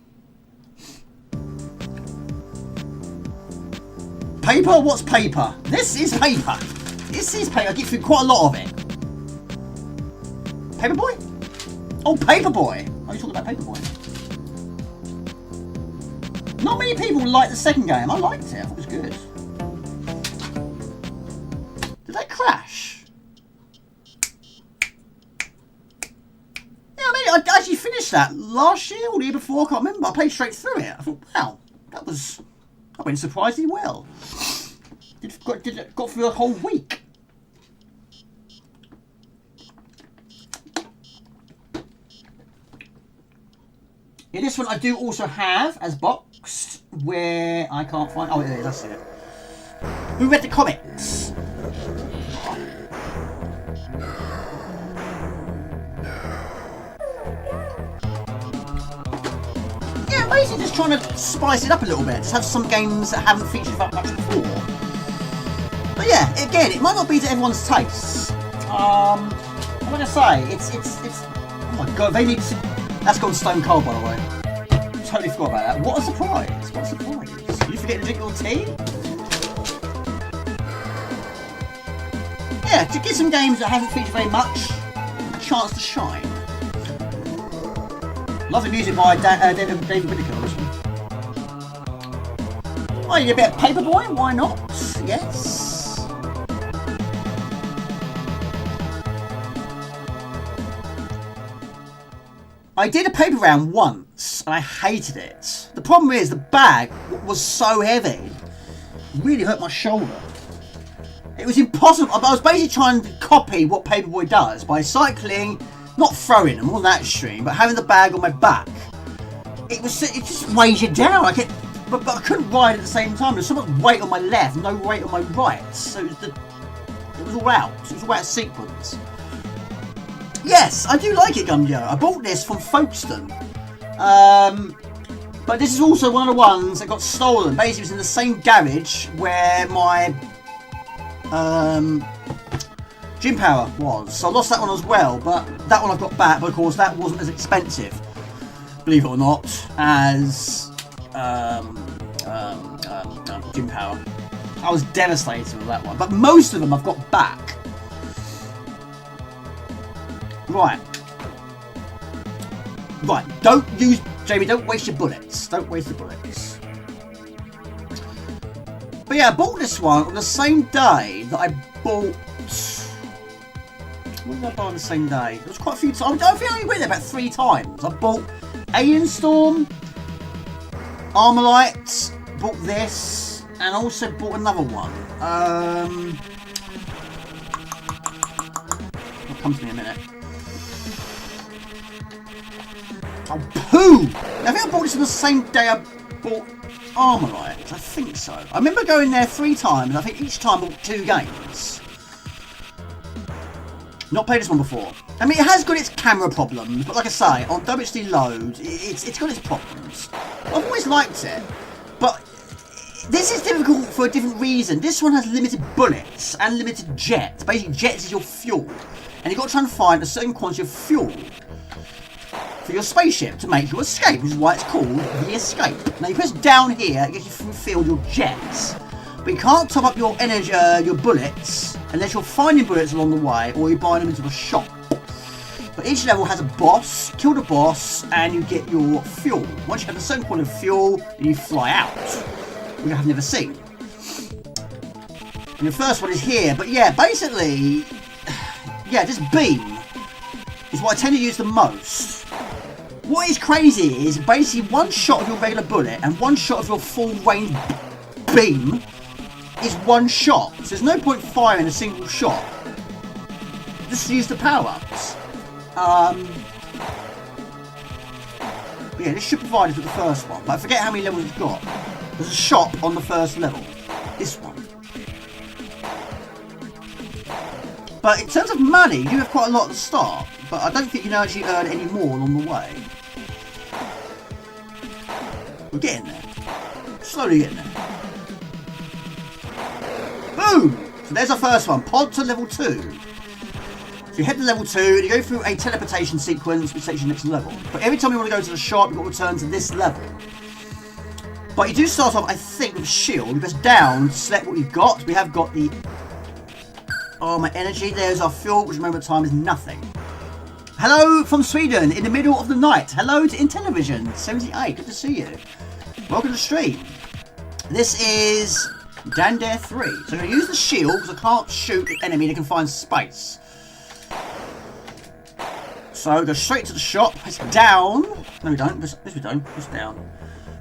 Paper? What's paper? This is paper. This is paper. I get through quite a lot of it. Paperboy? Oh, Paperboy. Are you talking about Paperboy? Not many people liked the second game. I liked it. I thought it was good. Did that crash? Yeah, I mean, I actually finished that last year or the year before. I can't remember. I played straight through it. I thought, wow, that went surprisingly well. Got through a whole week. Yeah, this one I do also have as boxed, where I can't find. Oh, yeah, that's it. Who read the comics? Yeah, basically just trying to spice it up a little bit. Just have some games that haven't featured that much before. But yeah, again, it might not be to everyone's taste. Like I say, it's. Oh my god, they need to. That's gone stone cold, by the way. Totally forgot about that. What a surprise! What a surprise! You forget to drink your tea? Yeah, to get some games that haven't featured very much, a chance to shine. Lovely music by David Whittaker. Oh, you a bit of Paperboy? Why not? Yes. I did a paper round once, and I hated it. The problem is, the bag was so heavy. It really hurt my shoulder. It was impossible. I was basically trying to copy what Paperboy does by cycling, not throwing them, wasn't that extreme, but having the bag on my back. It just weighs you down. But I couldn't ride at the same time. There's so much weight on my left, no weight on my right. So it was all out. It was all out of sequence. Yes, I do like it, Gumjo. I bought this from Folkestone. But this is also one of the ones that got stolen. Basically, it was in the same garage where my gym power was. So I lost that one as well, but that one I've got back. But of course, that wasn't as expensive, believe it or not, as gym power. I was devastated with that one. But most of them I've got back. Right, don't use, Jamie, don't waste your bullets. Don't waste the bullets. But yeah, I bought this one on the same day that I bought... What did I buy on the same day? It was quite a few times. I think I only went there about 3 times. I bought Alien Storm, Armalite, bought this, and also bought another one. It'll come to me in a minute. Oh, poo! I think I bought this on the same day I bought Armalite. I think so. I remember going there 3 times, and I think each time I bought 2 games. Not played this one before. I mean, it has got its camera problems, but like I say, on WHD Load, it's got its problems. I've always liked it, but this is difficult for a different reason. This one has limited bullets and limited jets. Basically, jets is your fuel, and you've got to try and find a certain quantity of fuel for your spaceship to make your escape, which is why it's called the Escape. Now you press down here, it gets you fulfilled your jets, but you can't top up your energy, your bullets, unless you're finding bullets along the way or you're buying them into a shop. But each level has a boss. Kill the boss, and you get your fuel. Once you have a certain quantity of fuel, then you fly out, which I have never seen. And the first one is here, but yeah, basically, yeah, this beam is what I tend to use the most. What is crazy is basically one shot of your regular bullet and one shot of your full range beam is one shot. So there's no point firing a single shot. Just use the power-ups. Yeah, this should provide us with the first one, but I forget how many levels it's got. There's a shop on the first level. This one. But in terms of money, you have quite a lot at the start, but I don't think you can actually earn any more along the way. We're getting there. Slowly getting there. Boom! So there's our first one. Pod to level 2. So you head to level 2 and you go through a teleportation sequence which takes you to the next level. But every time you want to go to the shop, you've got to return to this level. But you do start off, I think, with a shield. You press down to select what you've got. We have got the... Oh, my energy. There's our fuel, which at the moment of time is nothing. Hello from Sweden in the middle of the night. Hello to Intellivision78. Good to see you. Welcome to the stream. This is Dandare 3. So I'm going to use the shield because I can't shoot the enemy that can find space. So go straight to the shop. Press down. No, we don't. Yes, we don't. Press down.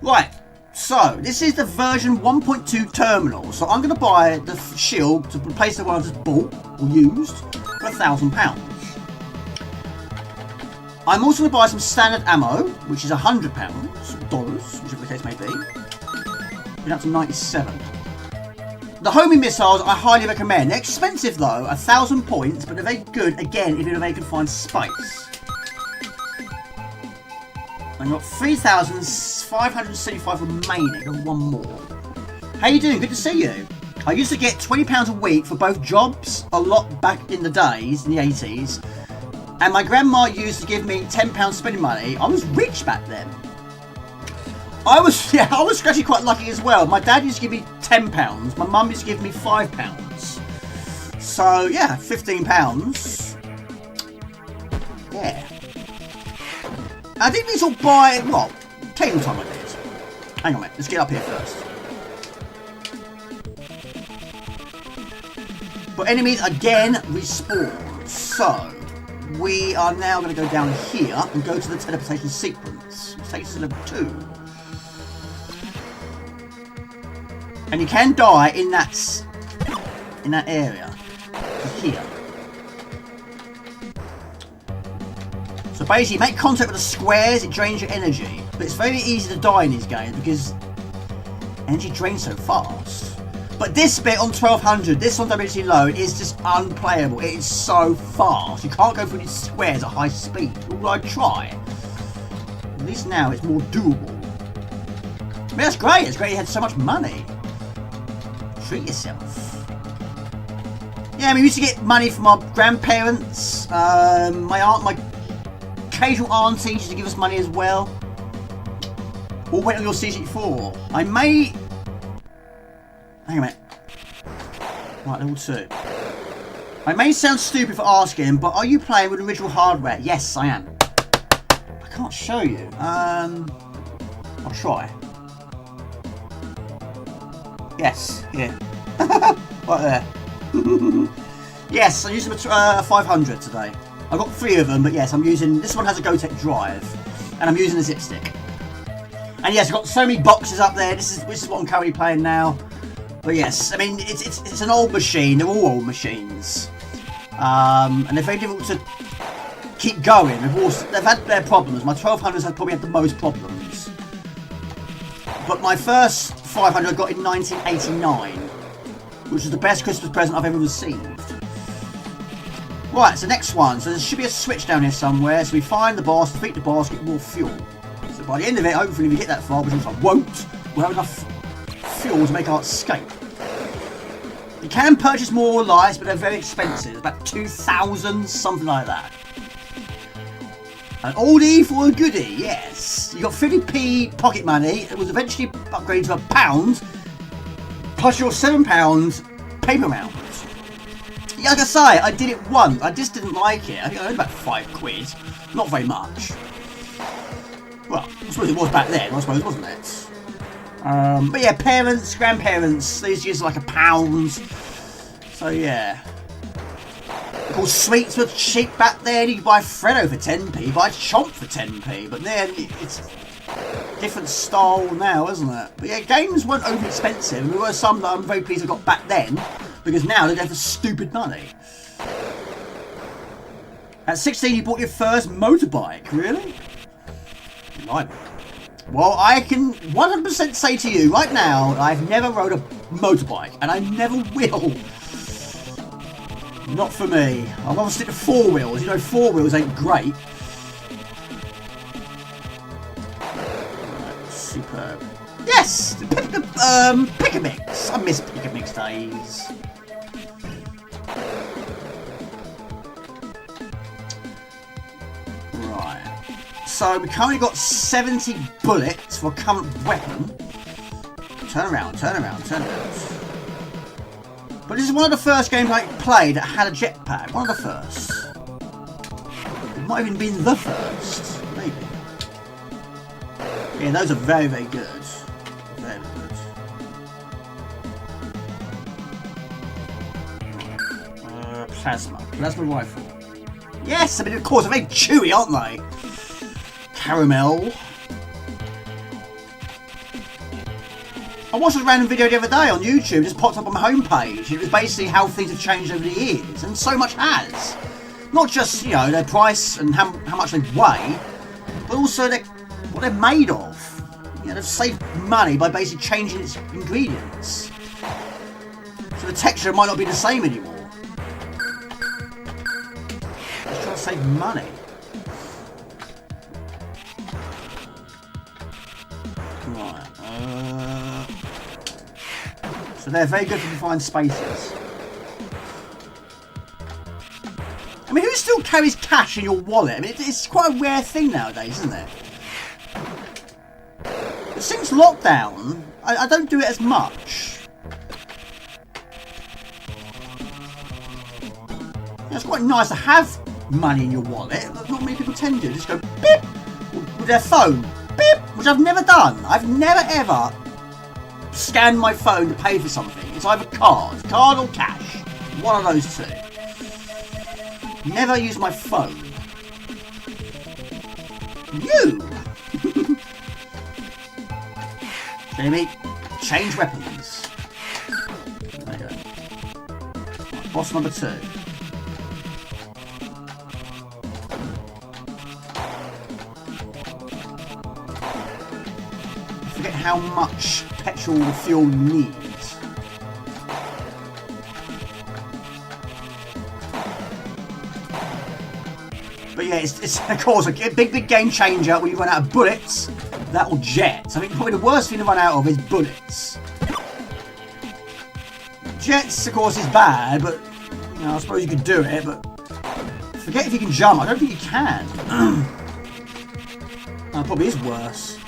Right. So, this is the version 1.2 terminal. So, I'm going to buy the shield to replace the one I just bought or used for £1,000. I'm also going to buy some standard ammo, which is £100, dollars, whichever the case may be. We're up to 97. The homing missiles I highly recommend. They're expensive though, 1,000 points, but they're very good, again, if they can find space. I've got 3,575 remaining and one more. How you doing? Good to see you. I used to get £20 a week for both jobs a lot back in the days, in the 80s. And my grandma used to give me £10 spending money. I was rich back then. I was actually quite lucky as well. My dad used to give me £10. My mum used to give me £5. So, yeah, £15. Yeah. I didn't really sort of buy, well, table time I did. Hang on a minute, let's get up here first. But enemies again respawn. So, we are now going to go down here and go to the teleportation sequence, which takes us to level 2. And you can die in that area. Here. So basically, make contact with the squares, it drains your energy. But it's very easy to die in these games because energy drains so fast. But this bit on 1200, this on WC low, is just unplayable. It is so fast. You can't go through these squares at high speed. Although I try. At least now it's more doable. I mean, that's great. It's great you had so much money. Treat yourself. Yeah, I mean, we used to get money from our grandparents. My occasional auntie used to give us money as well. Or went on your CG4. I may... Hang on a minute. Right, level 2. I may sound stupid for asking, but are you playing with original hardware? Yes, I am. I can't show you. I'll try. Yes, yeah. Right there. Yes, I'm using a 500 today. I've got 3 of them, but yes, I'm using... This one has a Gotek drive, and I'm using a zip stick. And yes, I've got so many boxes up there. This is what I'm currently playing now. But yes, I mean, it's an old machine. They're all old machines. And they're very difficult to keep going. They've had their problems. My 1200s have probably had the most problems. But my first 500 I got in 1989, which was the best Christmas present I've ever received. Right, so next one. So there should be a switch down here somewhere. So we find the boss, defeat the boss, get more fuel. So by the end of it, hopefully we get that far, which I won't, we'll have enough fuel to make our escape. You can purchase more lights, but they're very expensive. About 2,000, something like that. An oldie for a goodie, yes. You got 50p pocket money. It was eventually upgraded to £1, plus your £7 paper round. Yeah, like I say, I did it once. I just didn't like it. I think I earned about £5. Not very much. Well, I suppose it was back then, I suppose, wasn't it? But yeah, parents, grandparents, they used to use like £1. So yeah. Of course, sweets were cheap back then. You could buy Freddo for 10p, buy Chomp for 10p. But then it's different style now, isn't it? But yeah, games weren't overly expensive. And there were some that I'm very pleased I got back then, because now they're there for stupid money. At 16, you bought your first motorbike, really? Right. Well, I can 100% say to you right now, I've never rode a motorbike, and I never will. Not for me. I'll rather stick to 4 wheels. You know, 4 wheels ain't great. Right, superb. Yes! Pick-a-mix. I miss Pick-a-mix days. Right. So we currently got 70 bullets for a current weapon. Turn around, turn around, turn around. But this is one of the first games I played that had a jetpack. One of the first. It might have even been the first. Maybe. Yeah, those are very, very good. Very good. Plasma. Plasma rifle. Yes, I mean, of course, they're very chewy, aren't they? Caramel. I watched a random video the other day on YouTube, it just popped up on my homepage. It was basically how things have changed over the years, and so much has. Not just, you know, their price and how much they weigh, but also what they're made of. You know, they've saved money by basically changing its ingredients. So the texture might not be the same anymore. Just trying to save money. Right, so they're very good for confined spaces. I mean, who still carries cash in your wallet? I mean, it's quite a rare thing nowadays, isn't it? But since lockdown, I don't do it as much. It's quite nice to have money in your wallet, but not many people tend to. Just go beep with their phone, beep, which I've never done. I've never ever scanned my phone to pay for something. It's either card or cash. One of those two. Never use my phone. You! Jamie, change weapons. There you go. Boss number 2. Forget how much petrol or fuel you need. But yeah, it's of course a big game changer when you run out of bullets. That or jets. I think probably the worst thing to run out of is bullets. Jets, of course, is bad, but you know, I suppose you could do it. But forget if you can jump. I don't think you can. That probably is worse.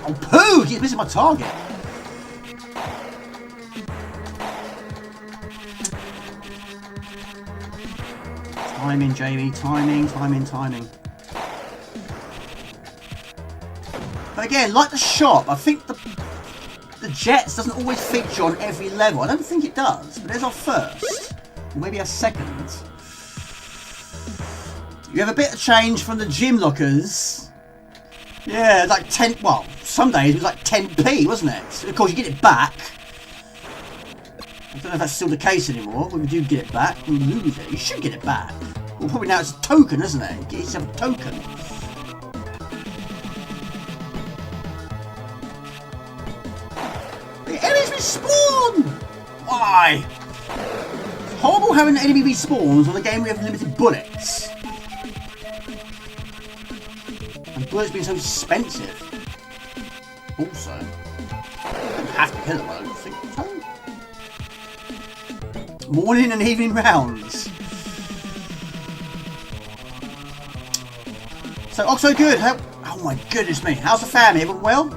Oh, poo! Keep missing my target. Timing, Jamie. Timing. But again, like the shop, I think the jets doesn't always feature on every level. I don't think it does. But there's our first. Or maybe our second. You have a bit of change from the gym lockers. Yeah, like 10... Well, some days it was like 10p, wasn't it? Of course, you get it back. I don't know if that's still the case anymore. When we do get it back, we lose it. You should get it back. Well, probably now it's a token, isn't it? Get yourself a token. The enemies respawn! Why? It's horrible having an enemy respawns on a game where we have limited bullets. And bullets being so expensive. Also, you don't have to kill them, I don't think so. Morning and evening rounds. So, Oxo good. Oh my goodness me. How's the family? Everyone well?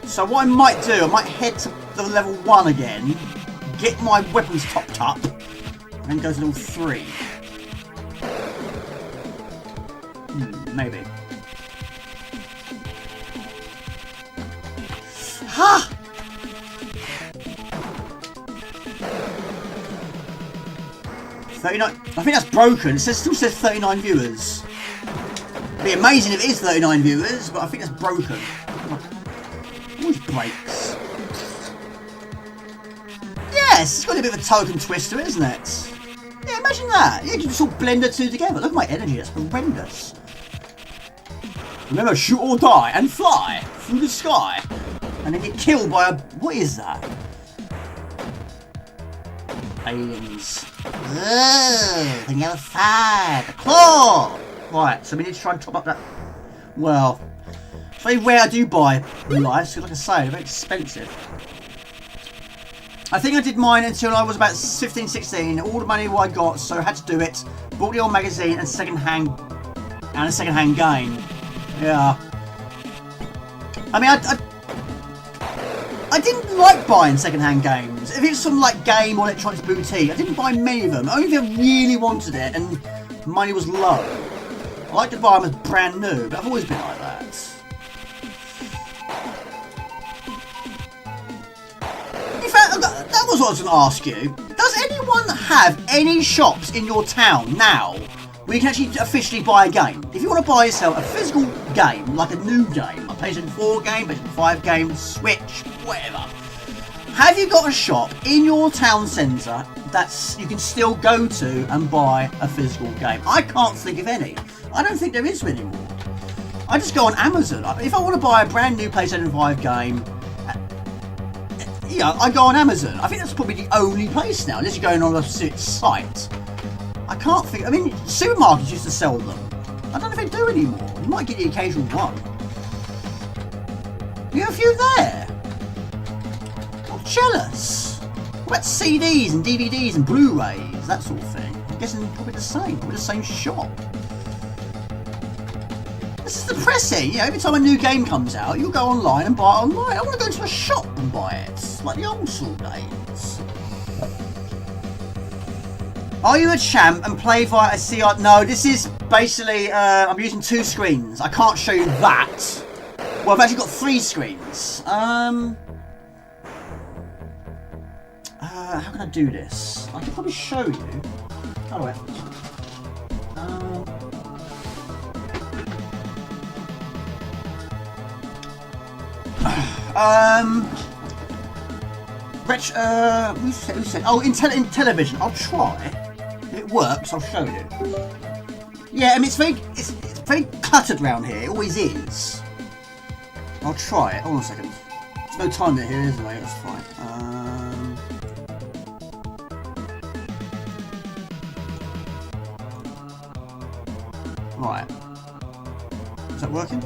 So what I might do, I might head to the level 1 again, get my weapons topped up, and then go to level 3. Maybe. Ha! 39. I think that's broken. It still says 39 viewers. It'd be amazing if it is 39 viewers, but I think that's broken. Always breaks. Yes, it's got a bit of a token twist to it, isn't it? Yeah, imagine that. Yeah, you can just all blend the two together. Look at my energy, that's horrendous. Remember, shoot or die and fly through the sky. And then get killed by a... What is that? Aliens. Ugh, the other side. The claw! Right, so we need to try and top up that... Well, it's very rare I do buy lives, because like I say, they're very expensive. I think I did mine until I was about 15, 16. All the money I got, so I had to do it. Bought the old magazine and a second-hand game. Yeah. I mean, I didn't like buying second-hand games. If it was some like game or electronics boutique, I didn't buy many of them. Only if I really wanted it and money was low. I like to buy them as brand new, but I've always been like that. In fact, that was what I was going to ask you. Does anyone have any shops in your town now where you can actually officially buy a game? If you want to buy yourself a physical game, like a new game, a PlayStation 4 game, PlayStation 5 game, Switch, whatever. Have you got a shop in your town centre that you can still go to and buy a physical game? I can't think of any. I don't think there is anymore. I just go on Amazon. If I want to buy a brand new PlayStation 5 game, I go on Amazon. I think that's probably the only place now, unless you're going on a site. I can't think. I mean, supermarkets used to sell them. I don't know if they do anymore. You might get the occasional one. You have a few there. I'm jealous. What about CDs and DVDs and Blu-rays, that sort of thing? I'm guessing probably the same shop. This is depressing. You know, every time a new game comes out, you'll go online and buy it online. I want to go to a shop and buy it, like the old school days. Are you a champ and play via a CR? No, this is basically, I'm using 2 screens. I can't show you that. Well, I've actually got 3 screens. How can I do this? I can probably show you. How do I? Who said? Oh, in television. I'll try. If it works, I'll show you. Yeah, I mean it's very cluttered around here. It always is. I'll try it. Hold on a second. There's no timer here, is there? That's fine. Right. Is that working?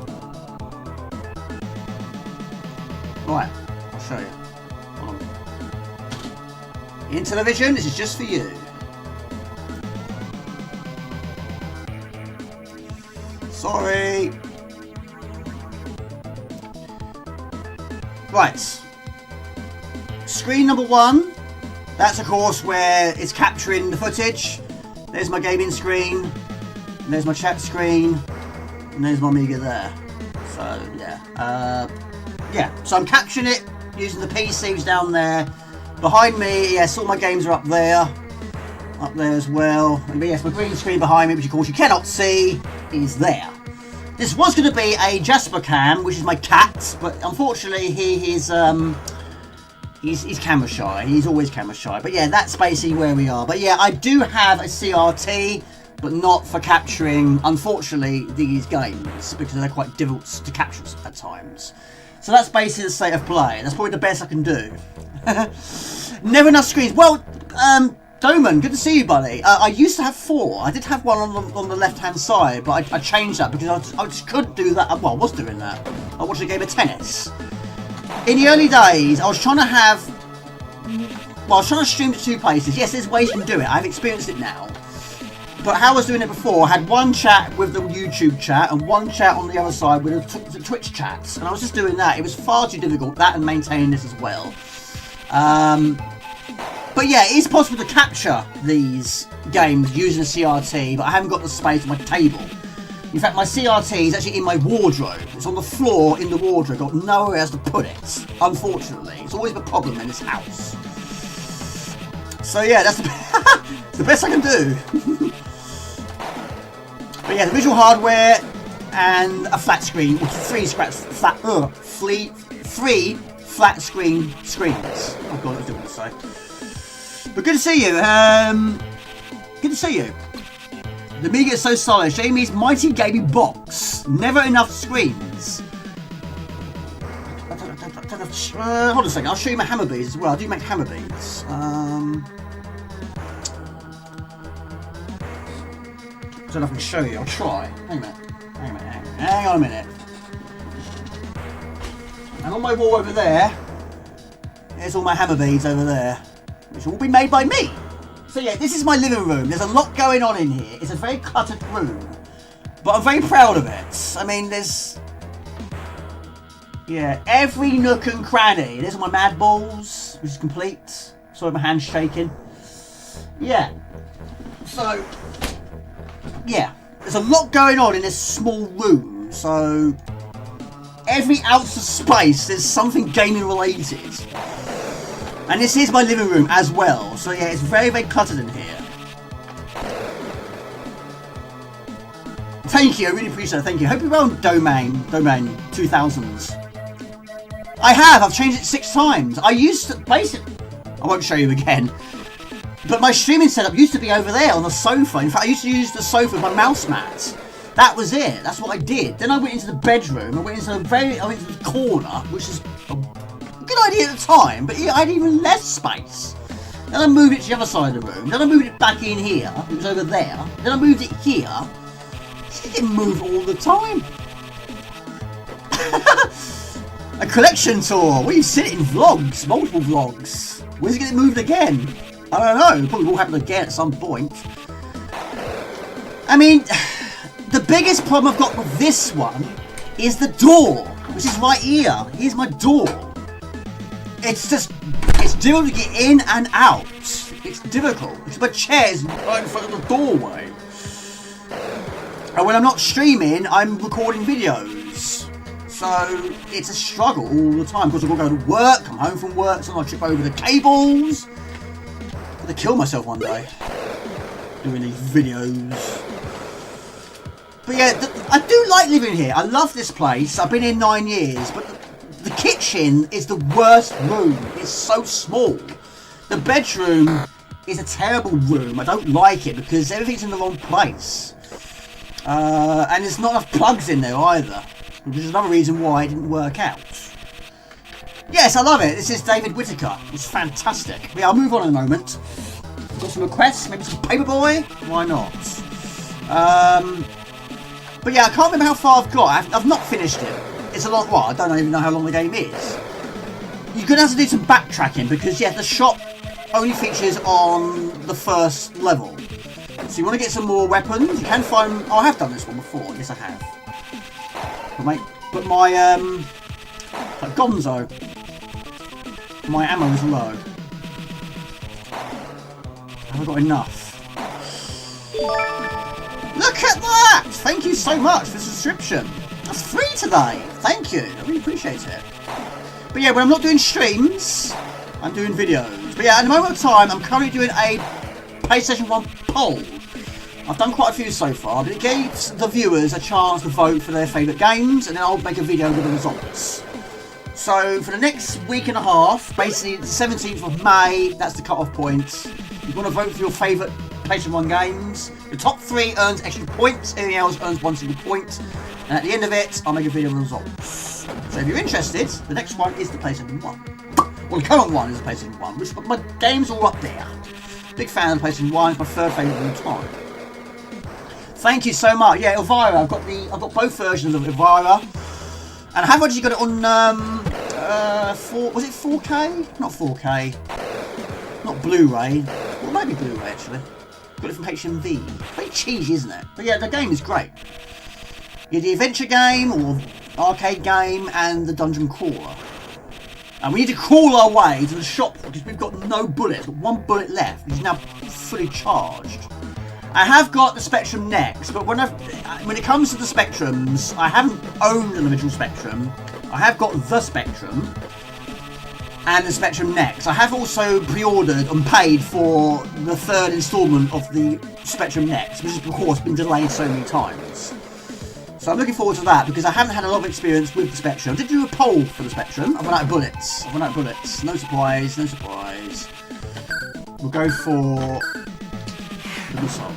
Right. I'll show you. Hold on. In television, this is just for you. Sorry. Right. Screen number 1. That's of course where it's capturing the footage. There's my gaming screen. And there's my chat screen. And there's my Amiga there. So yeah. So I'm capturing it using the PCs down there. Behind me, yes, all my games are up there. Up there as well. And yes, my green screen behind me, which of course you cannot see, is there. This was going to be a Jasper cam, which is my cat, but unfortunately he's camera shy. He's always camera shy. But yeah, that's basically where we are. But yeah, I do have a CRT, but not for capturing, unfortunately, these games, because they're quite difficult to capture at times. So that's basically the state of play. That's probably the best I can do. Never enough screens. Well, Doman, good to see you, buddy. I used to have 4. I did have one on the left-hand side, but I changed that because I just couldn't do that. Well, I was doing that. I watched a game of tennis. In the early days, I was trying to stream to 2 places. Yes, there's ways you can do it. I've experienced it now. But how I was doing it before, I had one chat with the YouTube chat and one chat on the other side with the Twitch chats. And I was just doing that. It was far too difficult, that and maintaining this as well. But yeah, it is possible to capture these games using a CRT, but I haven't got the space on my table. In fact, my CRT is actually in my wardrobe. It's on the floor in the wardrobe. I've got nowhere else to put it, unfortunately. It's always a problem in this house. So yeah, that's the best I can do. But yeah, the visual hardware and a flat screen, 3 flat screen screens. Oh god, that's difficult to say. But good to see you. Good to see you. The Amiga is so solid. Jamie's mighty gaming box. Never enough screens. Hold on a second. I'll show you my hammer beads as well. I do make hammer beads. I don't know if I can show you. I'll try. Hang on a minute. And on my wall over there, There's all my hammer beads over there, which will be made by me. So yeah, this is my living room. There's a lot going on in here. It's a very cluttered room, but I'm very proud of it. I mean, there's... yeah, every nook and cranny. There's all my mad balls, which is complete. Sorry, my hand's shaking. Yeah. So, yeah. There's a lot going on in this small room. So, every ounce of space, there's something gaming related. And this is my living room as well. So yeah, it's very, very cluttered in here. Thank you, I really appreciate it, thank you. Hope you're well on Domain 2000s. I've changed it 6 times. I used to, basically, I won't show you again. But my streaming setup used to be over there on the sofa. In fact, I used to use the sofa as my mouse mat. That was it, that's what I did. Then I went into the bedroom, I went into the corner, which is a good idea at the time, but I had even less space. Then I moved it to the other side of the room. Then I moved it back in here. It was over there. Then I moved it here. It didn't move all the time. A collection tour. Where you sit in vlogs, multiple vlogs. When's it getting moved again? I don't know. Probably will happen again at some point. I mean, the biggest problem I've got with this one is the door, which is right here. Here's my door. It's difficult to get in and out. It's difficult because my chair's right in front of the doorway. And when I'm not streaming, I'm recording videos. So it's a struggle all the time because I've got to go to work, come home from work, so I trip over the cables. I'm going to kill myself one day doing these videos. But yeah, I do like living here. I love this place. I've been here 9 years, but the kitchen is the worst room. It's so small. The bedroom is a terrible room. I don't like it because everything's in the wrong place. And there's not enough plugs in there either, which is another reason why it didn't work out. Yes, I love it. This is David Whittaker. It's fantastic. But yeah, I'll move on in a moment. Got some requests, maybe some Paperboy? Why not? But yeah, I can't remember how far I've got. I've not finished it. It's a lot. Well, I don't even know how long the game is. You're going to have to do some backtracking because, yeah, the shop only features on the first level. So you want to get some more weapons. You can find... Oh, I have done this one before. Yes, I have. But my like Gonzo. My ammo is low. I haven't got enough. Look at that! Thank you so much for the subscription. That's free today. Thank you. I really appreciate it. But yeah, when I'm not doing streams, I'm doing videos. But yeah, at the moment of time, I'm currently doing a PlayStation 1 poll. I've done quite a few so far, but it gives the viewers a chance to vote for their favourite games, and then I'll make a video with the results. So for the next week and a half, basically the 17th of May, that's the cut-off point. You want to vote for your favourite PlayStation 1 games. The top 3 earns extra points, anything else earns 1 single point. And at the end of it, I'll make a video with the results. So if you're interested, the next one is the PlayStation 1. Well, the current one is the PlayStation 1, which my games are all up there. Big fan of the PlayStation 1, it's my third favourite of all time. Thank you so much. Yeah, Elvira, I've got both versions of Elvira. And I have actually got it on was it 4K? Not 4K. Not Blu-ray. Well, maybe Blu-ray actually. Got it from HMV. Very cheesy, isn't it? But yeah, the game is great. You have the adventure game or arcade game and the dungeon crawler. And we need to crawl our way to the shop because we've got no bullets. We've got 1 bullet left, which is now fully charged. I have got the Spectrum next, but when it comes to the Spectrums, I haven't owned an original Spectrum. I have got the Spectrum and the Spectrum next. I have also pre-ordered and paid for the 3rd instalment of the Spectrum next, which has of course been delayed so many times. So I'm looking forward to that because I haven't had a lot of experience with the Spectrum. I did do a poll for the Spectrum. I went out of bullets. No surprise, no surprise. We'll go for the missiles.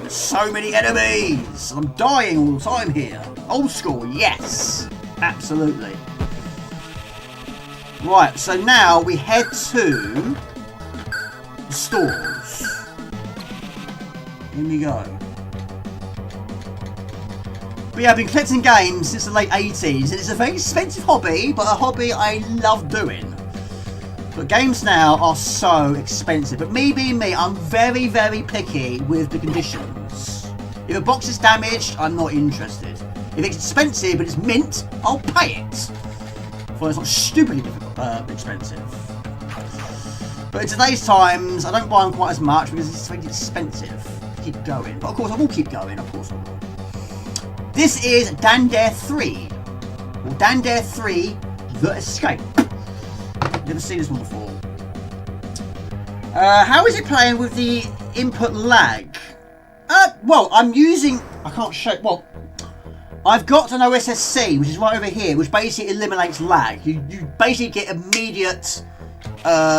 There's so many enemies! I'm dying all the time here. Old school, yes! Absolutely. Right, so now we head to the stores. Here we go. But But yeah, I've been collecting games since the late 80s, and it's a very expensive hobby, but a hobby I love doing. But games now are so expensive. But me being me, I'm very, very picky with the conditions. If a box is damaged, I'm not interested. If it's expensive but it's mint, I'll pay it. For it's not stupidly expensive. But in today's times, I don't buy them quite as much because it's very expensive to keep going. But of course, I will keep going. Of course, I will. This is Dan Dare 3, or Dan Dare 3: The Escape. Never seen this one before. How is it playing with the input lag? Well, I'm using. I can't show. Well, I've got an OSSC, which is right over here, which basically eliminates lag. You basically get immediate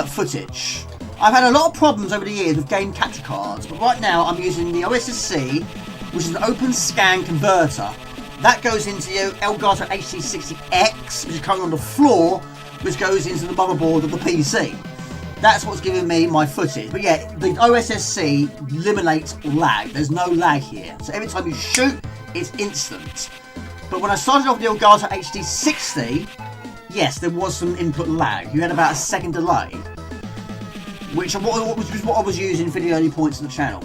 footage. I've had a lot of problems over the years with game capture cards, but right now I'm using the OSSC, which is an open scan converter. That goes into the Elgato HD60X, which is currently on the floor, which goes into the motherboard of the PC. That's what's giving me my footage. But yeah, the OSSC eliminates lag. There's no lag here. So every time you shoot, it's instant. But when I started off the Elgato HD60, yes, there was some input lag. You had about a second delay, which was what I was using for the early points of the channel.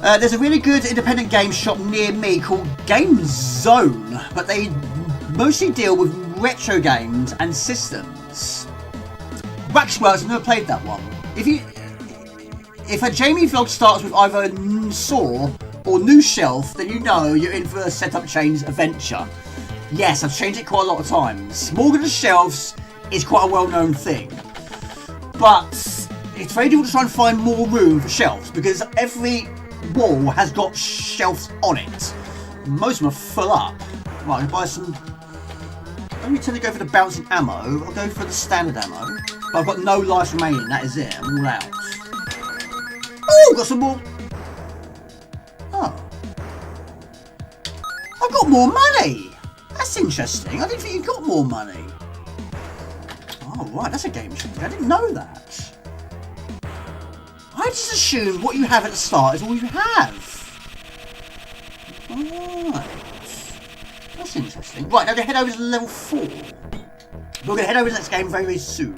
There's a really good independent game shop near me called Game Zone, but they mostly deal with retro games and systems. Waxworks, I've never played that one. If a Jamie vlog starts with either Saw or New Shelf, then you know you're in for a setup change adventure. Yes, I've changed it quite a lot of times. Morgan Shelves is quite a well-known thing, but it's very difficult to try and find more room for shelves because every wall has got shelves on it. Most of them are full up. Right, I'll buy some. I don't tend to go for the bouncing ammo. I'll go for the standard ammo. But I've got no life remaining. That is it. I'm all out. Oh, got some more. Oh, I've got more money. That's interesting. I didn't think you got more money. Oh right, that's a game change. I didn't know that. I just assumed what you have at the start is all you have. Alright. That's interesting. Right, now to head over to level 4. We're going to head over to the next game very, very soon.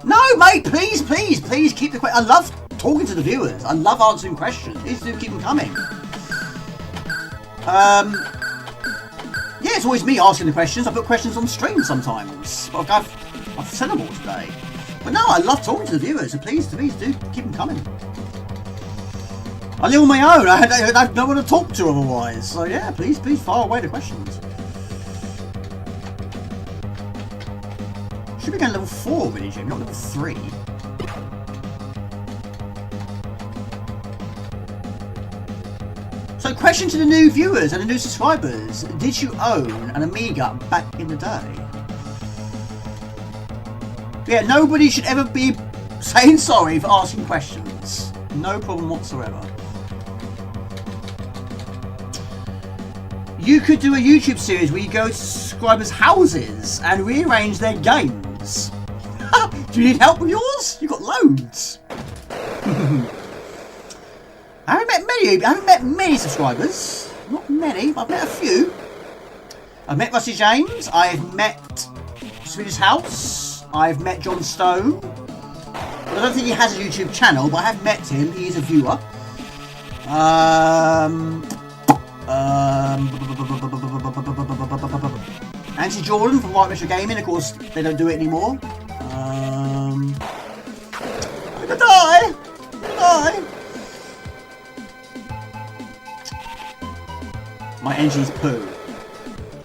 No, mate, please, please, please keep the questions. I love talking to the viewers. I love answering questions. Please do keep them coming. Yeah, it's always me asking the questions. I put questions on stream sometimes. But I've said them all today. But no, I love talking to the viewers, so please do keep them coming. I live on my own. I have no one to talk to otherwise. So yeah, please fire away the questions. Should be going level 4 mini game, not level 3. So question to the new viewers and the new subscribers. Did you own an Amiga back in the day? Yeah, nobody should ever be saying sorry for asking questions. No problem whatsoever. You could do a YouTube series where you go to subscribers' houses and rearrange their games. Do you need help with yours? You've got loads. I haven't met many subscribers. Not many, but I've met a few. I've met Rusty James. I've met Swedish House. I've met John Stone. I don't think he has a YouTube channel, but I have met him. He's a viewer. Anti Jordan from White Retro Gaming. Of course, they don't do it anymore. I'm gonna die. My engine's poo.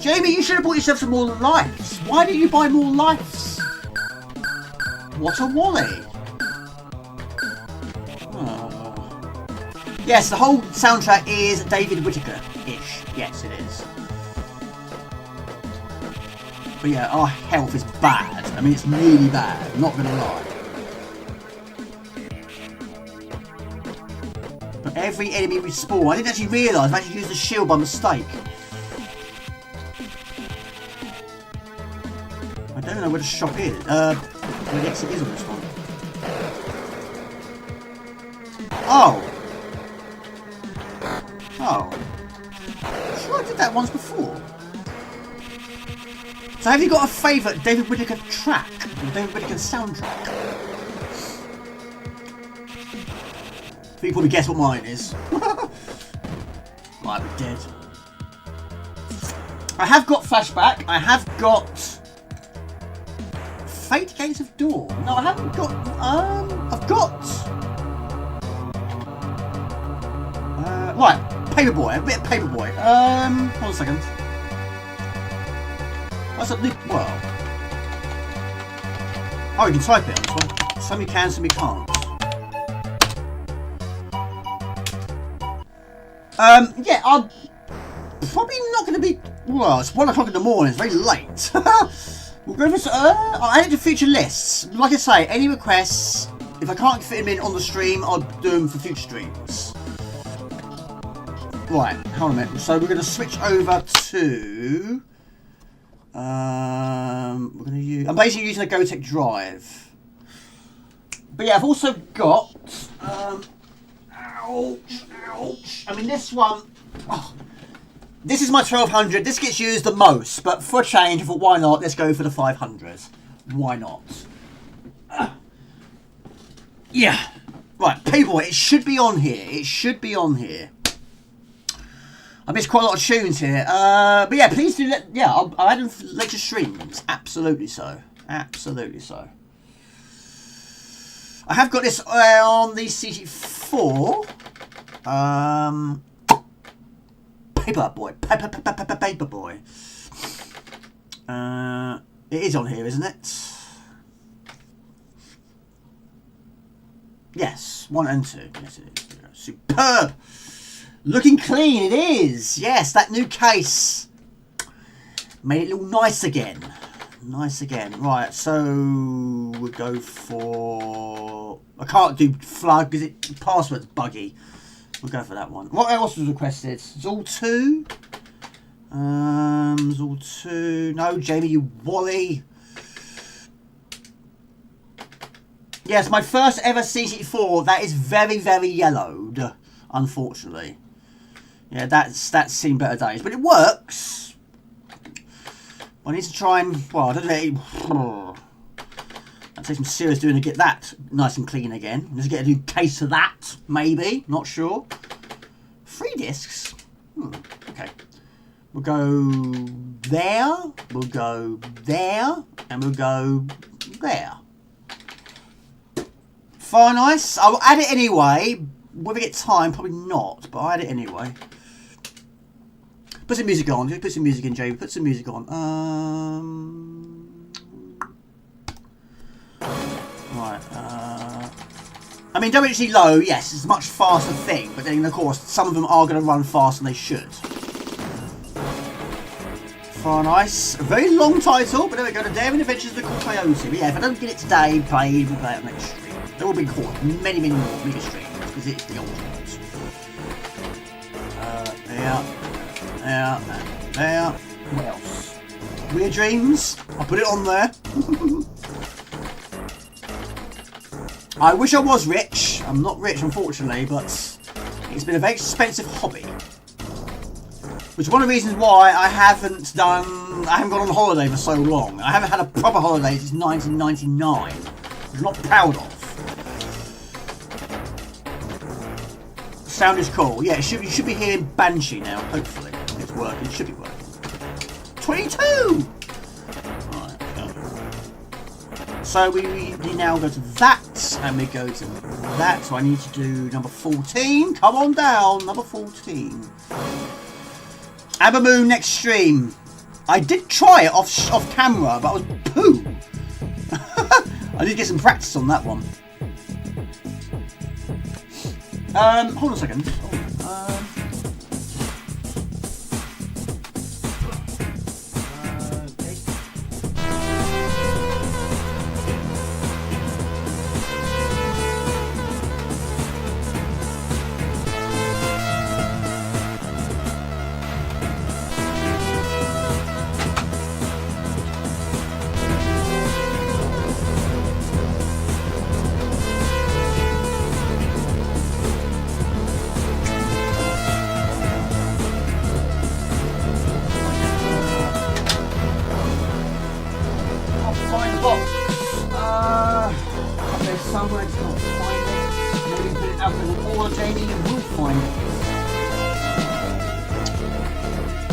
Jamie, you should have bought yourself some more lives. Why didn't you buy more lives? What a wally. Oh. Yes, the whole soundtrack is David Whittaker-ish. Yes, it is. But yeah, our health is bad. I mean, it's really bad. I'm not going to lie. But every enemy we spawn, I didn't actually realise I've actually used the shield by mistake. I don't know where the shop is. Where the exit is on this one. Oh, Oh. I'm sure I did that once before. So have you got a favourite David Whittaker track? Or David Whittaker soundtrack? I think you probably guess what mine is. Might be dead. I have got Flashback. I have got Fate Gates of Dawn. No, I haven't got. I've got. Right, Paperboy. A bit of Paperboy. Hold on a second. What's up, well. Oh, you can type it on this one. Some you can, some you can't. Yeah, I'm probably not going to be. Well, it's 1 o'clock in the morning. It's very late. We'll go for. I'll add it to future lists. Like I say, any requests. If I can't fit them in on the stream, I'll do them for future streams. Right, hold on a minute. So we're going to switch over to. We're going to use. I'm basically using a GoTech drive. But yeah, I've also got. Ouch, ouch. I mean, this one. Oh, this is my 1200. This gets used the most, but for a change, I thought, why not? Let's go for the 500. Why not? Yeah. Right, people, it should be on here. It should be on here. I missed quite a lot of tunes here. But yeah, please do let. Yeah, I'll add them for later streams. Absolutely so. Absolutely so. I have got this on the CT4. Paperboy. Paperboy. It is on here, isn't it? Yes, 1 and 2. Yes, it is. Superb. Looking clean, it is. Yes, that new case made it look nice again. Nice again. Right, so we'll go for. I can't do flood because the password's buggy. We'll go for that one. What else was requested? It's all 2. It's all 2. No, Jamie, you wally. Yes, my first ever CT4. That is very, very yellowed. Unfortunately. Yeah, that's seen better days, but it works. I need to try and, well, I don't know. I'll take some serious doing to get that nice and clean again. Just get a new case of that, maybe. Not sure. 3 discs. Okay. We'll go there. We'll go there, and we'll go there. Fine, nice. I'll add it anyway. Will we get time? Probably not, but I'll add it anyway. Put some music on. Put some music in, Jamie. Put some music on. Right. I mean, WHD low, yes, it's a much faster thing, but then, of course, some of them are going to run faster than they should. Far nice. A very long title, but there we go. The Daring Adventures of the Cool Coyote. But yeah, if I don't get it today, we'll play it next stream. There will be many, many more mini streams, because it's the ultimate. There. What else? Weird Dreams. I'll put it on there. I wish I was rich. I'm not rich, unfortunately, but it's been a very expensive hobby. Which is one of the reasons why I haven't gone on holiday for so long. I haven't had a proper holiday since 1999. Which I'm not proud of. Sound is cool. Yeah, you should be hearing Banshee now, hopefully. It's working. It should be working. 22! Right, okay. So we now go to that, and we go to that. So I need to do number 14. Come on down, number 14. Abamoon next stream. I did try it off camera, but I was poo. I need to get some practice on that one. Hold on a second.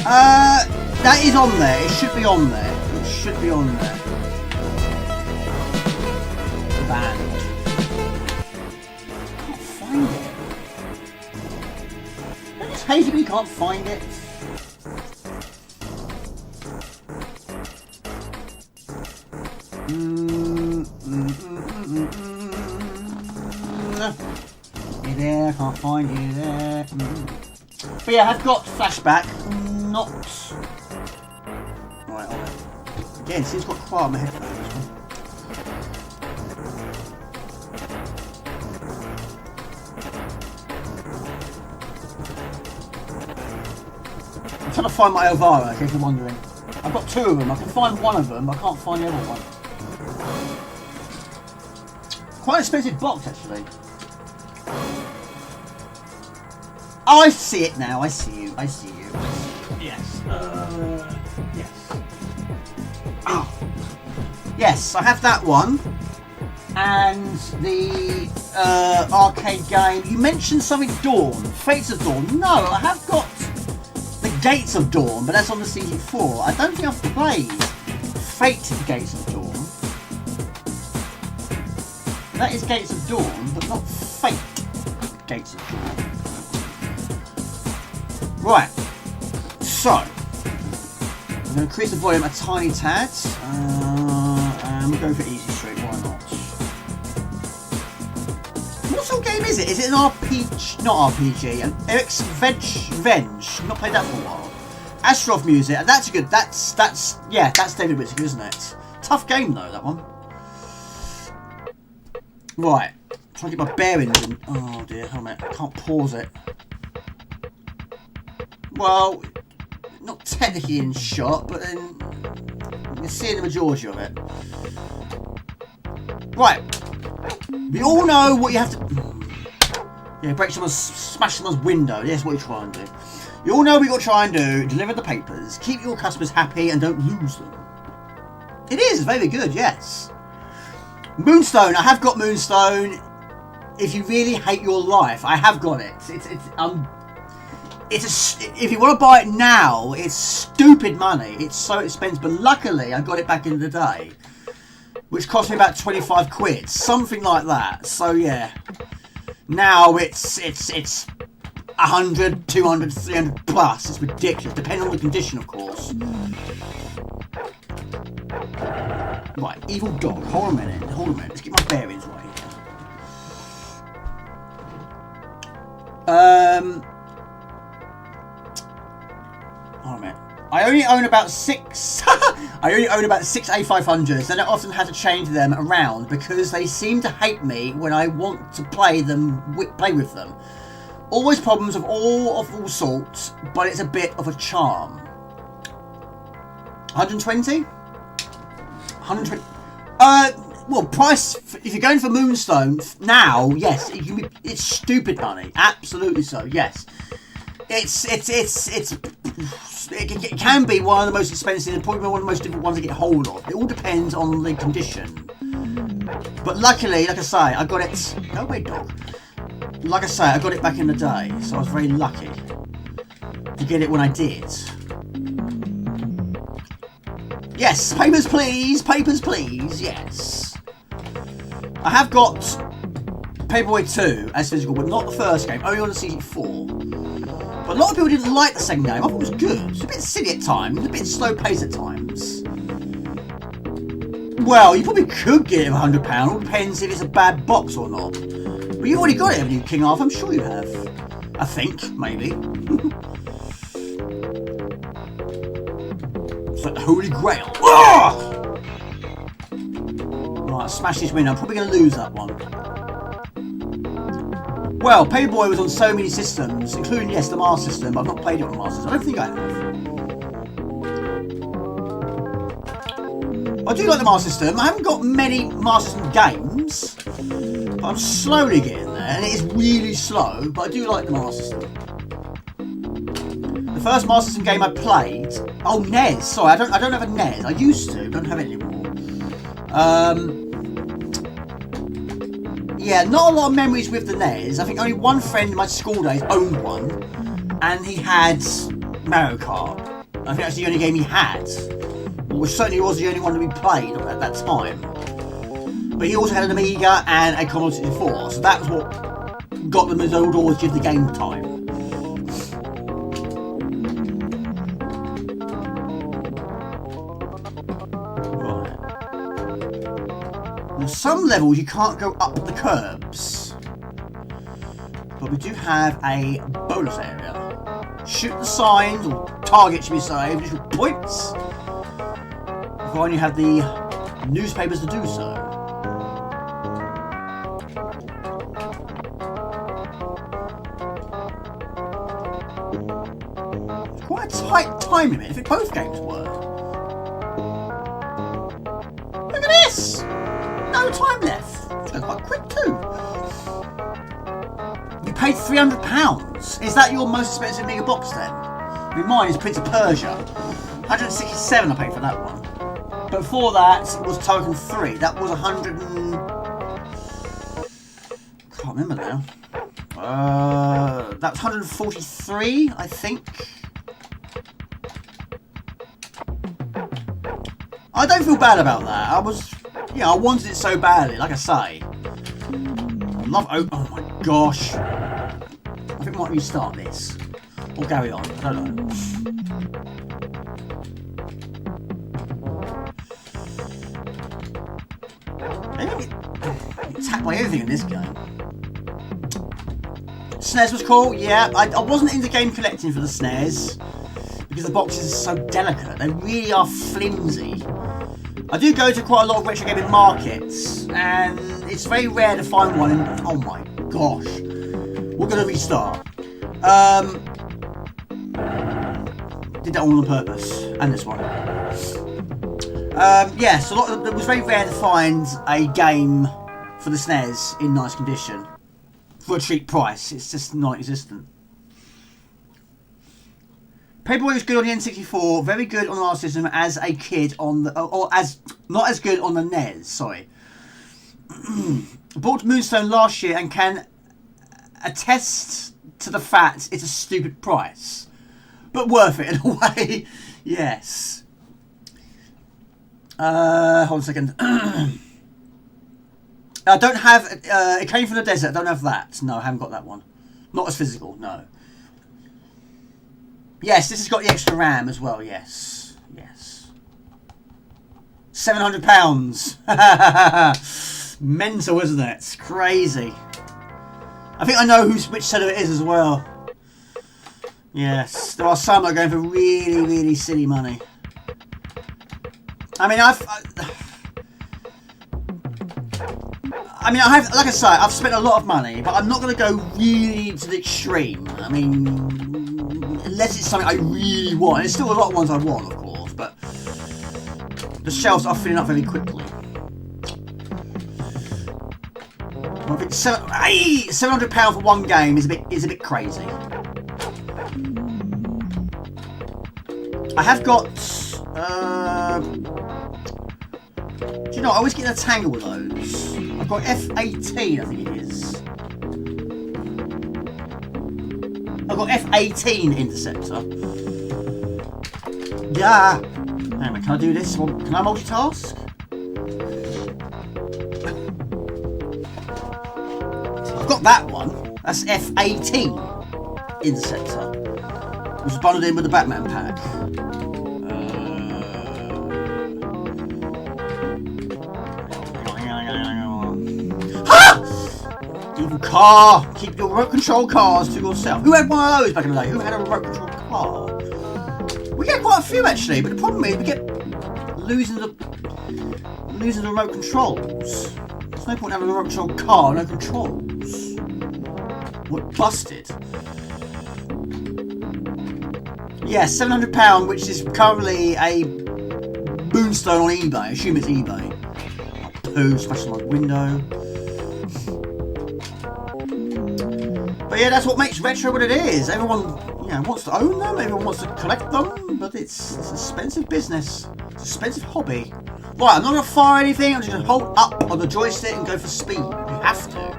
That is on there. It should be on there. It should be on there. The band. Can't find it. I just hate it when you can't find it. You there? Can't find you there. But yeah, I've got flashback. Not. Right, on it. Again, it seems quite quiet on my headphones. I'm trying to find my Elvira, in case you're wondering. I've got two of them. I can find one of them, but I can't find the other one. Quite an expensive box, actually. Oh, I see it now. I see you. I see you. Yes. Yes. Oh. Yes, I have that one. And the arcade game. You mentioned something Dawn. Fates of Dawn. No, I have got the Gates of Dawn, but that's on the CD4. I don't think I've played Fate Gates of Dawn. That is Gates of Dawn, but not Fate Gates of Dawn. Right, so I'm going to increase the volume a tiny tad, and we'll go for easy street, why not? What sort of game is it? Is it an RPG? Not RPG, an Eric's Venge. Not played that for a while. Astrov music, and that's a good. That's David Whittaker, isn't it? Tough game though, that one. Right, trying to get my bearings in. Oh dear, hold on a minute. I can't pause it. Well, not technically in shot, but then you're seeing the majority of it. Right. We all know what you have to... Yeah, smash someone's window. Yes, what you try and do. You all know what you got to try and do. Deliver the papers. Keep your customers happy and don't lose them. It is very good, yes. Moonstone. I have got Moonstone. If you really hate your life, I have got it. If you want to buy it now, it's stupid money. It's so expensive, but luckily I got it back in the day, which cost me about 25 quid, something like that. So yeah, now it's 100, 200, 300 plus. It's ridiculous, depending on the condition, of course. Right, Evil Dog. Hold on a minute. Let's get my bearings right here. I only own about 6 A500s, and I often have to change them around because they seem to hate me when I want to play with them. Always problems of all sorts, but it's a bit of a charm. 120? 120. Well, price if you're going for Moonstone now, yes, it's stupid money. Absolutely so. Yes. It can be one of the most expensive and probably one of the most difficult ones to get hold of. It all depends on the condition. But luckily, like I say, I got it... Go away, dog. Like I say, I got it back in the day, so I was very lucky to get it when I did. Yes, papers please, yes. I have got Paperboy 2 as physical, but not the first game, only on the CD4. But a lot of people didn't like the second game. I thought it was good. It's a bit silly at times, a bit slow paced at times. Well, you probably could get it for £100. It all depends if it's a bad box or not. But you've already got it, haven't you, King Arthur? I'm sure you have. I think, maybe. It's like the Holy Grail. Right, smash this window. I'm probably going to lose that one. Well, Paperboy was on so many systems, including, yes, the Master System, but I've not played it on the Master System. I don't think I have. I do like the Master System. I haven't got many Master System games, but I'm slowly getting there, and it is really slow, but I do like the Master System. The first Master System game I played... Oh, NES. Sorry, I don't have a NES. I used to. Don't have it anymore. Yeah, not a lot of memories with the NES. I think only one friend in my school days owned one, and he had Mario Kart. I think that's the only game he had. Which certainly was the only one that we played at that time. But he also had an Amiga and a Commodore 64, so that was what got them as old always give the game time. Right. Now some levels you can't go up the curbs. But we do have a bonus area. Shoot the signs, or target should be saved, visual points. Provided you have the newspapers to do so. It's quite a tight time limit if both games were. Look at this! No time left. It's going quite quick too. You paid £300. Is that your most expensive Amiga box then? I mean, mine is Prince of Persia. 167 I paid for that one. But before that was Token 3. That was 100 and... can't remember now. That was 143, I think. I don't feel bad about that. I was... yeah, I wanted it so badly, like I say. I love... oh my gosh. I think I might restart this. Or carry on. I don't know. Attacked by everything in this game. SNES was cool, yeah. I wasn't into game collecting for the SNES because the boxes are so delicate. They really are flimsy. I do go to quite a lot of retro gaming markets, and it's very rare to find one. And oh my gosh, we're gonna restart. Did that all on purpose, and this one. Yes, it was very rare to find a game for the SNES in nice condition for a cheap price. It's just non-existent. Paperboy was good on the N64, very good on the Master System as a kid on the, not as good on the NES. Sorry. Bought Moonstone last year and can attest to the fact it's a stupid price, but worth it in a way. Yes. Hold on a second. I don't have... it came from the desert. I don't have that. No, I haven't got that one. Not as physical, no. Yes, this has got the extra RAM as well, yes. Yes. £700. Mental, isn't it? It's crazy. I think I know which seller it is as well. Yes, there are some that are going for really, really silly money. I mean, I have, like I say, I've spent a lot of money, but I'm not going to go really to the extreme. I mean, unless it's something I really want. There's still a lot of ones I want, of course, but the shelves are filling up very quickly. I think £700 for one game is a bit crazy. I have got. Do you know, I always get in a tangle with those. I've got F18, I think it is. I've got F18 Interceptor. Yeah. Hang on, can I do this? Can I multitask? I've got that one. That's F18 Interceptor. Which is bundled in with the Batman pack. Car! Keep your remote control cars to yourself. Who had one of those back in the day? Who had a remote control car? We get quite a few actually, but the problem is we get losing the remote controls. There's no point having a remote control car, no controls. What, busted? Yeah, £700, which is currently a Moonstone on eBay. I assume it's eBay. Oh, poo, smash my window. But yeah, that's what makes retro what it is. Everyone, you know, wants to own them. Everyone wants to collect them. But it's an expensive business. It's an expensive hobby. Right, I'm not going to fire anything. I'm just going to hold up on the joystick and go for speed. You have to.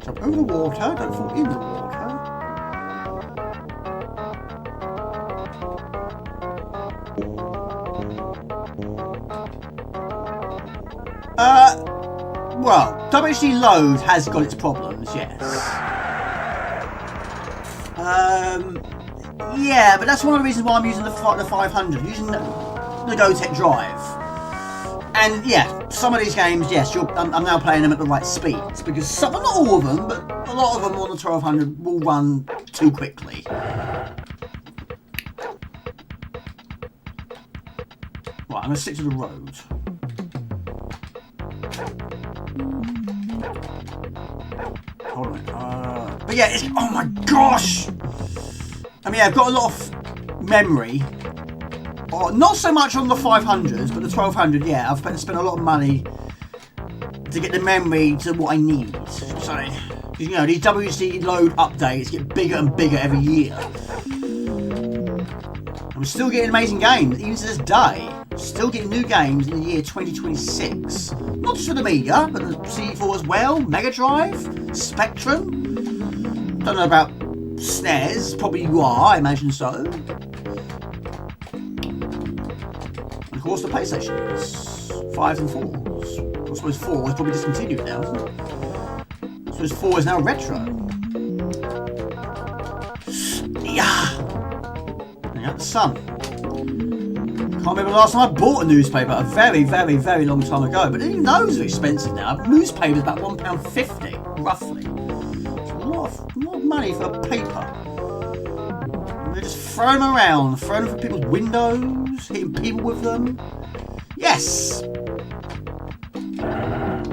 Jump over the water. Don't fall in the water. Well, WHD Load has got its problems, yes. Yeah, but that's one of the reasons why I'm using the 500, using the GoTech Drive. And yeah, some of these games, yes, I'm now playing them at the right speeds, because not all of them, but a lot of them on the 1200 will run too quickly. Right, I'm going to stick to the road. Hold on. But yeah, it's, oh my gosh! I mean, I've got a lot of memory. Not so much on the 500s, but the 1200, yeah, I've spent a lot of money to get the memory to what I need. So, you know, these WC Load updates get bigger and bigger every year. I'm still getting amazing games, even to this day. Still getting new games in the year 2026. Not just for the Amiga, but the CD4 as well, Mega Drive, Spectrum. Don't know about SNES, probably you are, I imagine so. And of course the PlayStations, 5s and 4s. I suppose 4 is probably discontinued now, isn't it? I suppose 4 is now retro. Yeah! And out the sun. Can't remember the last time I bought a newspaper, a very, very, very long time ago. But even those are expensive now. Newspapers about £1.50, roughly. It's a lot of money for paper. And they just throw them around, throw them from people's windows, hitting people with them. Yes!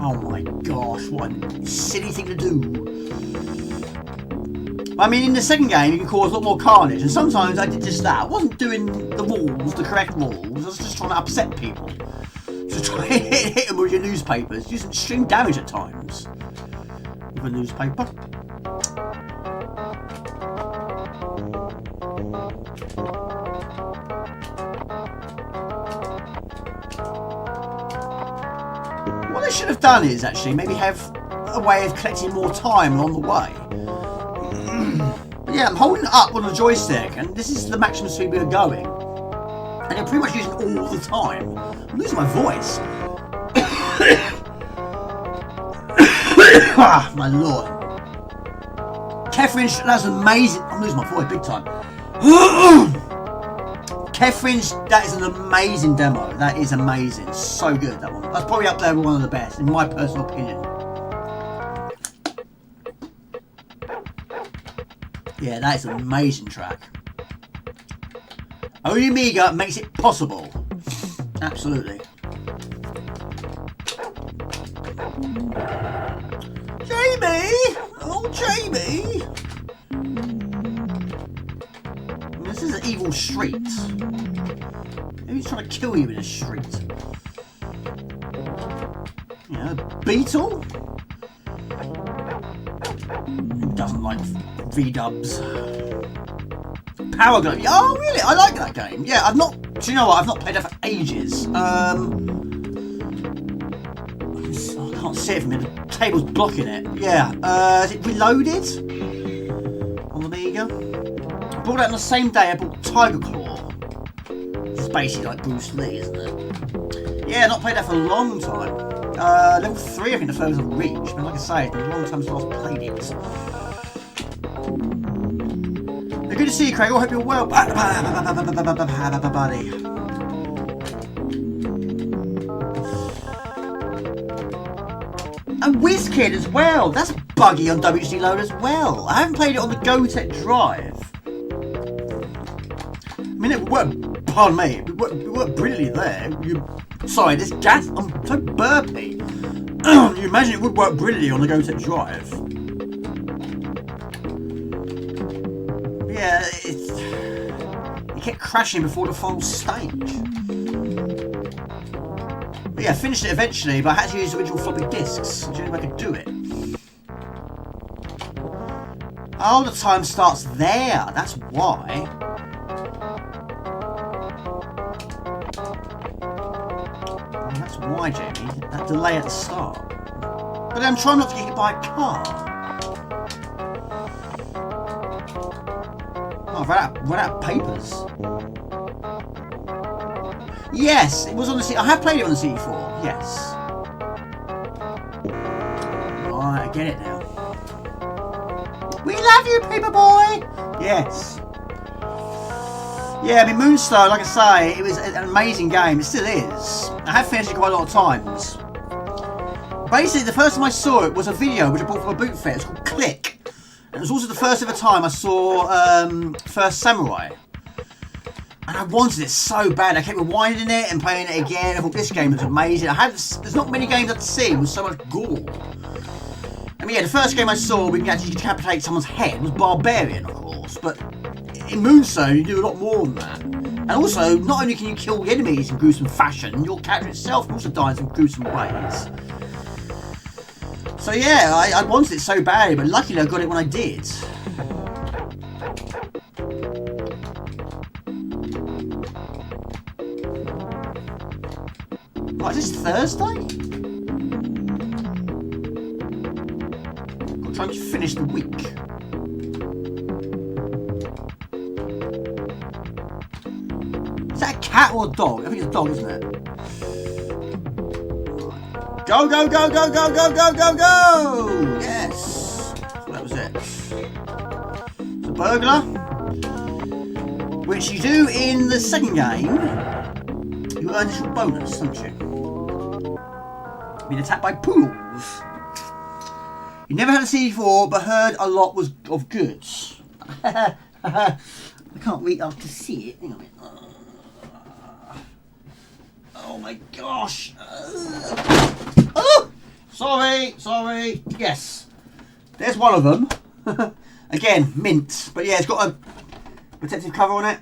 Oh my gosh, what a silly thing to do. I mean, in the second game, you can cause a lot more carnage, and sometimes I did just that. I wasn't doing the walls, the correct walls. I was just trying to upset people. Just try to hit them with your newspapers. Do some extreme damage at times with a newspaper. What they should have done is actually maybe have a way of collecting more time along the way. Yeah, I'm holding it up on the joystick, and this is the maximum speed we are going. And you're pretty much using it all the time. I'm losing my voice. Ah, my lord. Catherine, that's amazing. I'm losing my voice big time. Catherine, that is an amazing demo. That is amazing. So good, that one. That's probably up there with one of the best, in my personal opinion. Yeah, that is an amazing track. Only Amiga makes it possible. Absolutely. Jamie! Oh, Jamie! This is an evil street. Maybe he's trying to kill you in a street. Yeah, Beetle? Who doesn't like V-dubs? Power Glove. Oh, really? I like that game. Yeah, I've not... Do you know what? I've not played that for ages. I can't see it from here. The table's blocking it. Yeah. Is it Reloaded? On the Amiga? I bought it on the same day I bought Tiger Claw. It's basically like Bruce Lee, isn't it? Yeah, not played that for a long time. Level 3, I think the furthest I've reached. But like I say, it's been a long time since I last played it. Good to see you, Craig. I hope you're well, buddy. And WizKid as well. That's buggy on WHD Load as well. I haven't played it on the GoTech Drive. I mean, it worked. Pardon me. It worked brilliantly there. Sorry, this gas. I'm so burpy. You imagine it would work brilliantly on the GoTech Drive. Yeah, it kept crashing before the final stage. But yeah, I finished it eventually, but I had to use the original floppy disks. The only way I could do it. Oh, the time starts there. That's why. Oh, that's why, Jamie. That delay at the start. But I'm trying not to get hit by a car. Oh, I've run out of papers. Yes, it was on the CD. I have played it on the CD4. Yes. Right, I get it now. We love you, Paperboy! Yes. Yeah, I mean, Moonstone, like I say, it was an amazing game. It still is. I have finished it quite a lot of times. Basically, the first time I saw it was a video which I bought from a boot fair. It's called Click. And it was also the first ever time I saw First Samurai. And I wanted it so bad. I kept rewinding it and playing it again. I thought this game was amazing. There's not many games I've seen with so much gore. I mean, yeah, the first game I saw, we can actually decapitate someone's head, was Barbarian, of course. But in Moonstone, you do a lot more than that. And also, not only can you kill the enemies in gruesome fashion, your character itself can also die in some gruesome ways. So yeah, I wanted it so badly, but luckily I got it when I did. What, is this Thursday? I'm trying to finish the week. Is that a cat or a dog? I think it's a dog, isn't it? Go, go, go, go, go, go, go, go, go! Yes! So that was it. It's a burglar. Which you do in the second game. You earn this bonus, don't you? Being attacked by poodles. You never had a CD4, but heard a lot was of goods. I can't wait up to see it. Hang on a minute. Oh my gosh! Oh! Sorry. Yes, there's one of them. Again, mint. But yeah, it's got a protective cover on it.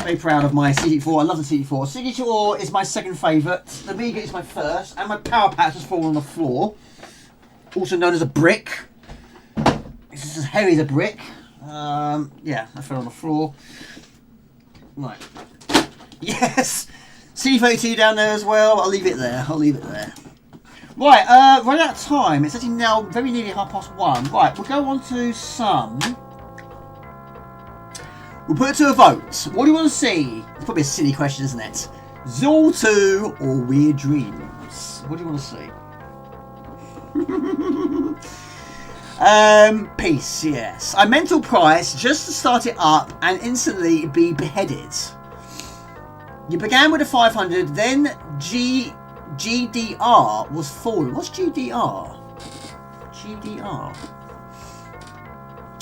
Very proud of my CD4. I love the CD4. CD4 is my second favourite. The Amiga is my first, and my power patch has fallen on the floor. Also known as a brick. This is as heavy as a brick. Yeah, that fell on the floor. Right. Yes. C32 down there as well. I'll leave it there. Right, running out of time. It's actually now very nearly 1:30. Right, we'll go on to some. We'll put it to a vote. What do you want to see? It's probably a silly question, isn't it? Zool 2 or Weird Dreams? What do you want to see? Peace, yes. A mental price just to start it up and instantly be beheaded. You began with a 500, then GDR was fallen. What's GDR? GDR.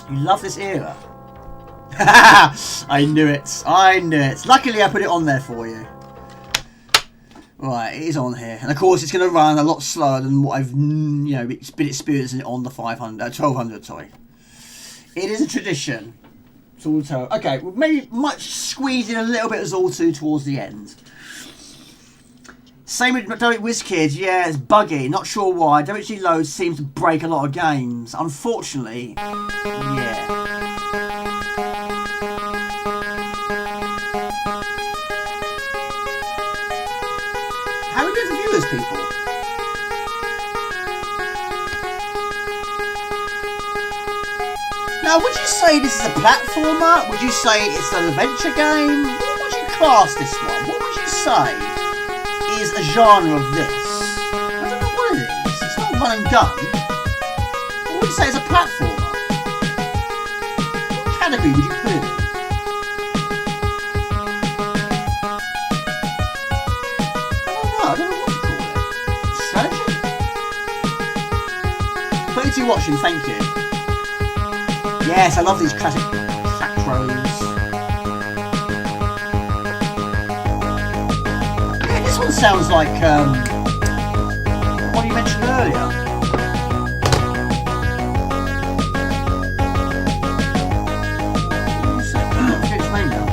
You love this era. I knew it. Luckily I put it on there for you. Right, it is on here. And of course it's going to run a lot slower than what I've been experiencing on the 1200, sorry. It is a tradition. Okay, well, maybe might squeeze in a little bit of Zool 2 towards the end. Same with Don't Whiz Kids, yeah, it's buggy, not sure why. WHD Load seems to break a lot of games. Unfortunately, yeah. How are we doing for viewers, people? Now, would you say this is a platformer? Would you say it's an adventure game? What would you class this one? What would you say is a genre of this? I don't know what it is. It's not run and gun. What would you say is a platformer? What category would you put it in? I don't know what to call it. Strategy? 32 watching, thank you. Yes, I love these classic Cracktros. Yeah, this one sounds like what you mentioned earlier. Forget its name now.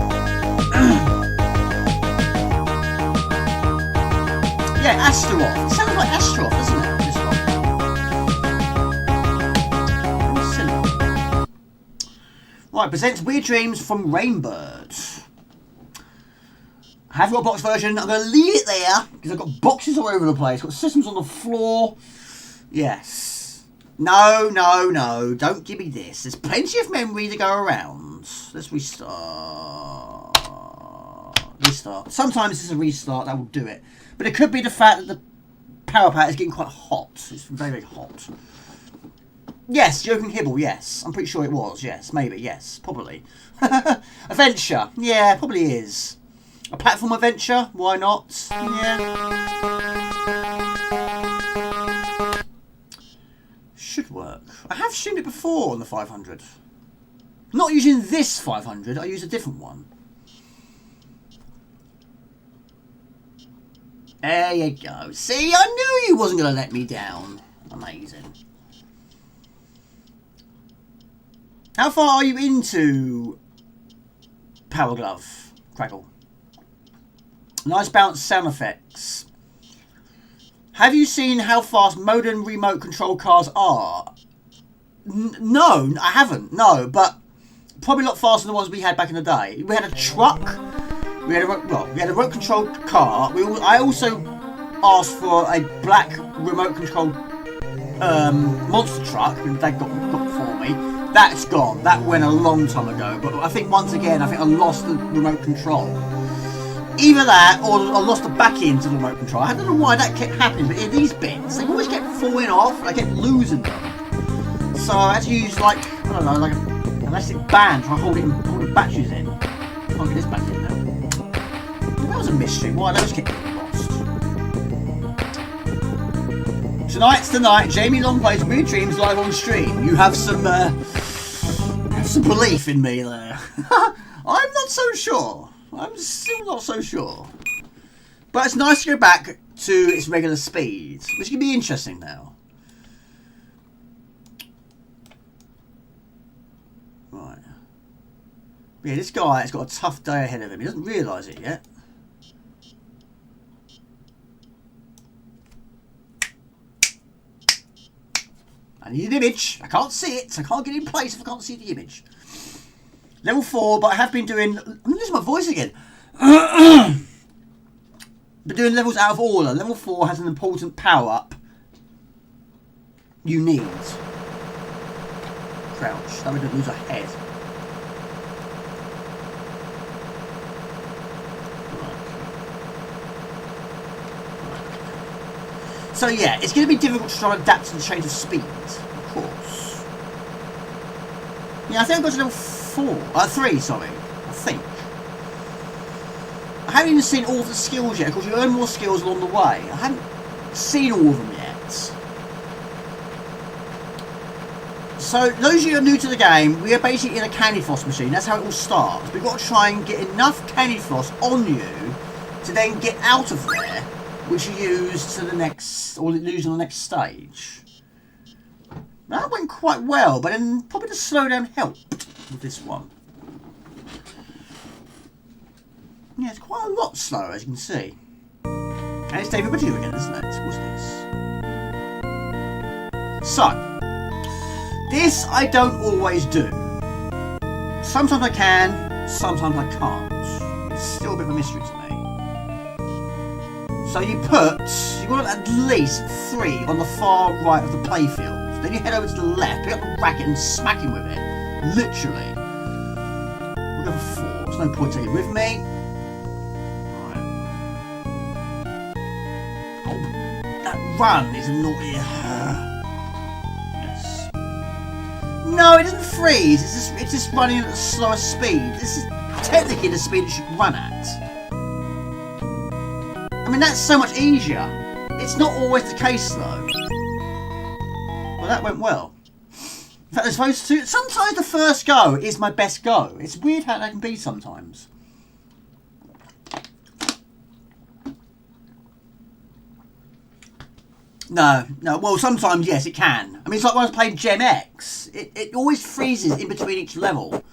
Yeah, Astaroth. It sounds like Astaroth, doesn't it? This one. Right, presents Weird Dreams from Rainbird. I have got a box version. I'm going to leave it there because I've got boxes all over the place. Got systems on the floor. Yes. No. Don't give me this. There's plenty of memory to go around. Let's restart. Restart. Sometimes it's a restart that will do it. But it could be the fact that the power pad is getting quite hot. It's very, very hot. Yes, Joking Hibble, yes. I'm pretty sure it was, yes. Maybe, yes. Probably. Adventure. Yeah, probably is. A platform adventure? Why not? Yeah. Should work. I have streamed it before on the 500. Not using this 500, I use a different one. There you go. See, I knew you wasn't going to let me down. Amazing. How far are you into Power Glove, Crackle? Nice bounce sound effects. Have you seen how fast modern remote control cars are? No, I haven't. No, but probably a lot faster than the ones we had back in the day. We had a truck. We had a remote controlled car. I also asked for a black remote controlled monster truck, and they got for me. That's gone. That went a long time ago. But I think once again, I lost the remote control. Either that, or I lost the back end to the remote control. I don't know why that kept happening, but in these bits, they always kept falling off. I kept losing them. So I had to use like an elastic band to hold the batteries in. Can't get this back in now. That was a mystery. Why those kept getting lost? Tonight's the night. Jamie Long plays Weird Dreams live on stream. You have some belief in me there. I'm not so sure. I'm still not so sure. But it's nice to go back to its regular speed, which can be interesting now. Right. Yeah, this guy has got a tough day ahead of him. He doesn't realise it yet. I need an image. I can't see it. I can't get in place if I can't see the image. Level 4, but I have been doing... I'm losing my voice again. Been doing levels out of order. Level 4 has an important power-up you need. Crouch. That way we don't lose our head. Right. So yeah, it's going to be difficult to try and adapt to the change of speed. Of course. Yeah, I think I got to level 3, sorry. I think. I haven't even seen all of the skills yet, because you earn more skills along the way. I haven't seen all of them yet. So, those of you who are new to the game, we are basically in a candy floss machine. That's how it all starts. We've got to try and get enough candy floss on you to then get out of there, which you use to the next, or lose on the next stage. That went quite well, but then probably the slowdown helped with this one. Yeah, it's quite a lot slower, as you can see. And it's David Bridger again, isn't it? What's this? So, this I don't always do. Sometimes I can, sometimes I can't. It's still a bit of a mystery to me. So you want at least 3 on the far right of the playfield. Then you head over to the left, pick up the racket and smack him with it. Literally. We'll go for 4. There's no point taking it with me. Right. Oh, that run is a naughty. Yes. No, it doesn't freeze. It's just running at a slower speed. This is technically the speed it should run at. I mean, that's so much easier. It's not always the case, though. Well, that went well. In fact, sometimes the first go is my best go. It's weird how that can be sometimes. No. Well, sometimes, yes, it can. I mean, it's like when I was playing Gem X. It always freezes in between each level.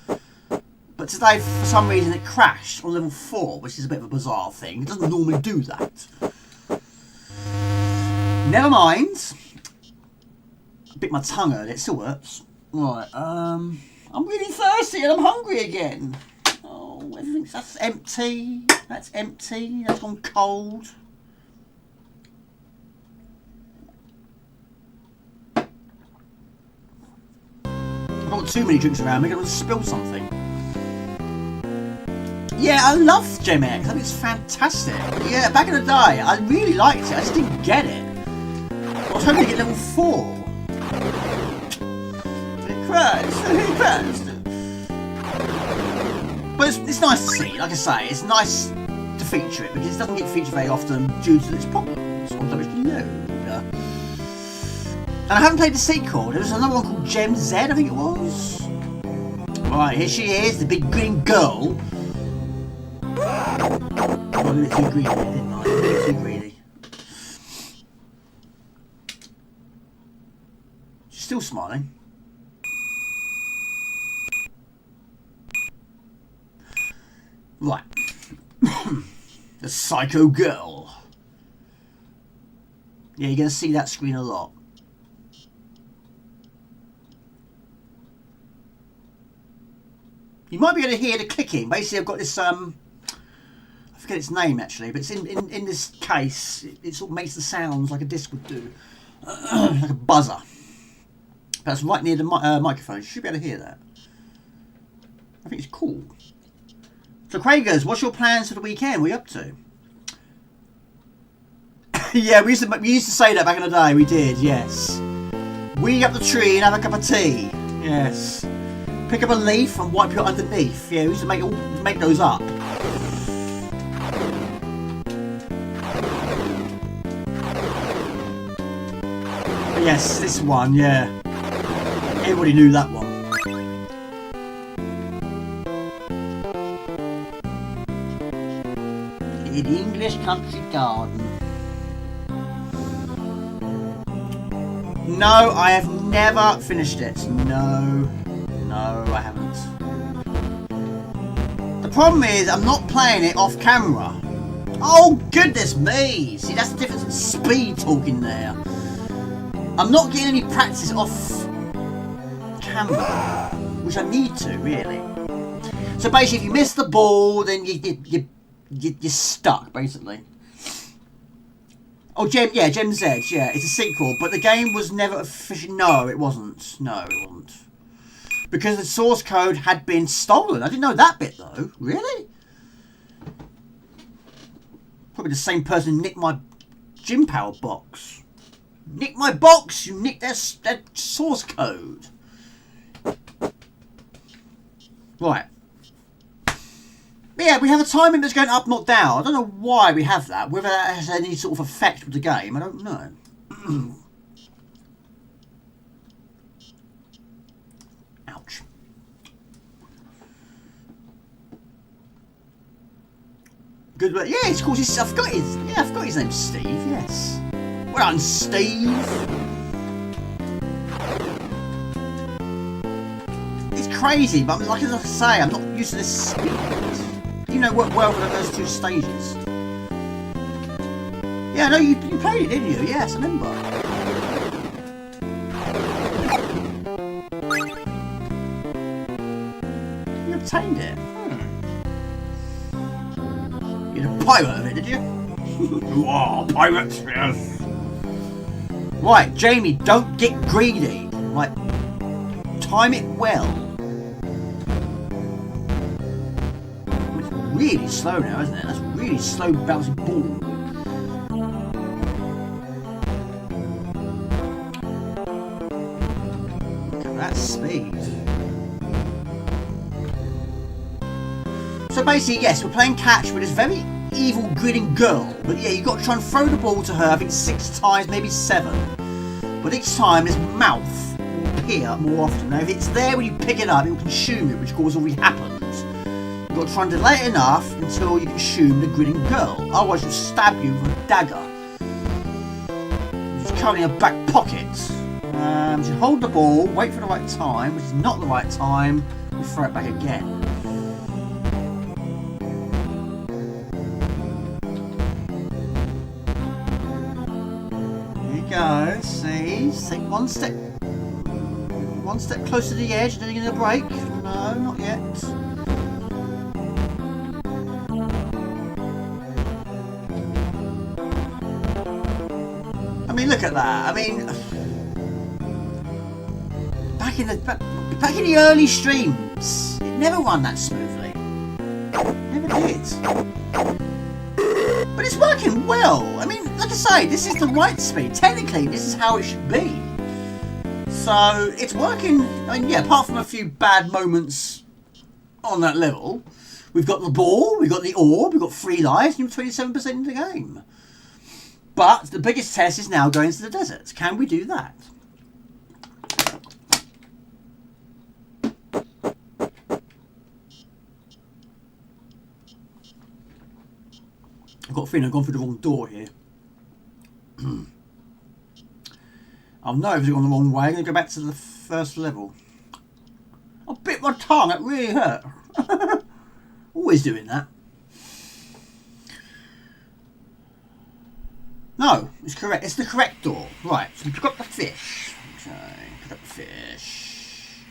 But today, for some reason, it crashed on level 4, which is a bit of a bizarre thing. It doesn't normally do that. Never mind. I bit my tongue earlier, it still hurts. Right, I'm really thirsty and I'm hungry again. Oh, that's empty. That's empty. That's gone cold. I've got too many drinks around me, I'm going to spill something. Yeah, I love Gem X. I think it's fantastic. Yeah, back in the day, I really liked it. I just didn't get it. I was hoping to get level 4. It crashed. But it's nice to see. Like I say, it's nice to feature it because it doesn't get featured very often due to its problems on WD. And I haven't played the sequel. There was another one called Gem Z, I think it was. Right, here she is, the big green girl. I got a bit too greedy, didn't I? A bit too greedy. She's still smiling. Right. The psycho girl. Yeah, you're going to see that screen a lot. You might be able to hear the clicking. Basically, I've got this, I forget its name actually, but it's in this case, it sort of makes the sounds like a disc would do. Like a buzzer. That's right near the microphone. You should be able to hear that. I think it's cool. So, Craigers, what's your plans for the weekend? What are you up to? Yeah, we used to say that back in the day. We did, yes. Weed up the tree and have a cup of tea. Yes. Pick up a leaf and wipe your underneath. Yeah, we used to make those up. But yes, this one, yeah. Everybody knew that one. In the English country garden. No, I have never finished it. No, I haven't. The problem is, I'm not playing it off camera. Oh, goodness me! See, that's the difference in speed talking there. I'm not getting any practice off camera, which I need to, really. So basically, if you miss the ball, then you're stuck, basically. Oh, Gem Z, yeah, it's a sequel, but the game was never officially... No, it wasn't. Because the source code had been stolen. I didn't know that bit, though. Really? Probably the same person who nicked my Gym Power box. Nick my box! You nicked their source code. Right. But yeah, we have a timing that's going up, not down. I don't know why we have that. Whether that has any sort of effect with the game, I don't know. Ouch. Good work. Yeah, of course. I forgot his name, Steve. Yes. Well done, Steve. It's crazy, but like I say, I'm not used to this speed. You know, worked well for the first 2 stages. Yeah, no, you played it, didn't you? Yes, I remember. You obtained it. You're a pirate of it, did you? You are a pirate, yes. Right, Jamie, don't get greedy. Right, time it well. Really slow now, isn't it? That's really slow bouncing ball. Look at that speed. So basically, yes, we're playing catch with this very evil grinning girl. But yeah, you've got to try and throw the ball to her, I think 6 times, maybe 7. But each time his mouth will appear more often. Now if it's there when you pick it up, it will consume it, which of course already happens. You've got to try and delay it enough until you consume the grinning girl. Otherwise she'll stab you with a dagger, which is currently in her back pocket. You hold the ball, wait for the right time, which is not the right time, and throw it back again. There you go, see, take one step closer to the edge, and then you're going to break. No, not yet. I mean, look at that. I mean, back in the early streams, it never run that smoothly. Never did. But it's working well. I mean, like I say, this is the right speed. Technically, this is how it should be. So, it's working. I mean, yeah, apart from a few bad moments on that level, we've got the ball, we've got the orb, we've got 3 lives, and you're 27% in the game. But the biggest test is now going to the desert. Can we do that? I've got a feeling I've gone through the wrong door here. I've nervous I've gone the wrong way. I'm going to go back to the first level. I bit my tongue. It really hurt. Always doing that. No, it's correct. It's the correct door. Right, so we've got the fish. Okay, pick up the fish.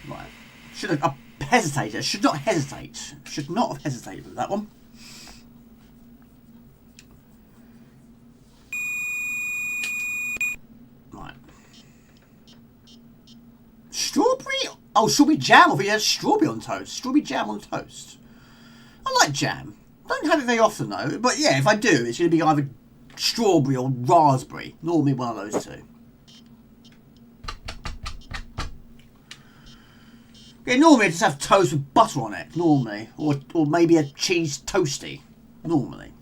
Right. Should have hesitated. Should not hesitate. Should not have hesitated with that one. Right. Strawberry? Oh, strawberry jam. I think there's strawberry on toast. Strawberry jam on toast. I like jam. Don't have it very often though. But yeah, if I do, it's going to be either strawberry or raspberry. Normally one of those two. Yeah, normally I just have toast with butter on it, normally. Or maybe a cheese toasty, normally.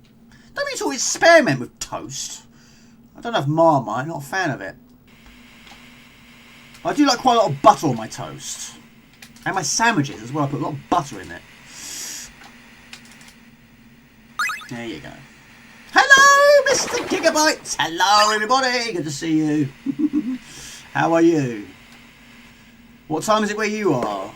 Don't need to always experiment with toast. I don't have Marmite, not a fan of it. I do like quite a lot of butter on my toast. And my sandwiches as well, I put a lot of butter in it. There you go. Hello, Mr. Gigabytes! Hello, everybody! Good to see you. How are you? What time is it where you are?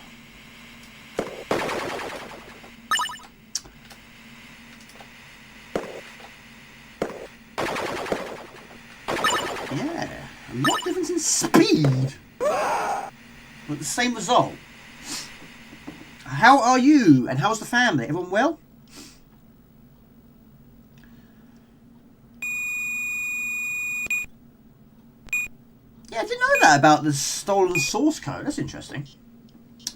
Yeah, a lot of difference in speed. But the same result. How are you? And how's the family? Everyone well? Yeah, I didn't know that about the stolen source code. That's interesting.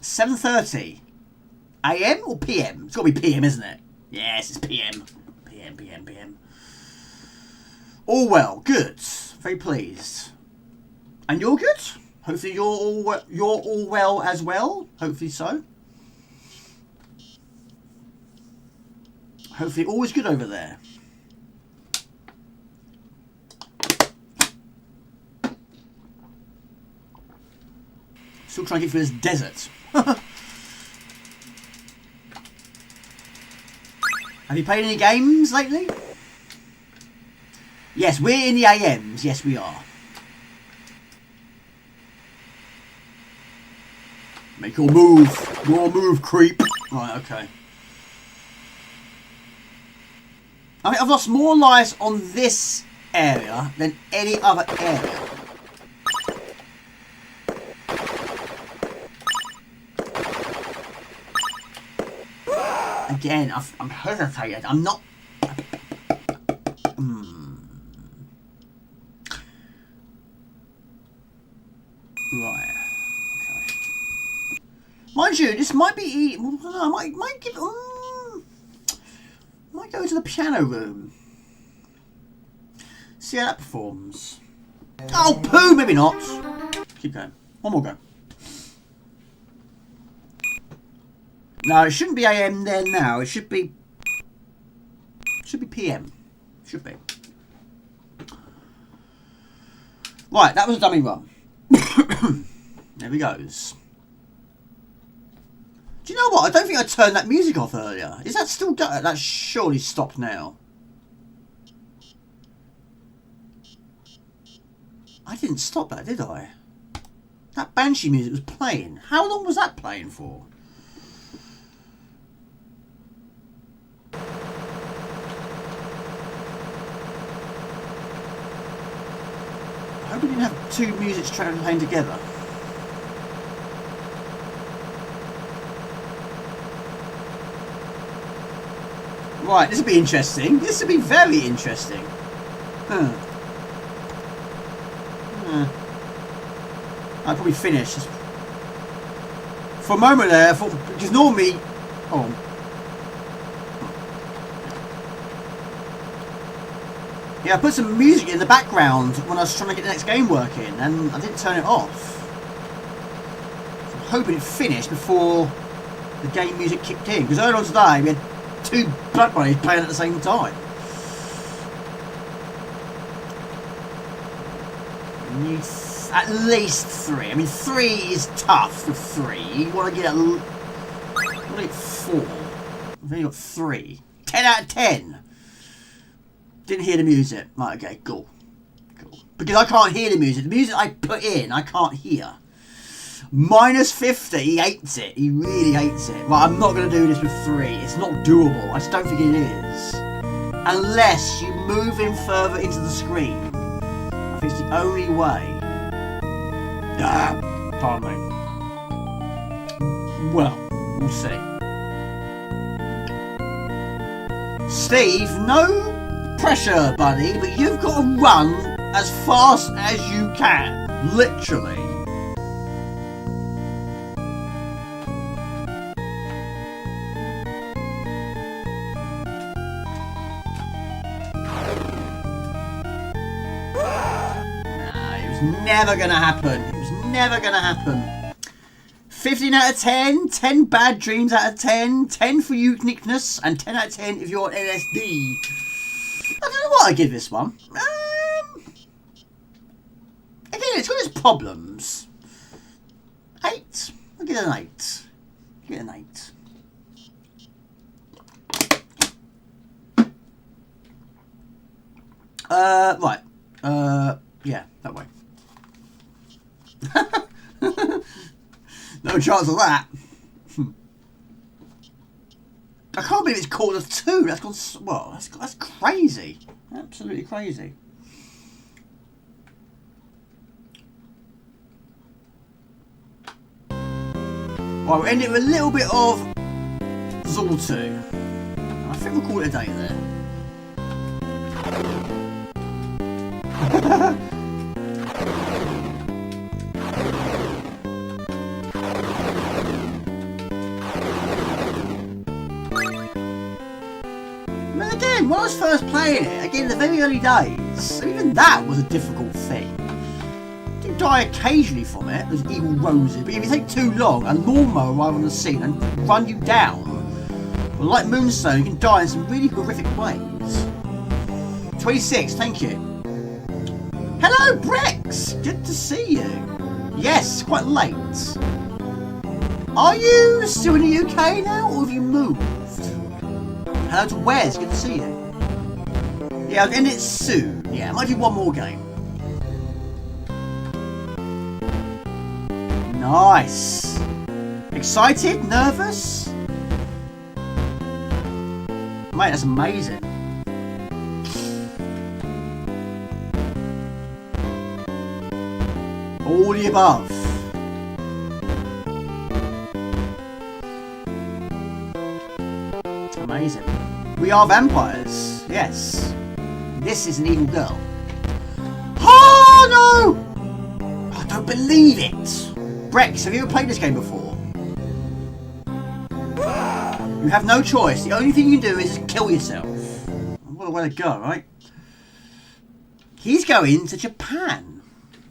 7:30 AM or PM? It's got to be PM, isn't it? Yes, it's PM. PM. All well, good. Very pleased. And you're good? Hopefully you're all well as well. Hopefully so. Hopefully all is good over there. Still trying to get through this desert. Have you played any games lately? Yes, we're in the AMs. Yes, we are. Make your move. Your move, creep. Right, okay. I mean, I've lost more lives on this area than any other area. Again, I'm hesitated. I'm not... Right. Okay. Mind you, this might be... I don't know, I might give... might go to the piano room. See how that performs. Oh, poo! Maybe not. Keep going. One more go. No, it shouldn't be AM there now. It should be PM. Should be. Right, that was a dummy run. There he goes. Do you know what? I don't think I turned that music off earlier. Is that still done? That's surely stopped now. I didn't stop that, did I? That Banshee music was playing. How long was that playing for? I hope we didn't have two music tracks playing together. Right, this will be interesting. This will be very interesting. Huh. I'll probably finish. For a moment there, I thought, because normally... Oh. Yeah, I put some music in the background when I was trying to get the next game working, and I didn't turn it off. So I'm hoping it finished before the game music kicked in, because earlier on today we had 2 Blood Bunnies playing at the same time. You need at least 3. I mean, 3 is tough with 3. You want to get 4. I've only got 3. 10 out of 10. Didn't hear the music. Right, okay, cool. Because I can't hear the music. The music I put in, I can't hear. -50, he hates it. He really hates it. Right, I'm not going to do this with 3. It's not doable. I just don't think it is. Unless you move in further into the screen. I think it's the only way. Pardon me. Well, we'll see. Steve, no pressure, buddy, but you've got to run as fast as you can. Literally. Never gonna happen. It was never gonna happen. 15 out of 10, 10 bad dreams out of 10, 10 for uniqueness, and 10 out of 10 if you're on LSD. I don't know what I give this one. Again, it's got its problems. 8. I'll give it an 8. Give it an 8. Right. Yeah, that way. No chance of that. I can't believe it's quarter to 2. That's gone. Well, that's crazy. Absolutely crazy. Right, we'll end it with a little bit of Zol 2. I think we'll call it a day there. When I was first playing it, again in the very early days, even that was a difficult thing. You can die occasionally from it, those evil roses, but if you take too long, a lawnmower will arrive on the scene and run you down. Well, like Moonstone, you can die in some really horrific ways. 26, thank you. Hello, Brex! Good to see you. Yes, quite late. Are you still in the UK now, or have you moved? Hello to Wes, good to see you. Yeah, I'll end it soon. Yeah, I might do one more game. Nice. Excited? Nervous? Mate, that's amazing. All the above. Amazing. We are vampires. Yes. This is an evil girl. Oh no! I don't believe it. Brex, have you ever played this game before? You have no choice. The only thing you can do is kill yourself. What a way to go, right? He's going to Japan.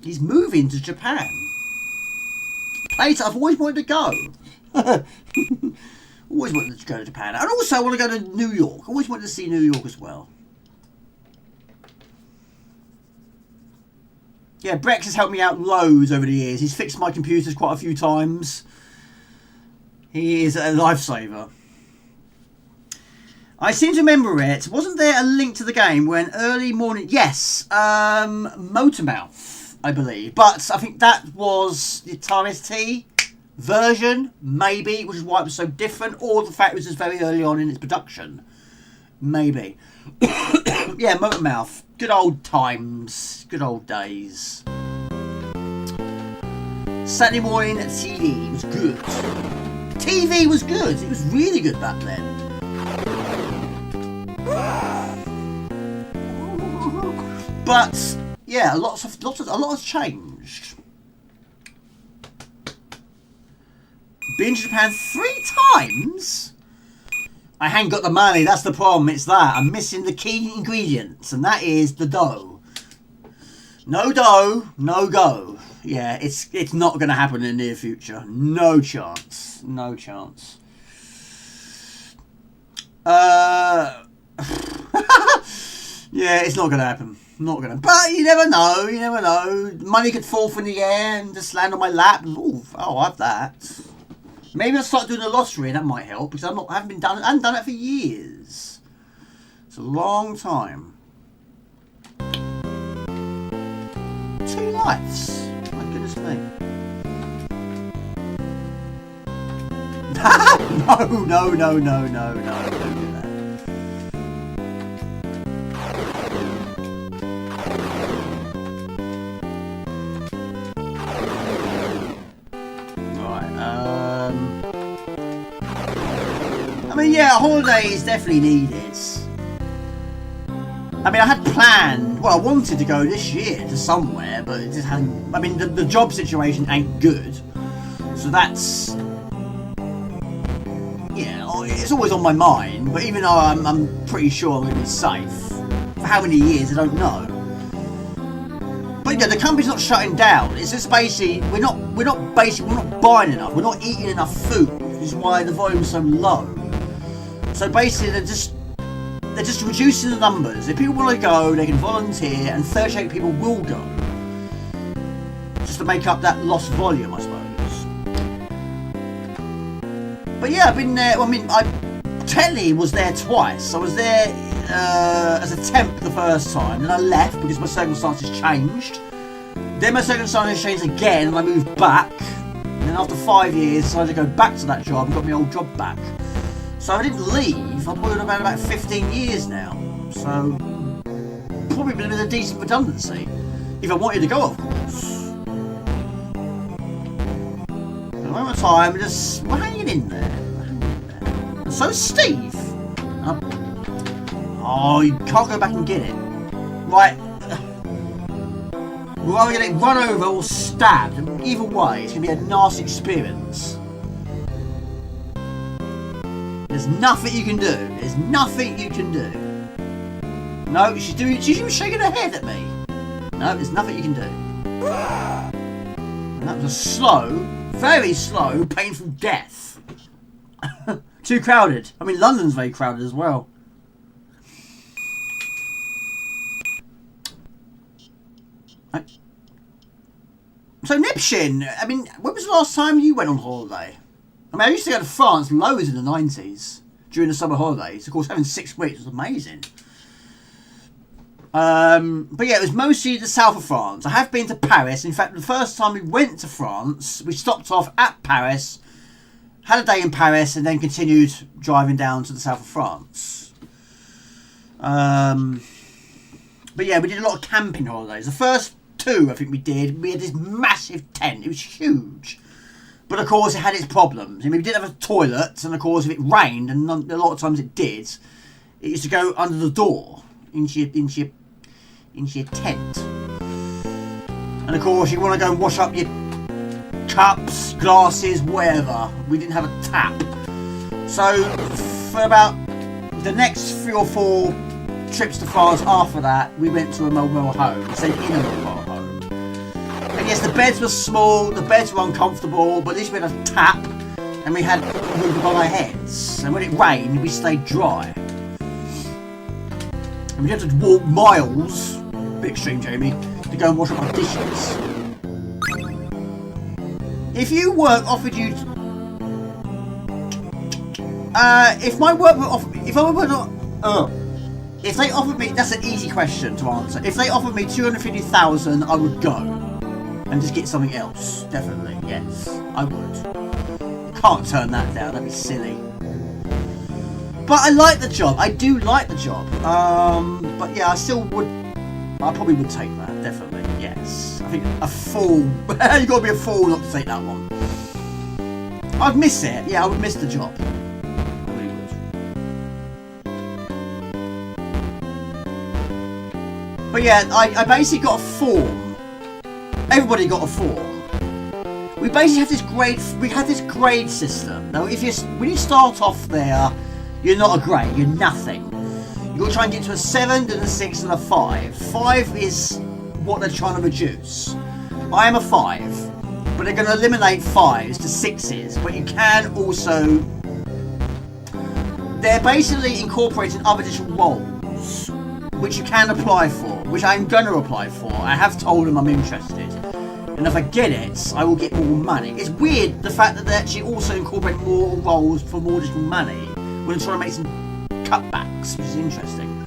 He's moving to Japan. Place I've always wanted to go. Always wanted to go to Japan. And also I want to go to New York. Always wanted to see New York as well. Yeah, Brex has helped me out loads over the years. He's fixed my computers quite a few times. He is a lifesaver. I seem to remember it. Wasn't there a link to the game when early morning... Yes, Motormouth, I believe. But I think that was the Atari ST version, maybe, which is why it was so different. Or the fact it was just very early on in its production. Maybe. Yeah, Motormouth. Good old times. Good old days. Saturday morning TV was good. TV was good. It was really good back then. But yeah, a lot has changed. Been to Japan 3 times. I ain't got the money. That's the problem. It's that I'm missing the key ingredients, and that is the dough. No dough, no go. Yeah, it's not going to happen in the near future. No chance. No chance. Yeah, it's not going to happen. Not going to. But you never know. You never know. Money could fall from the air and just land on my lap. Ooh, I'll have that. Maybe I'll start doing a lottery. That might help because I haven't done it for years. It's a long time. 2 lives. My goodness me. No. Don't do that. I mean, yeah, a holiday is definitely needed. I mean, I had planned, well, I wanted to go this year to somewhere, but it just hadn't, I mean, the job situation ain't good. So that's, yeah, it's always on my mind, but even though I'm pretty sure I'm going to be safe, for how many years, I don't know. But yeah, the company's not shutting down. It's just basically, we're not buying enough, we're not eating enough food, which is why the volume's so low. So basically, they're just reducing the numbers. If people want to go, they can volunteer, and 38 people will go, just to make up that lost volume, I suppose. But yeah, I've been there. Well, I mean, I technically was there twice. I was there as a temp the first time, then I left because my circumstances changed. Then my circumstances changed again, and I moved back. And then after 5 years, I decided to go back to that job and got my old job back. So I didn't leave. I've been about 15 years now. So probably been a decent redundancy. If I wanted to go, of course. But at the moment of time, we're hanging in there. And so is Steve. Oh, you can't go back and get it. Right. We're either getting run over or stabbed. Either way, it's going to be a nasty experience. There's nothing you can do. There's nothing you can do. No, she's even shaking her head at me. No, there's nothing you can do. And that was a slow, very slow, painful death. Too crowded. I mean, London's very crowded as well. So, Nipshin, I mean, when was the last time you went on holiday? I mean, I used to go to France loads in the 90s during the summer holidays. Of course, having 6 weeks was amazing. But yeah, it was mostly the south of France. I have been to Paris. In fact, the first time we went to France, we stopped off at Paris, had a day in Paris, and then continued driving down to the south of France. But yeah, we did a lot of camping holidays. The first 2, I think we did. We had this massive tent. It was huge. But of course, it had its problems. I mean, we didn't have a toilet, and of course, if it rained, and a lot of times it did, it used to go under the door into your tent. And of course, you want to go and wash up your cups, glasses, whatever. We didn't have a tap. So for about the next 3 or 4 trips to France after that, we went to a mobile home. We stayed in a mobile home. And yes, the beds were small, the beds were uncomfortable, but at least we had a tap, and we had room above our heads. And when it rained, we stayed dry. And we had to walk miles, a bit extreme, Jamie, to go and wash up our dishes. If you work offered you, if my work were offered me, if they offered me, that's an easy question to answer. If they offered me 250,000, I would go. And just get something else. Definitely, yes. I would. Can't turn that down, that'd be silly. But I like the job. I do like the job. But yeah, I probably would take that, definitely. Yes. I think a fool. You gotta be a fool not to take that one. I'd miss it. Yeah, I would miss the job. I really would. But yeah, I basically got a form. Everybody got a form. We basically have this grade. We had this grade system. Now, when you start off there, you're not a grade. You're nothing. You've got to try and get to a 7, then a 6, and a 5. 5 is what they're trying to reduce. I am a 5, but they're going to eliminate 5s to 6s. But you can also. They're basically incorporating other additional roles, which you can apply for, which I'm going to apply for. I have told them I'm interested. And if I get it, I will get more money. It's weird, the fact that they actually also incorporate more roles for more additional money when they're trying to make some cutbacks, which is interesting.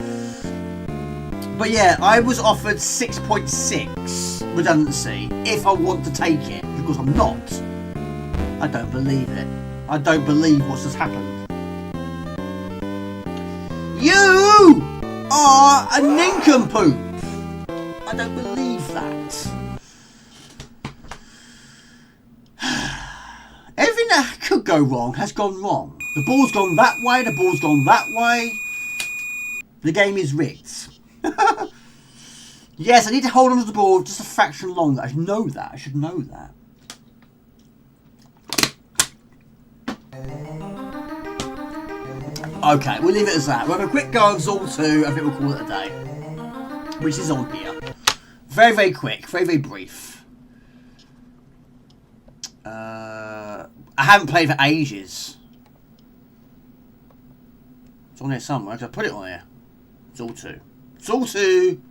But yeah, I was offered 6.6 redundancy if I want to take it. Because I'm not. I don't believe it. I don't believe what's just happened. You are a nincompoop. I don't believe that. Everything that could go wrong has gone wrong. The ball's gone that way, the ball's gone that way. The game is rigged. Yes, I need to hold on to the ball just a fraction longer. I should know that. I should know that. Okay, we'll leave it as that. We'll have a quick go of Zol 2. I think we'll call it a day. Which is on here. Very, very quick. Very, very brief. I haven't played for ages. It's on there somewhere. I put it on there. Zol 2. Zol 2.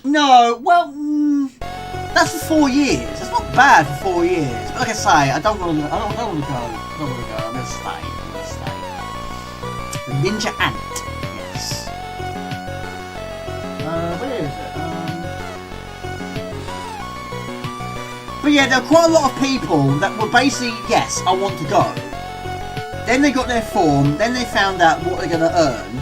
No, well, that's for 4 years. That's not bad for 4 years. But like I say, I don't want to go. I don't want to go. I'm going to stay. The Ninja Ant. Yes. Where is it? But yeah, there are quite a lot of people that were basically, yes, I want to go. Then they got their form. Then they found out what they're going to earn.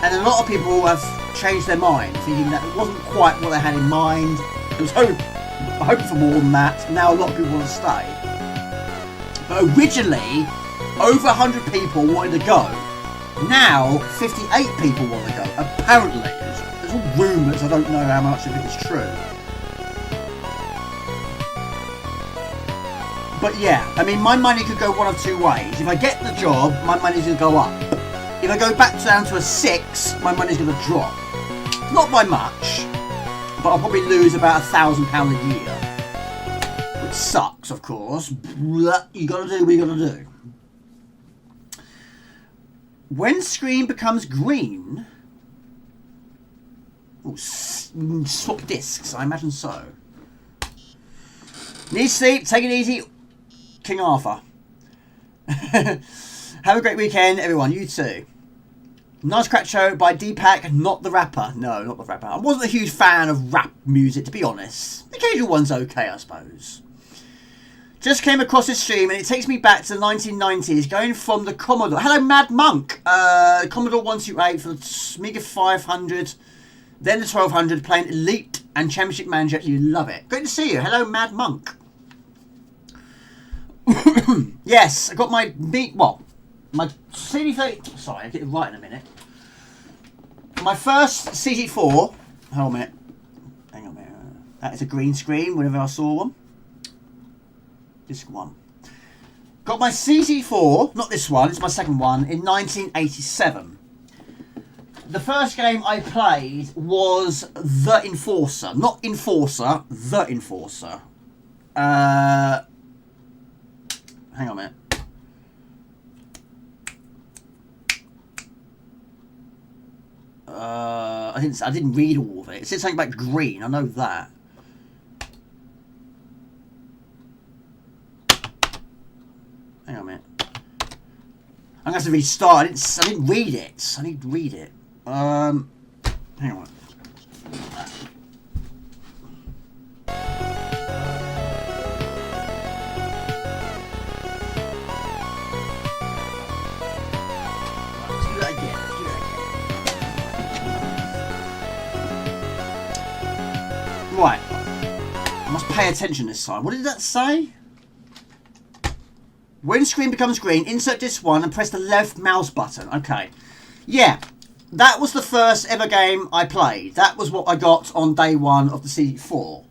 And a lot of people have changed their mind, thinking that it wasn't quite what they had in mind. It was hoping for more than that. Now a lot of people want to stay. But originally, over 100 people wanted to go. Now, 58 people want to go. Apparently, there's all rumours. I don't know how much of it is true. But yeah, I mean, my money could go one of two ways. If I get the job, my money's going to go up. If I go back down to a 6, my money's going to drop. Not by much, but I'll probably lose about £1,000 a year. Which sucks, of course. You got to do what you got to do. When screen becomes green... Oh, swap discs, I imagine so. Need sleep, take it easy. King Arthur. Have a great weekend, everyone. You too. Nice crack show by Deepak, not the rapper. No, not the rapper. I wasn't a huge fan of rap music, to be honest. The occasional one's okay, I suppose. Just came across this stream and it takes me back to the 1990s, going from the Commodore. Hello, Mad Monk. Commodore 128 for the Amiga 500, then the 1200, playing Elite and Championship Manager. You love it. Great to see you. Hello, Mad Monk. Yes, I got my my CD3. Sorry, I'll get it right in a minute. My first CD4. Hold on a minute. Hang on a minute. That is a green screen. Whenever I saw one. Disc 1. Got my CD4. Not this one. It's my second one in 1987. The first game I played was The Enforcer. Not Enforcer. The Enforcer. Hang on a minute. I didn't read all of it. It said something about green. I know that. Hang on a minute. I'm gonna have to restart. I didn't read it. I need to read it. Hang on. Right, I must pay attention this time. What did that say? When screen becomes green, insert disc 1 and press the left mouse button. Okay. Yeah, that was the first ever game I played. That was what I got on day one of the CD4.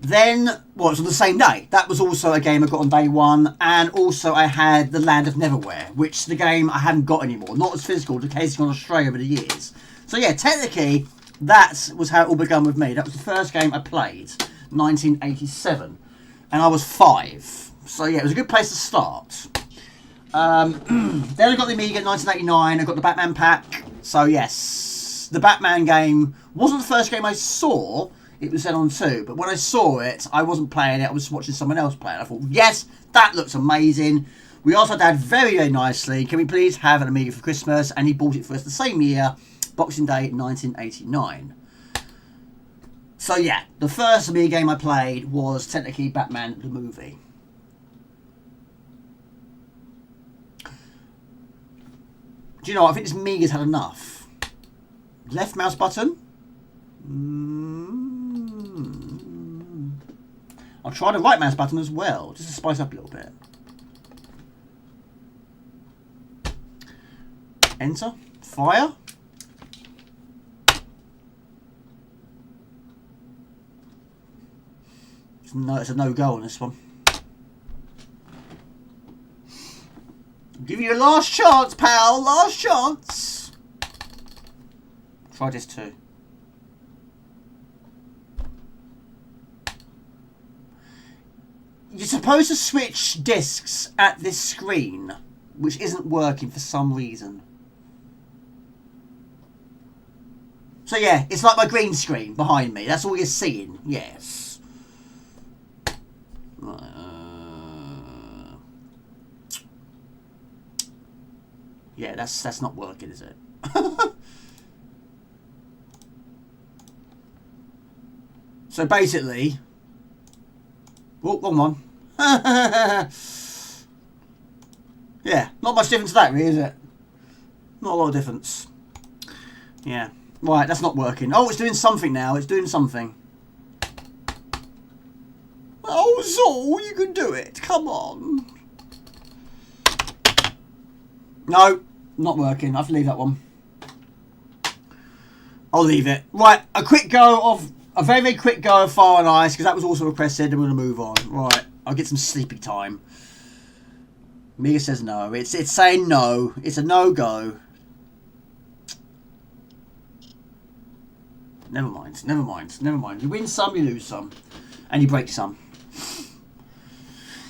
Then, well, it was on the same day. That was also a game I got on day one. And also I had The Land of Neverwhere, which is the game I haven't got anymore. Not as physical, the case gone astray over the years. So yeah, technically, that was how it all began with me. That was the first game I played, 1987. And I was 5. So yeah, it was a good place to start. Then I got the Amiga in 1989. I got the Batman pack. So yes, the Batman game wasn't the first game I saw. It was then on 2, but when I saw it, I wasn't playing it. I was watching someone else play it. I thought, yes, that looks amazing. We asked our dad very, very nicely, can we please have an Amiga for Christmas? And he bought it for us the same year, Boxing Day 1989. So yeah, the first Amiga game I played was technically Batman the movie. Do you know what? I think this Amiga's had enough. Left mouse button. I'll try the right mouse button as well, just to spice up a little bit. Enter. Fire. It's a no-go on this one. I'll give you a last chance, pal. Last chance. Try this too. You're supposed to switch discs at this screen, which isn't working for some reason. So yeah, it's like my green screen behind me. That's all you're seeing. Yes. Yeah, that's not working, is it? So basically, oh, wrong one. Yeah, not much difference to that, really, is it? Not a lot of difference. Yeah. Right, that's not working. Oh, it's doing something now. It's doing something. Oh, Zol, you can do it. Come on. No, not working. I have to leave that one. I'll leave it. Right, a very, very quick go of Fire and Ice, because that was also requested, and we're going to move on. Right, I'll get some sleepy time. Amiga says no. It's saying no. It's a no-go. Never mind, never mind, never mind. You win some, you lose some. And you break some.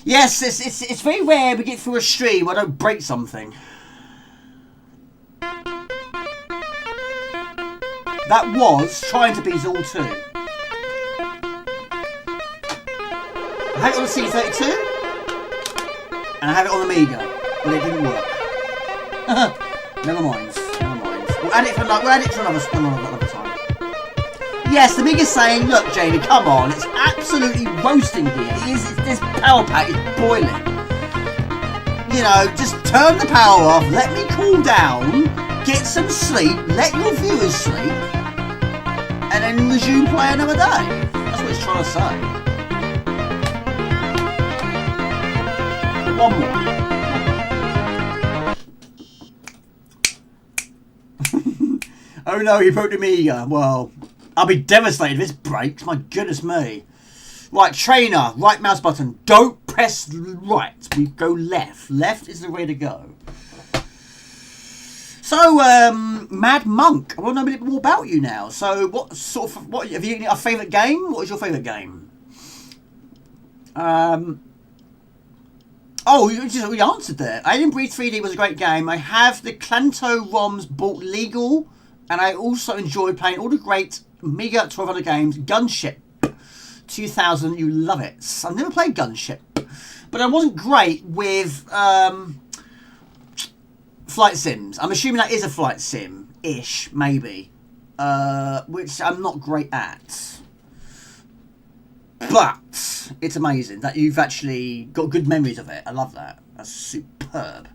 Yes, it's very rare we get through a stream where I don't break something. That was trying to be Zool 2. I had it on the C32. And I have it on Amiga. But it didn't work. Never mind. Never mind. We'll add it for another time. Yes, the Amiga's saying, look, Jamie, come on. It's absolutely roasting here. This power pack is boiling. You know, just turn the power off. Let me cool down. Get some sleep. Let your viewers sleep. And then resume play another day. That's what it's trying to say. One more. Oh no, he broke the Amiga. Well, I'll be devastated if this breaks. My goodness me. Right, trainer. Right mouse button. Don't press right. We go left. Left is the way to go. So, Mad Monk. I want to know a bit more about you now. So, what have you got a favourite game? What is your favourite game? Oh, we answered there. Alien Breed 3D was a great game. I have the Clanto ROMs bought legal, and I also enjoyed playing all the great Amiga 1200 games. Gunship 2000, you love it. I've never played Gunship, but I wasn't great with flight sims. I'm assuming that is a flight sim-ish, maybe, which I'm not great at. But it's amazing that you've actually got good memories of it. I love that. That's superb.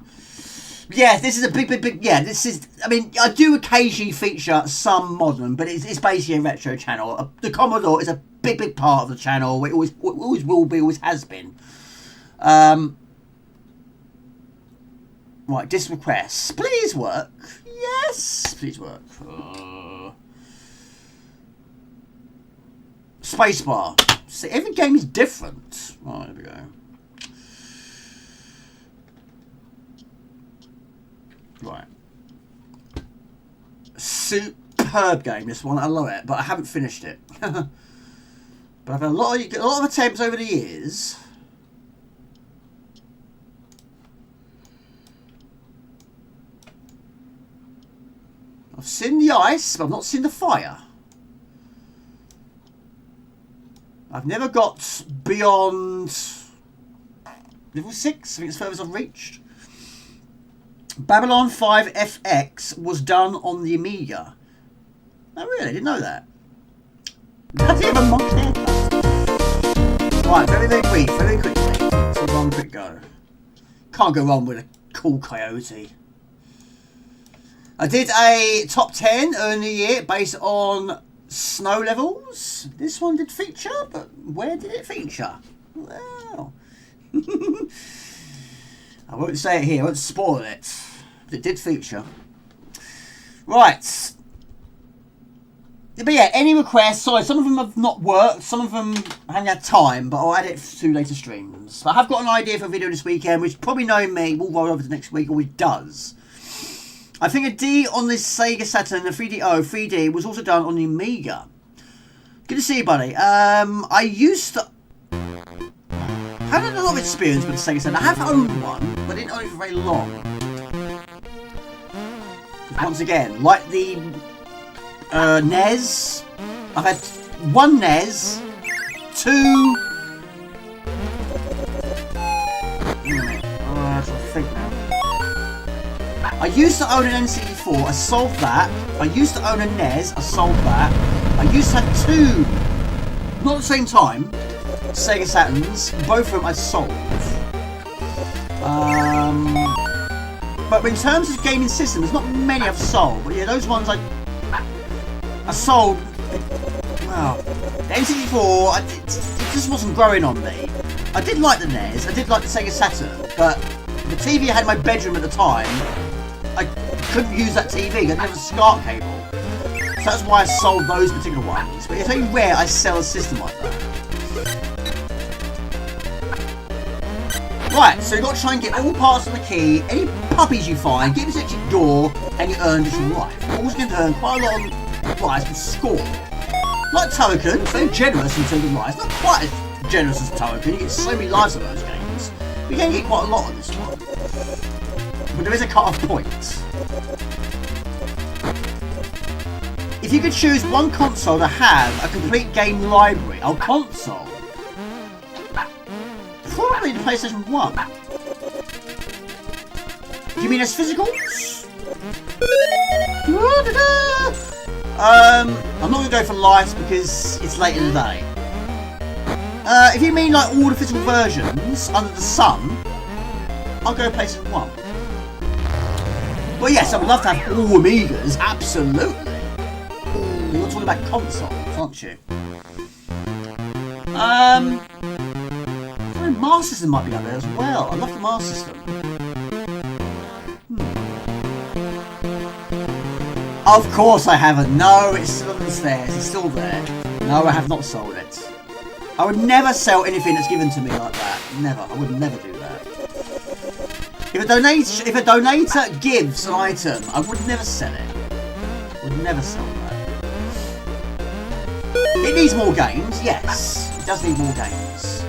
Yeah, this is a big. Yeah, this is. I mean, I do occasionally feature some modern, but it's basically a retro channel. The Commodore is a big part of the channel. It always will be, always has been. Right, disk requests. Please work. Yes, Please work. Spacebar. See, every game is different. Oh, there we go. Right. Superb game, this one. I love it, but I haven't finished it. But I've had a lot of attempts over the years. I've seen the ice, but I've not seen the fire. I've never got beyond level 6. I think it's the furthest I've reached. Babylon 5 FX was done on the Amiga. Oh really? I didn't know that. Does he have a monkey haircut? Right, very brief, very quickly. Let's have one quick go. Can't go wrong with a cool coyote. I did a top 10 earlier in the year based on snow levels. This one did feature, but where did it feature? Well, I won't say it here, I won't spoil it. But it did feature. Right. But yeah, any requests, sorry, some of them have not worked, some of them I haven't had time, but I'll add it to later streams. But I have got an idea for a video this weekend, which probably knowing me will roll over to next week, or it does. I think a D on this Sega Saturn, the 3D was also done on the Amiga. Good to see you, buddy. I used to... I haven't had a lot of experience with the Sega Saturn. I have owned one, but I didn't own it for very long. Once again, like the NES, I've had one NES, two... I think now. I used to own an N64, I sold that. I used to own a NES, I sold that. I used to have two, not at the same time, Sega Saturns, both of them I sold. But in terms of gaming systems, there's not many I've sold, but yeah, those ones I sold, well, the N64, it just wasn't growing on me. I did like the NES, I did like the Sega Saturn, but the TV I had in my bedroom at the time, I couldn't use that TV, I didn't have a SCART cable. So that's why I sold those particular ones. But it's very rare I sell a system like that. Right, so you've got to try and get all parts of the key, any puppies you find, get them to your door, and you earn additional life. You're also going to earn quite a lot of life with score. Like Token, very generous in terms of lives. Not quite as generous as Token, you get so many lives on those games. But you can get quite a lot on this one. But there is a cut-off point. If you could choose one console to have a complete game library, a console, probably the PlayStation 1. Do you mean as physicals? I'm not going to go for lights because it's late in the day. If you mean like all the physical versions under the sun, I'll go PlayStation 1. Well, yes, I would love to have all Amigas, absolutely. You're talking about consoles, aren't you? The Master System might be up there as well. I love the Master System. Of course I haven't. No, it's still on the stairs. It's still there. No, I have not sold it. I would never sell anything that's given to me like that. Never. I would never do that. If a donator gives an item, I would never sell it. I would never sell that. It needs more games, yes. It does need more games.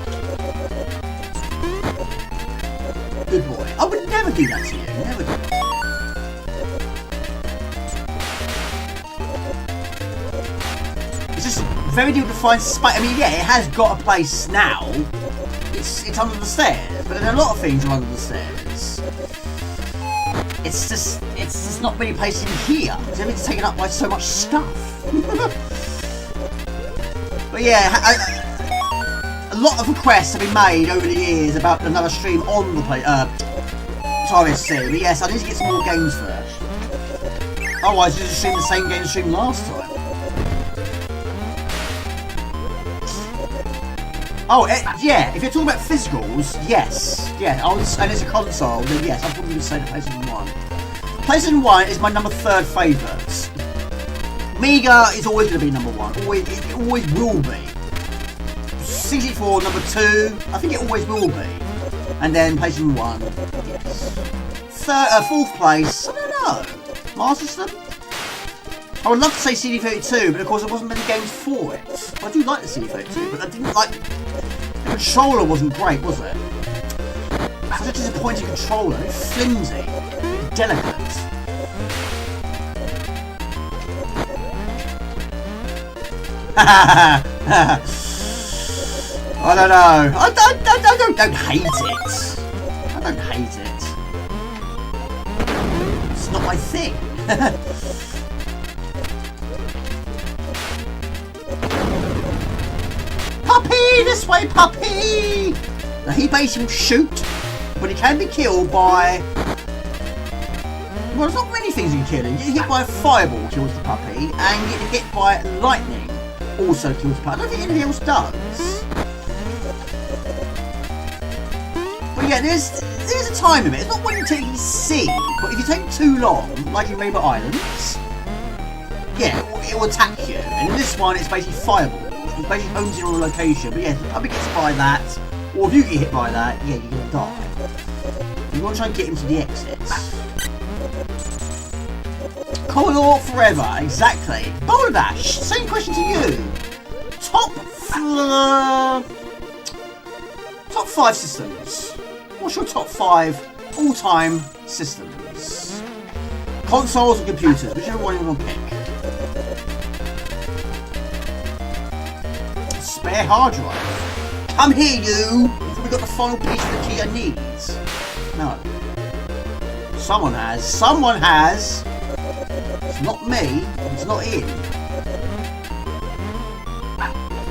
Good boy. I would never do that to you. Never do that. It's just very difficult to find space. I mean, yeah, it has got a place now. It's under the stairs, but a lot of things are under the stairs. It's just not many places in here. Everything's taken up by so much stuff. But yeah, a lot of requests have been made over the years about another stream on the RSC. But yes, I need to get some more games first. Otherwise, you just stream the same game as streamed last time. Oh, yeah, if you're talking about physicals, yes. Yeah, and it's a console, then yes, I'd probably say the PlayStation 1. PlayStation 1 is my number 3rd favourite. Amiga is always going to be number 1. It always will be. 64 number 2. I think it always will be. And then PlayStation 1. Yes. 4th place. I don't know. Master System? I would love to say CD32, but of course there wasn't many games for it. I do like the CD32, but I didn't like... The controller wasn't great, was it? Such a disappointing controller. It's flimsy. Delicate. I don't know. I don't hate it. I don't hate it. It's not my thing. Puppy! This way, puppy! Now he basically will shoot, but he can be killed by... Well, there's not many things you can kill him. You get hit by a fireball, kills the puppy, and you get hit by lightning, also kills the puppy. I don't think anything else does. But yeah, there's a time limit. It's not one you technically see, but if you take too long, like in Rainbow Islands, yeah, it will attack you. And in this one, it's basically fireball. It basically owns you on a location. But yeah, if the puppy gets hit by that, or if you get hit by that, yeah, you're gonna die. You want to try and get him to the exits. Commodore Forever, exactly. Boulder Dash, same question to you. Top 5 systems. What's your top 5 all-time systems? Consoles or computers, whichever one you want to pick. Spare hard drive. Come here, you! We got the final piece of the key I need. No. Someone has. Someone has. It's not me. It's not in.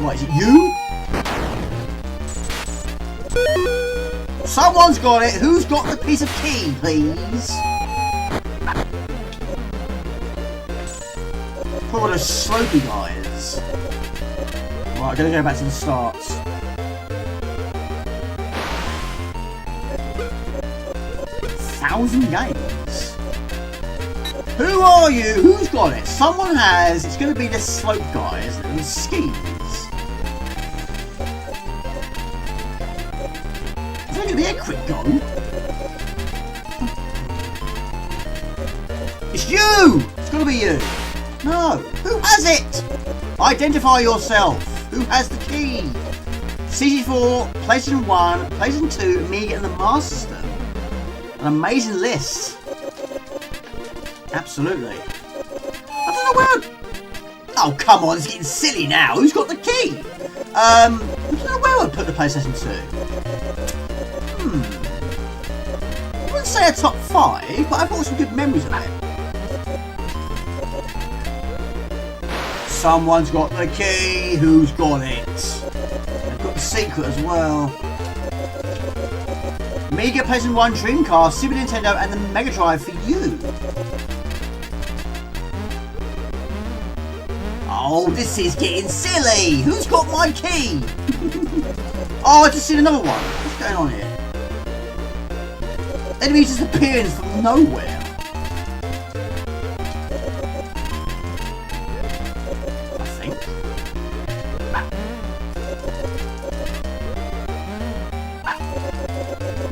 Right, is it you? Someone's got it. Who's got the piece of key, please? Probably those slopey guys. Right, I'm gonna go back to the start. Thousand games. Who are you? Who's got it? Someone has. It's going to be the slope guy, isn't it? And the skis. Is there going to be a quick go? It's you! It's got to be you. No. Who has it? Identify yourself. Who has the key? CG4, PlayStation 1, PlayStation 2, Amiga, and the Master System. An amazing list. Absolutely. I don't know where... Oh, come on, it's getting silly now. Who's got the key? I don't know where I'd put the PlayStation 2. I wouldn't say a top 5, but I've got some good memories of it. Someone's got the key. Who's got it? They've got the secret as well. Amiga, PlayStation 1, Dreamcast, Super Nintendo, and the Mega Drive for you. Oh, this is getting silly. Who's got my key? Oh, I just seen another one. What's going on here? Enemies just appearing from nowhere. I think.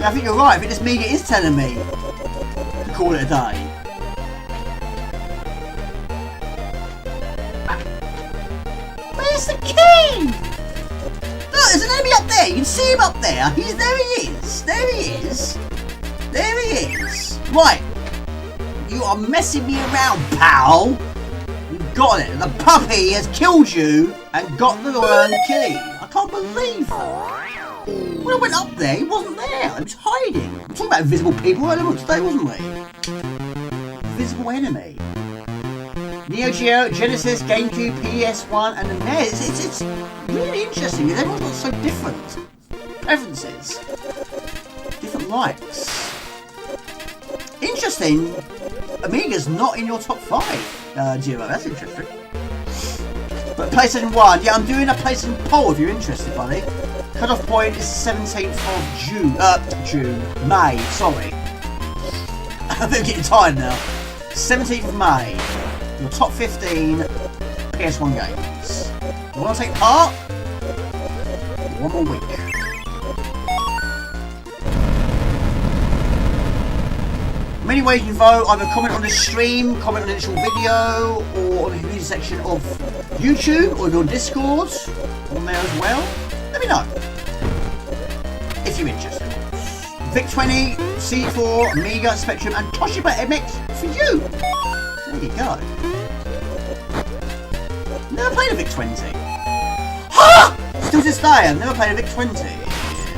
Yeah, I think you're right. I think this Amiga is telling me to call it a day. Where's the key? Look, there's an enemy up there. You can see him up there. There he is. There he is. There he is. Right. You are messing me around, pal. You got it. The puppy has killed you and got the key. I can't believe that. When I went up there, he wasn't there. He was hiding. We're talking about invisible people earlier on today, wasn't we? Invisible enemy. Neo Geo, Genesis, GameCube, PS1, and the NES. It's really interesting. Everyone's got so different preferences, different likes. Interesting. Amiga's not in your top 5, Giro. That's interesting. But PlayStation 1, yeah, I'm doing a PlayStation poll if you're interested, buddy. Cut-off point is 17th of May, sorry. I'm getting tired now. 17th of May. Your top 15 PS1 games. You want to take part? One more week. Many ways you can vote, either comment on the stream, comment on the initial video, or on the community section of YouTube, or your Discord, on there as well. Let me know. If you're interested. VIC-20, C4, Amiga, Spectrum, and Toshiba MX for you. There you go. Never played a VIC-20. Ha! Still to this day, I've never played a VIC-20.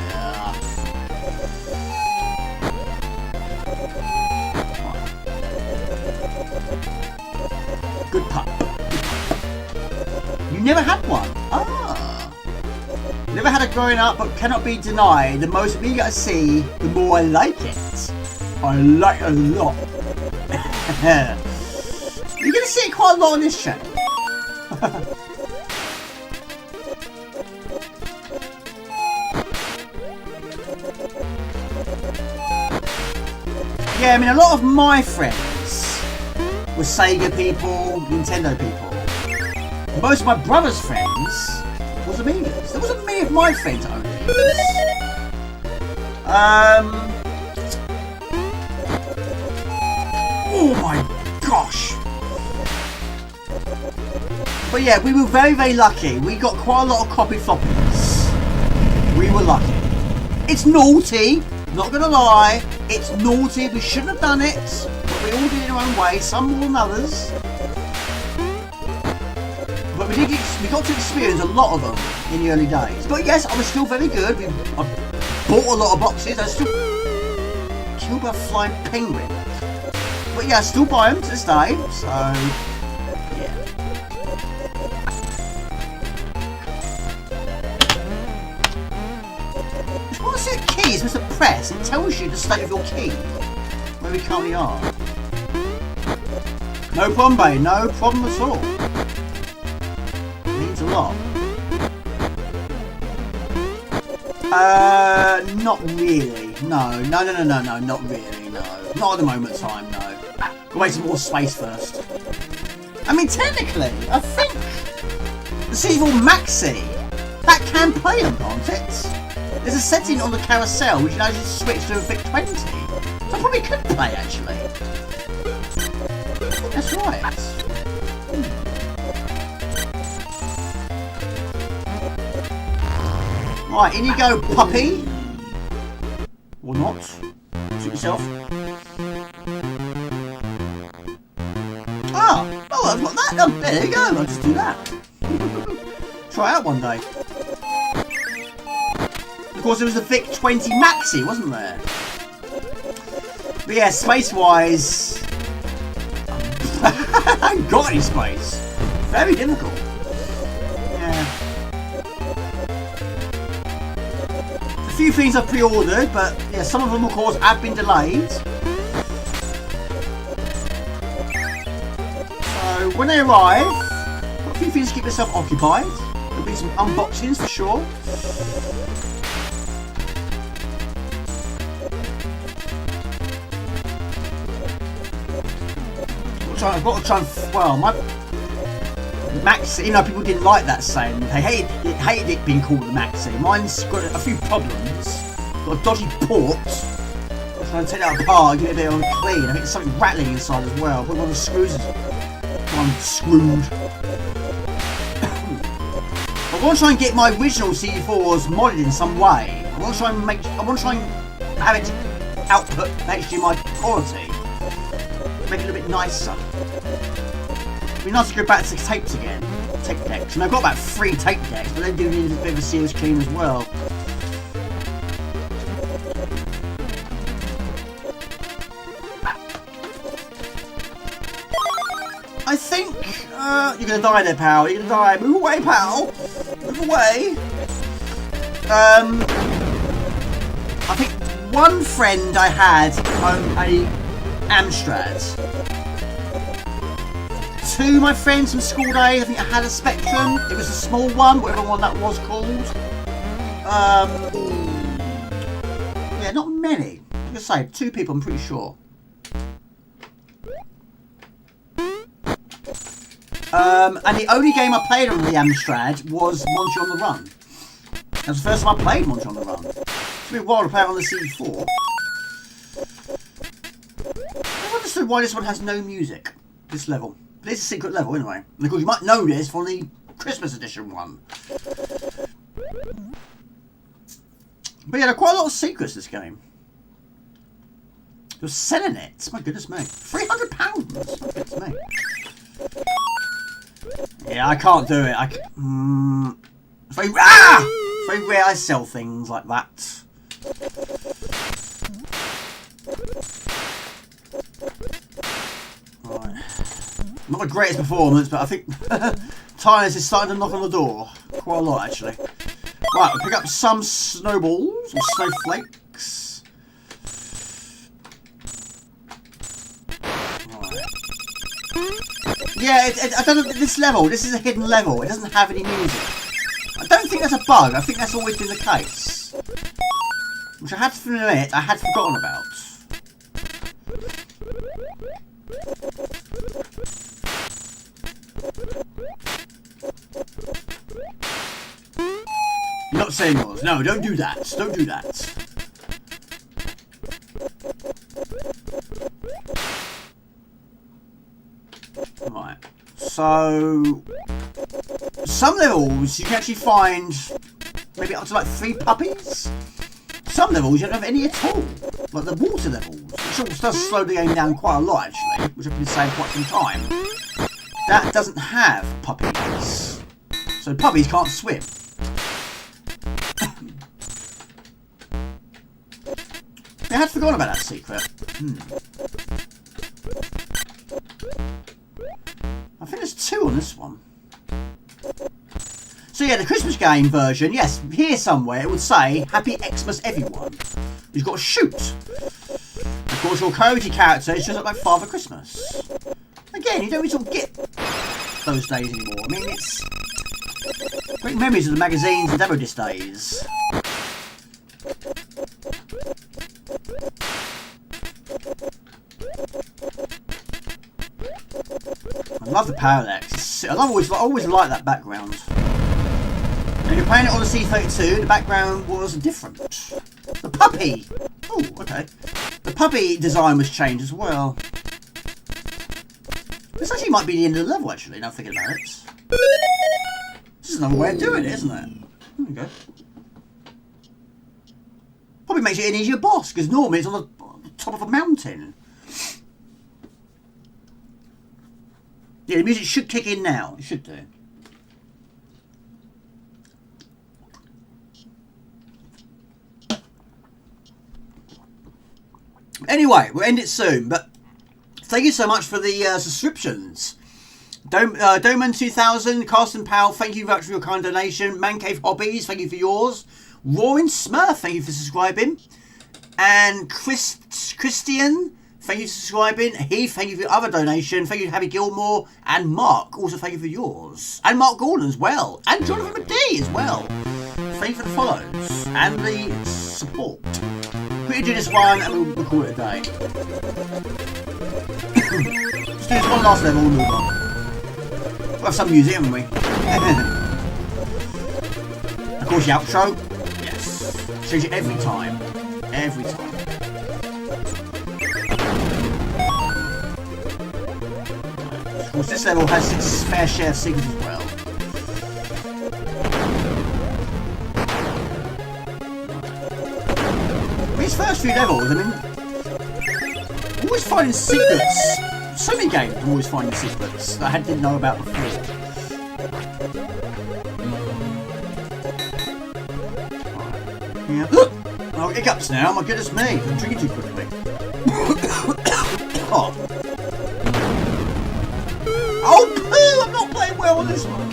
Yeah. Good pup. You never had one? Ah. Never had it growing up, but cannot be denied. The most Amiga I see, the more I like it. I like it a lot. You're going to see it quite a lot on this channel. Yeah, I mean, a lot of my friends were Sega people, Nintendo people. Most of my brother's friends was Amigas. There wasn't many of my friends that owned Amigas. Oh my gosh. But yeah, we were very, very lucky. We got quite a lot of copy floppies. We were lucky. It's naughty, not gonna lie. It's naughty, we shouldn't have done it. But we all did it our own way, some more than others. But we got to experience a lot of them in the early days. But yes, I was still very good. I bought a lot of boxes. I still killed a flying penguin. But yeah, I still buy them to this day. So yeah. What's the key? It's Mr. Press. It tells you the state of your key, where we currently are. No problem, babe. No problem at all. Means a lot. Not really. No, not really. No, not at the moment in time. No. Gotta wait some more space first. I mean, technically, I think the C4 Maxi that can play them, can't it? There's a setting on the carousel which allows you to switch to a VIC-20. So I probably could play, actually. That's right. Right, in you go, puppy. Or not. Suit yourself. Ah! Oh, I've got that. Oh, there you go. I'll just do that. Try it out one day. Of course, there was the VIC-20 Maxi, wasn't there? But yeah, space-wise, I haven't got any space. Very difficult. Yeah. A few things I've pre-ordered, but yeah, some of them, of course, have been delayed. So when they arrive, got a few things to keep yourself occupied. There'll be some unboxings for sure. I've got to try and, well, my Maxi, you know, people didn't like that saying. They hated it being called the Maxi. Mine's got a few problems. Got a dodgy port. I'm trying to take that apart and get it a bit clean. I think there's something rattling inside as well. But one of the screws is screwed. I want to try and get my original CD4s modded in some way. I want to try and have it output HDMI quality. Make it a little bit nicer. It'd be nice to go back to tapes again. Tape decks. And I've got about 3 tape decks, but they do need a bit of a serious clean as well. I think you're gonna die there, pal. You're gonna die. Move away, pal. Move away. I think one friend I had owned a Amstrad. 2 of my friends from school days, I think I had a Spectrum. It was a small one, whatever one that was called. Yeah, not many. I'm gonna say 2 people, I'm pretty sure. And the only game I played on the Amstrad was Monty on the Run. That was the first time I played Monty on the Run. It's been a while to play it on the CD4. I understood why this one has no music. This level. But it's a secret level anyway. And of course you might know this from the Christmas edition one. But yeah, there are quite a lot of secrets this game. You're selling it. My goodness me. £300. My goodness me. Yeah, I can't do it. It's very, it's very rare I sell things like that. Right. Not the greatest performance, but I think Tyler's is starting to knock on the door. Quite a lot, actually. Right, we'll pick up some snowballs or snowflakes. Right. Yeah, I don't know, this level, this is a hidden level. It doesn't have any music. I don't think that's a bug. I think that's always been the case. Which I had to admit, I had forgotten about. You're not saying yours. No, don't do that. Don't do that. Right. So, some levels you can actually find maybe up to like 3 puppies. Some levels you don't have any at all. Like the water levels, which does slow the game down quite a lot actually, which I've been saying quite some time. That doesn't have puppies. So puppies can't swim. I had forgotten about that secret. I think there's 2 on this one. So yeah, the Christmas game version, yes, here somewhere it would say, Happy Xmas everyone. You've got to shoot. Of course, your Cody character is just look like Father Christmas. Again, you don't really sort of get those days anymore. I mean, it's great memories of the magazines and demo disc days. I love the parallax. I always like that background. And you're playing it on the C32, the background was different. The puppy! Oh, okay. The puppy design was changed as well. This actually might be the end of the level, actually, now I'm thinking about it. This is another way of doing it, isn't it? There we go. Probably makes it an easier boss, because normally it's on the top of a mountain. Yeah, the music should kick in now. It should do. Anyway, we'll end it soon, but thank you so much for the subscriptions. Doman 2000, Carsten Powell, thank you very much for your kind donation. Man Cave Hobbies, thank you for yours. Roaring Smurf, thank you for subscribing. And Christian, thank you for subscribing. Heath, thank you for your other donation. Thank you to Happy Gilmore. And Mark, also thank you for yours. And Mark Gordon as well. And Jonathan McD as well. Thank you for the follows and the support. We're going to do this one and we'll call it a day. Let's do this one last level and we'll move on. We'll have some music, haven't we? Of course, the outro. Yes. Change it every time. Every time. Of course, this level has its fair share of secrets as well. These first few levels, I mean, I'm always finding secrets. So many games I'm always finding secrets that I didn't know about before. Yeah. Oh, hiccups now, my goodness me, I'm drinking too quickly. Oh. Oh, poo! I'm not playing well on this one.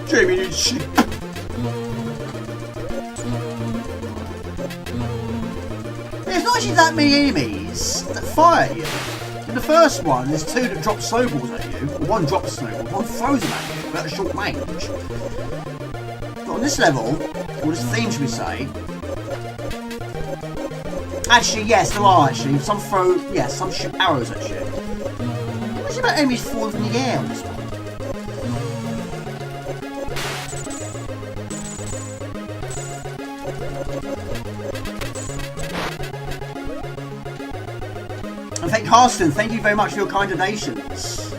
Jamie needs shit. There's not actually that many enemies that fire at you. In the first one, there's 2 that drop snowballs at you, or 1 drops snowballs, 1 throws them at you at a short range. But on this level, or this theme should we say, Actually, yes, there are actually. Some throw, yes, some shoot arrows at you. What's about enemies falling from the air on this one? And thank Carsten, thank you very much for your kind donations.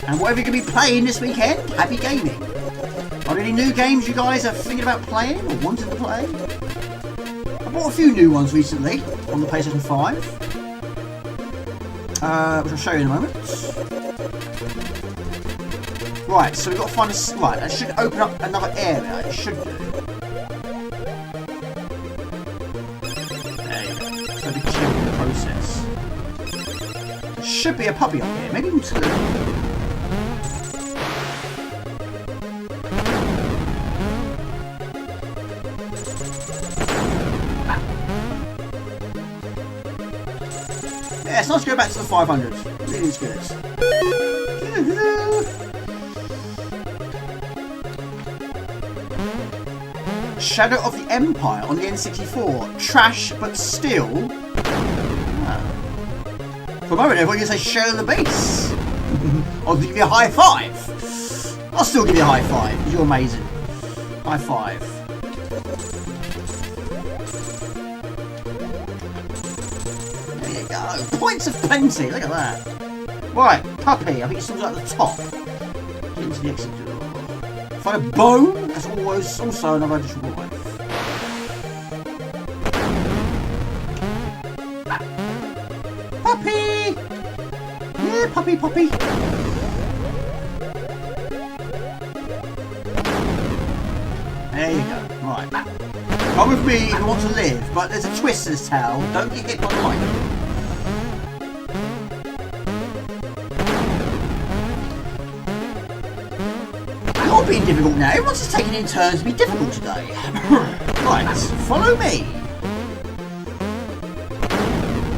And whatever you're going to be playing this weekend, happy gaming. Are there any new games you guys are thinking about playing or wanting to play? I bought a few new ones recently on the PlayStation 5. Which I'll show you in a moment. Right, so we've got to find a... Right, that should open up another area. It should do. There you go. So be chill in the process. There should be a puppy up here. Maybe even two. Yeah, it's nice to go back to the 500. It really is good. Shadow of the Empire on the N64. Trash, but still. Ah. For a moment, I thought you were going to say Shadow of the Base. I'll give you a high five. I'll still give you a high five, because you're amazing. High five. Points of plenty, look at that. Right, puppy, I think it's still at the top. Get into the exit door. Find a bone, that's always also another additional life. Puppy! Yeah, puppy, puppy. There you go, right. Come with me if you want to live, but there's a twist to this tale. Don't get hit by the lightning. Being difficult now. Everyone's just taking it in turns to be difficult today. Right, follow me.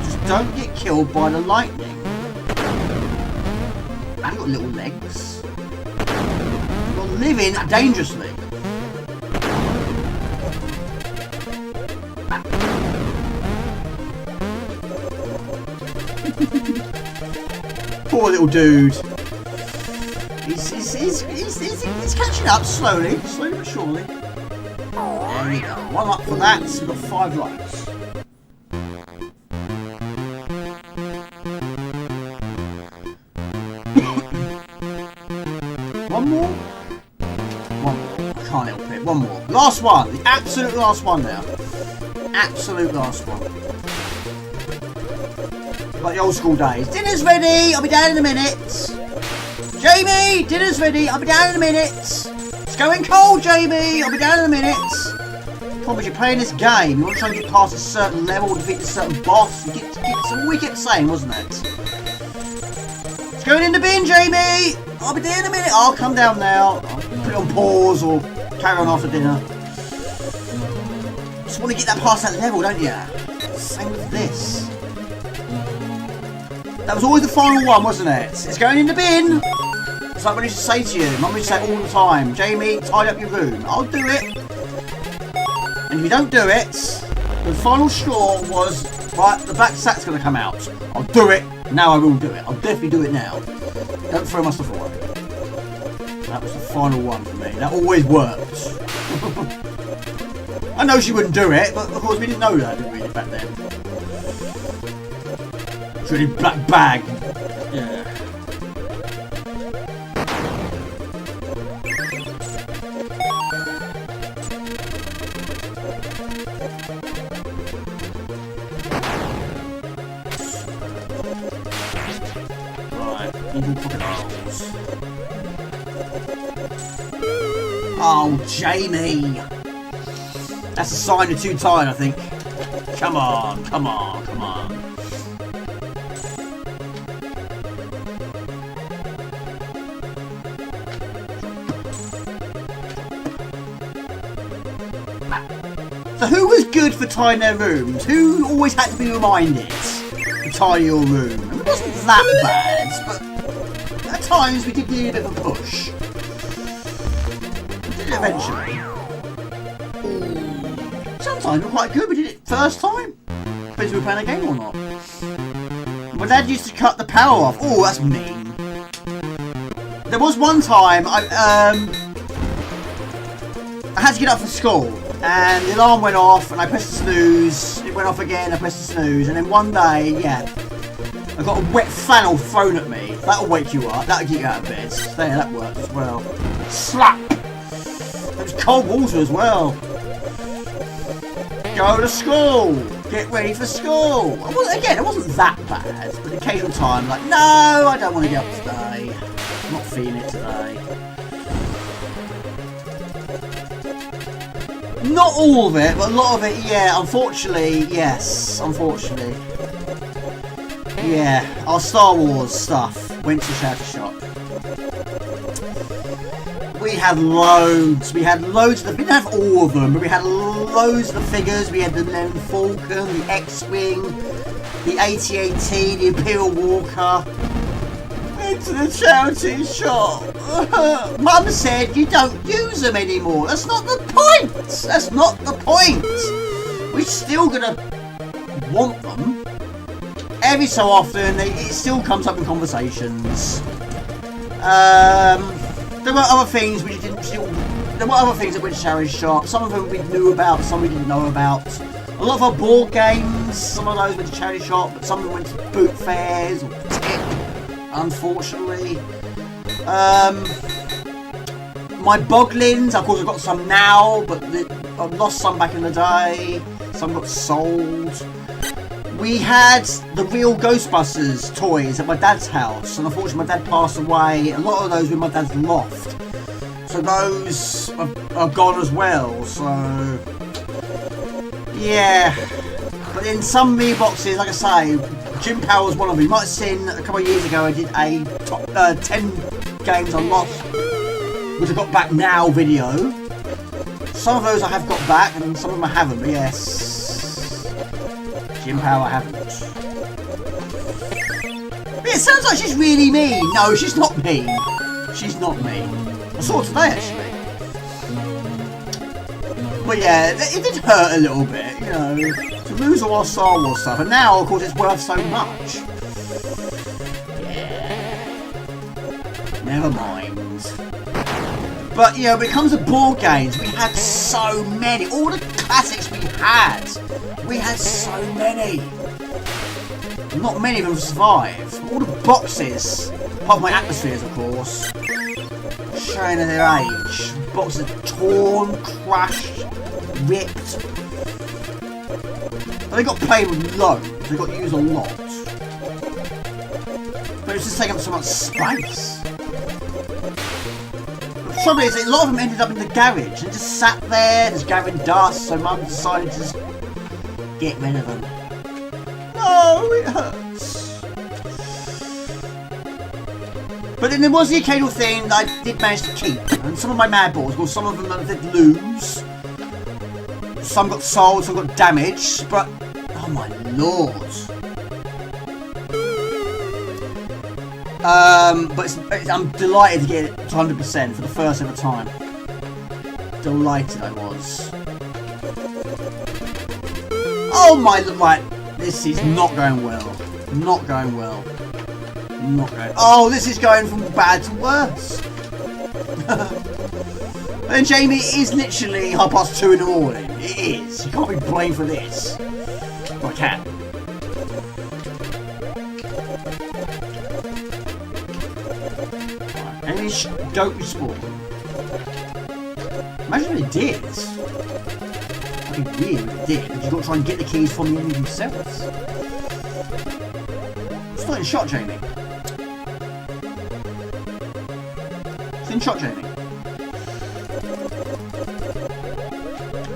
Just don't get killed by the lightning. You've got little legs. You're living dangerously. Poor little dude. He's catching up slowly but surely. There we go. One up for that, so we've got 5 lives. One more? One more. I can't help it. One more. Last one. The absolute last one now. Absolute last one. Like the old school days. Dinner's ready. I'll be down in a minute. Jamie, dinner's ready. I'll be down in a minute. It's going cold, Jamie. I'll be down in a minute. Promise you're playing this game. You want to try and get past a certain level, defeat a certain boss. It's all we kept saying, wasn't it? It's going in the bin, Jamie. I'll be there in a minute. I'll come down now. I'll put it on pause or carry on after dinner. Just want to get that past that level, don't you? Same with this. That was always the final one, wasn't it? It's going in the bin. It's like when I used to say to you, Mum used to say all the time, Jamie, tidy up your room. I'll do it. And if you don't do it, the final straw was, right, the black sack's going to come out. I'll do it. Now I will do it. I'll definitely do it now. Don't throw my stuff away. That was the final one for me. That always worked. I know she wouldn't do it, but of course we didn't know that, did we, back then? It's really black bag. Yeah. Evil crocodiles. Oh, Jamie! That's a sign you're too tired, I think. Come on, come on, come on. So who was good for tidying their rooms? Who always had to be reminded to tidy your room? I mean, it wasn't that bad, but at times we did need a bit of a push. We did it eventually. Sometimes we're quite good. We did it first time. Depends if we were playing a game or not. My dad used to cut the power off. Oh, that's mean. There was one time I had to get up for school and the alarm went off and I pressed the snooze. It went off again, I pressed the snooze, and then one day, yeah, I got a wet flannel thrown at me. That'll wake you up, that'll get you out of bed. There, that worked as well. Slap! It was cold water as well. Go to school! Get ready for school! Again, it wasn't that bad, but the occasional time, like, no, I don't want to get up today. I'm not feeling it today. Not all of it, but a lot of it, yeah, unfortunately, yes, unfortunately. Yeah, our Star Wars stuff went to Shadow Shop. We had loads of them. We didn't have all of them, but we had loads of the figures. We had the Millennium Falcon, the X-Wing, the AT-AT, the Imperial Walker. Into the charity shop. Mum said you don't use them anymore. That's not the point. That's not the point. We're still gonna want them. Every so often, it still comes up in conversations. There were other things we didn't. There were other things that went to charity shop. Some of them we knew about, some we didn't know about. A lot of our board games, some of those went to charity shop, but some of them went to boot fairs or tip. Unfortunately, my Boglins, of course I've got some now, but I lost some back in the day. Some got sold. We had the real Ghostbusters toys at my dad's house, and unfortunately my dad passed away. A lot of those were in my dad's loft, so those are gone as well. So yeah, but in some me boxes, like I say, Jim Power was one of them. You might have seen a couple of years ago I did a top 10 games I lost, which I got back now video. Some of those I have got back and some of them I haven't, but yes, Jim Power I haven't. But it sounds like she's really mean. No, she's not mean. She's not mean. I saw her today actually. But yeah, it did hurt a little bit, you know, to lose all our Star Wars stuff, and now, of course, it's worth so much. Yeah. Never mind. But, you know, when it comes to board games, we had so many. All the classics we had. We had so many. Not many of them survive. All the boxes, apart from my atmospheres, of course, showing their age. Boxes are torn, crushed, ripped. They got played with loads, they got used a lot. But it's just taking up so much space. The trouble is, a lot of them ended up in the garage and just sat there, just gathering dust, so Mum decided to just get rid of them. No, it hurts. But then there was the occasional thing that I did manage to keep, and some of my mad balls, well, some of them I did lose. Some got sold, some got damaged, but oh my lord. But I'm delighted to get it to 100% for the first ever time. Delighted I was. Oh my, right, this is not going well. Not going well. Not going. Oh, this is going from bad to worse. And Jamie, it is literally 2:30 in the morning. It is. You can't be blamed for this. Well, I can. Right. Any don't respawn. Imagine if it did. That'd be weird if it did, because you've got to try and get the keys from the enemy themselves. It's not in shot, Jamie. It's in shot, Jamie.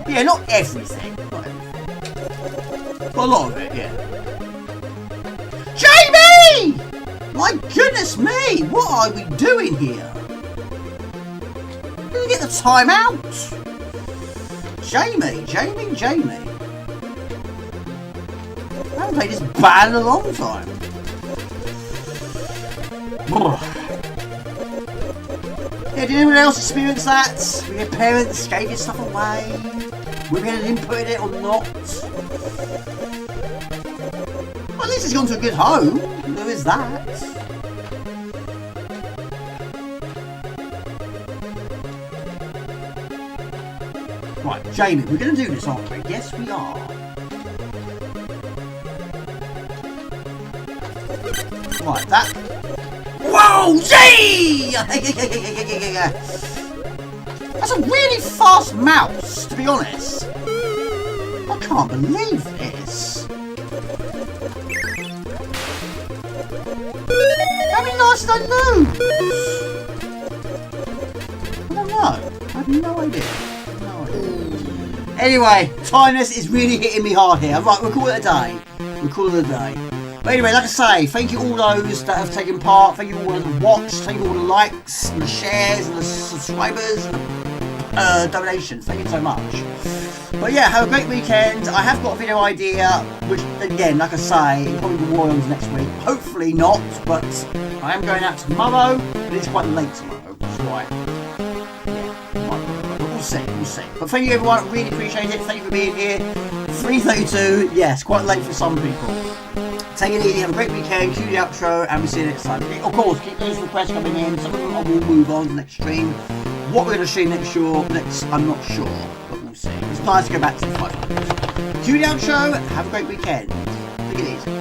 Yeah, not everything. Not everything. But a lot of it, yeah. Jamie! My goodness me! What are we doing here? Did we get the time out? Jamie. I haven't played this bad in a long time. Yeah, did anyone else experience that? Your parents gave your stuff away? We're going to input it or not. Well, at least it's gone to a good home. There is that. Right, Jamie, we're going to do this, aren't we? Yes, we are. Right, that. Whoa, gee! That's a really fast mouse, to be honest. I can't believe this. How many lives did I lose? I don't know. I have no idea. Anyway, timeless is really hitting me hard here. Right, we'll call it a day. We'll call it a day. But anyway, like I say, thank you all those that have taken part. Thank you all that have watched. Thank you all the likes and the shares and the subscribers and the donations. Thank you so much. But yeah, have a great weekend. I have got a video idea, which again, like I say, probably will be Royals next week. Hopefully not, but I am going out tomorrow. But it's quite late tomorrow, so we'll see. But thank you everyone, really appreciate it. Thank you for being here. 3:32, yes, quite late for some people. Take it easy, have a great weekend, cue the outro, and we'll see you next time. Of course, keep those requests coming in. Some of them I will move on to the next stream. What we're going to stream next, I'm not sure, but we'll see. It's nice to go back to the 500. Cue the outro, have a great weekend. Take it easy.